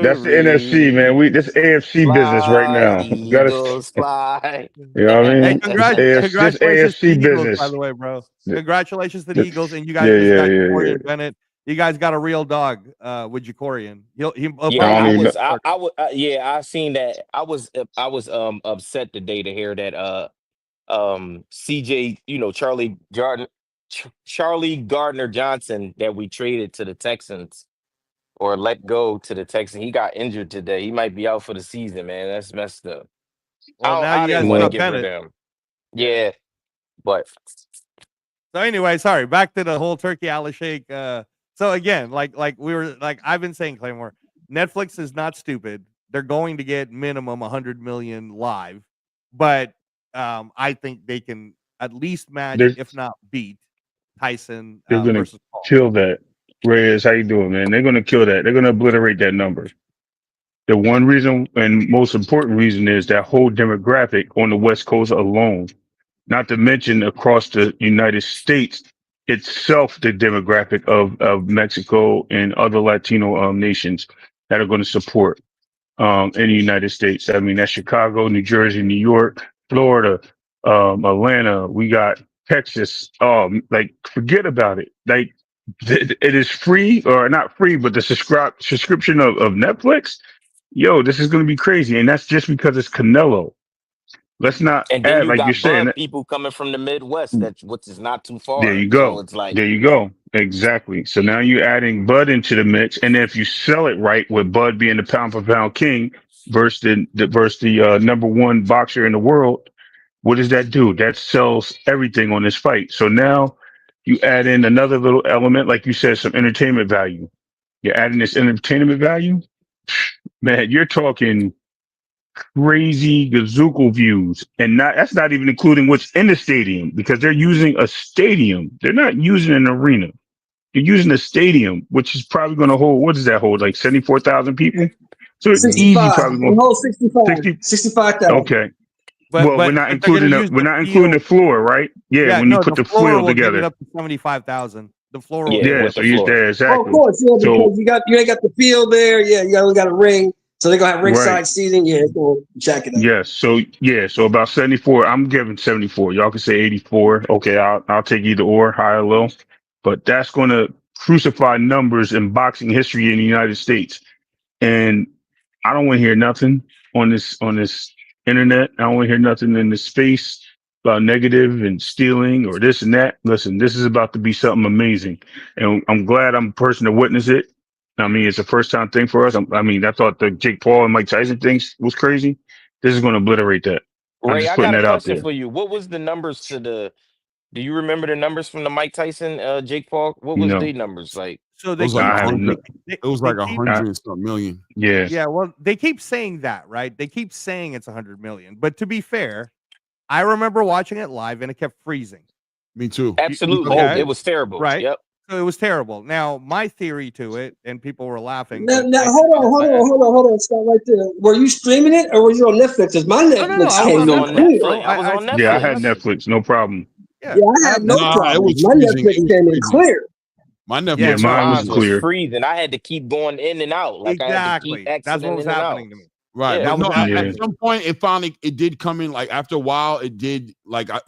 That's the NFC, victory. man. This AFC business right Fly, now. Eagles, fly. You know what I Hey, mean? This congratulations to the AFC Eagles, by business. the way, bro. Congratulations to the Th- Eagles, and you guys Yeah, just yeah, got yeah, yeah. Jacorian Bennett. You guys got a real dog with Jacorian. He'll Yeah, I probably don't be I the even know. was, next I, starter. I was, yeah, I seen that. I was upset today to hear that CJ, Charlie Gardner Johnson that we traded to the Texans or let go to the Texans. He got injured today. He might be out for the season, man. That's messed up. Well, now I you didn't guys want to got Well, get rid Bennett. of him. Yeah. Yeah, but So anyway, sorry. Back to the whole turkey Allah shake. So again, like I've been saying, Claymore, Netflix is not stupid. They're going to get minimum 100 million live, but I think they can at least match, they're if not beat, Tyson they're gonna versus Paul. kill that. Reyes, how you doing, man? They're gonna kill that. They're gonna obliterate that number. The one reason and most important reason is that whole demographic on the West Coast alone. Not to mention across the United States itself, the demographic of Mexico and other Latino nations that are going to support in the United States. I mean, that's Chicago, New Jersey, New York, Florida, Atlanta. We got Texas. Like forget about it. Like it is free or not free, but the subscription of Netflix. Yo, this is going to be crazy, and that's just because it's Canelo. Let's not and then add, you like you're got saying. Bud people coming from the Midwest that which is not too There far. you So go. it's like, There you go. Exactly. So now you're adding Bud into the mix, and if you sell it right, with Bud being the pound for pound king versus the number one boxer in the world, what does that do? That sells everything on this fight. So now you add in another little element, like you said, some entertainment value. You're adding this entertainment value, man. You're talking crazy gazooka views, and that's not even including what's in the stadium because they're using a stadium. They're not using an arena. They're using a stadium, which is probably going to hold. What does that hold? Like 74,000 people. So it's Mhm. easy, 65. probably The going whole 65. 60. 65,000. Okay. But Well, we're but not but they're going to including use we're the not including the field. floor, right? Yeah, Yeah, when you no, put the the floor field will get it together. up to 75,000. The floor will yeah, get it Yeah. up. with So the you floor. there Oh, of exactly. course, yeah, So because you ain't got the field there. Yeah, you only got a ring. So they're gonna have right. ringside seating. Yeah, it's gonna jack it up. Yes. So yeah. So about 74. I'm giving 74. Y'all can say 84. Okay. I'll take either or, high or low. But that's going to crucify numbers in boxing history in the United States. And I don't want to hear nothing on this internet. I don't want to hear nothing in this space about negative and stealing or this and that. Listen, this is about to be something amazing, and I'm glad I'm a person to witness it. I mean, it's a first time thing for us. I mean, I thought the Jake Paul and Mike Tyson things was crazy. This is going to obliterate that. I'm Ray, just I putting got a that out question there. for you. What was the numbers to the do you remember the numbers from the Mike Tyson, Jake Paul? What was No, the numbers like? So It was like I have no. it was they like keep 100 and some million. Yeah, yeah, well, they keep saying that, right? They keep saying it's 100 million. But to be fair, I remember watching it live and it kept freezing. Me too. Absolutely. Okay, It was terrible. right? Yep. So it was terrible. Now, my theory to it, and people were laughing, Now, but now I hold think on, hold on, hold on, hold on. Stop right there. Were you streaming it or was you on Netflix? Because my no, Netflix I I was came was on in on Netflix, clear. bro. Netflix. I was on I yeah. I was on had Netflix. Netflix. Netflix, no problem. Yeah, Yeah, I I had have no Netflix. Nah, it problems. was My freezing. Netflix It was came in freezing. clear. My Yeah, Yeah, Netflix no, mine was Mine was clear. freezing. I had to keep going in and out. Like I had to keep exactly. That's what exiting was in and out. happening to me. right, Yeah, but That no, was Yeah, at happening to me. some point it finally it did come in. Like after a while, it did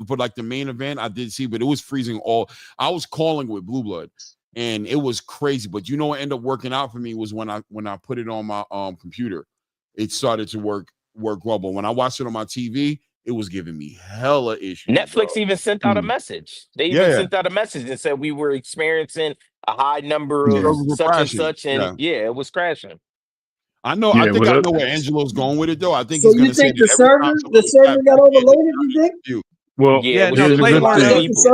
for like the main event. I did see, but it was freezing all. I was calling with Blue Blood, and it was crazy. But you know what ended up working out for me was when I put it on my computer. it started to work well. But when I watched it on my TV, it was giving me hella issues. Netflix even sent out a message. They even sent out a message and said we were experiencing a high number of such and such, and it was crashing. I know. I think I know where Angelo's going with it, though. I think so. He's You going to say think the that server got overloaded? You think? Well, yeah, no, Claymore knows.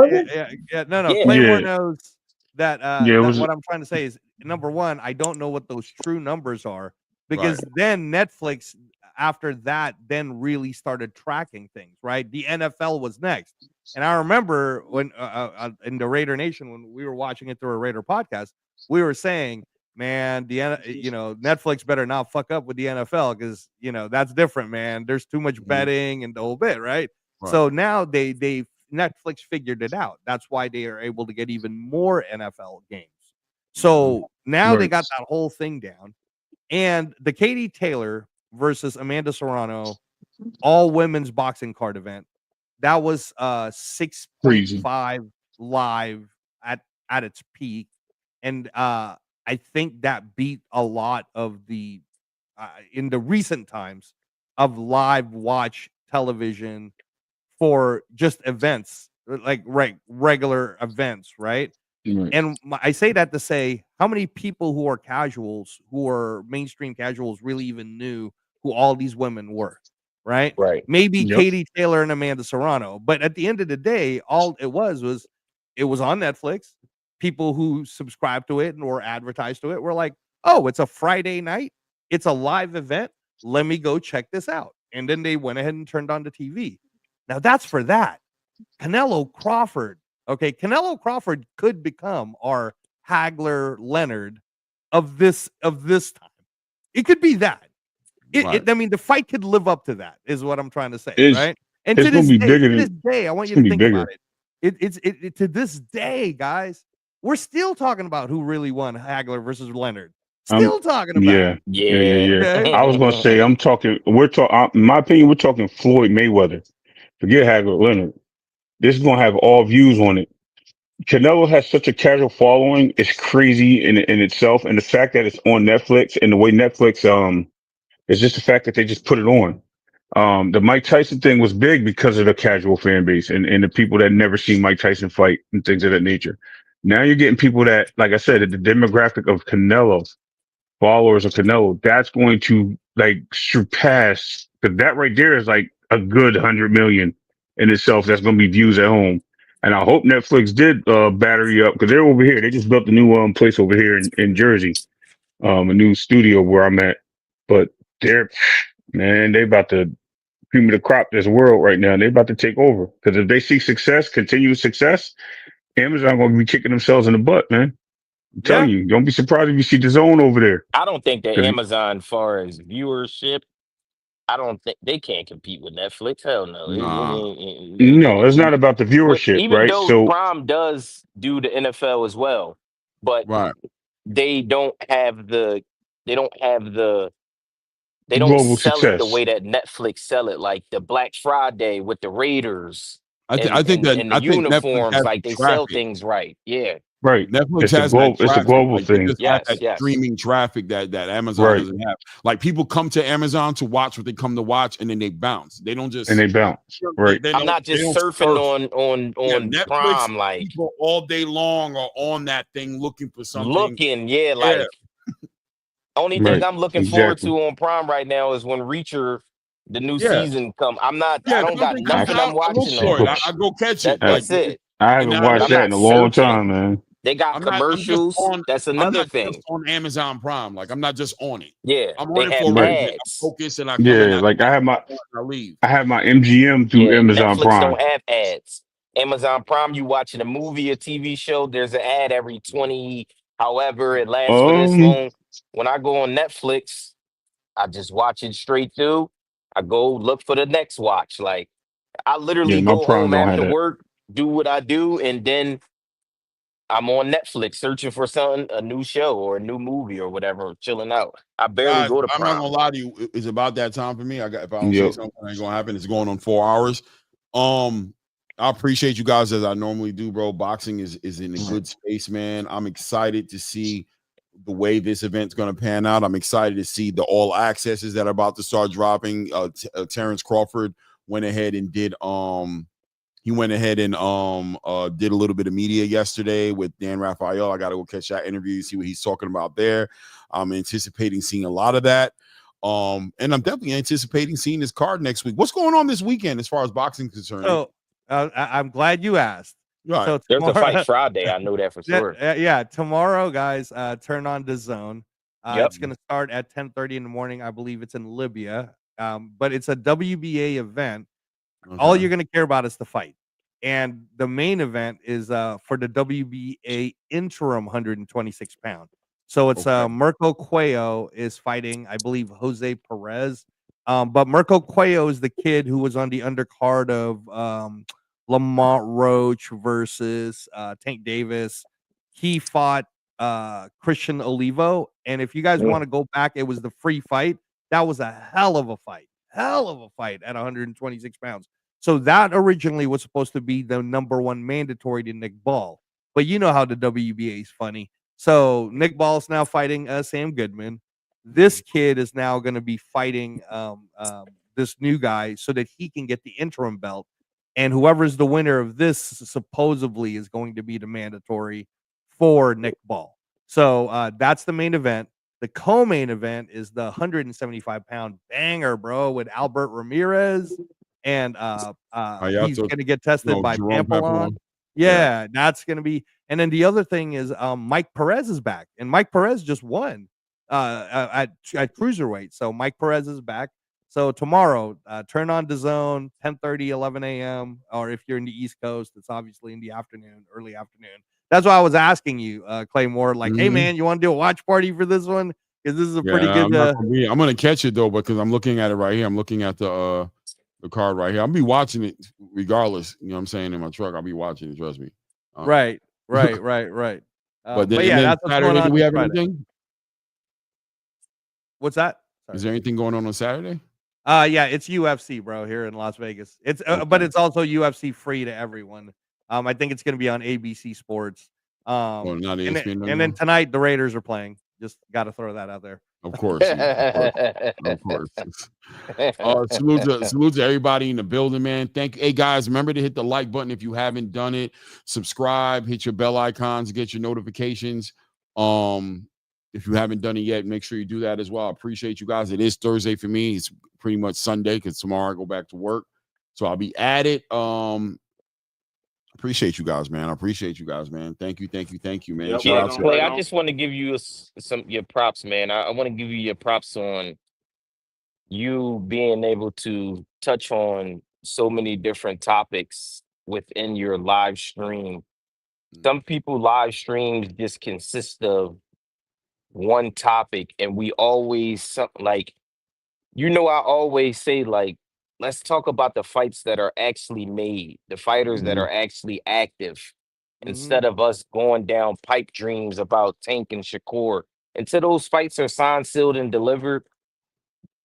Claymore knows that. What I'm trying to say is, number one, I don't know what those true numbers are, because then Netflix, after that, then really started tracking things. Right, the NFL was next, and I remember when in the Raider Nation, when we were watching it through a Raider podcast, we were saying, man, Netflix better not fuck up with the NFL, because that's different, man. There's too much betting and the whole bit, right? So now they Netflix figured it out. That's why they are able to get even more NFL games. So now they got that whole thing down. And the Katie Taylor versus Amanda Serrano all women's boxing card event, that was 6.5 live at its peak. And I think that beat a lot of the in the recent times of live watch television for just events, like regular events, right? And I say that to say, how many people who are casuals, who are mainstream casuals, really even knew who all these women were, right? Maybe Katie Taylor and Amanda Serrano, but at the end of the day, all it was it was on Netflix. People who subscribed to it or advertised to it were like, oh, it's a Friday night, it's a live event, let me go check this out. And then they went ahead and turned on the TV. Now that's for that. Canelo Crawford. Okay, Canelo Crawford could become our Hagler Leonard of this time. It could be that. I mean, the fight could live up to that, is what I'm trying to say, right? And to this day, I want you to think about it. It to this day, guys, we're still talking about who really won, Hagler versus Leonard. Still talking about it. Okay? I was gonna say, in my opinion, we're talking Floyd Mayweather. Forget Hagler Leonard. This is gonna have all views on it. Canelo has such a casual following; it's crazy in itself, and the fact that it's on Netflix and the way Netflix it's just the fact that they just put it on. The Mike Tyson thing was big because of the casual fan base and the people that never seen Mike Tyson fight and things of that nature. Now you're getting people that, like I said, the demographic of Canelo, followers of Canelo, that's going to like surpass, because that right there is like a good 100 million in itself. That's going to be views at home. And I hope Netflix did battery up, because they're over here. They just built a new place over here in Jersey, a new studio where I'm at. But they about to cream of the crop this world right now. They're about to take over, because if they see success, continuous success, Amazon going to be kicking themselves in the butt, man. I'm telling you, don't be surprised if you see the zone over there. I don't think that Amazon, far as viewership, I don't think they can't compete with Netflix. Hell no. No, it's not about the viewership, even right? though So Prime does do the NFL as well, but they don't global sell it the success. way that Netflix sell it, like the Black Friday with the Raiders. I think the uniforms, like they sell things right. Yeah. Right. Netflix has it's a global thing. That streaming traffic that Amazon doesn't have. Like, people come to Amazon to watch what they come to watch, and then they bounce. They don't just Right. I'm not just surfing on Netflix, Prime, like people all day long are on that thing looking for something. Like only thing I'm looking forward to on Prime right now is when Reacher, the new season come. I don't got nothing I'm watching on. I go catch it. That's it. I haven't watched that in a long time, man. They got commercials. That's another thing. Just on Amazon Prime. Like, I'm not just on it. Yeah, I'm on it for a reason. I'm focused, and I come in. Like I have my MGM through Amazon Netflix Prime. Don't have ads. Amazon Prime, you watching a movie or TV show, there's an ad every 20, however it lasts for this long. When I go on Netflix, I just watch it straight through. I go look for the next watch. Like, I literally go home after work, do what I do, and then I'm on Netflix searching for something, a new show or a new movie or whatever, chilling out. I barely go to Prime. I'm not gonna lie to you, it's about that time for me. If I don't say something, ain't gonna happen. It's going on 4 hours. I appreciate you guys as I normally do, bro. Boxing is in a good space, man. I'm excited to see the way this event's going to pan out. I'm excited to see the all accesses that are about to start dropping. Terrence Crawford went ahead and did did a little bit of media yesterday with Dan Raphael. I got to go catch that interview, see what he's talking about there. I'm anticipating seeing a lot of that. And I'm definitely anticipating seeing this card next week. What's going on this weekend as far as boxing is concerned? So I'm glad you asked. Right. So There's a fight Friday. I know that for sure. Yeah, tomorrow, guys, turn on DAZN. Yep. It's going to start at 10:30 in the morning. I believe it's in Libya, but it's a WBA event. Okay. All you're going to care about is the fight. And the main event is for the WBA interim 126-pound. So it's Mirko Cuello is fighting, I believe, Jose Perez. But Mirko Cuello is the kid who was on the undercard of Lamont Roach versus Tank Davis. He fought Christian Olivo. And if you guys want to go back, it was the free fight. That was a hell of a fight. Hell of a fight at 126 pounds. So that originally was supposed to be the #1 mandatory to Nick Ball. But you know how the WBA is funny. So Nick Ball is now fighting Sam Goodman. This kid is now going to be fighting this new guy so that he can get the interim belt. And whoever's the winner of this supposedly is going to be the mandatory for Nick Ball. So that's the main event. The co-main event is the 175-pound banger, bro, with Albert Ramirez. And he's going to get tested by Pampelon. Yeah, that's going to be. And then the other thing is Mike Perez is back. And Mike Perez just won at cruiserweight. So Mike Perez is back. So tomorrow, turn on DAZN, 10:30, 11 a.m. Or if you're in the East Coast, it's obviously in the afternoon, early afternoon. That's why I was asking you, Claymore, like, hey, man, you want to do a watch party for this one? Because this is a pretty good. I'm going to catch it, though, because I'm looking at it right here. I'm looking at the card right here. I'll be watching it regardless. You know what I'm saying? In my truck, I'll be watching it. Trust me. Right. But yeah, that's what's Saturday, going on. Do we have anything? What's that? Sorry. Is there anything going on Saturday? Yeah, it's UFC, bro, here in Las Vegas. It's but it's also UFC free to everyone. I think it's going to be on ABC Sports. Not ESPN, and then tonight the Raiders are playing. Just got to throw that out there. Of course. Of course. Salute to everybody in the building, man. Thank you. Hey, guys, remember to hit the like button if you haven't done it. Subscribe, hit your bell icons to get your notifications. If you haven't done it yet, make sure you do that as well. I appreciate you guys. It is Thursday for me. It's pretty much Sunday because tomorrow I go back to work. So I'll be at it. Appreciate you guys, man. I appreciate you guys, man. Thank you, man. Yeah, Clay, I just want to give you your props, man. I want to give you your props on you being able to touch on so many different topics within your live stream. Some people live streams just consist of one topic, and we always I always say, like, let's talk about the fights that are actually made, the fighters that are actually active, instead of us going down pipe dreams about Tank and Shakur. Until those fights are signed, sealed, and delivered,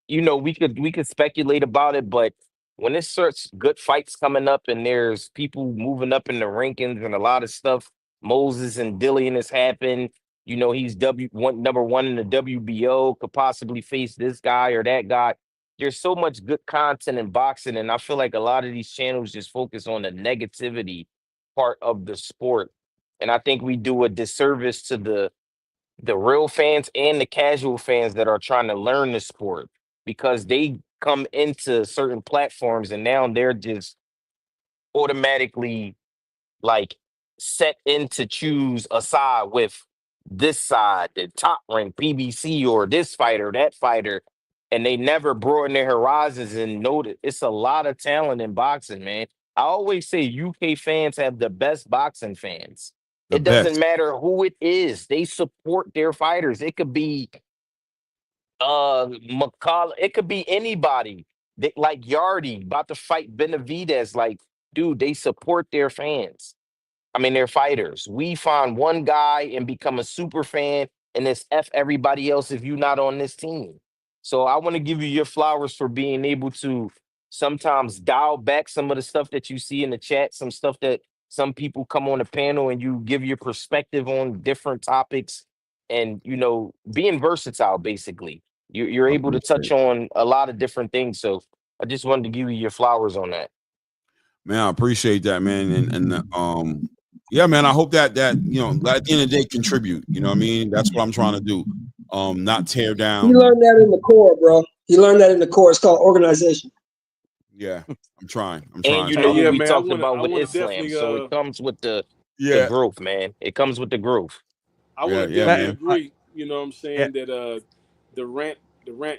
we could speculate about it, but when there's such good fights coming up and there's people moving up in the rankings and a lot of stuff, Moses and Dillian has happened. He's #1 in the WBO, could possibly face this guy or that guy. There's so much good content in boxing, and I feel like a lot of these channels just focus on the negativity part of the sport. And I think we do a disservice to the real fans and the casual fans that are trying to learn the sport, because they come into certain platforms and now they're just automatically like set in to choose a side with this side, the top rank PBC or this fighter, that fighter, and they never broaden their horizons and know that it's a lot of talent in boxing, man. I always say UK fans have the best boxing fans. It doesn't matter who it is. They support their fighters. It could be McCall, it could be anybody. Like Yardy about to fight Benavidez. Like, dude, they support their fans. Their fighters. We find one guy and become a super fan, and it's F everybody else if you're not on this team. So I want to give you your flowers for being able to sometimes dial back some of the stuff that you see in the chat, some stuff that some people come on the panel and you give your perspective on different topics and being versatile. Basically, you're able to touch on a lot of different things. So I just wanted to give you your flowers on that. Man, I appreciate that, man. And yeah, man, I hope that at the end of the day contribute. You know what I mean? That's what I'm trying to do. Not tear down. He learned that in the core, bro. He learned that in the core. It's called organization. Yeah, I'm trying. And we talked about with Islam, so it comes with the growth, man. It comes with the growth. I would agree. You know what I'm saying? That the rant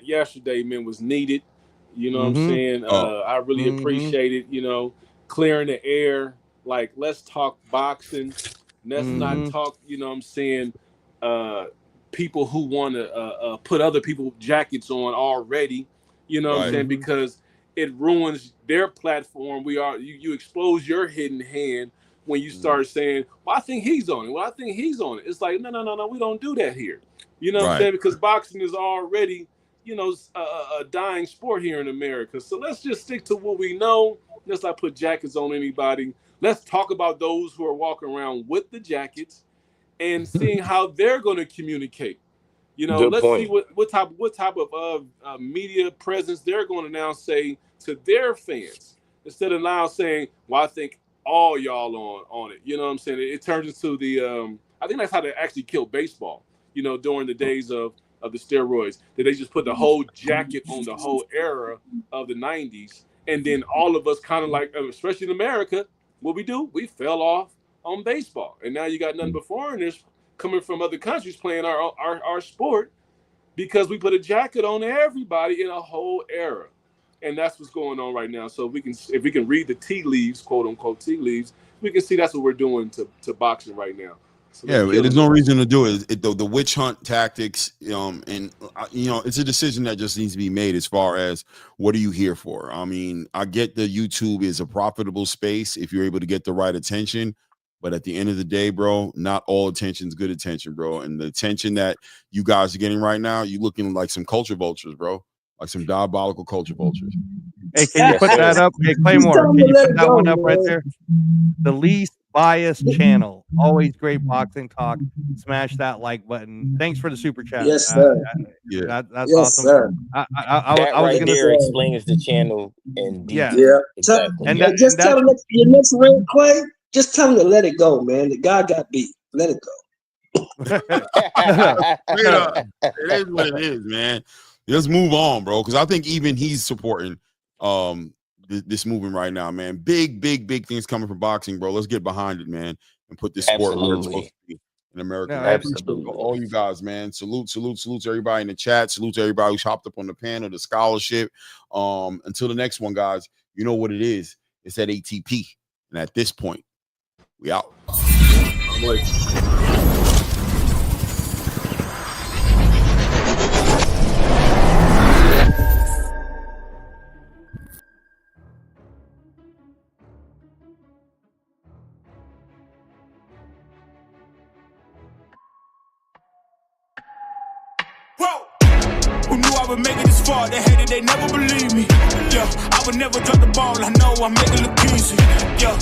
yesterday, man, was needed. You know what I'm saying? I really appreciate it. Clearing the air. Like, let's talk boxing. Let's not talk. You know what I'm saying? People who want to put other people's jackets on already. You know what I'm saying? Because it ruins their platform. You expose your hidden hand when you start saying, well, I think he's on it. Well, I think he's on it. It's like, no, we don't do that here. You know what I'm saying? Because boxing is already, a dying sport here in America. So let's just stick to what we know. Let's not put jackets on anybody. Let's talk about those who are walking around with the jackets and seeing how they're going to communicate. Let's see what type of media presence they're going to now say to their fans, instead of now saying, well, I think all y'all on it. You know what I'm saying? It turns into the I think that's how they actually killed baseball, during the days of the steroids, that they just put the whole jacket on the whole era of the 90s. And then all of us kind of like, especially in America, what we do, we fell off on baseball. And now you got nothing but foreigners coming from other countries playing our sport because we put a jacket on everybody in a whole era. And that's what's going on right now. So if we can read the tea leaves, quote unquote tea leaves, we can see that's what we're doing to boxing right now. So there's no reason to do it. The witch hunt tactics, it's a decision that just needs to be made as far as what are you here for? I mean, I get that YouTube is a profitable space if you're able to get the right attention, but at the end of the day, bro, not all attention is good attention, bro. And the attention that you guys are getting right now, you looking like some culture vultures, bro, like some diabolical culture vultures. Hey, can you put that up? Hey, Claymore, can you put that one up right there? The least biased channel. Always great boxing talk. Smash that like button. Thanks for the super chat. Yes, sir. That's awesome. Sir. I was gonna say, explains the channel in detail. Yeah. Exactly. And just tell them your next ring, Clay. Just tell him to let it go, man. The guy got beat. Let it go. It is what it is, man. Let's move on, bro. Because I think even he's supporting this movement right now, man. Big things coming from boxing, bro. Let's get behind it, man, and put this sport where it's supposed to be in America. Absolutely. All you guys, man. Salute to everybody in the chat. Salute to everybody who's hopped up on the panel, the scholarship. Until the next one, guys, you know what it is. It's at ATP. And at this point, we out. Who knew I would make it this far? They hated, they never believe me. Yeah, I would never drop the ball. I know I make it look easy. Yeah,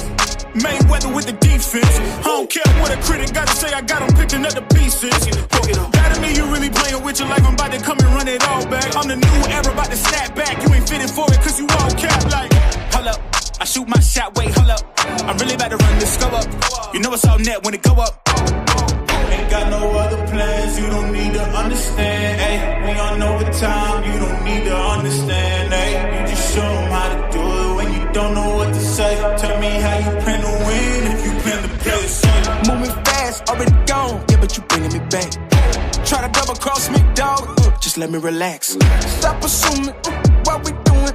Mayweather with the defense. I don't care what a critic got to say. I got them picking up the pieces. That to me, you really playing with your life. I'm about to come and run it all back. I'm the new era, about to snap back. You ain't fitting for it, cause you all cap like. Hold up, I shoot my shot. Wait, hold up. I'm really about to run this go up. You know it's all net when it go up. Ain't got no other plans, you don't need to understand, ayy. We on overtime, you don't need to understand, ayy. You just show them how to do it when you don't know what to say. Tell me how you plan to win if you plan to play the same. Moving fast, already gone, yeah, but you bringing me back. Try to double cross me, dog, just let me relax. Stop assuming what we doing.